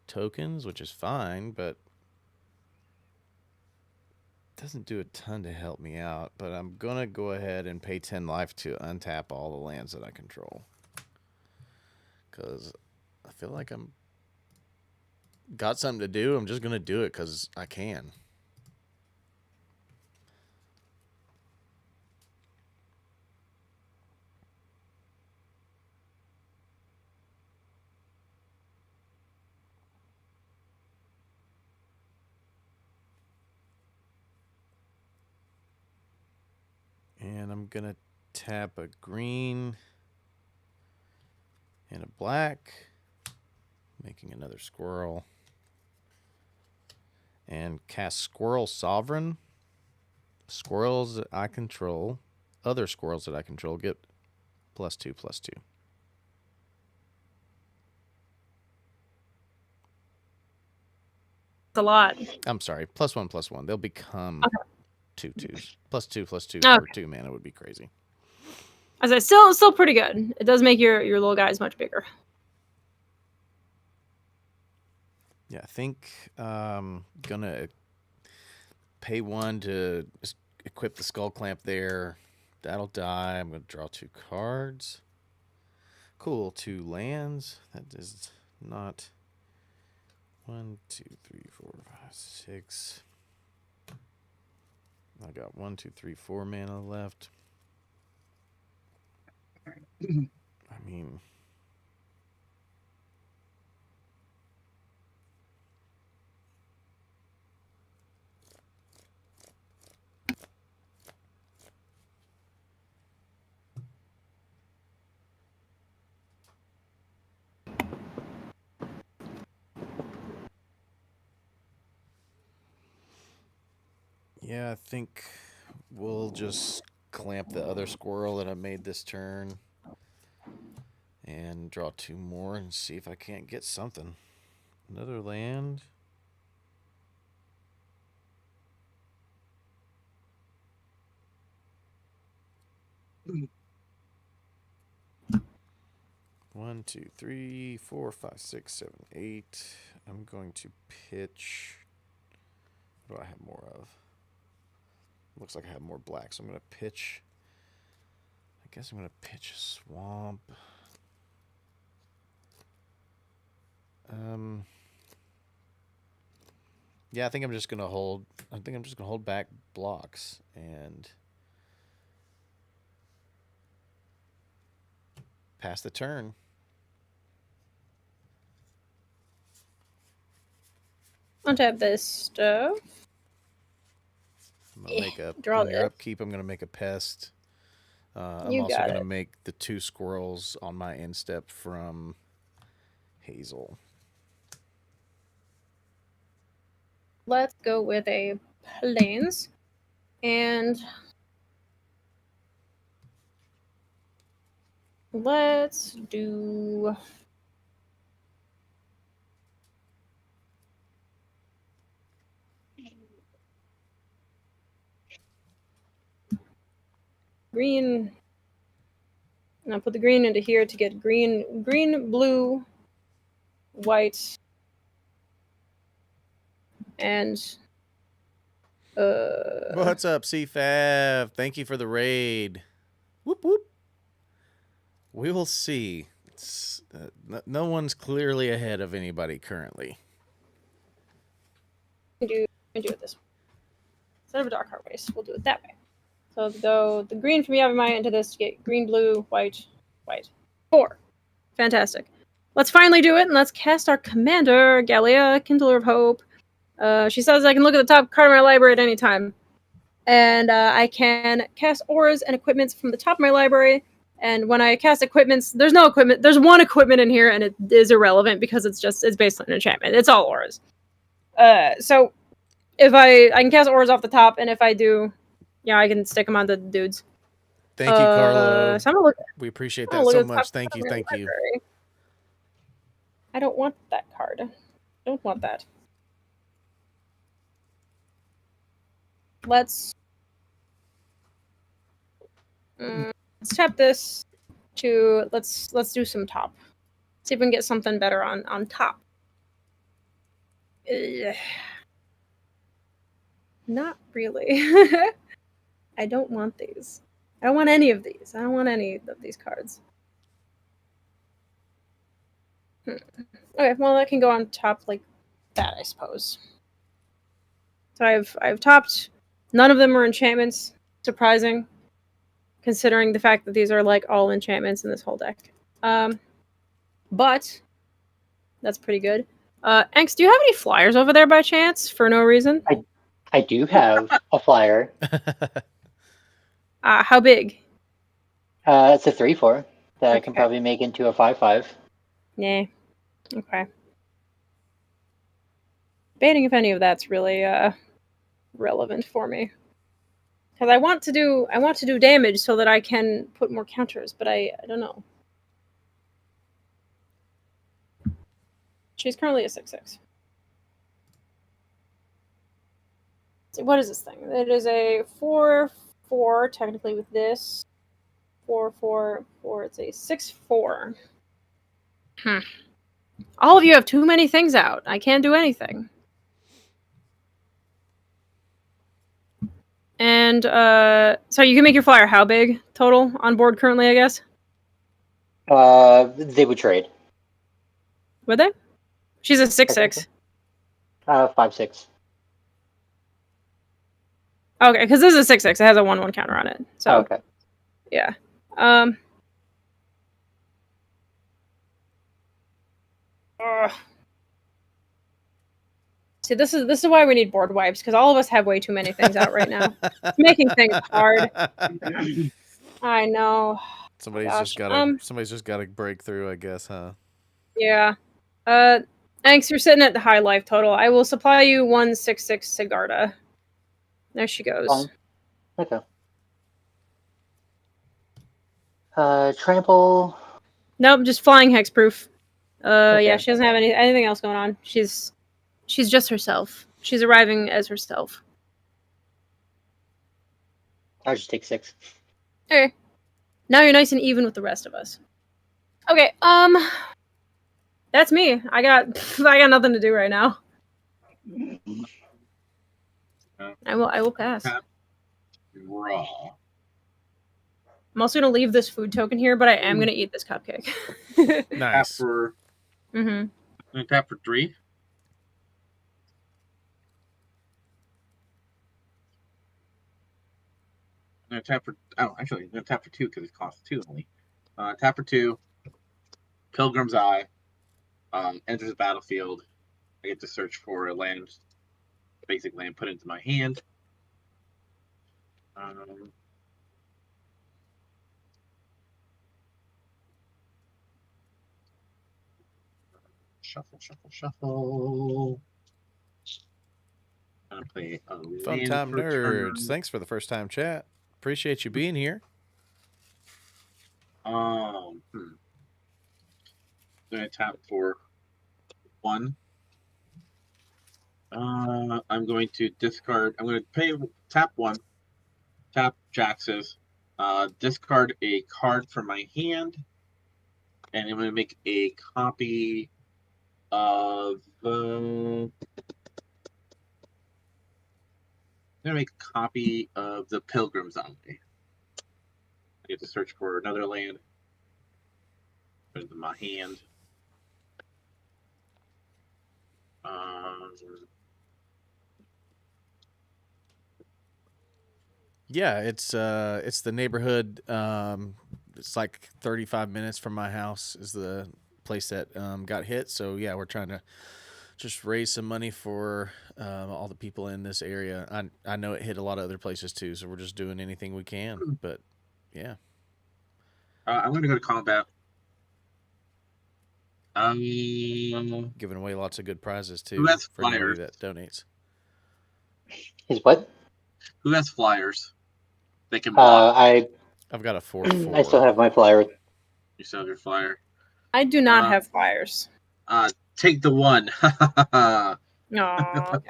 tokens, which is fine, but doesn't do a ton to help me out. But I'm gonna go ahead and pay 10 life to untap all the lands that I control, because I feel like I'm got something to do. I'm just gonna do it because I can. And I'm gonna tap a green and a black, making another squirrel. And cast Squirrel Sovereign. Squirrels that I control, other squirrels that I control get +2/+2. It's a lot. I'm sorry, +1/+1. They'll become Okay. 2/2s. +2/+2 Okay. for 2 mana would be crazy. As I still pretty good. It does make your little guys much bigger. Yeah, I think gonna pay 1 to equip the Skull Clamp there. That'll die. I'm gonna draw 2 cards. Cool, 2 lands. That is not 1, 2, 3, 4, 5, 6. I got 1, 2, 3, 4 mana left. I mean, yeah, I think we'll just clamp the other squirrel that I made this turn and draw 2 more and see if I can't get something. Another land. One, 2, 3, 4, 5, 6, 7, 8. I'm going to pitch. What do I have more of? Looks like I have more black, so I'm going to pitch. I guess I'm going to pitch a swamp. Yeah, I think I'm just going to hold. I think I'm just going to hold back blocks and pass the turn. Untap this stuff. I'm gonna make a draw on your this. upkeep. I'm gonna make a pest. I'm You also got gonna it. make the 2 squirrels on my end step from Hazel. Let's go with a plains. And let's do green. And I'll put the green into here to get green, blue, white, and What's up, CFAV? Thank you for the raid. Whoop whoop. We will see. It's, no one's clearly ahead of anybody currently. do it this way. Instead of a dark heart race, we'll do it that way. So though the green from Yavimaya into this to get green, blue, white, white. 4. Fantastic. Let's finally do it, and let's cast our commander, Galia, Kindler of Hope. She says I can look at the top card of my library at any time. And I can cast auras and equipments from the top of my library. And when I cast equipments, there's no equipment. There's 1 equipment in here, and it is irrelevant because it's based on an enchantment. It's all auras. So if I can cast auras off the top, and if I do, yeah, I can stick them on the dudes. Thank you, Carlo. So I'm gonna look. We appreciate I'm that gonna so look at the much. top Thank card you. of my Thank you. library. I don't want that card. Don't want that. Let's tap this to let's do some top. See if we can get something better on top. Ugh. Not really. I don't want these. I don't want any of these. I don't want any of these cards. Okay, well that can go on top like that, I suppose. So I've topped. None of them are enchantments. Surprising, considering the fact that these are like all enchantments in this whole deck. But that's pretty good. Anx, do you have any flyers over there by chance for no reason? I do have a flyer. How big? It's a 3/4 that I can Okay. probably make into a 5/5. Nah. Okay. Debating if any of that's really relevant for me. Because I want to do damage so that I can put more counters, but I don't know. She's currently a 6/6. So what is this thing? It is a 4/4 technically with this. 4/4/4. It's a 6/4. All of you have too many things out. I can't do anything. And so you can make your flyer how big total on board currently, I guess? They would trade. Would they? She's a 6/6. 5/6. Okay, because this is a 6/6. It has a 1/1 counter on it. So Okay. yeah. See, this is why we need board wipes, because all of us have way too many things out right now. It's making things hard. I know. Somebody's Gosh, just got to break through, I guess, huh? Yeah. Thanks. You're sitting at the high life total. I will supply you 1/6/6 Sigarda. There she goes. Fine. Okay. Trample. Nope, just flying hexproof. Okay. Yeah, she doesn't have anything else going on. She's just herself. She's arriving as herself. I'll just take 6. Okay. Now you're nice and even with the rest of us. Okay, that's me. I got nothing to do right now. I will pass. Raw. I'm also gonna leave this food token here, but I am gonna eat this cupcake. Tap Nice. for Mm-hmm. tap for 3. I'm gonna tap for actually I'm gonna tap for 2 because it costs 2 only. Tap for 2. Pilgrim's Eye. Enters the battlefield. I get to search for a land, basic land, put it into my hand. Shuffle, shuffle, shuffle. I'm gonna play a Fun land time per nerds. turn. Thanks for the first time chat. Appreciate you being here. I'm gonna tap for 1. I'm going to discard. I'm going to tap 1. Tap Jax's. Discard a card from my hand, and I'm going to make a copy of. I'm going to make a copy of the Pilgrim's Eye. I get to search for another land. Put it in my hand. Yeah, it's the neighborhood. It's like 35 minutes from my house is the place that got hit. So yeah, we're trying to just raise some money for all the people in this area. I know it hit a lot of other places too, so we're just doing anything we can. But yeah, I'm going to go to combat. giving away lots of good prizes too Who has for anybody flyers? that donates. Is what? Who has flyers? They can block. I've got a 4/4. I still have my flyer. You still have your flyer. I do not have flyers. Take the 1. Aww. Oh,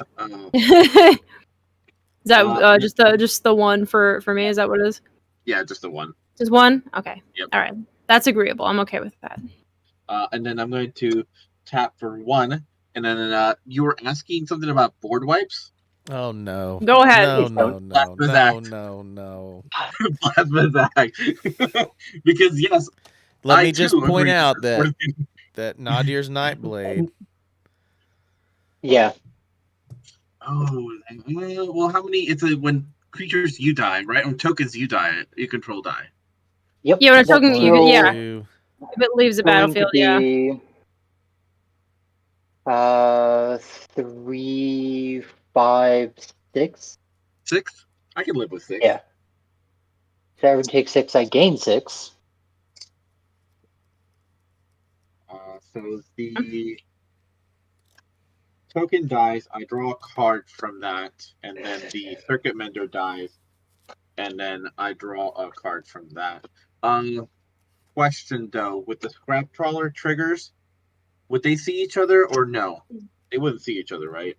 Is that just the one for me? Is that what it is? yeah, just the 1. Just one? Okay. Yep. All right. That's agreeable. I'm okay with that. And then I'm going to tap for 1. And then you were asking something about board wipes? Oh no! Go ahead. No! Plasma Zag. Because yes, Let I me just too point agree out with that that Nadir's Nightblade. Yeah. Oh, well, how many? It's when creatures you die, right? When tokens you die, you control die. Yep. Yeah, when it's That's token, One, yeah. two. If it leaves the going to battlefield, yeah. be 3, 5, 6. 6? I can live with 6. Yeah. If everyone takes 6, I gain 6. So the token dies. I draw a card from that, and then the circuit mender dies, and then I draw a card from that. Question though, with the scrap trawler triggers, would they see each other or no? They wouldn't see each other, right?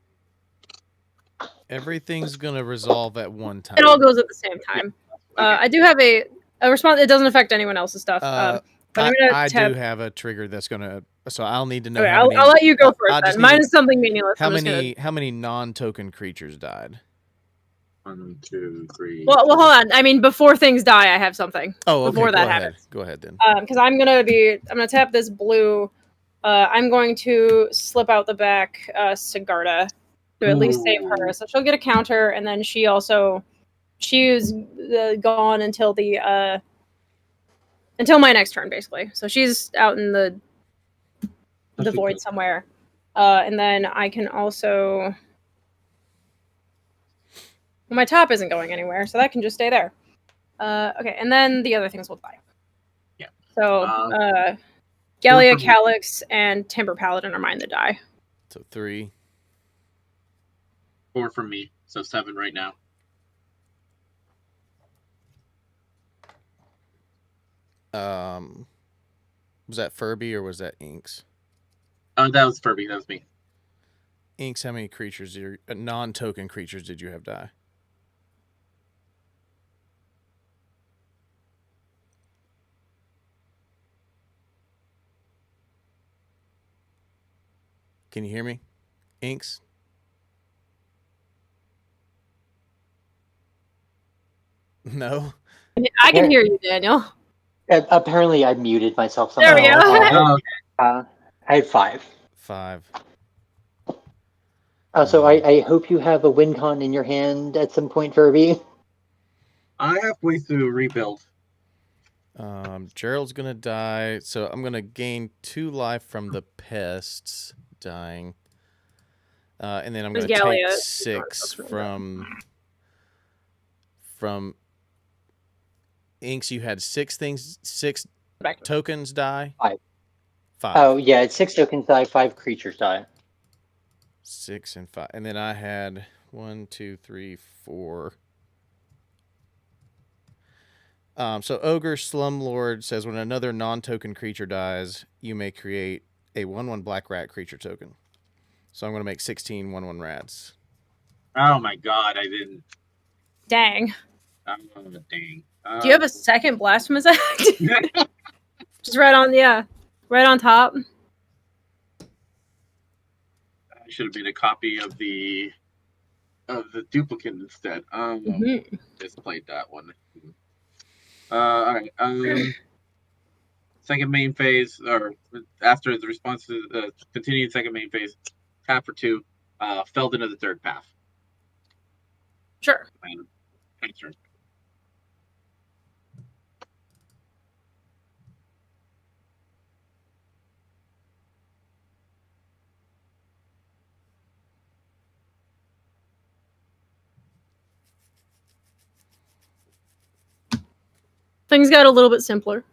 Everything's gonna resolve at one time. It all goes at the same time. Okay. I do have a response. It doesn't affect anyone else's stuff. But I'm gonna I tap. do have a trigger that's gonna. So I'll need to know Okay, how many. I'll let you go I'll first. just Then. need Mine to- is something meaningless. How I'm just how many non-token creatures died? 1, 2, 3. Well, hold on. I mean, before things die, I have something. Oh, okay. Before Go that ahead. happens. Go ahead then. Because I'm gonna tap this blue. I'm going to slip out the back Sigarda to at least save her. So she'll get a counter, and then she is gone until my next turn, basically. So she's out in the void somewhere. And then I can also. Well, my top isn't going anywhere, so that can just stay there. Okay, and then the other things will die. Yeah. So, Gallia, from- Calyx, and Timber Paladin are mine that die. So 3. 4 from me, so 7 right now. Was that Furby or was that Inks? That was Furby. That was me. Inks, how many creatures, non-token creatures, did you have die? Can you hear me? Inks? No? I can hear you, Daniel. Apparently, I muted myself There we somehow. go. Oh, I had 5. 5. So I hope you have a win con in your hand at some point, Furby. I halfway through rebuild. Gerald's gonna die, so I'm gonna gain 2 life from the pests dying. And then I'm gonna take 6 from Inks. You had 6 tokens die? 5. 5. Oh, yeah, it's 6 tokens die, 5 creatures die. 6 and 5. And then I had 1, 2, 3, 4. So Ogre Slumlord says when another non-token creature dies, you may create a 1/1 black rat creature token. So I'm going to make 16 1/1 rats. Oh my god, I didn't. Dang. Oh, dang. Do you have a second Blasphemous Act? Just right on top. I should have made a copy of the duplicate instead. Just played that one. All right. Second main phase, or after the response to the continuing second main phase, tap for 2, felled into the third path. Sure. And next turn. Things got a little bit simpler.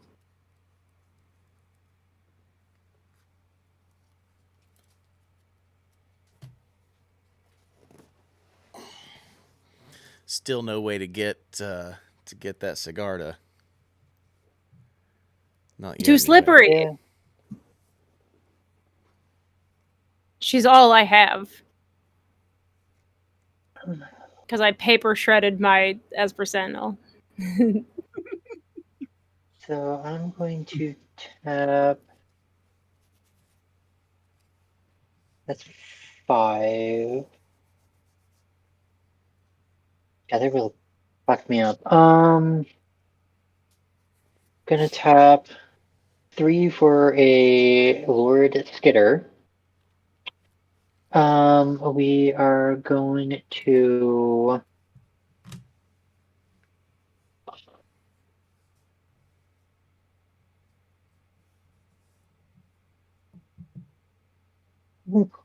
Still no way to get that Sigarda. Not yet. Too slippery. Yeah. She's all I have. Because I paper shredded my Esper Sentinel. So I'm going to tap. That's 5. Yeah, they will fuck me up. Gonna tap 3 for a Lord Skitter. We are going to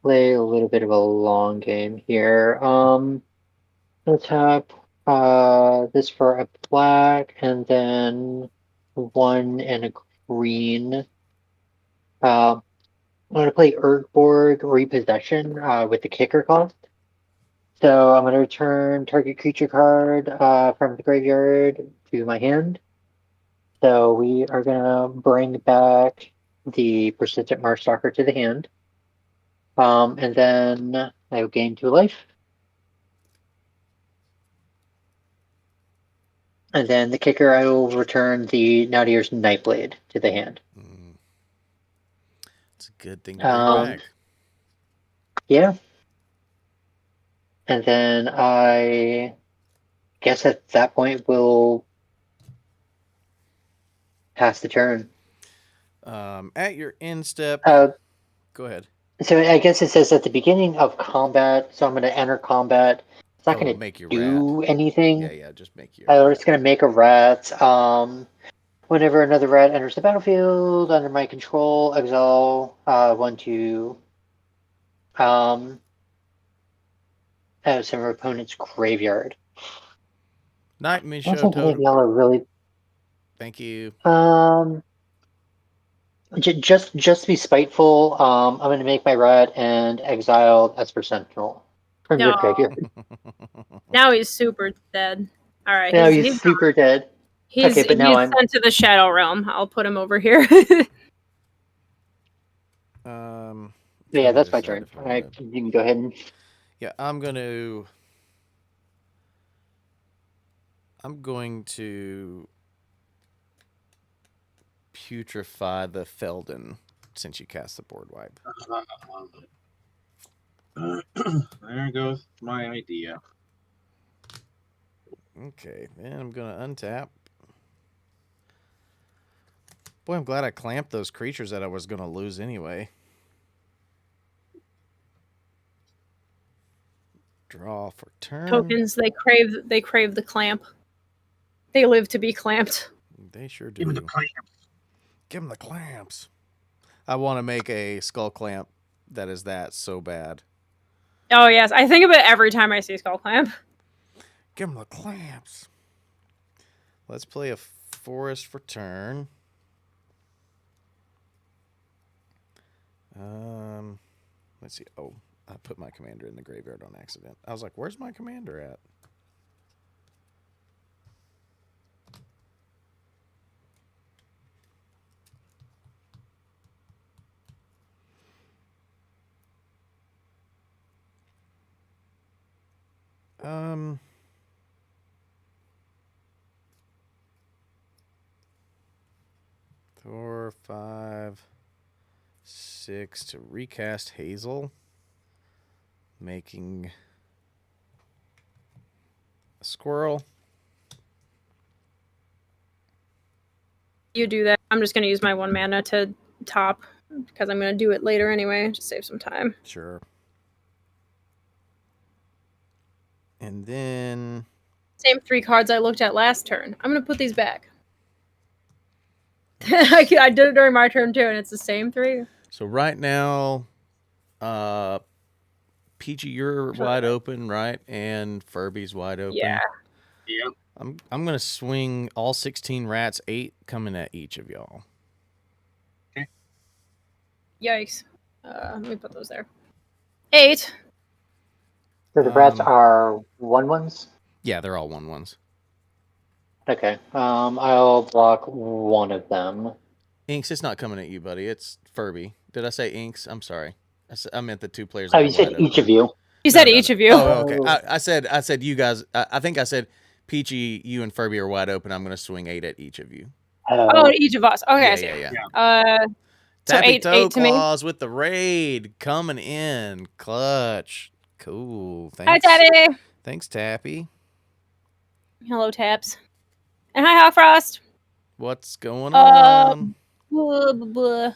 play a little bit of a long game here. Let's have this for a black and then 1 and a green. I'm going to play Urgborg Repossession with the kicker cost. So I'm going to return target creature card from the graveyard to my hand. So we are going to bring back the Persistent Marstalker to the hand. And then I will gain 2 life. And then the kicker, I will return the Nadir's Nightblade to the hand. It's a good thing to bring back. Yeah. And then I guess at that point we'll pass the turn. At your end step, go ahead. So I guess it says at the beginning of combat, so I'm going to enter combat. It's not going make to your do anything. Yeah, just make your I'm just going to make a rat. Whenever another rat enters the battlefield under my control, exile 1, 2. Out of some opponent's graveyard. Night I Misho don't think any of Totem. y'all are really. Thank you. Just to be spiteful, I'm going to make my rat and exile Esper Sentinel from your graveyard. Now he's super dead. All right. Now he's super dead. He's Okay, but now I'm sent to the Shadow Realm. I'll put him over here. Yeah, that's my turn. All right, you can go ahead and. Yeah, I'm going to putrefy the Felden since you cast the board wipe. There goes my idea. Okay, then I'm going to untap. Boy, I'm glad I clamped those creatures that I was going to lose anyway. Draw for turn. Tokens, they crave the clamp. They live to be clamped. They sure do. Give me the clamps. Give them the clamps. I want to make a skull clamp that is that so bad. Oh yes, I think of it every time I see skull clamp. Give them the clamps. Let's play a forest for turn. Let's see. Oh, I put my commander in the graveyard on accident. I was like, where's my commander at? Four, 5, 6 to recast Hazel, making a squirrel. You do that. I'm just going to use my 1 mana to top because I'm going to do it later anyway. Just save some time. Sure. And then same 3 cards I looked at last turn. I'm going to put these back. I did it during my turn too, and it's the same 3. So right now, Peachy, you're wide open, right? And Furby's wide open. Yeah. Yep. I'm gonna swing all 16 rats, 8 coming at each of y'all. Okay. Yikes. Let me put those there. 8. So the rats are 1/1s? Yeah, they're all 1/1s. Okay. I'll block 1 of them. Inks, it's not coming at you, buddy. It's Furby. Did I say Inks? I'm sorry. I meant the 2 players. Oh, you said each of you. You said each of you. Oh, okay. I said you guys. I think I said Peachy, you and Furby are wide open. I'm going to swing 8 at each of you. Oh, each of us. Okay, I see. Yeah. So Tappy 8 to me. Claws with the raid coming in. Clutch. Cool. Thanks. Hi, Daddy. Thanks, Tappy. Hello, Taps. And hi, Hawk Frost. What's going on? Blah, blah, blah.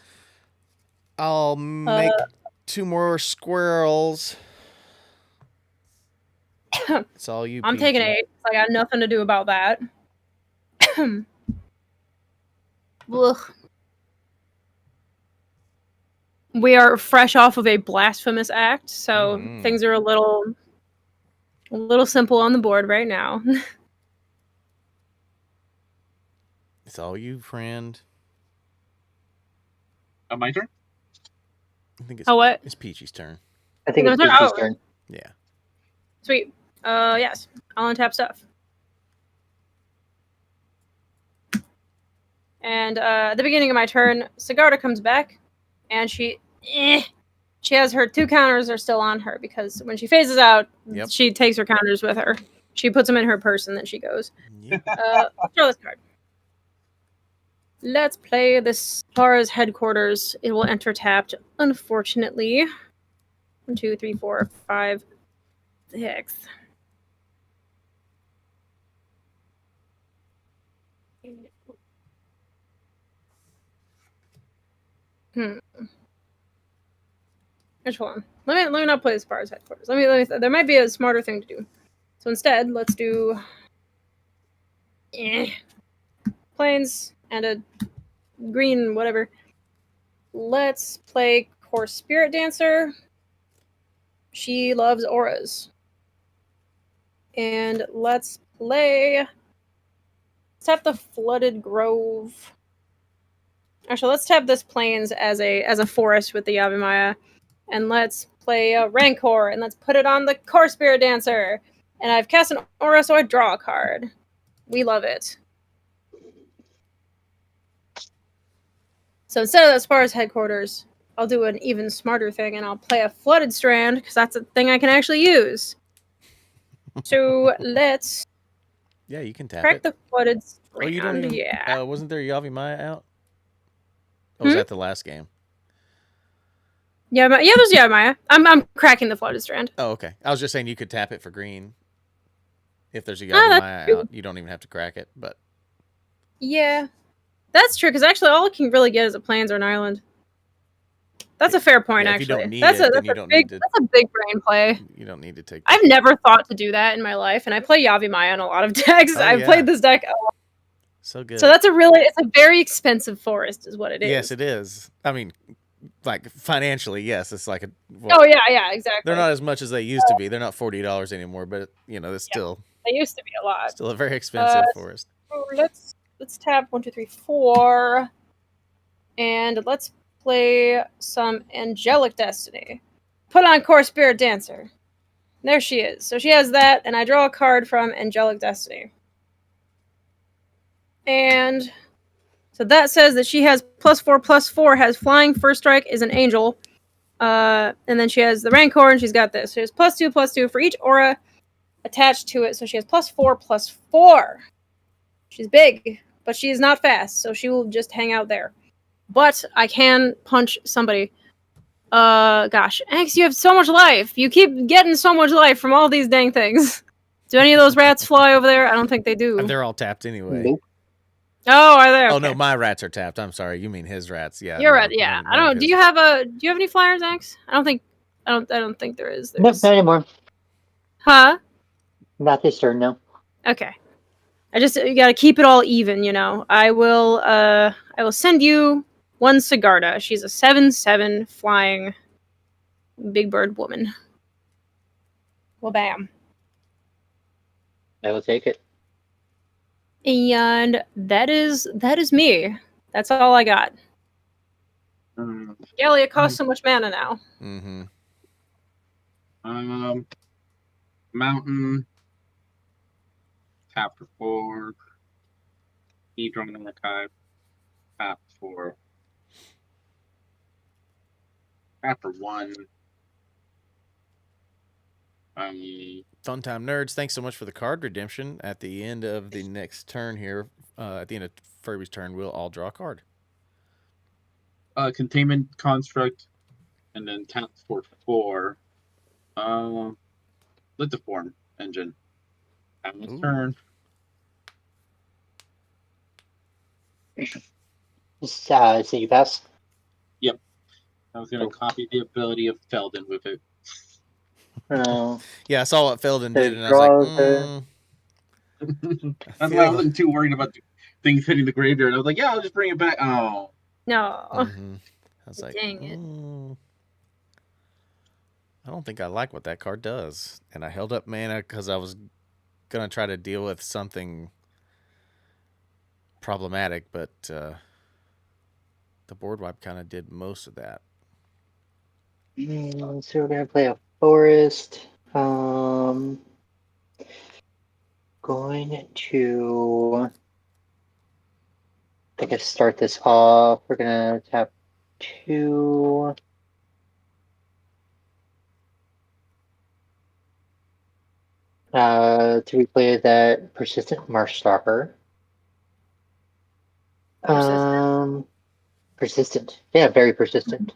I'll make 2 more squirrels. It's all you, I'm taking Peachy. 8. I got nothing to do about that. Ugh. We are fresh off of a blasphemous act, so things are a little simple on the board right now. It's all you, friend. My turn? I think it's what? It's Peachy's turn. I think it's No, Peachy's oh. turn. Yeah. Sweet. Yes. I'll untap stuff. And at the beginning of my turn, Sigarda comes back, and she has her 2 counters are still on her because when she phases out, she takes her counters with her. She puts them in her purse and then she goes. Yep. Draw this card. Let's play this far as headquarters. It will enter tapped, unfortunately. 1, 2, 3, 4, 5, 6. Which one? Let me not play as far as headquarters. Let me. There might be a smarter thing to do. So instead, let's do planes and a green whatever. Let's play Core Spirit Dancer. She loves auras. And let's play. Let's tap the Flooded Grove. Actually, let's tap this plains as a forest with the Yavimaya. And let's play Rancor, and let's put it on the Core Spirit Dancer. And I've cast an aura, so I draw a card. We love it. So instead of as far as headquarters, I'll do an even smarter thing, and I'll play a Flooded Strand, because that's a thing I can actually use. So let's You can tap crack it. the Flooded Strand. Oh, you don't even. Yeah. Wasn't there Yavimaya out? Oh, was that the last game? Yeah, there's Yavimaya. I'm cracking the Flooded Strand. Oh, okay. I was just saying you could tap it for green. If there's a Yavimaya out, you don't even have to crack it. But yeah, that's true. Because actually, all I can really get is a plains or an island. That's a fair point. if actually, you don't need that's it, a then you don't big need to. that's a big brain play. You don't need to take. I've never thought to do that in my life, and I play Yavimaya in a lot of decks. I've played this deck a lot. So good. So it's a very expensive forest, is what it is. Yes, it is. I mean, like financially, yes, it's like a. Oh yeah, exactly. They're not as much as they used to be. They're not $40 anymore, but it's still. They used to be a lot. Still a very expensive forest. So let's tap 1, 2, 3, 4, and let's play some Angelic Destiny. Put on Core Spirit Dancer. There she is. So she has that, and I draw a card from Angelic Destiny. And so that says that she has +4/+4, has flying, first strike, is an angel. And then she has the Rancor, and she's got this. She has +2/+2 for each aura attached to it. So she has +4/+4. She's big, but she is not fast, so she will just hang out there. But I can punch somebody. Gosh. X, you have so much life. You keep getting so much life from all these dang things. Do any of those rats fly over there? I don't think they do. And they're all tapped anyway. Nope. Oh, are they? Okay. Oh no, my rats are tapped. I'm sorry. You mean his rats? Yeah. You're right. Yeah. I don't. Do you have any flyers, X? I don't think there is. Nope, not anymore. Huh? Not this turn, no. Okay. You gotta keep it all even, I will send you one Sigarda. She's a 7/7 flying big bird woman. Well, bam. I will take it. And that is me. That's all I got. Gally, it costs so much mana now. Mm-hmm. Mountain. Tap for 4. Hedron Archive. Tap for 1. Fun time, nerds. Thanks so much for the card redemption. At the end of the next turn here, at the end of Furby's turn, we'll all draw a card. Containment Construct, and then tap for 4. Lithiform Engine. Have a turn. So you pass? Yep. I was going to copy the ability of Feldon with it. Yeah, I saw what Feldon So did, and I was like, draw That's why I feel- wasn't too worried about things hitting the graveyard. I was like, yeah, I'll just bring it back. Oh. No. I was like, Dang it. I don't think I like what that card does. And I held up mana because I was going to try to deal with something problematic, but the board wipe kind of did most of that. So we're gonna play a forest. Going to, I guess, start this off. We're gonna tap 2. To replay that persistent Marsh Stalker. Persistent. Yeah, very persistent.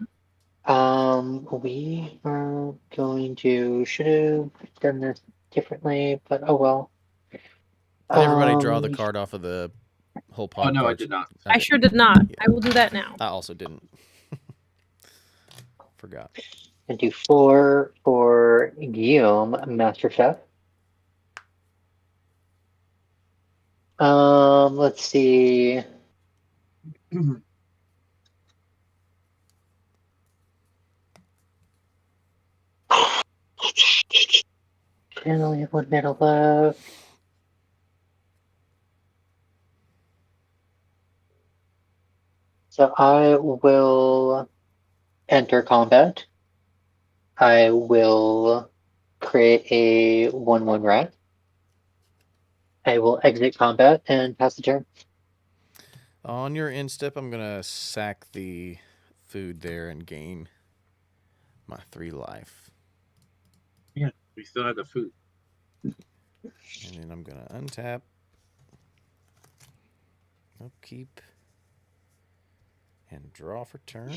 We are going to, should have done this differently, but oh well. Did everybody draw the card off of the whole pot? Oh, no, cards? I did not. I sure did not. Yeah. I will do that now. I also didn't. Forgot. And do 4 for Guillaume, Master Chef. Let's see. And only have 1 mana left. So I will enter combat. I will create a 1/1 rat. I will exit combat and pass the turn. On your end step, I'm going to sack the food there and gain my 3 life. Yeah, we still have the food. And then I'm going to untap. Upkeep. And draw for turn.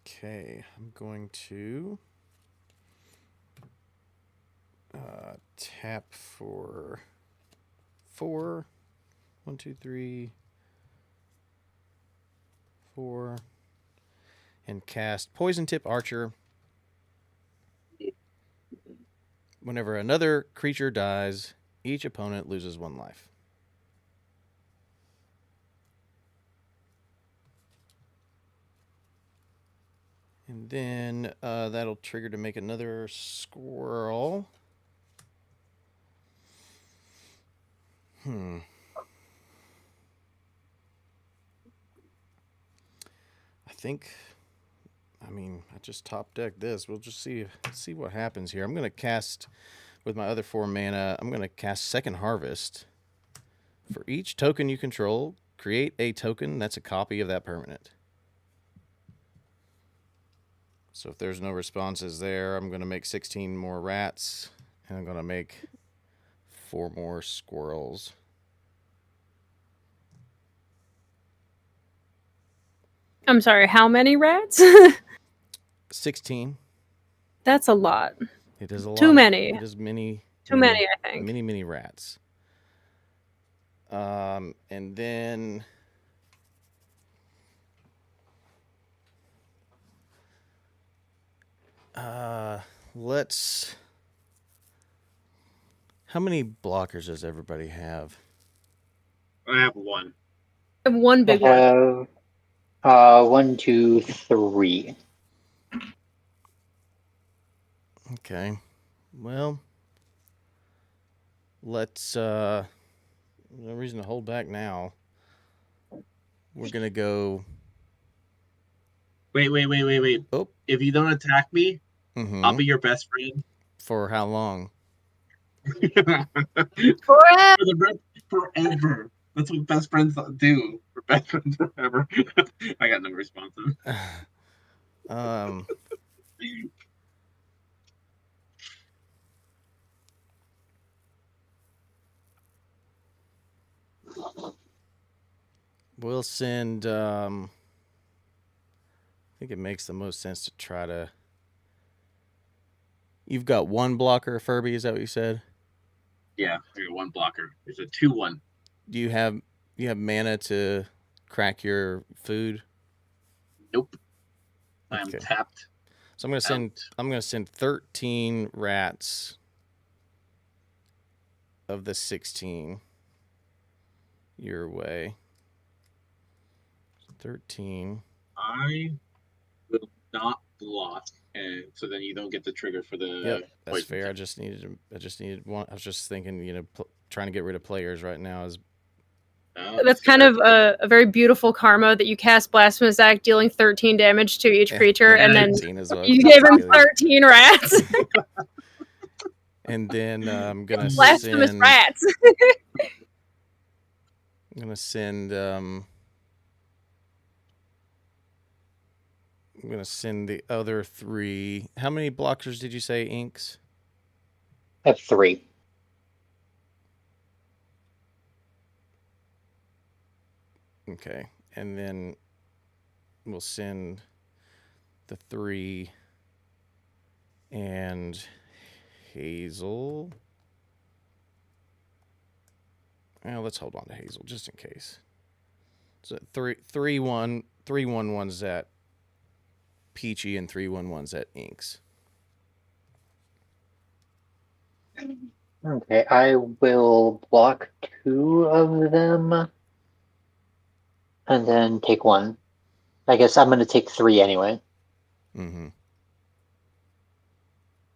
Okay, I'm going to tap for 4. 1, 2, 3, 4. And cast Poison Tip Archer. Whenever another creature dies, each opponent loses 1 life. And then that'll trigger to make another squirrel. I just top decked this. We'll just see what happens here. I'm going to cast, with my other 4 mana, I'm going to cast Second Harvest. For each token you control, create a token that's a copy of that permanent. So if there's no responses there, I'm going to make 16 more rats, and I'm going to make 4 more squirrels. I'm sorry, how many rats? 16. That's a lot. It is a lot. Too many. It is many. Too many, I think. Many rats. And then let's. How many blockers does everybody have? I have 1. I have 1 big one. I have 1, 2, 3. Okay. Well, let's no reason to hold back now. We're gonna go. Wait. Oh. If you don't attack me, I'll be your best friend. For how long? Forever. That's what best friends do. We're best friends forever. I got no response. We'll send. I think it makes the most sense to try to. You've got 1 blocker, Furby. Is that what you said? Yeah, I got 1 blocker. There's a 2/1. Do you have mana to crack your food? Nope. I am Okay. tapped. So I'm gonna send 13 rats of the 16 your way. 13. I will not block, and so then you don't get the trigger for the. Yep, that's poison fair. attack. I just needed one. I was just thinking, trying to get rid of players right now is. That's kind of a very beautiful karma that you cast Blasphemous Act, dealing 13 damage to each creature, and then you gave him 13 rats. And then I'm gonna Blasphemous send rats. I'm gonna send the other 3. How many blockers did you say, inks? I have 3. Okay, and then we'll send the 3 and Hazel. Well, let's hold on to Hazel just in case. So 3/1/1's at Peachy and 3/1/1's at Inks. Okay, I will block 2 of them. And then take 1. I guess I'm going to take 3 anyway. Mm-hmm.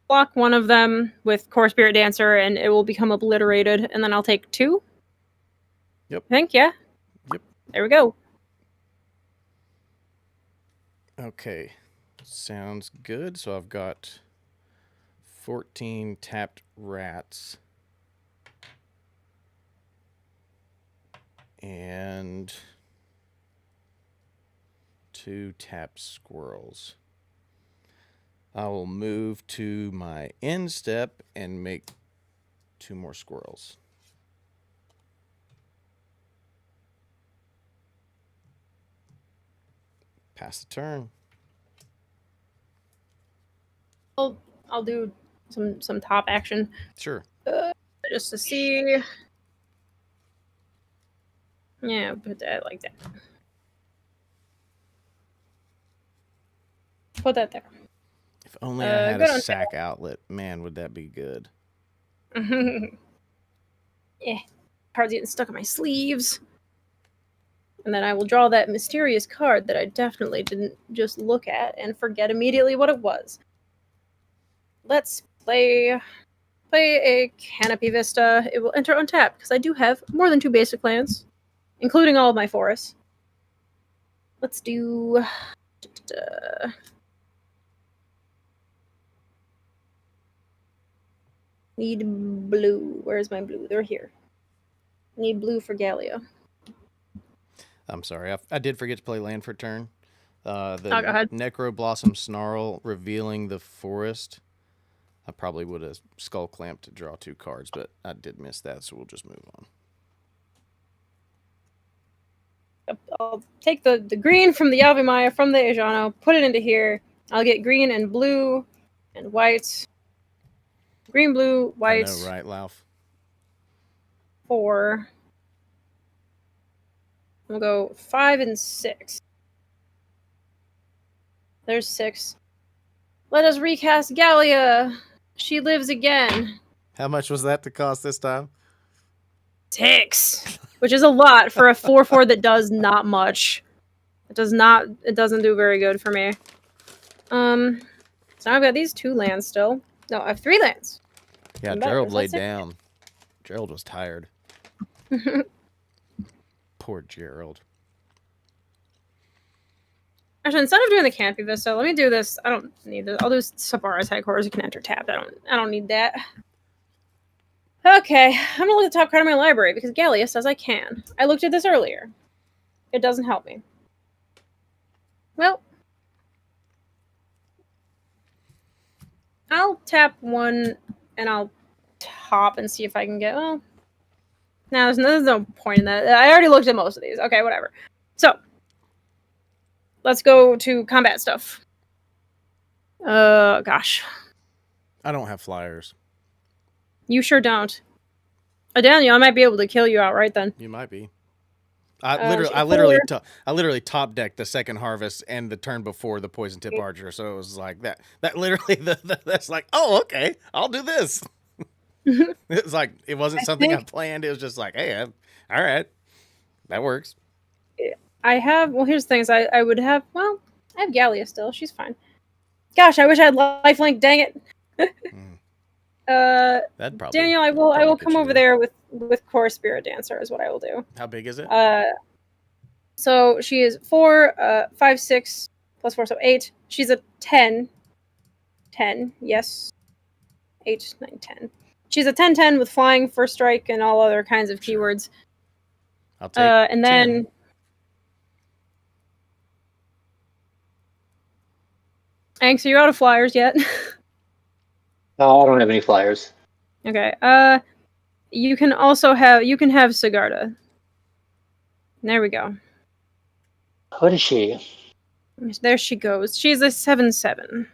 Block 1 of them with Core Spirit Dancer, and it will become obliterated. And then I'll take 2. Yep. I think, yeah. Yep. There we go. Okay. Sounds good. So I've got 14 tapped rats. And 2 tapped squirrels. I will move to my end step and make 2 more squirrels. Pass the turn. I'll do some top action. Sure. Just to see. Yeah, put that like that. Put that there. If only I had a sack outlet. Man, would that be good. Yeah. Cards getting stuck in my sleeves. And then I will draw that mysterious card that I definitely didn't just look at and forget immediately what it was. Let's play a Canopy Vista. It will enter untapped because I do have more than 2 basic lands, including all of my forests. Let's do... Need blue. Where's my blue? They're here. Need blue for Gallia. I'm sorry. I did forget to play land for turn. Go ahead. Necro Blossom Snarl revealing the forest. I probably would have Skull Clamped to draw 2 cards, but I did miss that, so we'll just move on. I'll take the green from the Yavimaya, from the Ejano, put it into here. I'll get green and blue and white. Green, blue, white. I know, right, Lauf? 4. We'll go 5 and 6. There's 6. Let us recast Gallia. She lives again. How much was that to cost this time? 6, which is a lot for a 4/4 that does not much. It doesn't do very good for me. So now I've got these 2 lands still. No, I have 3 lands. Yeah, Gerald laid down. Gerald was tired. Poor Gerald. Actually, instead of doing the Canopy Vista, let me do this. I don't need this. I'll do Safara's Headquarters. You can enter tapped. I don't need that. Okay, I'm gonna look at the top card of my library because Gallia says I can. I looked at this earlier. It doesn't help me. Well, I'll tap 1 and I'll top and see if I can get. Well, no, there's no point in that. I already looked at most of these. Okay, whatever. So, let's go to combat stuff. Gosh. I don't have flyers. You sure don't. Daniel, I might be able to kill you outright then. You might be. so I literally top decked the second harvest and the turn before the poison tip archer. So it was like that. That literally that's like, oh, okay, I'll do this. It's like it wasn't something I planned. It was just like, hey, all right, that works. I have. Well, here's the thing: is I would have. Well, I have Gallia still. She's fine. Gosh, I wish I had lifelink. Dang it. That'd probably. Daniel, I will come over there with Core Spirit Dancer is what I will do. How big is it? So she is 4, 5, 6 plus 4, so 8. She's a 10. 10, yes. 8, 9, 10. She's a 10/10 with flying, first strike, and all other kinds of keywords. I'll take. And then. 10. Anx, are you out of flyers yet? No, I don't have any flyers. Okay. You can have Sigarda. There we go. What is she? There she goes. She's a 7/7.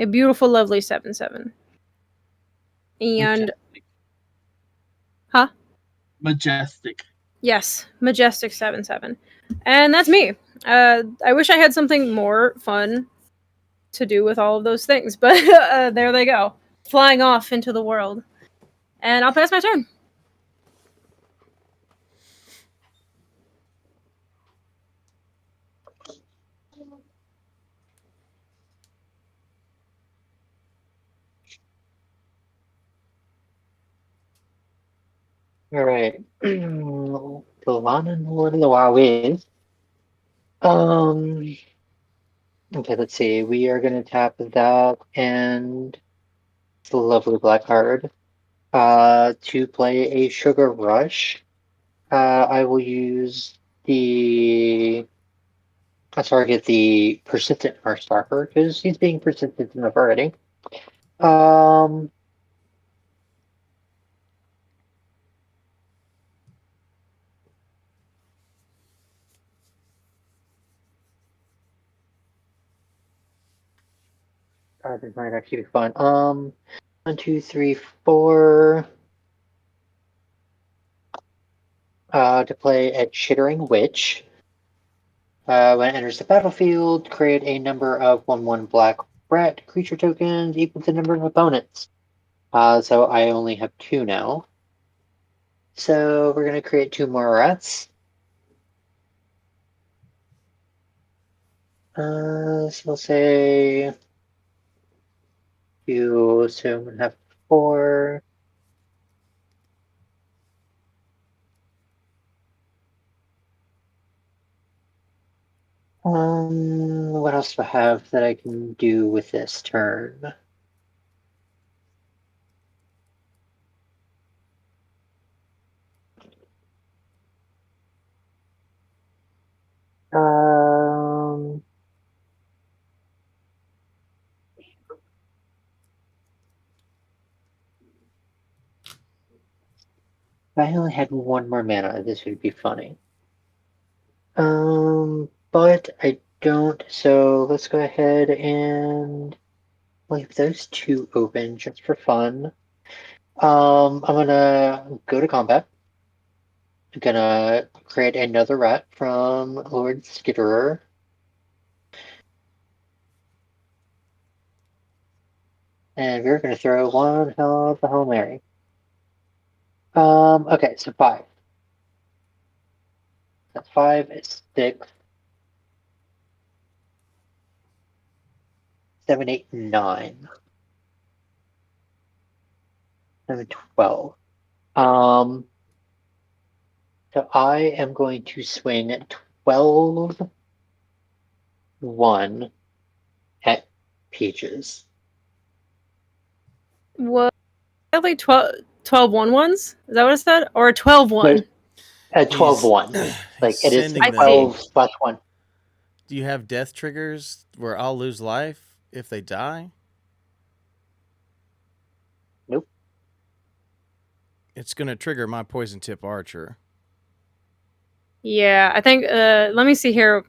A beautiful, lovely 7/7. And Majestic. Yes, majestic 7/7. And that's me. I wish I had something more fun to do with all of those things, but there they go. Flying off into the world. And I'll pass my turn. All right. Lana Lord of the Wild. Okay, let's see. We are going to tap that and the lovely black card. To play a Sugar Rush, I will use the. I target the Persistent Markstalker because he's being persistent enough already. This might actually be fun. 1, 2, 3, 4. To play a Chittering Witch. When it enters the battlefield, create a number of 1/1 black rat creature tokens equal to the number of opponents. So I only have 2 now. So we're going to create 2 more rats. So we'll say 2, so I'm going to have 4. What else do I have that I can do with this turn? If I only had 1 more mana, this would be funny. But I don't, so let's go ahead and leave those 2 open just for fun. I'm gonna go to combat. I'm gonna create another rat from Lord Skitterer. And we're gonna throw one hell of a Hail Mary. Okay, so 5. That's 5 is 6. 7, 8, 9. 7, 12. So I am going to swing 12 1 at Peaches. What? Like 12 1/1s? Is that what it said? Or a 12/1? 12 1. Like it is sending 12/1. Do you have death triggers where I'll lose life if they die? Nope. It's going to trigger my poison tip archer. Yeah, I think. Let me see here.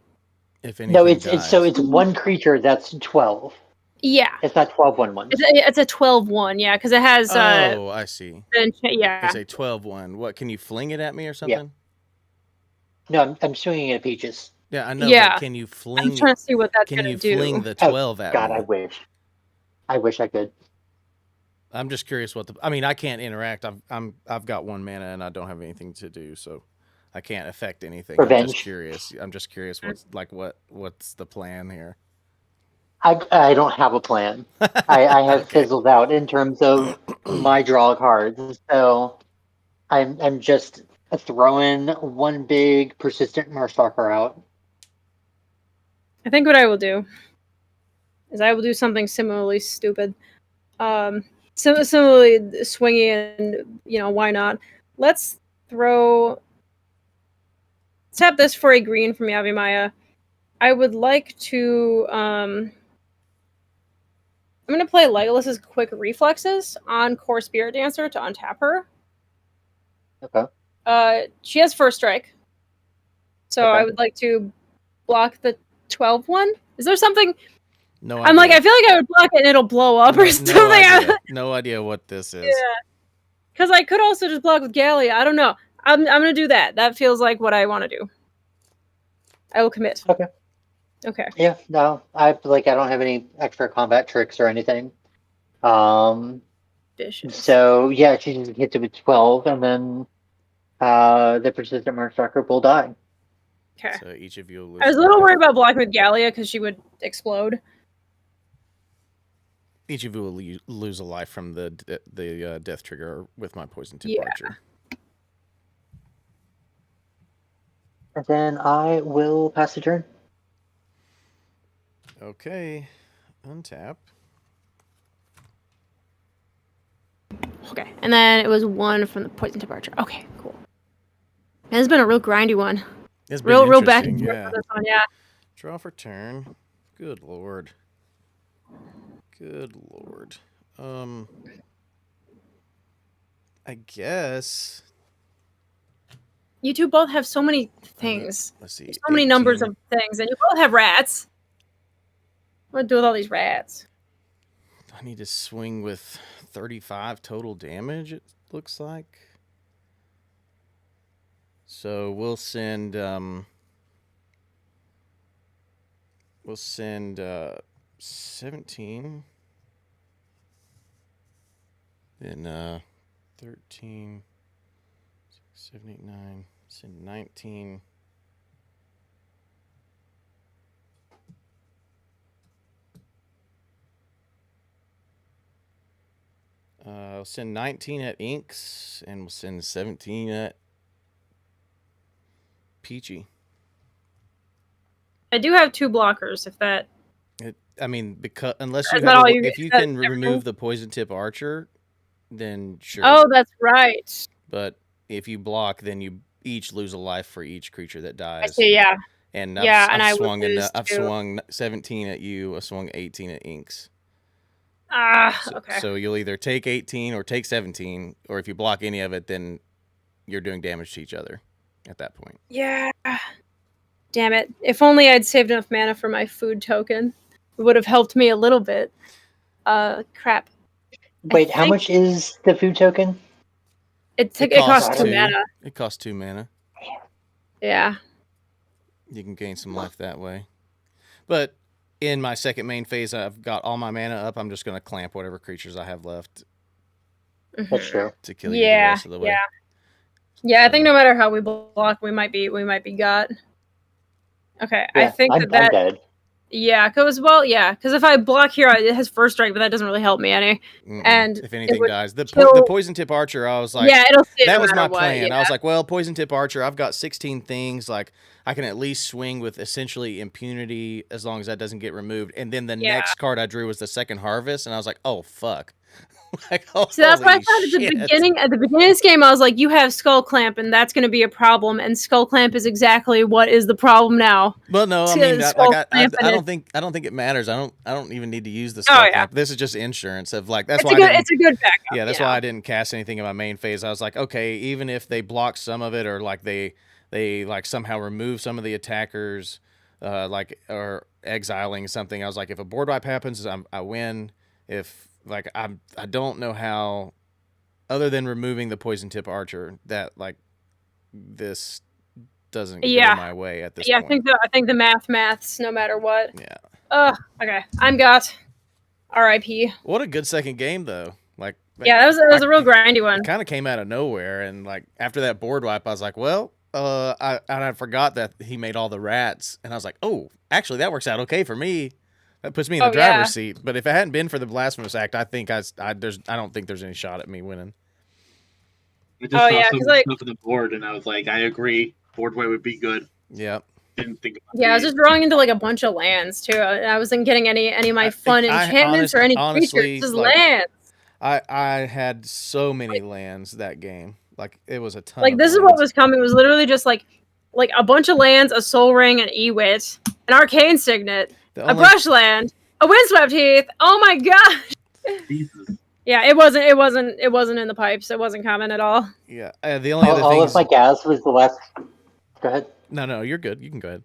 If anything No, it's dies. so it's 1 creature that's 12. Yeah. It's not 12/1/1. It's a 12-1, yeah, because it has Oh, I see. yeah. It's a 12-1. What, can you fling it at me or something? No, I'm swinging at Peaches. Yeah, I know, Yeah. but can you I'm fling trying to see what that's can gonna you do. fling the Oh, 12 at God, me? I wish I could. I'm just curious what the. I mean, I can't interact. I've got 1 mana and I don't have anything to do, so I can't affect anything. Revenge. I'm just curious what's the plan here. I don't have a plan. I have Okay. fizzled out in terms of my draw cards, so I'm just throwing one big persistent Marstalker out. I think what I will do is I will do something similarly stupid. Similarly swingy, and why not? Let's tap this for a green from Yavimaya. I would like to I'm gonna play Legolas's Quick Reflexes on Core Spirit Dancer to untap her. Okay. She has first strike. So Okay. I would like to block the 12-1. Is there something? No I'm like, idea. I feel like I would block it and it'll blow up or something. No idea what this is. Yeah. Because I could also just block with Gallia. I don't know. I'm gonna do that. That feels like what I want to do. I will commit. Okay. Okay. Yeah, no, I don't have any extra combat tricks or anything. Vicious. So yeah, she just hits it with 12, and then the persistent Marstalker will die. Okay. So each of you will lose. I was a little worried about blocking with Gallia because she would explode. Each of you will lose a life from the death trigger with my poison tip archer. And then I will pass the turn. Okay, untap. Okay, and then it was 1 from the poison tip archer. Okay, cool. Man, it's been a real grindy one. It's been real back and interesting, forth yeah. for this one, yeah. Draw for turn. Good lord. Good lord. I guess. You two both have so many things. Let's see. There's so many numbers of things, and you both have rats. What do I do with all these rats? I need to swing with 35 total damage, it looks like. So we'll send 17. Then 13, 7, 8, 9, send 19. I'll send 19 at Inks, and we'll send 17 at Peachy. I do have 2 blockers, if that... I mean, because if you can remove the poison tip archer, then sure. Oh, that's right. But if you block, then you each lose a life for each creature that dies. I see, yeah. And I've swung 17 at you. I swung 18 at Inks. Okay. So you'll either take 18 or take 17, or if you block any of it, then you're doing damage to each other at that point. Yeah. Damn it. If only I'd saved enough mana for my food token. It would have helped me a little bit. Crap. Wait, how much is the food token? It costs 2 2 mana. It costs 2 mana. Yeah. You can gain some life that way. But in my second main phase, I've got all my mana up. I'm just going to clamp whatever creatures I have left. That's true. To kill you the rest of the way. Yeah, I think no matter how we block, we might be got. Okay, yeah, I think I'm dead. Yeah, because if I block here, it has first strike, but that doesn't really help me any. And if anything dies, the poison tip archer, I was like, it'll save that was no my matter plan. What, I was like, well, poison tip archer, I've got 16 things, like I can at least swing with essentially impunity as long as that doesn't get removed. And then the next card I drew was the second harvest, and I was like, oh fuck. Like, so that's why I thought at the beginning of this game, I was like, you have Skull Clamp, and that's going to be a problem. And Skull Clamp is exactly what is the problem now. Well, no, I mean, I don't think it matters. I don't even need to use the Skull Clamp. This is just insurance of like that's why it's a good backup. Yeah, that's why I didn't cast anything in my main phase. I was like, okay, even if they block some of it, or like they like somehow remove some of the attackers, like or exiling something. I was like, if a board wipe happens, I win. If like I don't know how, other than removing the poison tip archer, that like this doesn't go my way at this Yeah, point. I think the maths no matter what. Yeah. Okay. I'm got R.I.P. What a good second game though. Like yeah, that was a real grindy one. It kind of came out of nowhere, and like after that board wipe, I was like, well, I forgot that he made all the rats, and I was like, oh, actually that works out okay for me. That puts me in the driver's seat. But if it hadn't been for the Blasphemous Act, I think I don't think there's any shot at me winning. I just saw some stuff on the board, and I was like, I agree. Board wipe would be good. Yeah. Didn't think about I was just drawing into like a bunch of lands too. I wasn't getting any of my fun enchantments or any creatures, just lands. I had so many lands that game. Like it was a ton. Like this is what was coming. It was literally just like a bunch of lands, a Soul Ring, an Ewit, an Arcane Signet, a Brushland, a Windswept Heath. Oh my gosh! Jesus. Yeah, it wasn't in the pipes. It wasn't common at all. Yeah, the only other all of my gas was the last. Go ahead. No, you're good. You can go ahead.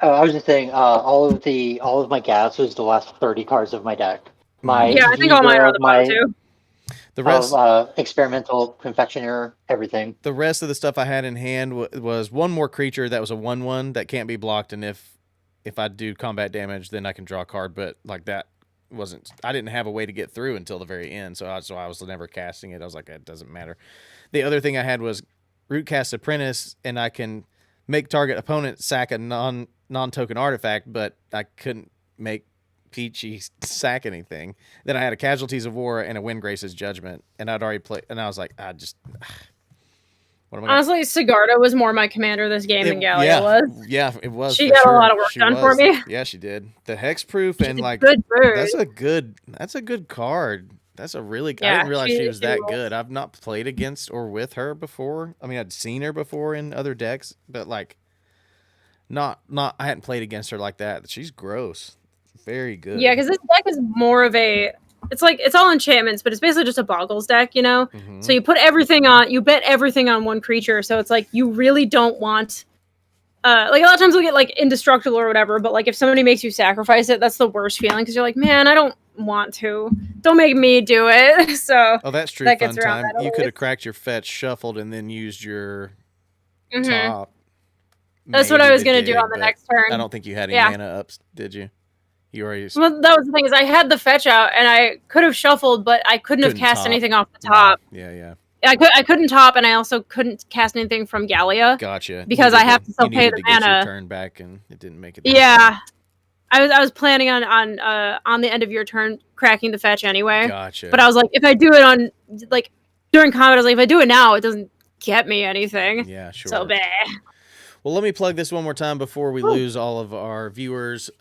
I was just saying, all of my gas was the last 30 cards of my deck. I think all mine are on the bottom too. The rest, experimental confectioner, everything. The rest of the stuff I had in hand was one more creature that was a 1/1 that can't be blocked, and if I do combat damage, then I can draw a card. But like that wasn't. I didn't have a way to get through until the very end, so I was never casting it. I was like, it doesn't matter. The other thing I had was Rootcast Apprentice, and I can make target opponent sack a non-token artifact, but I couldn't make Peachy sack anything. Then I had a Casualties of War and a Windgrace's Judgment, and I'd already played, and I was like, what am I honestly, Sigarda was more my commander this game than Gallia was. Yeah, it was. She got a lot of work done for me. Yeah, she did. The Hexproof and like that's a good card. That's a really I didn't realize she was that good. I've not played against or with her before. I mean, I'd seen her before in other decks, but like not I hadn't played against her like that. She's gross. Very good. Yeah, because this deck is more of a it's all enchantments, but it's basically just a Boggles deck, you know? Mm-hmm. So you put everything on, you bet everything on one creature, so it's like you really don't want like a lot of times we'll get like indestructible or whatever, but like if somebody makes you sacrifice it, that's the worst feeling because you're like, man, I don't want to. Don't make me do it. So that's true. That fun time. You could have cracked your fetch, shuffled, and then used your top. That's what I was gonna do on the next turn. I don't think you had any mana ups, did you? You already. Well, that was the thing is I had the fetch out and I could have shuffled, but I couldn't have cast anything off the top. Yeah. I couldn't top, and I also couldn't cast anything from Gallia. Gotcha. Because I have to still pay the mana. Turn back, and it didn't make it. Yeah, I was planning on the end of your turn cracking the fetch anyway. Gotcha. But I was like, if I do it on like during combat, I was like, if I do it now, it doesn't get me anything. Yeah, sure. So bad. Well, let me plug this one more time before we lose all of our viewers.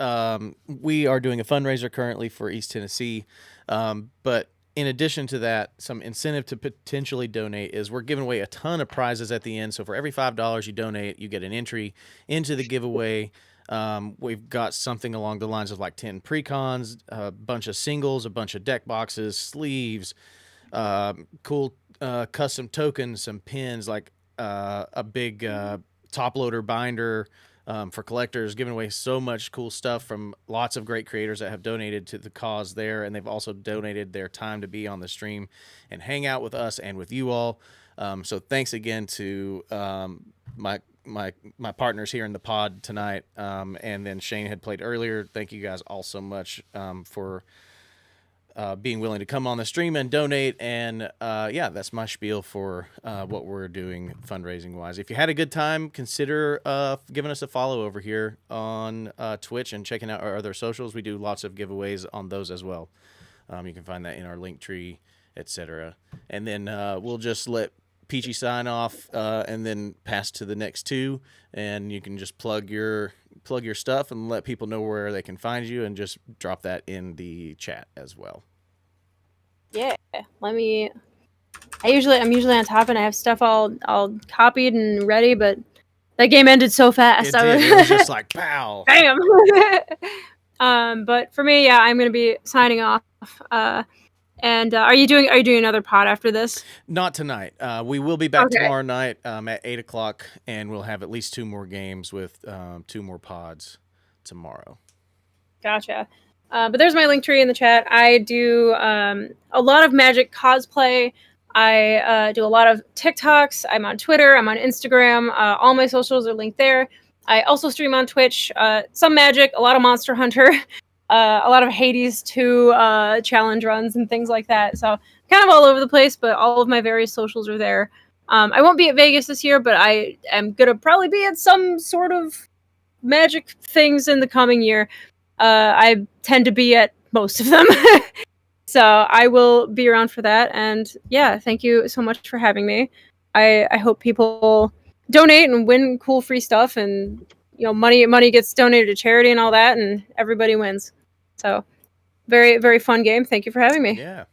We are doing a fundraiser currently for East Tennessee, but in addition to that, some incentive to potentially donate is we're giving away a ton of prizes at the end. So for every $5 you donate, you get an entry into the giveaway. We've got something along the lines of like 10 precons, a bunch of singles, a bunch of deck boxes, sleeves, cool custom tokens, some pins, like a big top loader binder for collectors, giving away so much cool stuff from lots of great creators that have donated to the cause there, and they've also donated their time to be on the stream and hang out with us and with you all. So thanks again to my partners here in the pod tonight, and then Shane had played earlier. Thank you guys all so much for being willing to come on the stream and donate. And that's my spiel for what we're doing fundraising wise. If you had a good time, consider giving us a follow over here on Twitch and checking out our other socials. We do lots of giveaways on those as well. You can find that in our link tree, etc. And then we'll just let Peachy sign off and then pass to the next two, and you can just plug your stuff and let people know where they can find you, and just drop that in the chat as well. Yeah, I'm usually on top and I have stuff all copied and ready, but that game ended so fast. It was just like pow. Bam. But for me, I'm gonna be signing off. And are you doing another pod after this? Not tonight. We will be back Okay. tomorrow night at 8 o'clock, and we'll have at least 2 more games with 2 more pods tomorrow. Gotcha. But there's my link tree in the chat. I do a lot of Magic cosplay. I do a lot of TikToks. I'm on Twitter. I'm on Instagram. All my socials are linked there. I also stream on Twitch. Some Magic, a lot of Monster Hunter, a lot of Hades 2 challenge runs and things like that. So kind of all over the place, but all of my various socials are there. I won't be at Vegas this year, but I am going to probably be at some sort of Magic things in the coming year. I tend to be at most of them. So I will be around for that. And yeah, thank you so much for having me. I hope people donate and win cool free stuff, and money gets donated to charity and all that, and everybody wins. So very, very fun game. Thank you for having me. Yeah.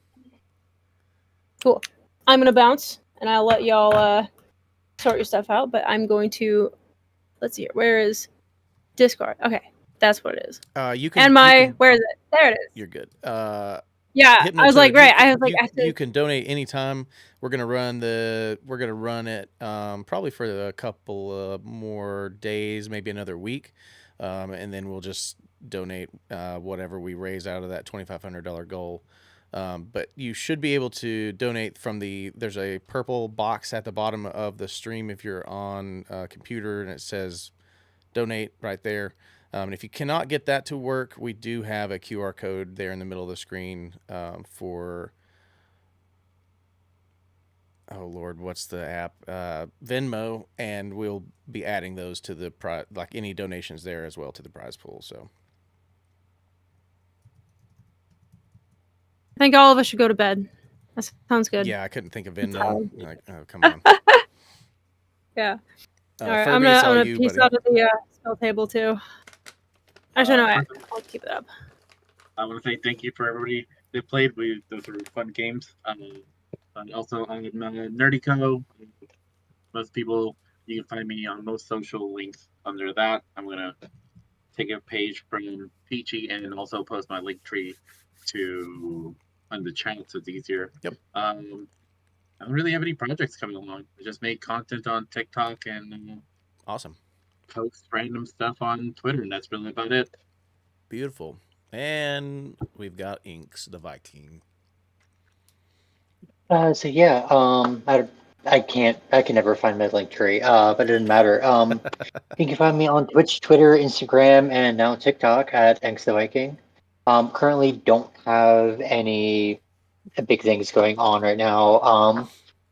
Cool. I'm gonna bounce and I'll let y'all sort your stuff out, but I'm going to, let's see here. Where is Discord? Okay. That's what it is. You can. Where is it? There it is. You're good. Yeah, I was like, right. I was like, you can donate anytime. We're gonna run it probably for a couple more days, maybe another week, and then we'll just donate whatever we raise out of that $2,500 goal. But you should be able to donate from there's a purple box at the bottom of the stream if you're on a computer, and it says donate right there. And if you cannot get that to work, we do have a QR code there in the middle of the screen for, oh Lord, what's the app? Venmo, and we'll be adding those to the like any donations there as well to the prize pool. So I think all of us should go to bed. That sounds good. yeah, I couldn't think of Venmo. Like, oh, come on. Yeah. All right, Furby, I'm gonna piece buddy. out of the spell table too. Actually, no, I'll keep it up. I want to say thank you for everybody that played. Those were fun games. And also on Nerdico, most people, you can find me on most social links under that. I'm gonna take a page from Peachy and also post my link tree on the chat so it's easier. Yep. I don't really have any projects coming along. I just make content on TikTok and awesome. Post random stuff on Twitter, and that's really about it. Beautiful. And we've got Inks the Viking. So yeah, I can never find my link tree, but it doesn't matter. You can find me on Twitch, Twitter, Instagram, and now TikTok at Inks the Viking. Currently don't have any big things going on right now.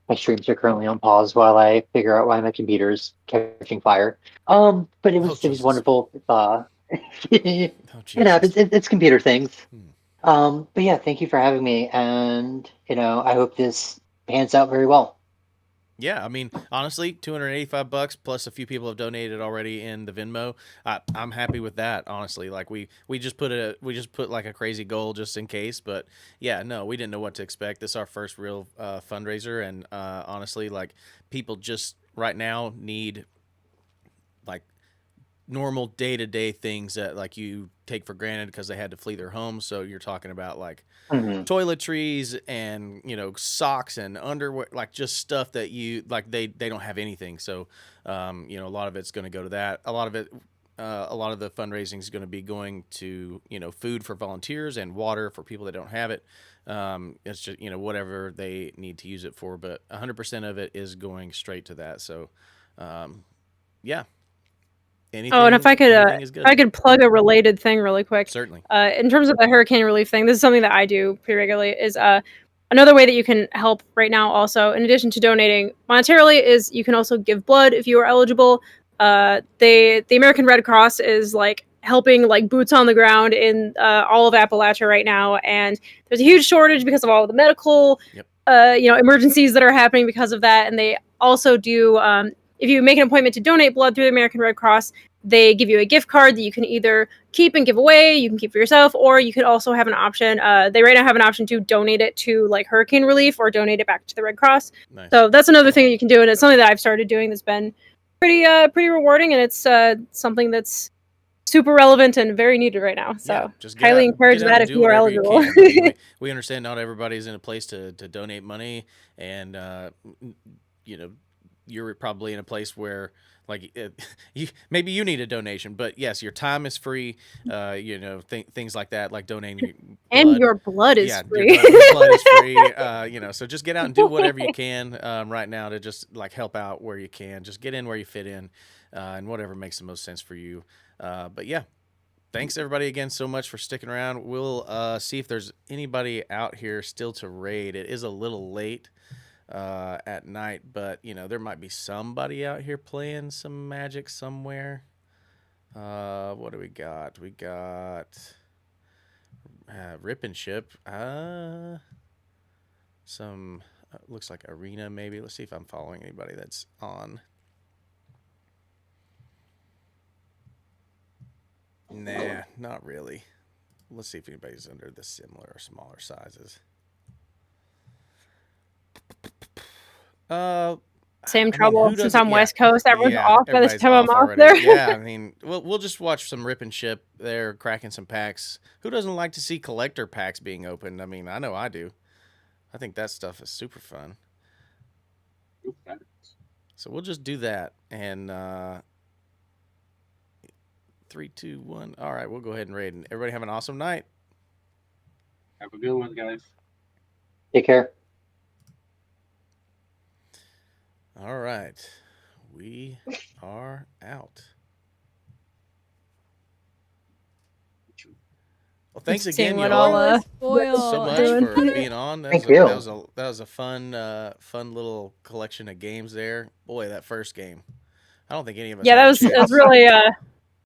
My streams are currently on pause while I figure out why my computer's catching fire. But it was wonderful. It happens. It's computer things. But yeah, thank you for having me, and I hope this pans out very well. Yeah, I mean, honestly, $285 plus a few people have donated already in the Venmo. I'm happy with that. Honestly, like we just put like a crazy goal just in case, but yeah, no, we didn't know what to expect. This is our first real fundraiser, and honestly, like people just right now need like normal day-to-day things that like you take for granted because they had to flee their homes. So you're talking about like toiletries and socks and underwear, like just stuff that you like they don't have anything. So a lot of it's going to go to that. A lot of the fundraising is going to be going to food for volunteers and water for people that don't have it. It's just whatever they need to use it for, but 100% of it is going straight to that. So yeah. Anything, and if I could plug a related thing really quick. Certainly. In terms of the hurricane relief thing, this is something that I do pretty regularly. Is another way that you can help right now. Also, in addition to donating monetarily, is you can also give blood if you are eligible. The American Red Cross is like helping like boots on the ground in all of Appalachia right now, and there's a huge shortage because of all of the medical emergencies that are happening because of that. And they also do. If you make an appointment to donate blood through the American Red Cross, they give you a gift card that you can either keep and give away, you can keep for yourself, or you could also have an option. They right now have an option to donate it to like hurricane relief or donate it back to the Red Cross. Nice. So that's another thing that you can do, and it's something that I've started doing that's been pretty rewarding, and it's something that's super relevant and very needed right now. So Yeah, just get highly out, encourage get out that and if do you are whatever you eligible. can. I mean, we understand not everybody's in a place to donate money, and you know, you're probably in a place where like maybe you need a donation, but yes, your time is free. You know, things like that, like donating your And blood. your blood is Yeah, free. your blood is free. You know, so just get out and do whatever you can right now to just like help out where you can. Just get in where you fit in, and whatever makes the most sense for you. But yeah, thanks everybody again so much for sticking around. We'll see if there's anybody out here still to raid. It is a little late at night, but you know there might be somebody out here playing some Magic somewhere. What do we got? We got Rip and Ship. Some looks like Arena maybe. Let's see if I'm following anybody that's on. Nah, not really. Let's see if anybody's under the similar or smaller sizes. Same I mean, trouble who since doesn't? I'm Yeah, West Coast. Everyone's yeah, off by this everybody's time I'm off off already. there. Yeah, I mean, we'll just watch some Rip and Ship there, cracking some packs. Who doesn't like to see collector packs being opened? I mean, I know I do. I think that stuff is super fun. So we'll just do that. And 3, 2, 1. All right, we'll go ahead and raid. And everybody have an awesome night. Have a good one, guys. Take care. All right, we are out. Well, thanks Seeing again, what y'all, all so much doing. for being on. Thank you. That was a fun little collection of games there. Boy, that first game. I don't think any of us. Yeah, had a that was chance. really